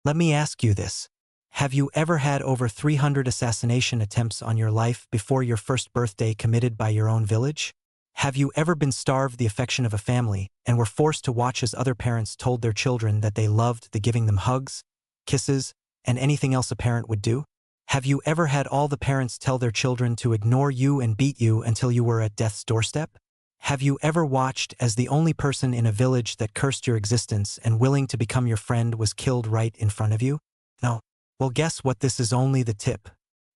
Let me ask you this. Have you ever had over 300 assassination attempts on your life before your first birthday committed by your own village? Have you ever been starved the affection of a family and were forced to watch as other parents told their children that they loved the giving them hugs, kisses, and anything else a parent would do? Have you ever had all the parents tell their children to ignore you and beat you until you were at death's doorstep? Have you ever watched as the only person in a village that cursed your existence and willing to become your friend was killed right in front of you? No. Well, guess what? This is only the tip.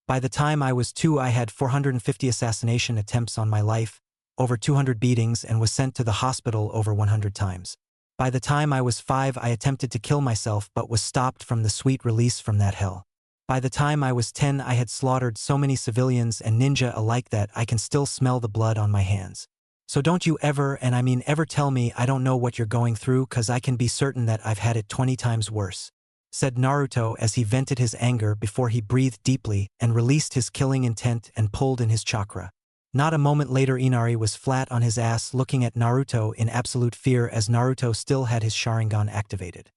By the time I was 2, I had 450 assassination attempts on my life, over 200 beatings, and was sent to the hospital over 100 times. By the time I was 5, I attempted to kill myself but was stopped from the sweet release from that hell. By the time I was 10, I had slaughtered so many civilians and ninja alike that I can still smell the blood on my hands. So don't you ever, and I mean ever, tell me I don't know what you're going through, cause I can be certain that I've had it 20 times worse, said Naruto as he vented his anger before he breathed deeply and released his killing intent and pulled in his chakra. Not a moment later Inari was flat on his ass looking at Naruto in absolute fear as Naruto still had his Sharingan activated.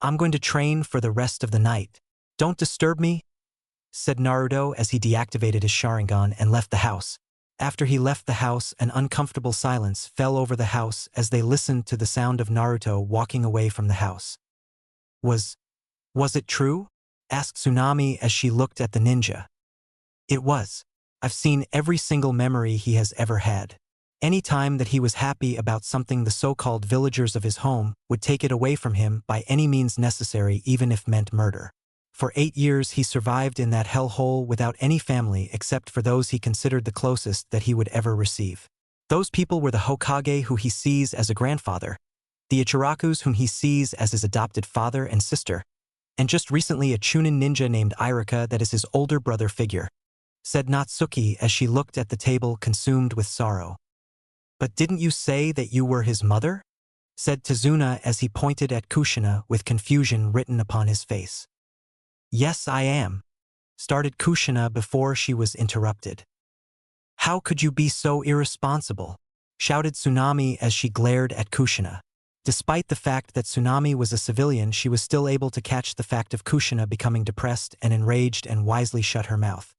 I'm going to train for the rest of the night. Don't disturb me, said Naruto as he deactivated his Sharingan and left the house. After he left the house, an uncomfortable silence fell over the house as they listened to the sound of Naruto walking away from the house. Was it true? Asked Tsunami as she looked at the ninja. It was. I've seen every single memory he has ever had. Any time that he was happy about something, the so-called villagers of his home would take it away from him by any means necessary, even if meant murder. For 8 years he survived in that hellhole without any family except for those he considered the closest that he would ever receive. Those people were the Hokage, who he sees as a grandfather, the Ichirakus, whom he sees as his adopted father and sister, and just recently a Chunin ninja named Iruka that is his older brother figure, said Natsuki as she looked at the table consumed with sorrow. But didn't you say that you were his mother? Said Tazuna as he pointed at Kushina with confusion written upon his face. Yes, I am, started Kushina before she was interrupted. How could you be so irresponsible? Shouted Tsunami as she glared at Kushina. Despite the fact that Tsunami was a civilian, she was still able to catch the fact of Kushina becoming depressed and enraged and wisely shut her mouth.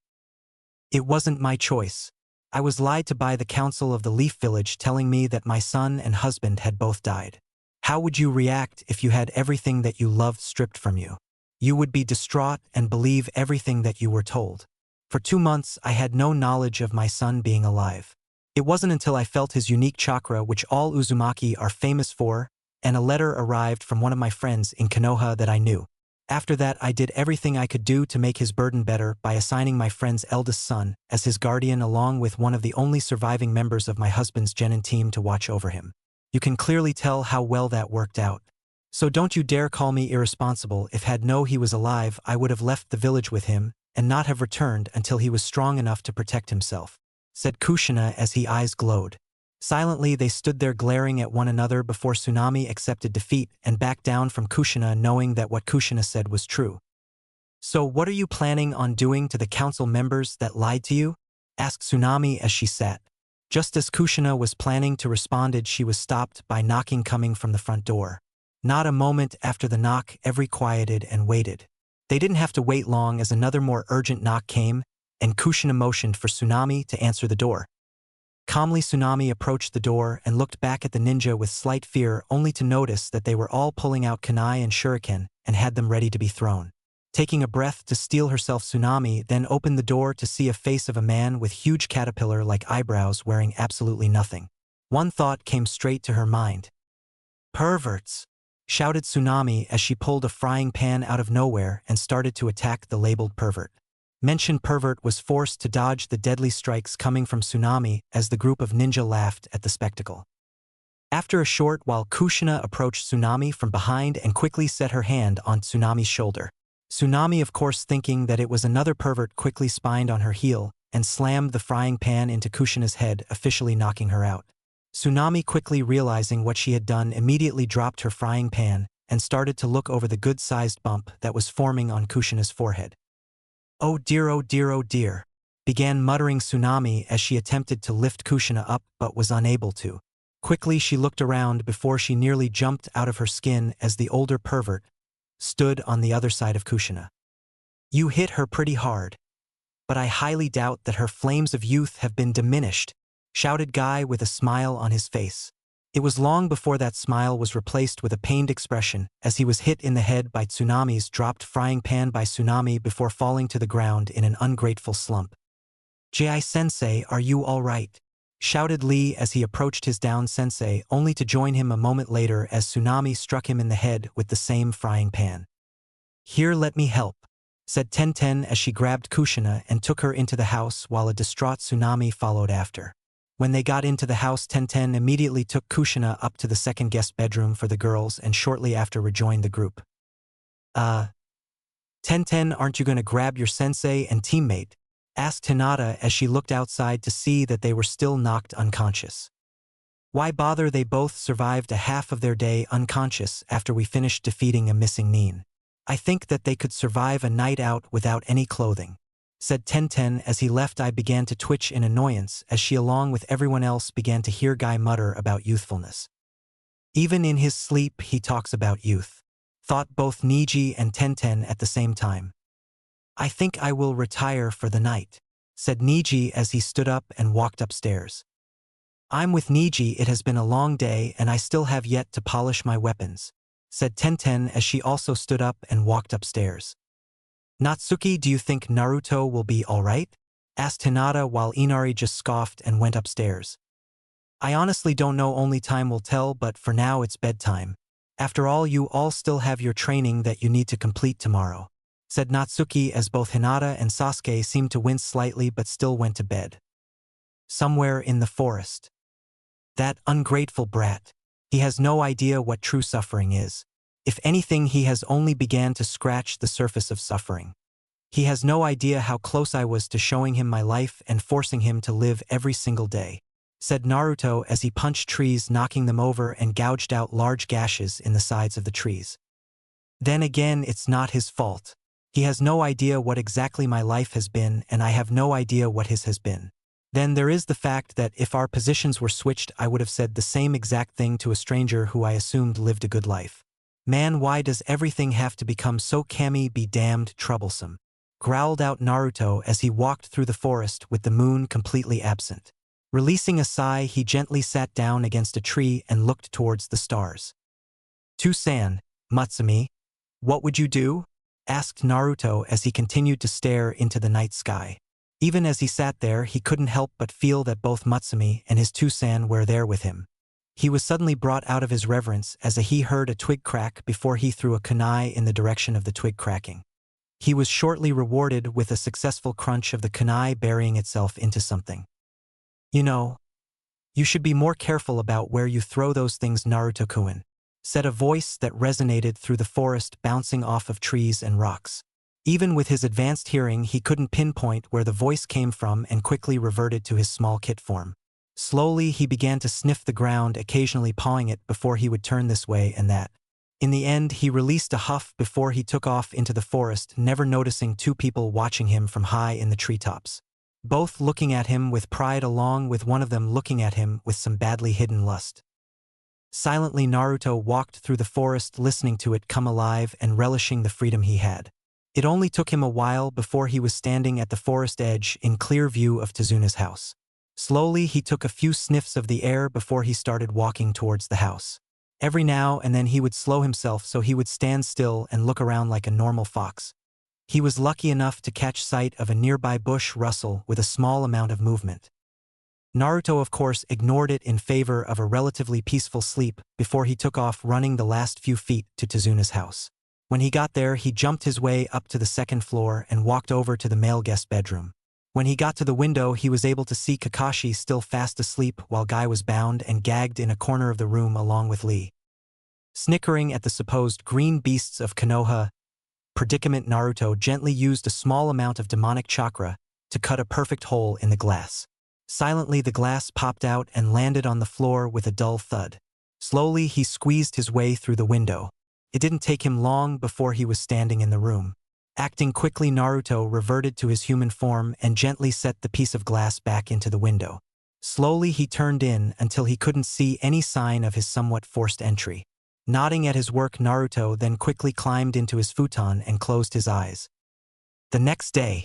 It wasn't my choice. I was lied to by the council of the Leaf Village, telling me that my son and husband had both died. How would you react if you had everything that you loved stripped from you? You would be distraught and believe everything that you were told. For 2 months, I had no knowledge of my son being alive. It wasn't until I felt his unique chakra, which all Uzumaki are famous for, and a letter arrived from one of my friends in Konoha that I knew. After that I did everything I could do to make his burden better by assigning my friend's eldest son as his guardian along with one of the only surviving members of my husband's genin team to watch over him. You can clearly tell how well that worked out. So don't you dare call me irresponsible. If had known he was alive I would have left the village with him and not have returned until he was strong enough to protect himself," said Kushina as his eyes glowed. Silently they stood there glaring at one another before Tsunami accepted defeat and backed down from Kushina knowing that what Kushina said was true. "So what are you planning on doing to the council members that lied to you?" asked Tsunami as she sat. Just as Kushina was planning to respond, she was stopped by knocking coming from the front door. Not a moment after the knock, everyone quieted and waited. They didn't have to wait long as another more urgent knock came, and Kushina motioned for Tsunami to answer the door. Calmly Tsunami approached the door and looked back at the ninja with slight fear only to notice that they were all pulling out kunai and shuriken and had them ready to be thrown. Taking a breath to steel herself, Tsunami then opened the door to see a face of a man with huge caterpillar-like eyebrows wearing absolutely nothing. One thought came straight to her mind. "Perverts!" shouted Tsunami as she pulled a frying pan out of nowhere and started to attack the labeled pervert. Mentioned pervert was forced to dodge the deadly strikes coming from Tsunami as the group of ninja laughed at the spectacle. After a short while, Kushina approached Tsunami from behind and quickly set her hand on Tsunami's shoulder. Tsunami, of course thinking that it was another pervert, quickly spined on her heel and slammed the frying pan into Kushina's head, officially knocking her out. Tsunami, quickly realizing what she had done, immediately dropped her frying pan and started to look over the good-sized bump that was forming on Kushina's forehead. "Oh dear, oh dear, oh dear," began muttering Tsunami as she attempted to lift Kushina up but was unable to. Quickly she looked around before she nearly jumped out of her skin as the older pervert stood on the other side of Kushina. "You hit her pretty hard. But I highly doubt that her flames of youth have been diminished," shouted Guy with a smile on his face. It was long before that smile was replaced with a pained expression as he was hit in the head by Tsunami's dropped frying pan by Tsunami before falling to the ground in an ungrateful slump. "Jai-sensei, are you all right?" shouted Lee as he approached his down sensei, only to join him a moment later as Tsunami struck him in the head with the same frying pan. "Here, let me help," said Tenten as she grabbed Kushina and took her into the house while a distraught Tsunami followed after. When they got into the house, Tenten immediately took Kushina up to the second guest bedroom for the girls and shortly after rejoined the group. Tenten, aren't you going to grab your sensei and teammate?" asked Hinata as she looked outside to see that they were still knocked unconscious. "Why bother? They both survived a half of their day unconscious after we finished defeating a missing nin. I think that they could survive a night out without any clothing," said Tenten as he left. I began to twitch in annoyance as she along with everyone else began to hear Guy mutter about youthfulness. Even in his sleep he talks about youth, thought both Niji and Tenten at the same time. "I think I will retire for the night," said Niji as he stood up and walked upstairs. "I'm with Niji. It has been a long day and I still have yet to polish my weapons," said Tenten as she also stood up and walked upstairs. "Natsuki, do you think Naruto will be alright?" asked Hinata while Inari just scoffed and went upstairs. "I honestly don't know, only time will tell, but for now it's bedtime. After all, you all still have your training that you need to complete tomorrow," said Natsuki as both Hinata and Sasuke seemed to wince slightly but still went to bed. Somewhere in the forest. That ungrateful brat. He has no idea what true suffering is. If anything, he has only began to scratch the surface of suffering. He has no idea how close I was to showing him my life and forcing him to live every single day," said Naruto as he punched trees, knocking them over and gouged out large gashes in the sides of the trees. "Then again, it's not his fault. He has no idea what exactly my life has been and I have no idea what his has been. Then there is the fact that if our positions were switched I would have said the same exact thing to a stranger who I assumed lived a good life. Man, why does everything have to become so kami be damned troublesome?" growled out Naruto as he walked through the forest with the moon completely absent. Releasing a sigh, he gently sat down against a tree and looked towards the stars. "Tusan, Matsumi, what would you do?" asked Naruto as he continued to stare into the night sky. Even as he sat there, he couldn't help but feel that both Matsumi and his Tusan were there with him. He was suddenly brought out of his reverence as he heard a twig crack before he threw a kunai in the direction of the twig cracking. He was shortly rewarded with a successful crunch of the kunai burying itself into something. You know, you should be more careful about where you throw those things, Naruto-kun, said a voice that resonated through the forest, bouncing off of trees and rocks. Even with his advanced hearing, he couldn't pinpoint where the voice came from and quickly reverted to his small kit form. Slowly, he began to sniff the ground, occasionally pawing it before he would turn this way and that. In the end, he released a huff before he took off into the forest, never noticing two people watching him from high in the treetops. Both looking at him with pride, along with one of them looking at him with some badly hidden lust. Silently, Naruto walked through the forest, listening to it come alive and relishing the freedom he had. It only took him a while before he was standing at the forest edge in clear view of Tezuna's house. Slowly, he took a few sniffs of the air before he started walking towards the house. Every now and then he would slow himself so he would stand still and look around like a normal fox. He was lucky enough to catch sight of a nearby bush rustle with a small amount of movement. Naruto, of course, ignored it in favor of a relatively peaceful sleep before he took off running the last few feet to Tezuna's house. When he got there, he jumped his way up to the second floor and walked over to the male guest bedroom. When he got to the window, he was able to see Kakashi still fast asleep while Guy was bound and gagged in a corner of the room along with Lee. Snickering at the supposed green beasts of Konoha predicament, Naruto gently used a small amount of demonic chakra to cut a perfect hole in the glass. Silently, the glass popped out and landed on the floor with a dull thud. Slowly, he squeezed his way through the window. It didn't take him long before he was standing in the room. Acting quickly, Naruto reverted to his human form and gently set the piece of glass back into the window. Slowly, he turned in until he couldn't see any sign of his somewhat forced entry. Nodding at his work, Naruto then quickly climbed into his futon and closed his eyes. The next day,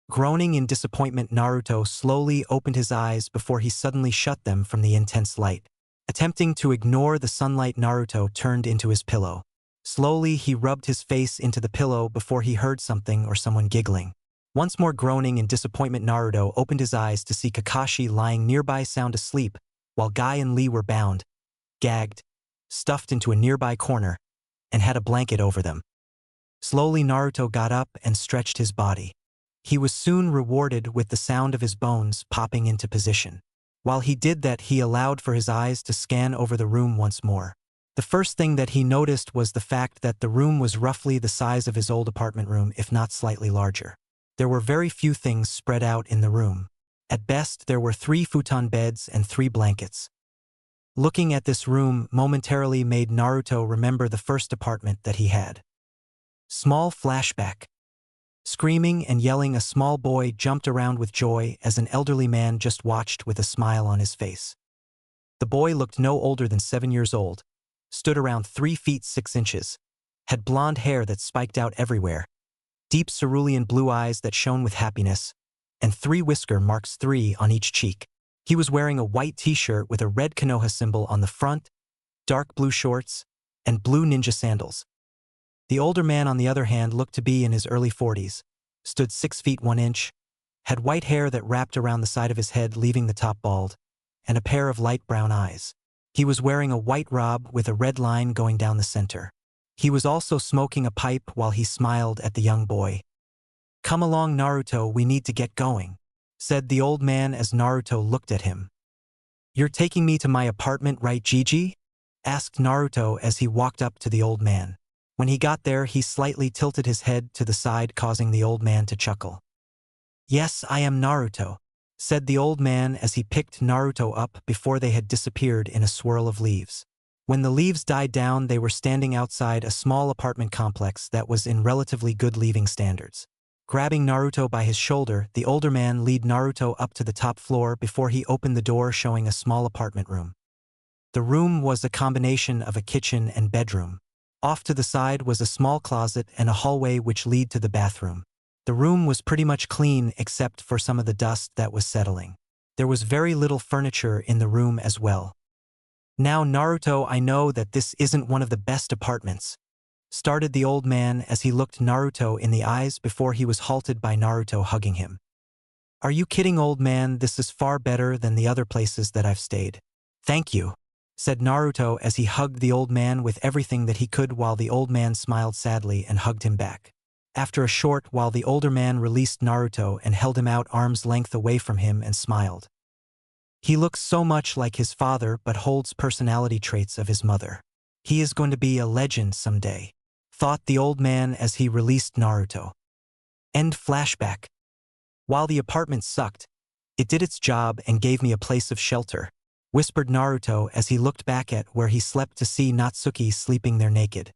groaning in disappointment, Naruto slowly opened his eyes before he suddenly shut them from the intense light. Attempting to ignore the sunlight, Naruto turned into his pillow. Slowly, he rubbed his face into the pillow before he heard something or someone giggling. Once more groaning in disappointment, Naruto opened his eyes to see Kakashi lying nearby, sound asleep, while Guy and Lee were bound, gagged, stuffed into a nearby corner, and had a blanket over them. Slowly, Naruto got up and stretched his body. He was soon rewarded with the sound of his bones popping into position. While he did that, he allowed for his eyes to scan over the room once more. The first thing that he noticed was the fact that the room was roughly the size of his old apartment room, if not slightly larger. There were very few things spread out in the room. At best, there were 3 futon beds and 3 blankets. Looking at this room momentarily made Naruto remember the first apartment that he had. Small flashback. Screaming and yelling, a small boy jumped around with joy as an elderly man just watched with a smile on his face. The boy looked no older than 7 years old, stood around 3 feet 6 inches, had blonde hair that spiked out everywhere, deep cerulean blue eyes that shone with happiness, and 3 whisker marks, 3 on each cheek. He was wearing a white t-shirt with a red Konoha symbol on the front, dark blue shorts, and blue ninja sandals. The older man, on the other hand, looked to be in his early 40s, stood 6 feet 1 inch, had white hair that wrapped around the side of his head leaving the top bald, and a pair of light brown eyes. He was wearing a white robe with a red line going down the center. He was also smoking a pipe while he smiled at the young boy. "Come along, Naruto, we need to get going," said the old man as Naruto looked at him. "You're taking me to my apartment, right, Gigi?" asked Naruto as he walked up to the old man. When he got there, he slightly tilted his head to the side, causing the old man to chuckle. "Yes, I am Naruto," said the old man as he picked Naruto up before they had disappeared in a swirl of leaves. When the leaves died down, they were standing outside a small apartment complex that was in relatively good living standards. Grabbing Naruto by his shoulder, the older man led Naruto up to the top floor before he opened the door, showing a small apartment room. The room was a combination of a kitchen and bedroom. Off to the side was a small closet and a hallway which led to the bathroom. The room was pretty much clean except for some of the dust that was settling. There was very little furniture in the room as well. "Now, Naruto, I know that this isn't one of the best apartments," started the old man as he looked Naruto in the eyes before he was halted by Naruto hugging him. "Are you kidding, old man? This is far better than the other places that I've stayed." "Thank you," said Naruto as he hugged the old man with everything that he could while the old man smiled sadly and hugged him back. After a short while the older man released Naruto and held him out arm's length away from him and smiled. He looks so much like his father but holds personality traits of his mother. He is going to be a legend someday, thought the old man as he released Naruto. End flashback. While the apartment sucked, it did its job and gave me a place of shelter, whispered Naruto as he looked back at where he slept to see Natsuki sleeping there naked.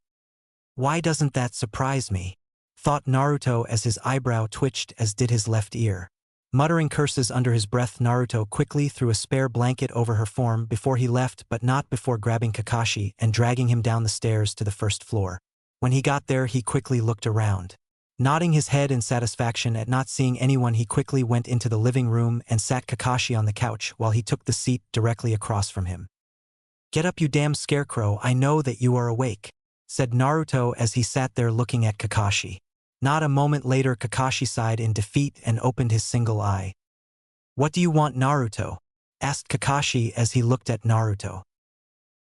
Why doesn't that surprise me? Thought Naruto as his eyebrow twitched as did his left ear. Muttering curses under his breath, Naruto quickly threw a spare blanket over her form before he left, but not before grabbing Kakashi and dragging him down the stairs to the first floor. When he got there, he quickly looked around. Nodding his head in satisfaction at not seeing anyone, he quickly went into the living room and sat Kakashi on the couch while he took the seat directly across from him. "Get up, you damn scarecrow, I know that you are awake," said Naruto as he sat there looking at Kakashi. Not a moment later, Kakashi sighed in defeat and opened his single eye. "What do you want, Naruto?" asked Kakashi as he looked at Naruto.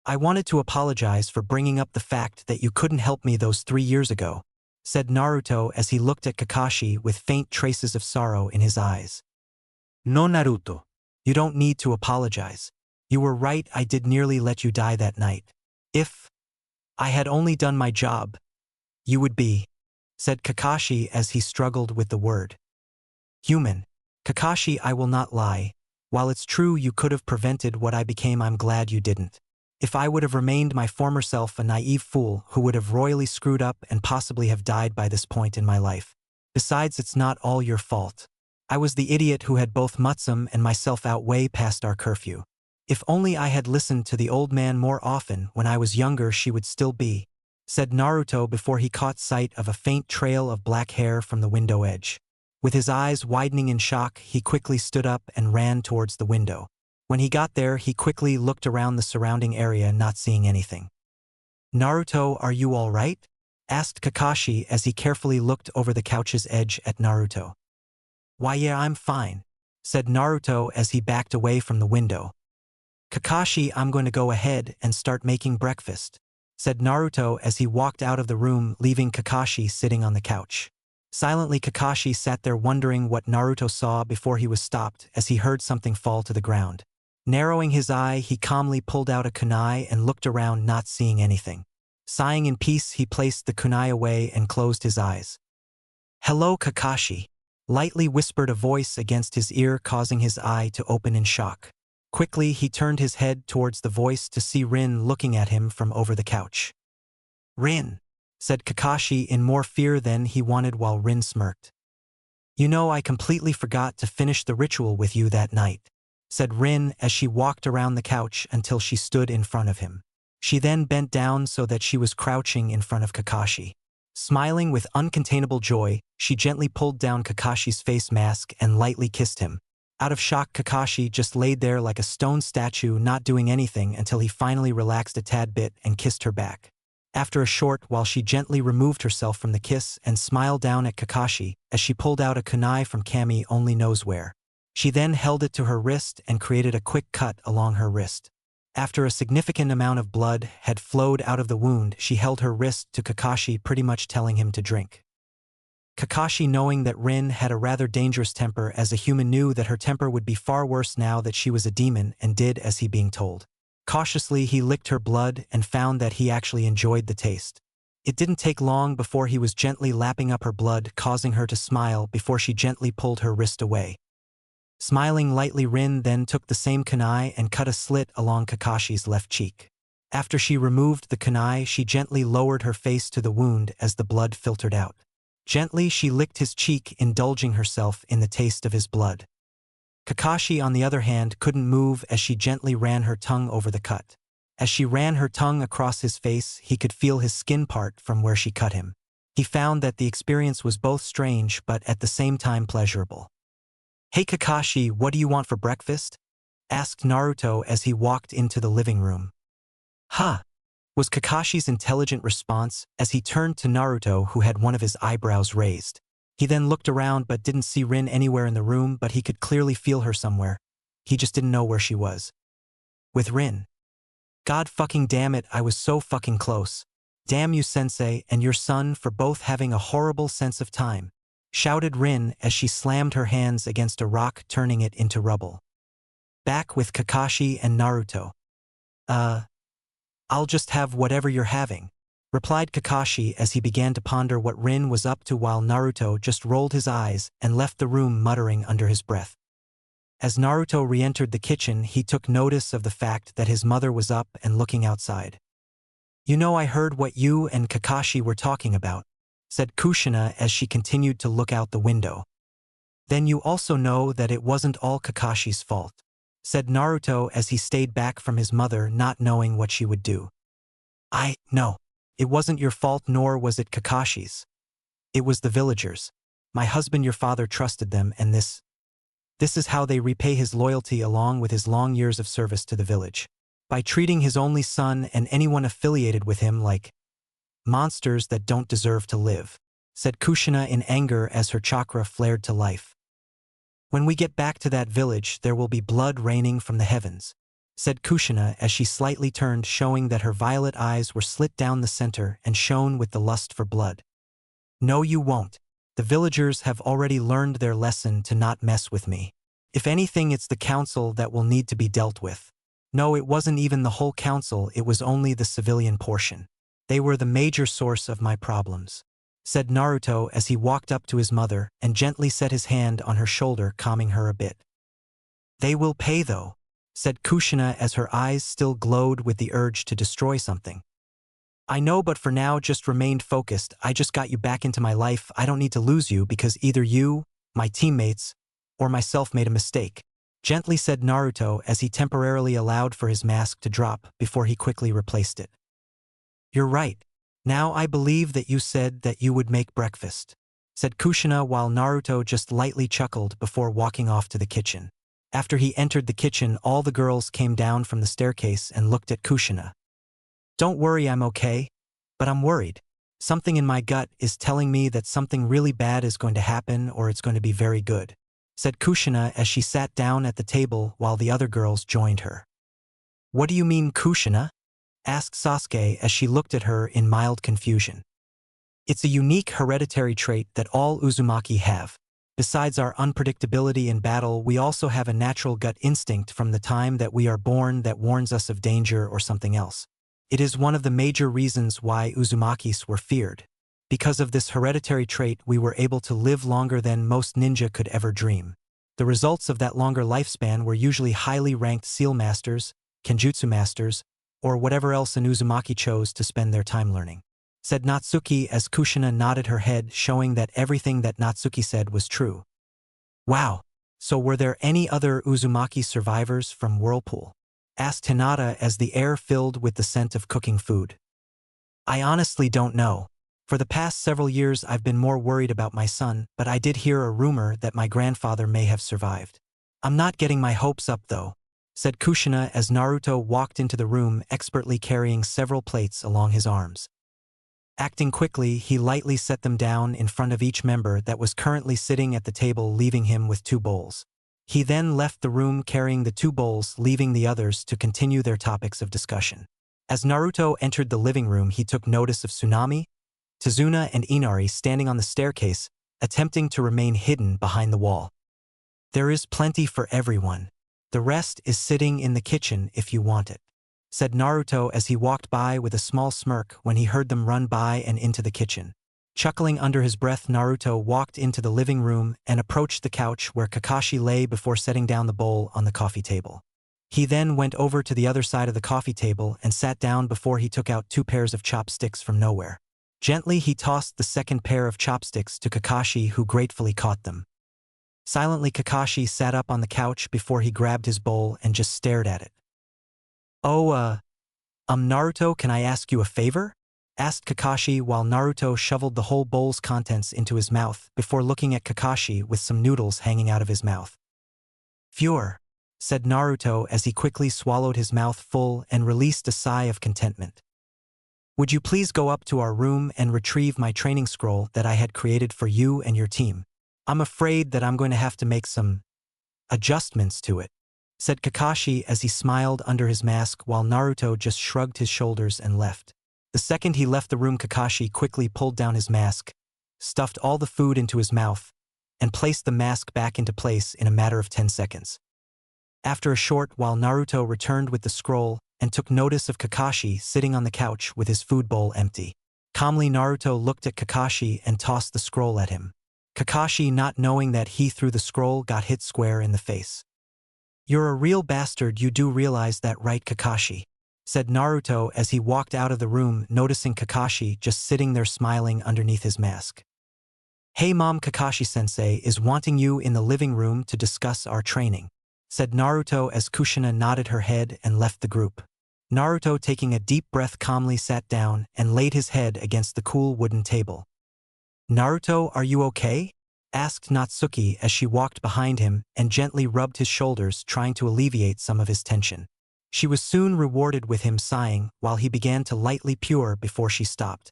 "I wanted to apologize for bringing up the fact that you couldn't help me those 3 years ago," said Naruto as he looked at Kakashi with faint traces of sorrow in his eyes. "No, Naruto. You don't need to apologize. You were right, I did nearly let you die that night. If I had only done my job, you would be," said Kakashi as he struggled with the word. "Human. Kakashi, I will not lie. While it's true you could have prevented what I became, I'm glad you didn't. If I would have remained my former self, a naive fool who would have royally screwed up and possibly have died by this point in my life. Besides, it's not all your fault. I was the idiot who had both Matsumi and myself out way past our curfew. If only I had listened to the old man more often when I was younger, she would still be," said Naruto before he caught sight of a faint trail of black hair from the window edge. With his eyes widening in shock, he quickly stood up and ran towards the window. When he got there, he quickly looked around the surrounding area, not seeing anything. "Naruto, are you all right?" asked Kakashi as he carefully looked over the couch's edge at Naruto. "Why, yeah, I'm fine," said Naruto as he backed away from the window. "Kakashi, I'm going to go ahead and start making breakfast," said Naruto as he walked out of the room, leaving Kakashi sitting on the couch. Silently, Kakashi sat there wondering what Naruto saw before he was stopped as he heard something fall to the ground. Narrowing his eye, he calmly pulled out a kunai and looked around, not seeing anything. Sighing in peace, he placed the kunai away and closed his eyes. "Hello, Kakashi," lightly whispered a voice against his ear, causing his eye to open in shock. Quickly, he turned his head towards the voice to see Rin looking at him from over the couch. "Rin," said Kakashi in more fear than he wanted while Rin smirked. "You know, I completely forgot to finish the ritual with you that night," said Rin as she walked around the couch until she stood in front of him. She then bent down so that she was crouching in front of Kakashi. Smiling with uncontainable joy, she gently pulled down Kakashi's face mask and lightly kissed him. Out of shock, Kakashi just laid there like a stone statue, not doing anything until he finally relaxed a tad bit and kissed her back. After a short while, she gently removed herself from the kiss and smiled down at Kakashi as she pulled out a kunai from Kami only knows where. She then held it to her wrist and created a quick cut along her wrist. After a significant amount of blood had flowed out of the wound, she held her wrist to Kakashi, pretty much telling him to drink. Kakashi, knowing that Rin had a rather dangerous temper as a human, knew that her temper would be far worse now that she was a demon, and did as he being told. Cautiously, he licked her blood and found that he actually enjoyed the taste. It didn't take long before he was gently lapping up her blood, causing her to smile before she gently pulled her wrist away. Smiling lightly, Rin then took the same kunai and cut a slit along Kakashi's left cheek. After she removed the kunai, she gently lowered her face to the wound as the blood filtered out. Gently, she licked his cheek, indulging herself in the taste of his blood. Kakashi, on the other hand, couldn't move as she gently ran her tongue over the cut. As she ran her tongue across his face, he could feel his skin part from where she cut him. He found that the experience was both strange but at the same time pleasurable. "Hey Kakashi, what do you want for breakfast?" asked Naruto as he walked into the living room. "Huh," was Kakashi's intelligent response as he turned to Naruto, who had one of his eyebrows raised. He then looked around but didn't see Rin anywhere in the room, but he could clearly feel her somewhere. He just didn't know where she was. "With Rin." God fucking damn it, I was so fucking close. Damn you sensei and your son for both having a horrible sense of time, shouted Rin as she slammed her hands against a rock, turning it into rubble. Back with Kakashi and Naruto. I'll just have whatever you're having, replied Kakashi as he began to ponder what Rin was up to while Naruto just rolled his eyes and left the room muttering under his breath. As Naruto re-entered the kitchen, he took notice of the fact that his mother was up and looking outside. You know, I heard what you and Kakashi were talking about, said Kushina as she continued to look out the window. Then you also know that it wasn't all Kakashi's fault, said Naruto as he stayed back from his mother, not knowing what she would do. No. It wasn't your fault, nor was it Kakashi's. It was the villagers. My husband, your father, trusted them, and this is how they repay his loyalty along with his long years of service to the village. By treating his only son and anyone affiliated with him like monsters that don't deserve to live, said Kushina in anger as her chakra flared to life. When we get back to that village, there will be blood raining from the heavens, said Kushina as she slightly turned, showing that her violet eyes were slit down the center and shone with the lust for blood. No, you won't. The villagers have already learned their lesson to not mess with me. If anything, it's the council that will need to be dealt with. No, it wasn't even the whole council, it was only the civilian portion. They were the major source of my problems, said Naruto as he walked up to his mother and gently set his hand on her shoulder, calming her a bit. They will pay though, said Kushina as her eyes still glowed with the urge to destroy something. I know, but for now just remain focused. I just got you back into my life. I don't need to lose you because either you, my teammates, or myself made a mistake, gently said Naruto as he temporarily allowed for his mask to drop before he quickly replaced it. You're right. Now I believe that you said that you would make breakfast, said Kushina while Naruto just lightly chuckled before walking off to the kitchen. After he entered the kitchen, all the girls came down from the staircase and looked at Kushina. Don't worry, I'm okay. But I'm worried. Something in my gut is telling me that something really bad is going to happen, or it's going to be very good, said Kushina as she sat down at the table while the other girls joined her. What do you mean, Kushina? Asked Sasuke as she looked at her in mild confusion. It's a unique hereditary trait that all Uzumaki have. Besides our unpredictability in battle, we also have a natural gut instinct from the time that we are born that warns us of danger or something else. It is one of the major reasons why Uzumakis were feared. Because of this hereditary trait, we were able to live longer than most ninja could ever dream. The results of that longer lifespan were usually highly ranked seal masters, kenjutsu masters, or whatever else an Uzumaki chose to spend their time learning, said Natsuki as Kushina nodded her head, showing that everything that Natsuki said was true. Wow, so were there any other Uzumaki survivors from Whirlpool? Asked Hinata as the air filled with the scent of cooking food. I honestly don't know. For the past several years I've been more worried about my son, but I did hear a rumor that my grandfather may have survived. I'm not getting my hopes up though, said Kushina as Naruto walked into the room, expertly carrying several plates along his arms. Acting quickly, he lightly set them down in front of each member that was currently sitting at the table, leaving him with 2 bowls. He then left the room carrying the 2 bowls, leaving the others to continue their topics of discussion. As Naruto entered the living room, he took notice of Tsunami, Tazuna, and Inari standing on the staircase, attempting to remain hidden behind the wall. There is plenty for everyone. The rest is sitting in the kitchen if you want it, said Naruto as he walked by with a small smirk when he heard them run by and into the kitchen. Chuckling under his breath, Naruto walked into the living room and approached the couch where Kakashi lay before setting down the bowl on the coffee table. He then went over to the other side of the coffee table and sat down before he took out 2 pairs of chopsticks from nowhere. Gently, he tossed the second pair of chopsticks to Kakashi, who gratefully caught them. Silently, Kakashi sat up on the couch before he grabbed his bowl and just stared at it. Naruto, can I ask you a favor? Asked Kakashi while Naruto shoveled the whole bowl's contents into his mouth before looking at Kakashi with some noodles hanging out of his mouth. Sure, said Naruto as he quickly swallowed his mouth full and released a sigh of contentment. Would you please go up to our room and retrieve my training scroll that I had created for you and your team? I'm afraid that I'm going to have to make some adjustments to it. said Kakashi as he smiled under his mask while Naruto just shrugged his shoulders and left. The second he left the room, Kakashi quickly pulled down his mask, stuffed all the food into his mouth, and placed the mask back into place in a matter of 10 seconds. After a short while, Naruto returned with the scroll and took notice of Kakashi sitting on the couch with his food bowl empty. Calmly, Naruto looked at Kakashi and tossed the scroll at him. Kakashi, not knowing that he threw the scroll, got hit square in the face. "You're a real bastard, you do realize that, right, Kakashi?" said Naruto as he walked out of the room, noticing Kakashi just sitting there smiling underneath his mask. "Hey mom, Kakashi-sensei is wanting you in the living room to discuss our training," said Naruto as Kushina nodded her head and left the group. Naruto, taking a deep breath, calmly sat down and laid his head against the cool wooden table. "Naruto, are you okay?" asked Natsuki as she walked behind him and gently rubbed his shoulders, trying to alleviate some of his tension. She was soon rewarded with him sighing while he began to lightly purr before she stopped.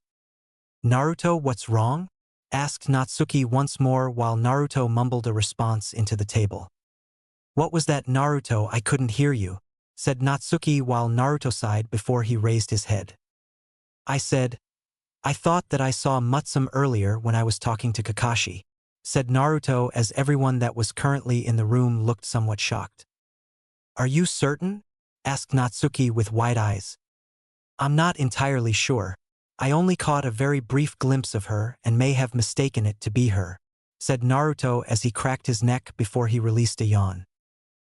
"Naruto, what's wrong?" asked Natsuki once more while Naruto mumbled a response into the table. "What was that, Naruto? I couldn't hear you," said Natsuki while Naruto sighed before he raised his head. I thought that I saw Matsumi earlier when I was talking to Kakashi," said Naruto as everyone that was currently in the room looked somewhat shocked. "Are you certain?" asked Natsuki with wide eyes. "I'm not entirely sure. I only caught a very brief glimpse of her and may have mistaken it to be her," said Naruto as he cracked his neck before he released a yawn.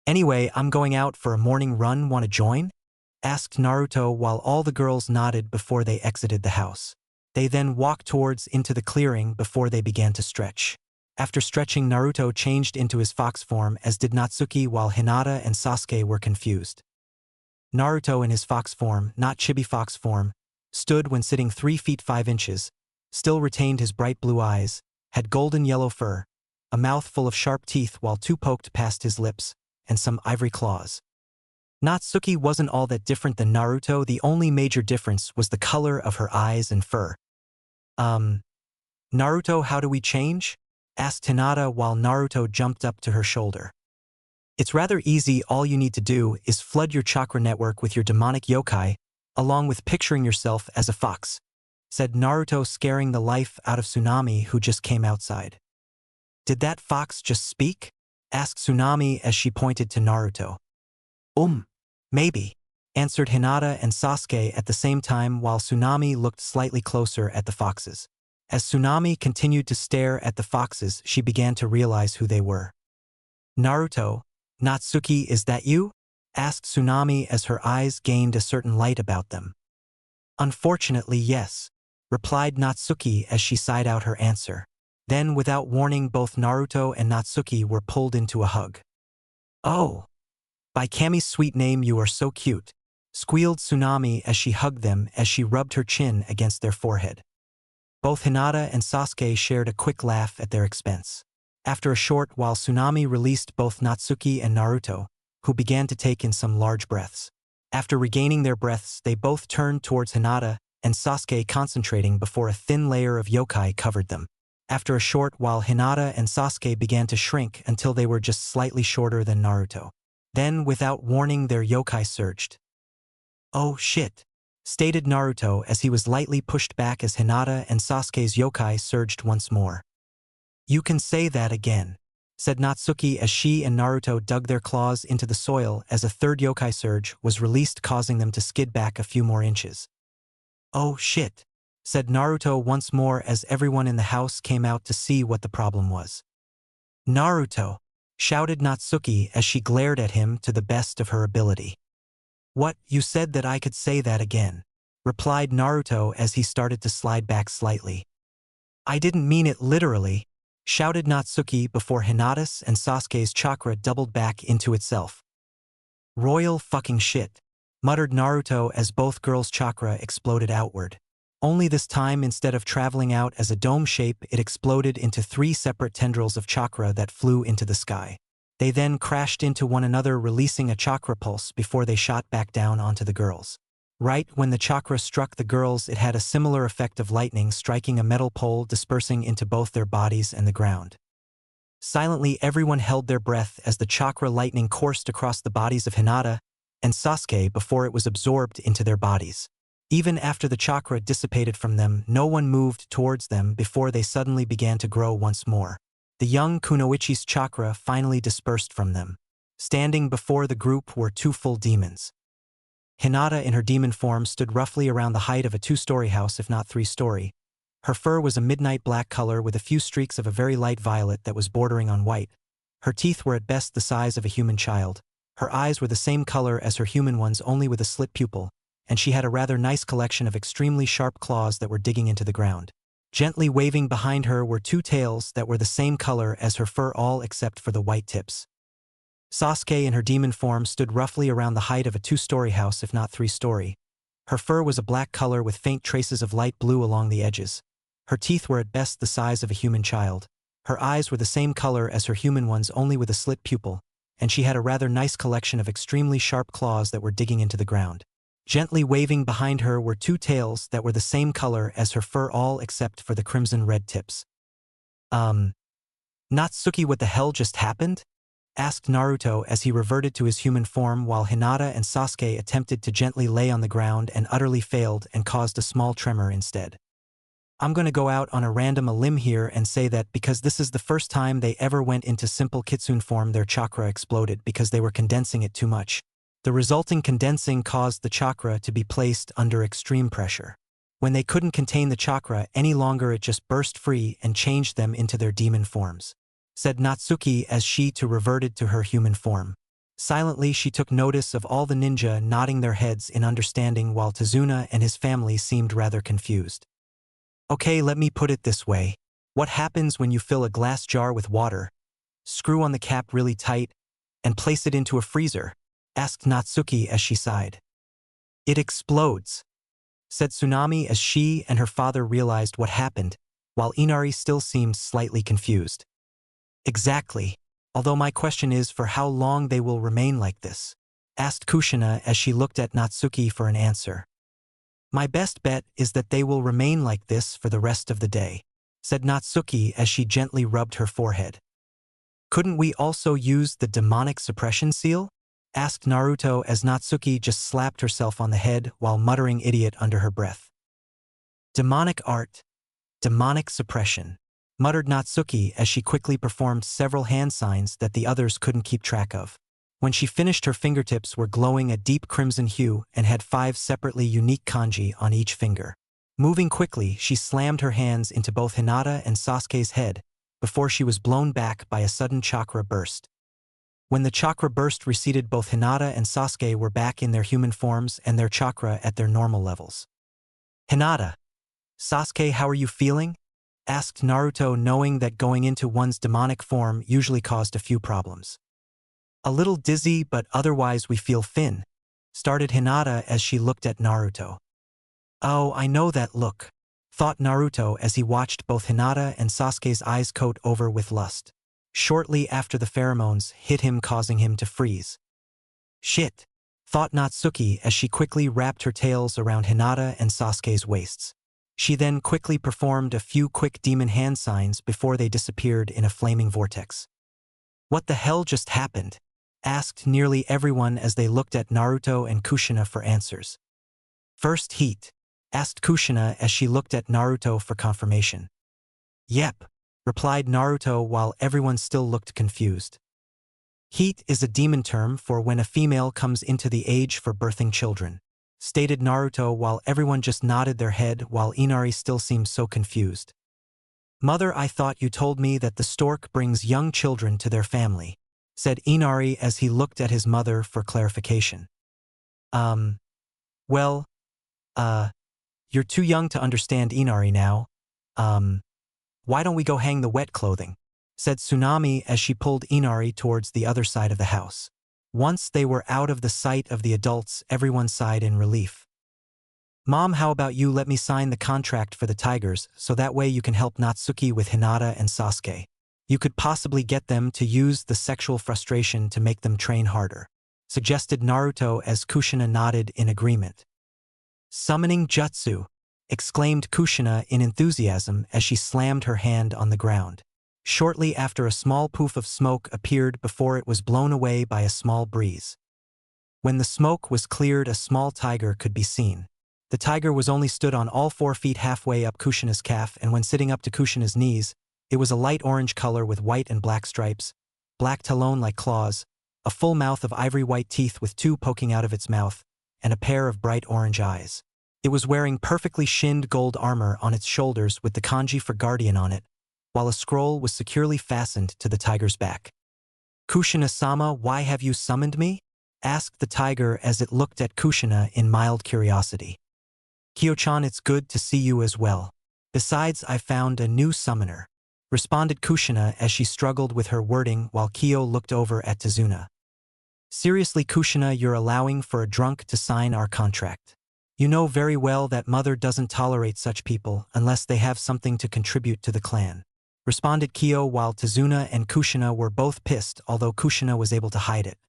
"Anyway, I'm going out for a morning run, wanna join?" asked Naruto while all the girls nodded before they exited the house. They then walked towards into the clearing before they began to stretch. After stretching, Naruto changed into his fox form, as did Natsuki, while Hinata and Sasuke were confused. Naruto in his fox form, not chibi fox form, stood when sitting 3 feet 5 inches, still retained his bright blue eyes, had golden yellow fur, a mouth full of sharp teeth while 2 poked past his lips, and some ivory claws. Natsuki wasn't all that different than Naruto. The only major difference was the color of her eyes and fur. "Naruto, how do we change?" asked Hinata while Naruto jumped up to her shoulder. "It's rather easy. All you need to do is flood your chakra network with your demonic yokai, along with picturing yourself as a fox," said Naruto, scaring the life out of Tsunami, who just came outside. "Did that fox just speak?" asked Tsunami as she pointed to Naruto. Maybe," answered Hinata and Sasuke at the same time while Tsunami looked slightly closer at the foxes. As Tsunami continued to stare at the foxes, she began to realize who they were. "Naruto, Natsuki, is that you?" asked Tsunami as her eyes gained a certain light about them. "Unfortunately, yes," replied Natsuki as she sighed out her answer. Then, without warning, both Naruto and Natsuki were pulled into a hug. "Oh, by Kami's sweet name, you are so cute," squealed Tsunami as she hugged them as she rubbed her chin against their forehead. Both Hinata and Sasuke shared a quick laugh at their expense. After a short while, Tsunami released both Natsuki and Naruto, who began to take in some large breaths. After regaining their breaths, they both turned towards Hinata and Sasuke, concentrating before a thin layer of yokai covered them. After a short while, Hinata and Sasuke began to shrink until they were just slightly shorter than Naruto. Then, without warning, their yokai surged. "Oh shit," stated Naruto as he was lightly pushed back as Hinata and Sasuke's yokai surged once more. "You can say that again," said Natsuki as she and Naruto dug their claws into the soil as a third yokai surge was released, causing them to skid back a few more inches. "Oh shit," said Naruto once more as everyone in the house came out to see what the problem was. "Naruto," shouted Natsuki as she glared at him to the best of her ability. "What, you said that I could say that again," replied Naruto as he started to slide back slightly. "I didn't mean it literally," shouted Natsuki before Hinata's and Sasuke's chakra doubled back into itself. "Royal fucking shit," muttered Naruto as both girls' chakra exploded outward. Only this time, instead of traveling out as a dome shape, it exploded into 3 separate tendrils of chakra that flew into the sky. They then crashed into one another, releasing a chakra pulse before they shot back down onto the girls. Right when the chakra struck the girls, it had a similar effect of lightning striking a metal pole, dispersing into both their bodies and the ground. Silently, everyone held their breath as the chakra lightning coursed across the bodies of Hinata and Sasuke before it was absorbed into their bodies. Even after the chakra dissipated from them, no one moved towards them before they suddenly began to grow once more. The young Kunoichi's chakra finally dispersed from them. Standing before the group were two full demons. Hinata in her demon form stood roughly around the height of a 2-story house, if not 3-story. Her fur was a midnight black color with a few streaks of a very light violet that was bordering on white. Her teeth were at best the size of a human child. Her eyes were the same color as her human ones, only with a slit pupil, and she had a rather nice collection of extremely sharp claws that were digging into the ground. Gently waving behind her were two tails that were the same color as her fur, all except for the white tips. Sasuke in her demon form stood roughly around the height of a 2-story house, if not 3-story. Her fur was a black color with faint traces of light blue along the edges. Her teeth were at best the size of a human child. Her eyes were the same color as her human ones, only with a slit pupil, and she had a rather nice collection of extremely sharp claws that were digging into the ground. Gently waving behind her were two tails that were the same color as her fur, all except for the crimson red tips. Natsuki, what the hell just happened? Asked Naruto as he reverted to his human form, while Hinata and Sasuke attempted to gently lay on the ground and utterly failed and caused a small tremor instead. I'm going to go out on a random limb here and say that because this is the first time they ever went into simple kitsune form, their chakra exploded because they were condensing it too much. The resulting condensing caused the chakra to be placed under extreme pressure. When they couldn't contain the chakra any longer, it just burst free and changed them into their demon forms, said Natsuki as she too reverted to her human form. Silently, she took notice of all the ninja nodding their heads in understanding, while Tazuna and his family seemed rather confused. Okay, let me put it this way. What happens when you fill a glass jar with water, screw on the cap really tight, and place it into a freezer? Asked Natsuki as she sighed. It explodes, said Tsunami as she and her father realized what happened, while Inari still seemed slightly confused. Exactly. Although my question is for how long they will remain like this? Asked Kushina as she looked at Natsuki for an answer. My best bet is that they will remain like this for the rest of the day, said Natsuki as she gently rubbed her forehead. Couldn't we also use the demonic suppression seal? Asked Naruto as Natsuki just slapped herself on the head while muttering idiot under her breath. Demonic art. Demonic suppression, muttered Natsuki as she quickly performed several hand signs that the others couldn't keep track of. When she finished, her fingertips were glowing a deep crimson hue and had 5 separately unique kanji on each finger. Moving quickly, she slammed her hands into both Hinata and Sasuke's head before she was blown back by a sudden chakra burst. When the chakra burst receded, both Hinata and Sasuke were back in their human forms and their chakra at their normal levels. Hinata. Sasuke, how are you feeling? Asked Naruto, knowing that going into one's demonic form usually caused a few problems. A little dizzy, but otherwise we feel fine, started Hinata as she looked at Naruto. Oh, I know that look, thought Naruto as he watched both Hinata and Sasuke's eyes coat over with lust. Shortly after, the pheromones hit him, causing him to freeze. Shit, thought Natsuki as she quickly wrapped her tails around Hinata and Sasuke's waists. She then quickly performed a few quick demon hand signs before they disappeared in a flaming vortex. What the hell just happened? Asked nearly everyone as they looked at Naruto and Kushina for answers. First heat? Asked Kushina as she looked at Naruto for confirmation. Yep, replied Naruto while everyone still looked confused. Heat is a demon term for when a female comes into the age for birthing children, stated Naruto while everyone just nodded their head while Inari still seemed so confused. Mother, I thought you told me that the stork brings young children to their family, said Inari as he looked at his mother for clarification. Well, you're too young to understand, Inari, now. Why don't we go hang the wet clothing? Said Tsunami as she pulled Inari towards the other side of the house. Once they were out of the sight of the adults, everyone sighed in relief. Mom, how about you let me sign the contract for the tigers so that way you can help Natsuki with Hinata and Sasuke. You could possibly get them to use the sexual frustration to make them train harder, suggested Naruto as Kushina nodded in agreement. Summoning jutsu, exclaimed Kushina in enthusiasm as she slammed her hand on the ground. Shortly after, a small poof of smoke appeared before it was blown away by a small breeze. When the smoke was cleared, a small tiger could be seen. The tiger was only stood on all 4 feet halfway up Kushina's calf, and when sitting up to Kushina's knees, it was a light orange color with white and black stripes, black talon-like claws, a full mouth of ivory white teeth with 2 poking out of its mouth, and a pair of bright orange eyes. It was wearing perfectly shinned gold armor on its shoulders with the kanji for guardian on it, while a scroll was securely fastened to the tiger's back. "Kushina-sama, why have you summoned me?" asked the tiger as it looked at Kushina in mild curiosity. "Kyo-chan, it's good to see you as well. Besides, I found a new summoner," responded Kushina as she struggled with her wording while Kyo looked over at Tazuna. "Seriously, Kushina, you're allowing for a drunk to sign our contract? You know very well that mother doesn't tolerate such people unless they have something to contribute to the clan," responded Kyo, while Tazuna and Kushina were both pissed, although Kushina was able to hide it.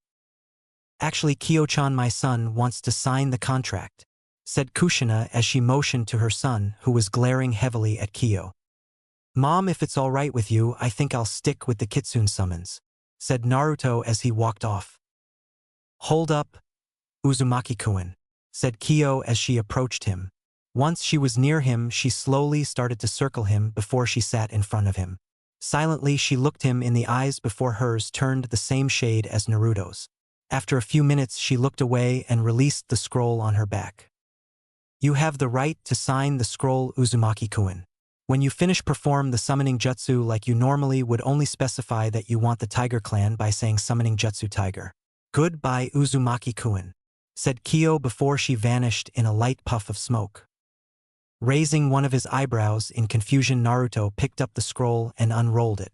"Actually, Kyo-chan, my son wants to sign the contract," said Kushina as she motioned to her son, who was glaring heavily at Kyo. "Mom, if it's all right with you, I think I'll stick with the Kitsune summons," said Naruto as he walked off. "Hold up, Uzumaki-kun," said Kyo as she approached him. Once she was near him, she slowly started to circle him before she sat in front of him. Silently, she looked him in the eyes before hers turned the same shade as Naruto's. After a few minutes, she looked away and released the scroll on her back. "You have the right to sign the scroll, Uzumaki-kun. When you finish, perform the summoning jutsu like you normally would, only specify that you want the Tiger Clan by saying summoning jutsu tiger." "Goodbye, Uzumaki-kun," said Kyo before she vanished in a light puff of smoke. Raising one of his eyebrows in confusion, Naruto picked up the scroll and unrolled it.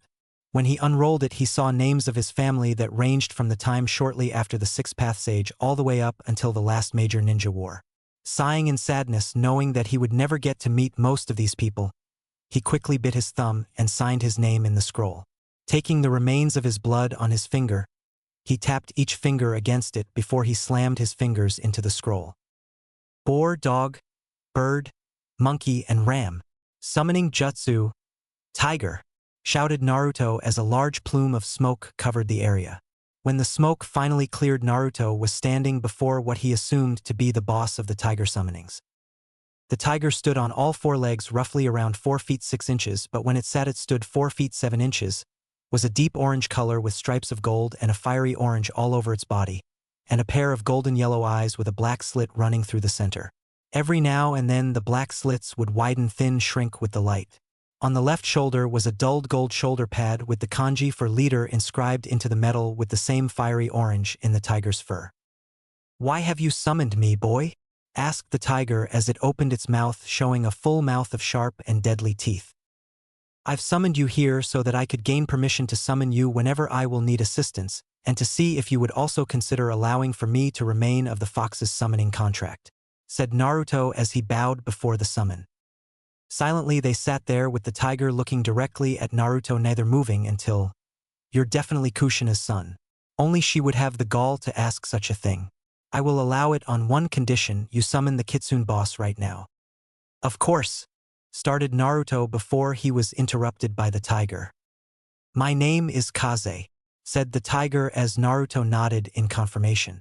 When he unrolled it, he saw names of his family that ranged from the time shortly after the Six Paths Age all the way up until the last major ninja war. Sighing in sadness, knowing that he would never get to meet most of these people, he quickly bit his thumb and signed his name in the scroll. Taking the remains of his blood on his finger, he tapped each finger against it before he slammed his fingers into the scroll. "Boar, dog, bird, monkey, and ram. Summoning jutsu, tiger," shouted Naruto as a large plume of smoke covered the area. When the smoke finally cleared, Naruto was standing before what he assumed to be the boss of the tiger summonings. The tiger stood on all 4 legs, roughly around 4 feet 6 inches, but when it sat, it stood 4 feet 7 inches, was a deep orange color with stripes of gold and a fiery orange all over its body, and a pair of golden yellow eyes with a black slit running through the center. Every now and then the black slits would widen, thin, shrink with the light. On the left shoulder was a dulled gold shoulder pad with the kanji for leader inscribed into the metal with the same fiery orange in the tiger's fur. "Why have you summoned me, boy?" asked the tiger as it opened its mouth, showing a full mouth of sharp and deadly teeth. "I've summoned you here so that I could gain permission to summon you whenever I will need assistance, and to see if you would also consider allowing for me to remain of the Fox's summoning contract," said Naruto as he bowed before the summon. Silently, they sat there with the tiger looking directly at Naruto, neither moving until, "You're definitely Kushina's son." Only she would have the gall to ask such a thing. "I will allow it on one condition: you summon the Kitsune boss right now." "Of course," started Naruto before he was interrupted by the tiger. "My name is Kaze," said the tiger as Naruto nodded in confirmation.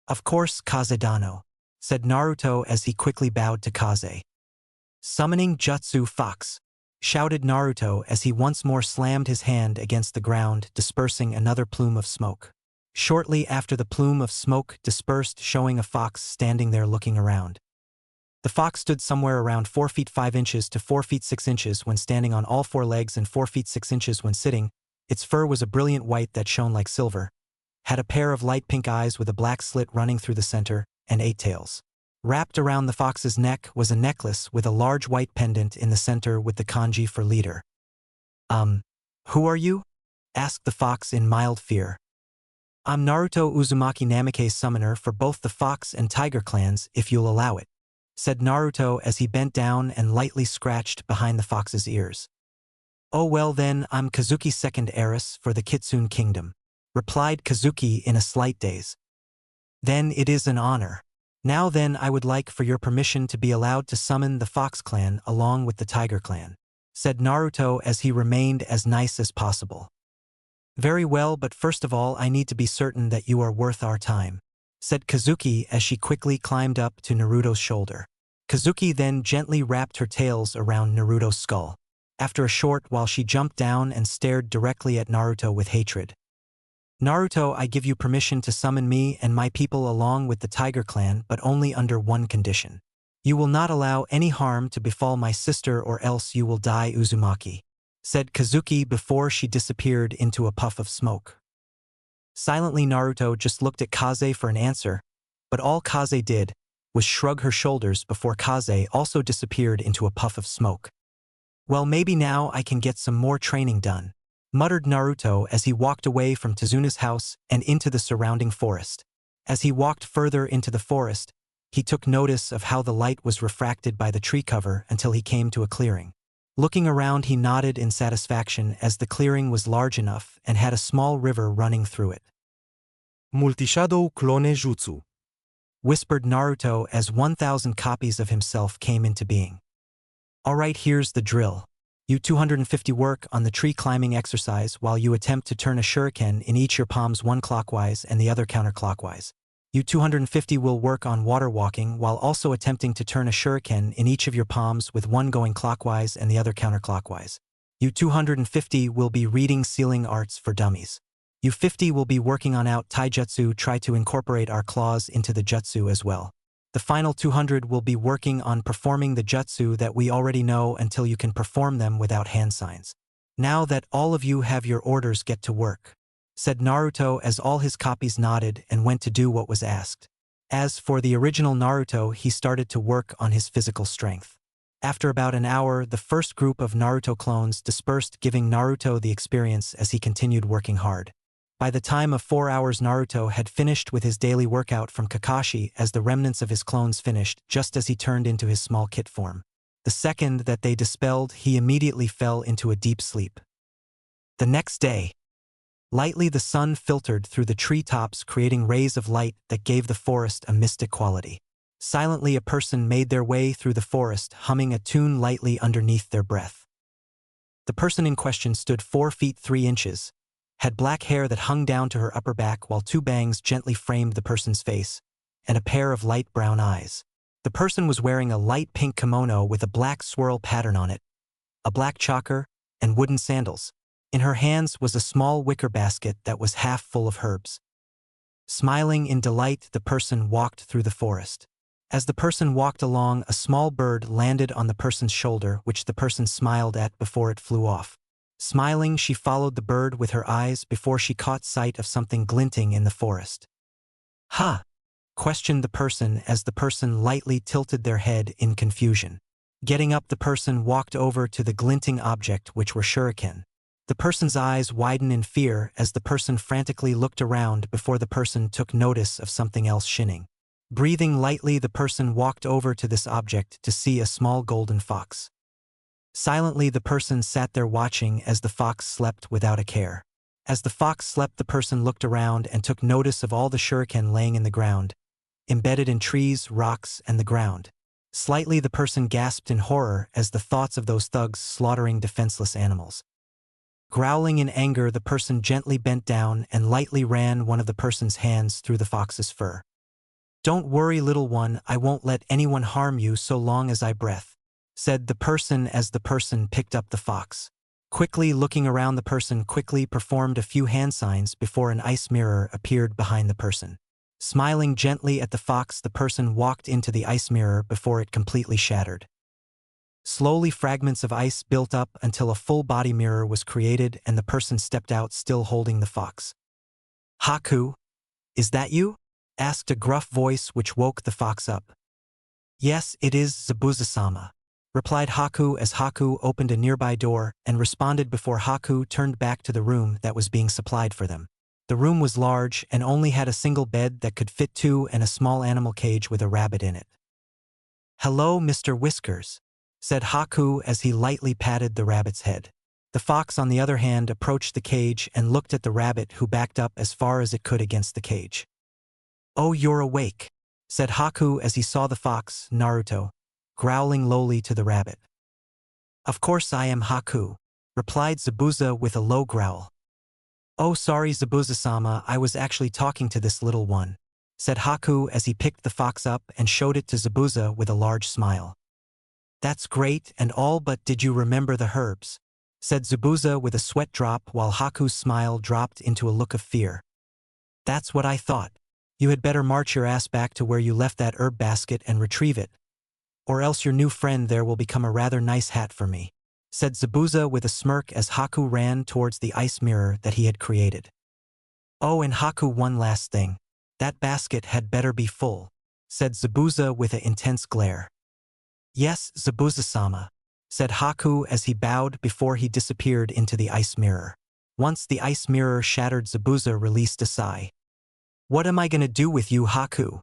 "Of course, Kaze-dano," said Naruto as he quickly bowed to Kaze. "Summoning jutsu fox," shouted Naruto as he once more slammed his hand against the ground, dispersing another plume of smoke. Shortly after, the plume of smoke dispersed, showing a fox standing there looking around. The fox stood somewhere around 4 feet 5 inches to 4 feet 6 inches when standing on all 4 legs and 4 feet 6 inches when sitting. Its fur was a brilliant white that shone like silver, had a pair of light pink eyes with a black slit running through the center, and 8 tails. Wrapped around the fox's neck was a necklace with a large white pendant in the center with the kanji for leader. Who are you?" asked the fox in mild fear. "I'm Naruto Uzumaki, Namikaze summoner for both the Fox and Tiger clans, if you'll allow it," said Naruto as he bent down and lightly scratched behind the fox's ears. "Oh well then, I'm Kazuki's second heiress for the Kitsune Kingdom," replied Kazuki in a slight daze. "Then it is an honor. Now then, I would like for your permission to be allowed to summon the Fox clan along with the Tiger clan," said Naruto as he remained as nice as possible. Very well, but first of all I need to be certain that you are worth our time, said Kazuki as she quickly climbed up to Naruto's shoulder. Kazuki then gently wrapped her tails around Naruto's skull. After a short while she jumped down and stared directly at Naruto with hatred. Naruto, I give you permission to summon me and my people along with the Tiger Clan, but only under one condition. You will not allow any harm to befall my sister or else you will die, Uzumaki, said Kazuki before she disappeared into a puff of smoke. Silently Naruto just looked at Kaze for an answer, but all Kaze did was shrug her shoulders before Kaze also disappeared into a puff of smoke. Well, maybe now I can get some more training done, muttered Naruto as he walked away from Tezuna's house and into the surrounding forest. As he walked further into the forest, he took notice of how the light was refracted by the tree cover until he came to a clearing. Looking around, he nodded in satisfaction as the clearing was large enough and had a small river running through it. Multishadow clone jutsu. Whispered Naruto as 1,000 copies of himself came into being. Alright, here's the drill. You 250 work on the tree climbing exercise while you attempt to turn a shuriken in each your palms, one clockwise and the other counterclockwise. You 250 will work on water walking while also attempting to turn a shuriken in each of your palms with one going clockwise and the other counterclockwise. You 250 will be reading Sealing Arts for Dummies. You 50 will be working on out taijutsu, try to incorporate our claws into the jutsu as well. The final 200 will be working on performing the jutsu that we already know until you can perform them without hand signs. Now that all of you have your orders, get to work, said Naruto as all his copies nodded and went to do what was asked. As for the original Naruto, he started to work on his physical strength. After about an hour, the first group of Naruto clones dispersed, giving Naruto the experience as he continued working hard. By the time of 4 hours, Naruto had finished with his daily workout from Kakashi as the remnants of his clones finished just as he turned into his small kit form. The second that they dispelled, he immediately fell into a deep sleep. The next day, lightly the sun filtered through the treetops, creating rays of light that gave the forest a mystic quality. Silently a person made their way through the forest, humming a tune lightly underneath their breath. The person in question stood 4 feet 3 inches, had black hair that hung down to her upper back while 2 bangs gently framed the person's face, and a pair of light brown eyes. The person was wearing a light pink kimono with a black swirl pattern on it, a black choker, and wooden sandals. In her hands was a small wicker basket that was half full of herbs. Smiling in delight, the person walked through the forest. As the person walked along, a small bird landed on the person's shoulder, which the person smiled at before it flew off. Smiling, she followed the bird with her eyes before she caught sight of something glinting in the forest. "Ha?" questioned the person as the person lightly tilted their head in confusion. Getting up, the person walked over to the glinting object, which were shuriken. The person's eyes widened in fear as the person frantically looked around before the person took notice of something else shining. Breathing lightly, the person walked over to this object to see a small golden fox. Silently, the person sat there watching as the fox slept without a care. As the fox slept, the person looked around and took notice of all the shuriken laying in the ground, embedded in trees, rocks, and the ground. Slightly, the person gasped in horror as the thoughts of those thugs slaughtering defenseless animals. Growling in anger, the person gently bent down and lightly ran one of the person's hands through the fox's fur. "Don't worry, little one, I won't let anyone harm you so long as I breath," said the person as the person picked up the fox. Quickly looking around, the person quickly performed a few hand signs before an ice mirror appeared behind the person. Smiling gently at the fox, the person walked into the ice mirror before it completely shattered. Slowly fragments of ice built up until a full body mirror was created and the person stepped out still holding the fox. "Haku, is that you?" asked a gruff voice which woke the fox up. "Yes, it is Zabuza-sama," replied Haku as Haku opened a nearby door and responded before Haku turned back to the room that was being supplied for them. The room was large and only had a single bed that could fit 2 and a small animal cage with a rabbit in it. "Hello, Mr. Whiskers," said Haku as he lightly patted the rabbit's head. The fox, on the other hand, approached the cage and looked at the rabbit, who backed up as far as it could against the cage. "Oh, you're awake," said Haku as he saw the fox, Naruto, growling lowly to the rabbit. Of course I am Haku, replied Zabuza with a low growl. Oh sorry Zabuza-sama, I was actually talking to this little one, said Haku as he picked the fox up and showed it to Zabuza with a large smile. That's great and all, but did you remember the herbs? Said Zabuza with a sweat drop while Haku's smile dropped into a look of fear. That's what I thought. You had better march your ass back to where you left that herb basket and retrieve it. Or else your new friend there will become a rather nice hat for me, said Zabuza with a smirk as Haku ran towards the ice mirror that he had created. Oh, and Haku, one last thing. That basket had better be full, said Zabuza with an intense glare. Yes, Zabuza-sama, said Haku as he bowed before he disappeared into the ice mirror. Once the ice mirror shattered, Zabuza released a sigh. What am I gonna do with you, Haku?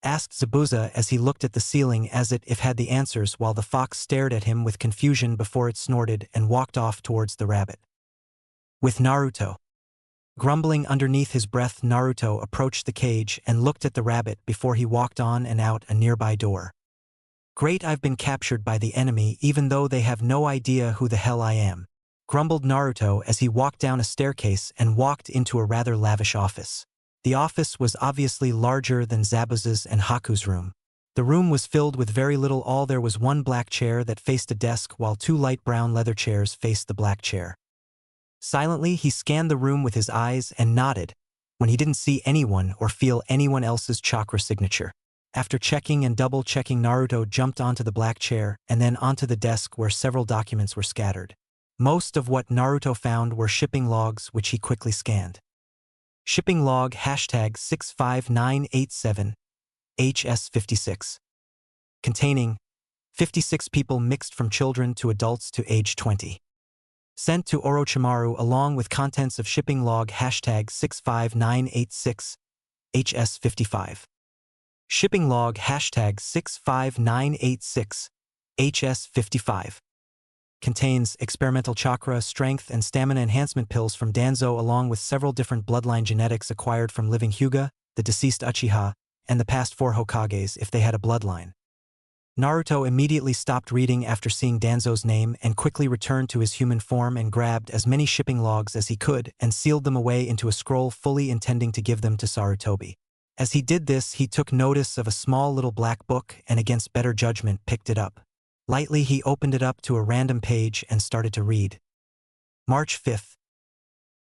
Asked Zabuza as he looked at the ceiling as if had the answers, while the fox stared at him with confusion before it snorted and walked off towards the rabbit. With Naruto. Grumbling underneath his breath, Naruto approached the cage and looked at the rabbit before he walked on and out a nearby door. Great, I've been captured by the enemy even though they have no idea who the hell I am, grumbled Naruto as he walked down a staircase and walked into a rather lavish office. The office was obviously larger than Zabuza's and Haku's room. The room was filled with very little. All there was one black chair that faced a desk while two light brown leather chairs faced the black chair. Silently, he scanned the room with his eyes and nodded when he didn't see anyone or feel anyone else's chakra signature. After checking and double-checking, Naruto jumped onto the black chair and then onto the desk where several documents were scattered. Most of what Naruto found were shipping logs, which he quickly scanned. Shipping log #65987 HS56. Containing 56 people mixed from children to adults to age 20. Sent to Orochimaru along with contents of shipping log #65986 HS55. Shipping log #65986 HS55. Contains experimental chakra, strength, and stamina enhancement pills from Danzo along with several different bloodline genetics acquired from living Hyuga, the deceased Uchiha, and the past 4 Hokages if they had a bloodline. Naruto immediately stopped reading after seeing Danzo's name and quickly returned to his human form and grabbed as many shipping logs as he could and sealed them away into a scroll, fully intending to give them to Sarutobi. As he did this, he took notice of a small little black book and against better judgment picked it up. Lightly he opened it up to a random page and started to read. March 5th.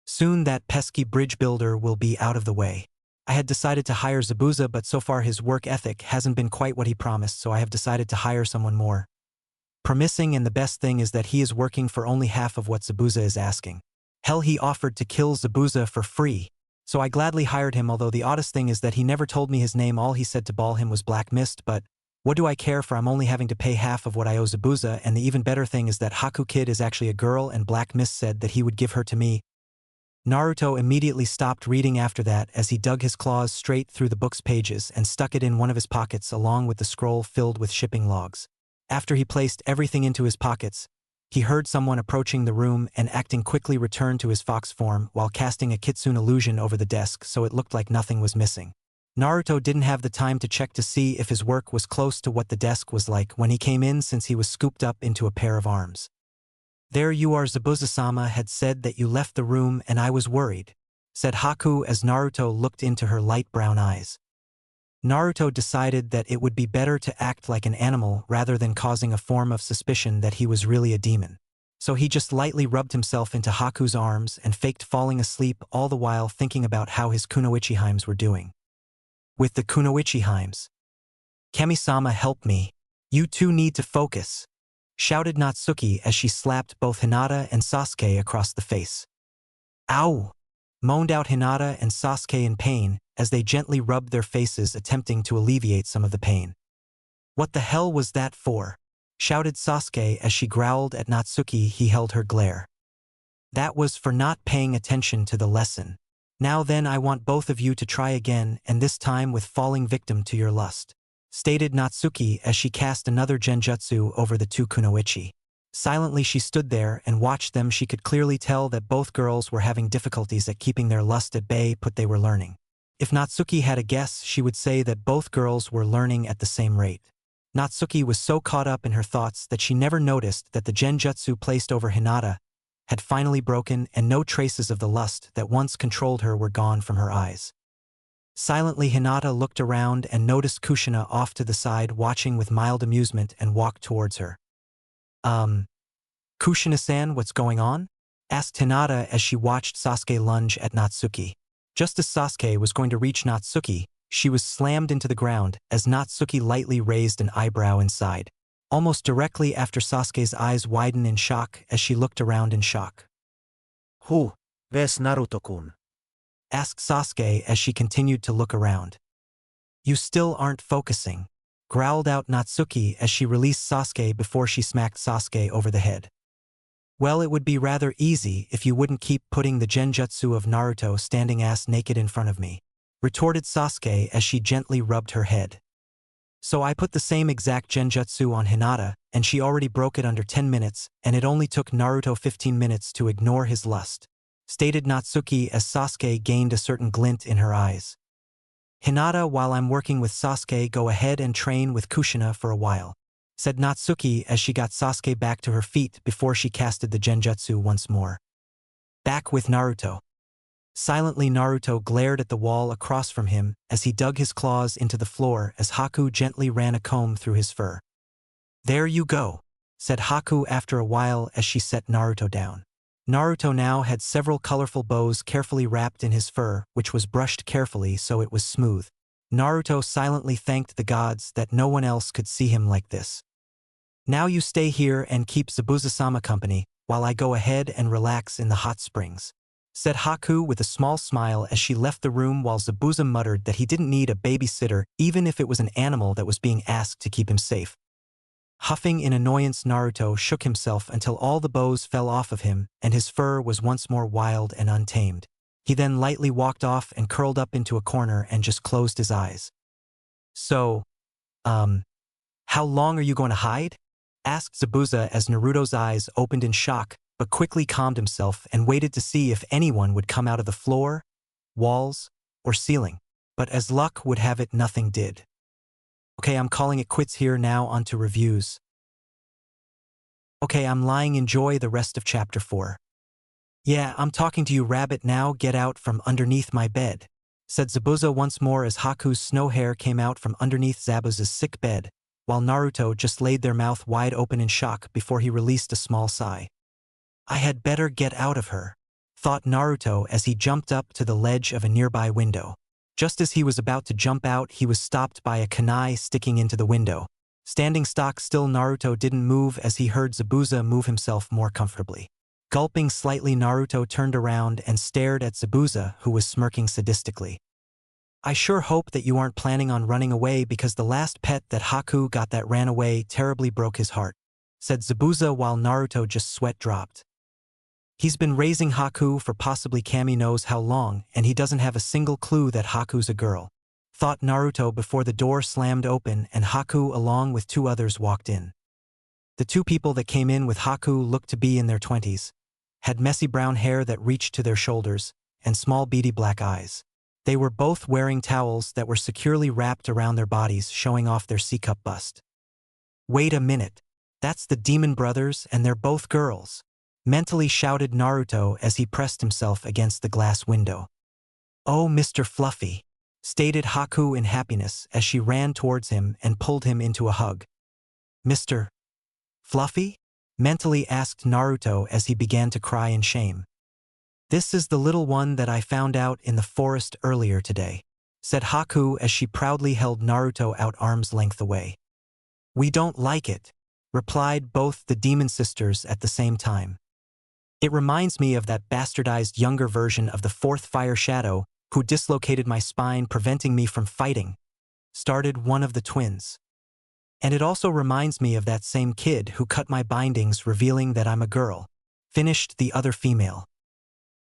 Soon that pesky bridge builder will be out of the way. I had decided to hire Zabuza, but so far his work ethic hasn't been quite what he promised, so I have decided to hire someone more promising, and the best thing is that he is working for only half of what Zabuza is asking. Hell, he offered to kill Zabuza for free, so I gladly hired him, although the oddest thing is that he never told me his name. All he said to ball him was Black Mist, but what do I care, for I'm only having to pay half of what I owe Zabuza, and the even better thing is that Haku Kid is actually a girl and Black Mist said that he would give her to me. Naruto immediately stopped reading after that as he dug his claws straight through the book's pages and stuck it in one of his pockets along with the scroll filled with shipping logs. After he placed everything into his pockets, he heard someone approaching the room and acting quickly returned to his fox form while casting a kitsune illusion over the desk so it looked like nothing was missing. Naruto didn't have the time to check to see if his work was close to what the desk was like when he came in, since he was scooped up into a pair of arms. There you are, Zabuza-sama had said that you left the room and I was worried, said Haku as Naruto looked into her light brown eyes. Naruto decided that it would be better to act like an animal rather than causing a form of suspicion that he was really a demon. So he just lightly rubbed himself into Haku's arms and faked falling asleep, all the while thinking about how his Kunoichi-heims were doing. With the Kunoichi-heims. Kami-sama, help me. You two need to focus, shouted Natsuki as she slapped both Hinata and Sasuke across the face. Ow! Moaned out Hinata and Sasuke in pain as they gently rubbed their faces, attempting to alleviate some of the pain. What the hell was that for? Shouted Sasuke as she growled at Natsuki. He held her glare. That was for not paying attention to the lesson. Now then, I want both of you to try again, and this time with falling victim to your lust, stated Natsuki as she cast another genjutsu over the two kunoichi. Silently she stood there and watched them. She could clearly tell that both girls were having difficulties at keeping their lust at bay, but they were learning. If Natsuki had a guess, she would say that both girls were learning at the same rate. Natsuki was so caught up in her thoughts that she never noticed that the genjutsu placed over Hinata had finally broken and no traces of the lust that once controlled her were gone from her eyes. Silently, Hinata looked around and noticed Kushina off to the side watching with mild amusement and walked towards her. Kushina-san, what's going on? Asked Hinata as she watched Sasuke lunge at Natsuki. Just as Sasuke was going to reach Natsuki, she was slammed into the ground as Natsuki lightly raised an eyebrow inside. Almost directly after, Sasuke's eyes widened in shock as she looked around in shock. Who? Where's Naruto-kun? Asked Sasuke as she continued to look around. You still aren't focusing, growled out Natsuki as she released Sasuke before she smacked Sasuke over the head. Well, it would be rather easy if you wouldn't keep putting the genjutsu of Naruto standing ass naked in front of me, retorted Sasuke as she gently rubbed her head. So I put the same exact genjutsu on Hinata, and she already broke it under 10 minutes, and it only took Naruto 15 minutes to ignore his lust, stated Natsuki as Sasuke gained a certain glint in her eyes. Hinata, while I'm working with Sasuke, go ahead and train with Kushina for a while, said Natsuki as she got Sasuke back to her feet before she casted the genjutsu once more. Back with Naruto. Silently, Naruto glared at the wall across from him as he dug his claws into the floor as Haku gently ran a comb through his fur. There you go, said Haku after a while as she set Naruto down. Naruto now had several colorful bows carefully wrapped in his fur, which was brushed carefully so it was smooth. Naruto silently thanked the gods that no one else could see him like this. Now you stay here and keep Zabuza-sama company while I go ahead and relax in the hot springs, said Haku with a small smile as she left the room while Zabuza muttered that he didn't need a babysitter even if it was an animal that was being asked to keep him safe. Huffing in annoyance, Naruto shook himself until all the bows fell off of him and his fur was once more wild and untamed. He then lightly walked off and curled up into a corner and just closed his eyes. So, how long are you going to hide? Asked Zabuza as Naruto's eyes opened in shock, but quickly calmed himself and waited to see if anyone would come out of the floor, walls, or ceiling. But as luck would have it, nothing did. Okay, I'm calling it quits here. Now on to reviews. Okay, I'm lying. Enjoy the rest of chapter 4. Yeah, I'm talking to you, rabbit. Now get out from underneath my bed, said Zabuza once more as Haku's snow hair came out from underneath Zabuza's sick bed, while Naruto just laid there, mouth wide open in shock before he released a small sigh. I had better get out of her, thought Naruto as he jumped up to the ledge of a nearby window. Just as he was about to jump out, he was stopped by a kunai sticking into the window. Standing stock still, Naruto didn't move as he heard Zabuza move himself more comfortably. Gulping slightly, Naruto turned around and stared at Zabuza, who was smirking sadistically. I sure hope that you aren't planning on running away, because the last pet that Haku got that ran away terribly broke his heart, said Zabuza while Naruto just sweat dropped. He's been raising Haku for possibly Kami knows how long, and he doesn't have a single clue that Haku's a girl, thought Naruto before the door slammed open and Haku along with 2 others walked in. The 2 people that came in with Haku looked to be in their 20s, had messy brown hair that reached to their shoulders, and small beady black eyes. They were both wearing towels that were securely wrapped around their bodies, showing off their C-cup bust. Wait a minute, that's the Demon Brothers and they're both girls, mentally shouted Naruto as he pressed himself against the glass window. Oh, Mr. Fluffy, stated Haku in happiness as she ran towards him and pulled him into a hug. Mr. Fluffy? Mentally asked Naruto as he began to cry in shame. This is the little one that I found out in the forest earlier today, said Haku as she proudly held Naruto out arm's length away. We don't like it, replied both the demon sisters at the same time. It reminds me of that bastardized younger version of the 4th Fire Shadow who dislocated my spine, preventing me from fighting, started one of the twins. And it also reminds me of that same kid who cut my bindings, revealing that I'm a girl, finished the other female.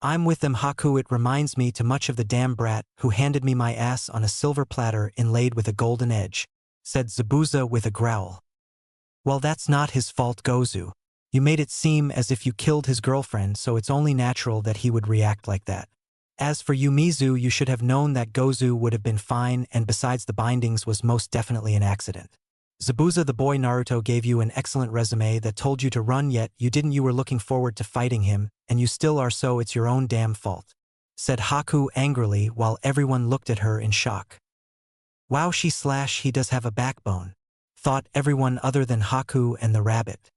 I'm with them, Haku. It reminds me too much of the damn brat who handed me my ass on a silver platter inlaid with a golden edge, said Zabuza with a growl. Well, that's not his fault, Gozu. You made it seem as if you killed his girlfriend, so it's only natural that he would react like that. As for you, Mizu, you should have known that Gozu would have been fine, and besides, the bindings was most definitely an accident. Zabuza the boy Naruto gave you an excellent resume that told you to run yet you were looking forward to fighting him, and you still are so it's your own damn fault," said Haku angrily while everyone looked at her in shock. Wow, he does have a backbone, thought everyone other than Haku and the rabbit.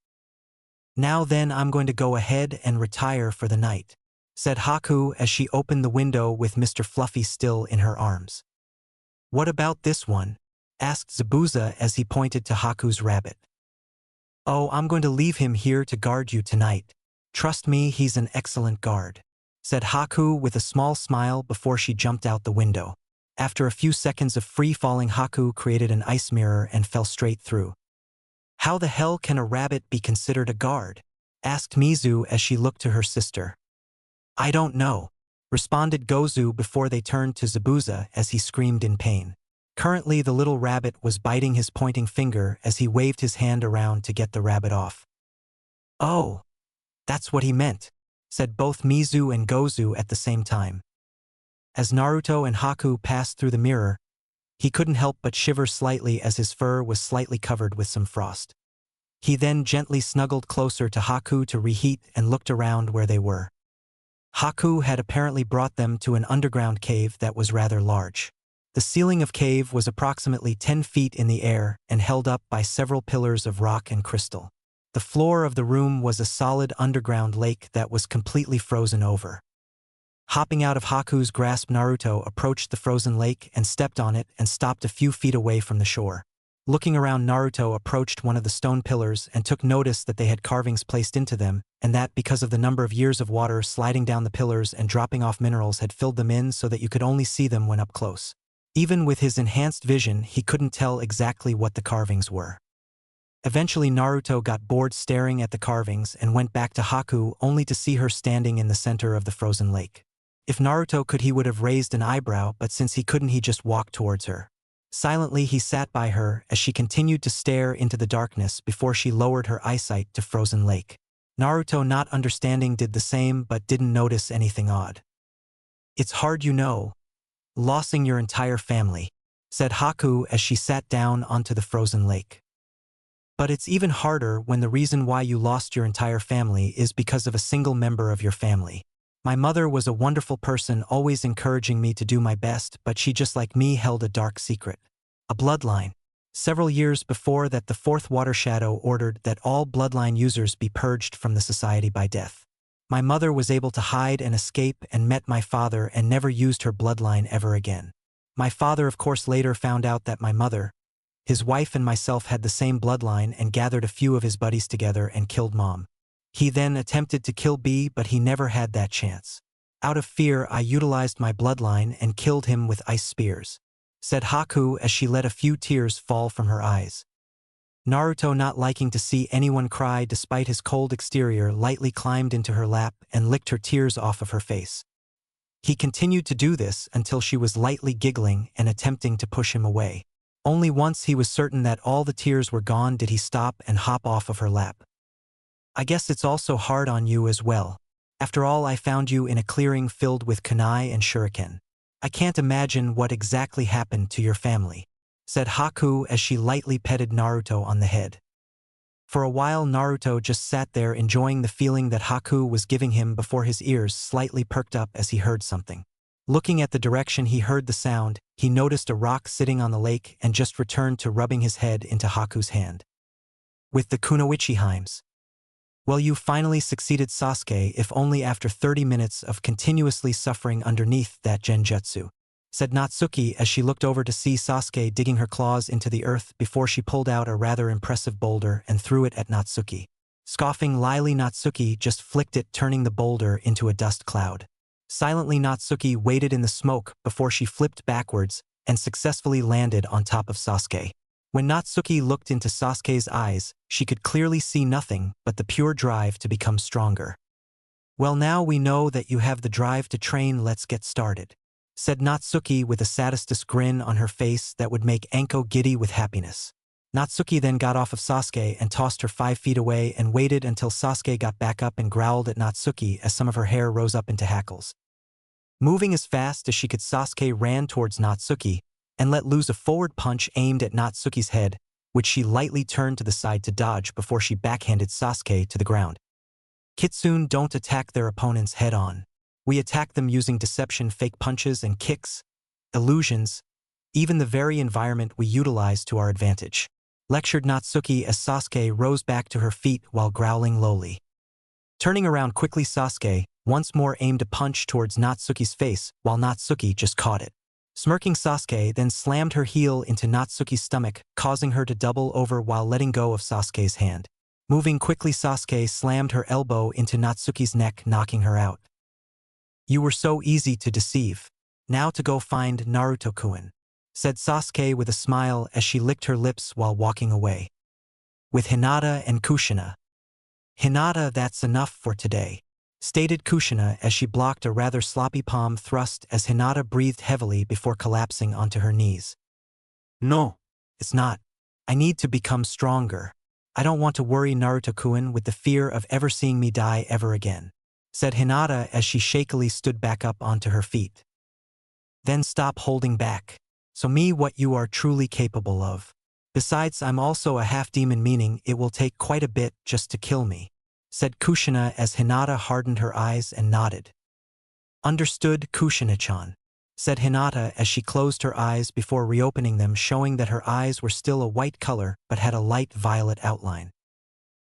Now then I'm going to go ahead and retire for the night, said Haku as she opened the window with Mr. Fluffy still in her arms. What about this one? Asked Zabuza as he pointed to Haku's rabbit. Oh, I'm going to leave him here to guard you tonight. Trust me, he's an excellent guard, said Haku with a small smile before she jumped out the window. After a few seconds of free-falling, Haku created an ice mirror and fell straight through. How the hell can a rabbit be considered a guard? Asked Mizu as she looked to her sister. I don't know, responded Gozu before they turned to Zabuza as he screamed in pain. Currently the little rabbit was biting his pointing finger as he waved his hand around to get the rabbit off. Oh, that's what he meant, said both Mizu and Gozu at the same time. As Naruto and Haku passed through the mirror, he couldn't help but shiver slightly as his fur was slightly covered with some frost. He then gently snuggled closer to Haku to reheat and looked around where they were. Haku had apparently brought them to an underground cave that was rather large. The ceiling of cave was approximately 10 feet in the air and held up by several pillars of rock and crystal. The floor of the room was a solid underground lake that was completely frozen over. Hopping out of Haku's grasp, Naruto approached the frozen lake and stepped on it and stopped a few feet away from the shore. Looking around, Naruto approached one of the stone pillars and took notice that they had carvings placed into them, and that because of the number of years of water sliding down the pillars and dropping off minerals had filled them in so that you could only see them when up close. Even with his enhanced vision, he couldn't tell exactly what the carvings were. Eventually Naruto got bored staring at the carvings and went back to Haku only to see her standing in the center of the frozen lake. If Naruto could, he would have raised an eyebrow, but since he couldn't, he just walked towards her. Silently he sat by her as she continued to stare into the darkness before she lowered her eyesight to frozen lake. Naruto, not understanding, did the same but didn't notice anything odd. It's hard, losing your entire family, said Haku as she sat down onto the frozen lake. But it's even harder when the reason why you lost your entire family is because of a single member of your family. My mother was a wonderful person, always encouraging me to do my best, but she, just like me, held a dark secret. A bloodline. Several years before that, the fourth water shadow ordered that all bloodline users be purged from the society by death. My mother was able to hide and escape and met my father and never used her bloodline ever again. My father, of course, later found out that my mother, his wife, and myself had the same bloodline and gathered a few of his buddies together and killed Mom. He then attempted to kill B, but he never had that chance. Out of fear, I utilized my bloodline and killed him with ice spears, said Haku as she let a few tears fall from her eyes. Naruto, not liking to see anyone cry despite his cold exterior, lightly climbed into her lap and licked her tears off of her face. He continued to do this until she was lightly giggling and attempting to push him away. Only once he was certain that all the tears were gone did he stop and hop off of her lap. I guess it's also hard on you as well. After all, I found you in a clearing filled with kunai and shuriken. I can't imagine what exactly happened to your family, said Haku as she lightly petted Naruto on the head. For a while Naruto just sat there enjoying the feeling that Haku was giving him before his ears slightly perked up as he heard something. Looking at the direction he heard the sound, he noticed a rock sitting on the lake and just returned to rubbing his head into Haku's hand. With the kunoichi hymns. Well, you finally succeeded, Sasuke, if only after 30 minutes of continuously suffering underneath that genjutsu, said Natsuki as she looked over to see Sasuke digging her claws into the earth before she pulled out a rather impressive boulder and threw it at Natsuki. Scoffing Lily, Natsuki just flicked it, turning the boulder into a dust cloud. Silently Natsuki waited in the smoke before she flipped backwards and successfully landed on top of Sasuke. When Natsuki looked into Sasuke's eyes, she could clearly see nothing but the pure drive to become stronger. Well, now we know that you have the drive to train, let's get started, said Natsuki with a sadistic grin on her face that would make Anko giddy with happiness. Natsuki then got off of Sasuke and tossed her 5 feet away and waited until Sasuke got back up and growled at Natsuki as some of her hair rose up into hackles. Moving as fast as she could, Sasuke ran towards Natsuki and let loose a forward punch aimed at Natsuki's head, which she lightly turned to the side to dodge before she backhanded Sasuke to the ground. Kitsune don't attack their opponents head-on. We attack them using deception, fake punches and kicks, illusions, even the very environment we utilize to our advantage, lectured Natsuki as Sasuke rose back to her feet while growling lowly. Turning around quickly, Sasuke once more aimed a punch towards Natsuki's face while Natsuki just caught it. Smirking, Sasuke then slammed her heel into Natsuki's stomach, causing her to double over while letting go of Sasuke's hand. Moving quickly, Sasuke slammed her elbow into Natsuki's neck, knocking her out. "You were so easy to deceive. Now to go find Naruto-kun," said Sasuke with a smile as she licked her lips while walking away. "With Hinata and Kushina." "Hinata, that's enough for today," stated Kushina as she blocked a rather sloppy palm thrust as Hinata breathed heavily before collapsing onto her knees. No. "It's not. I need to become stronger. I don't want to worry Naruto-kun with the fear of ever seeing me die ever again," said Hinata as she shakily stood back up onto her feet. "Then stop holding back. Show me what you are truly capable of. Besides, I'm also a half-demon, meaning it will take quite a bit just to kill me," said Kushina as Hinata hardened her eyes and nodded. "Understood, Kushina-chan," said Hinata as she closed her eyes before reopening them, showing that her eyes were still a white color but had a light violet outline.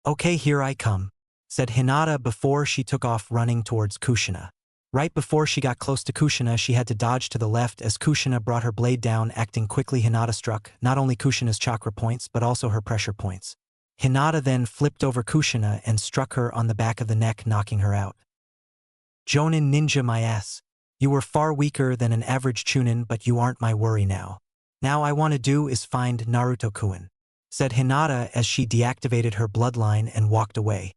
"Okay, here I come," said Hinata before she took off running towards Kushina. Right before she got close to Kushina, she had to dodge to the left as Kushina brought her blade down. Acting quickly, Hinata struck not only Kushina's chakra points but also her pressure points. Hinata then flipped over Kushina and struck her on the back of the neck, knocking her out. "Jonin ninja, my ass. You were far weaker than an average chunin, but you aren't my worry now. Now I want to do is find Naruto-kun," said Hinata as she deactivated her bloodline and walked away.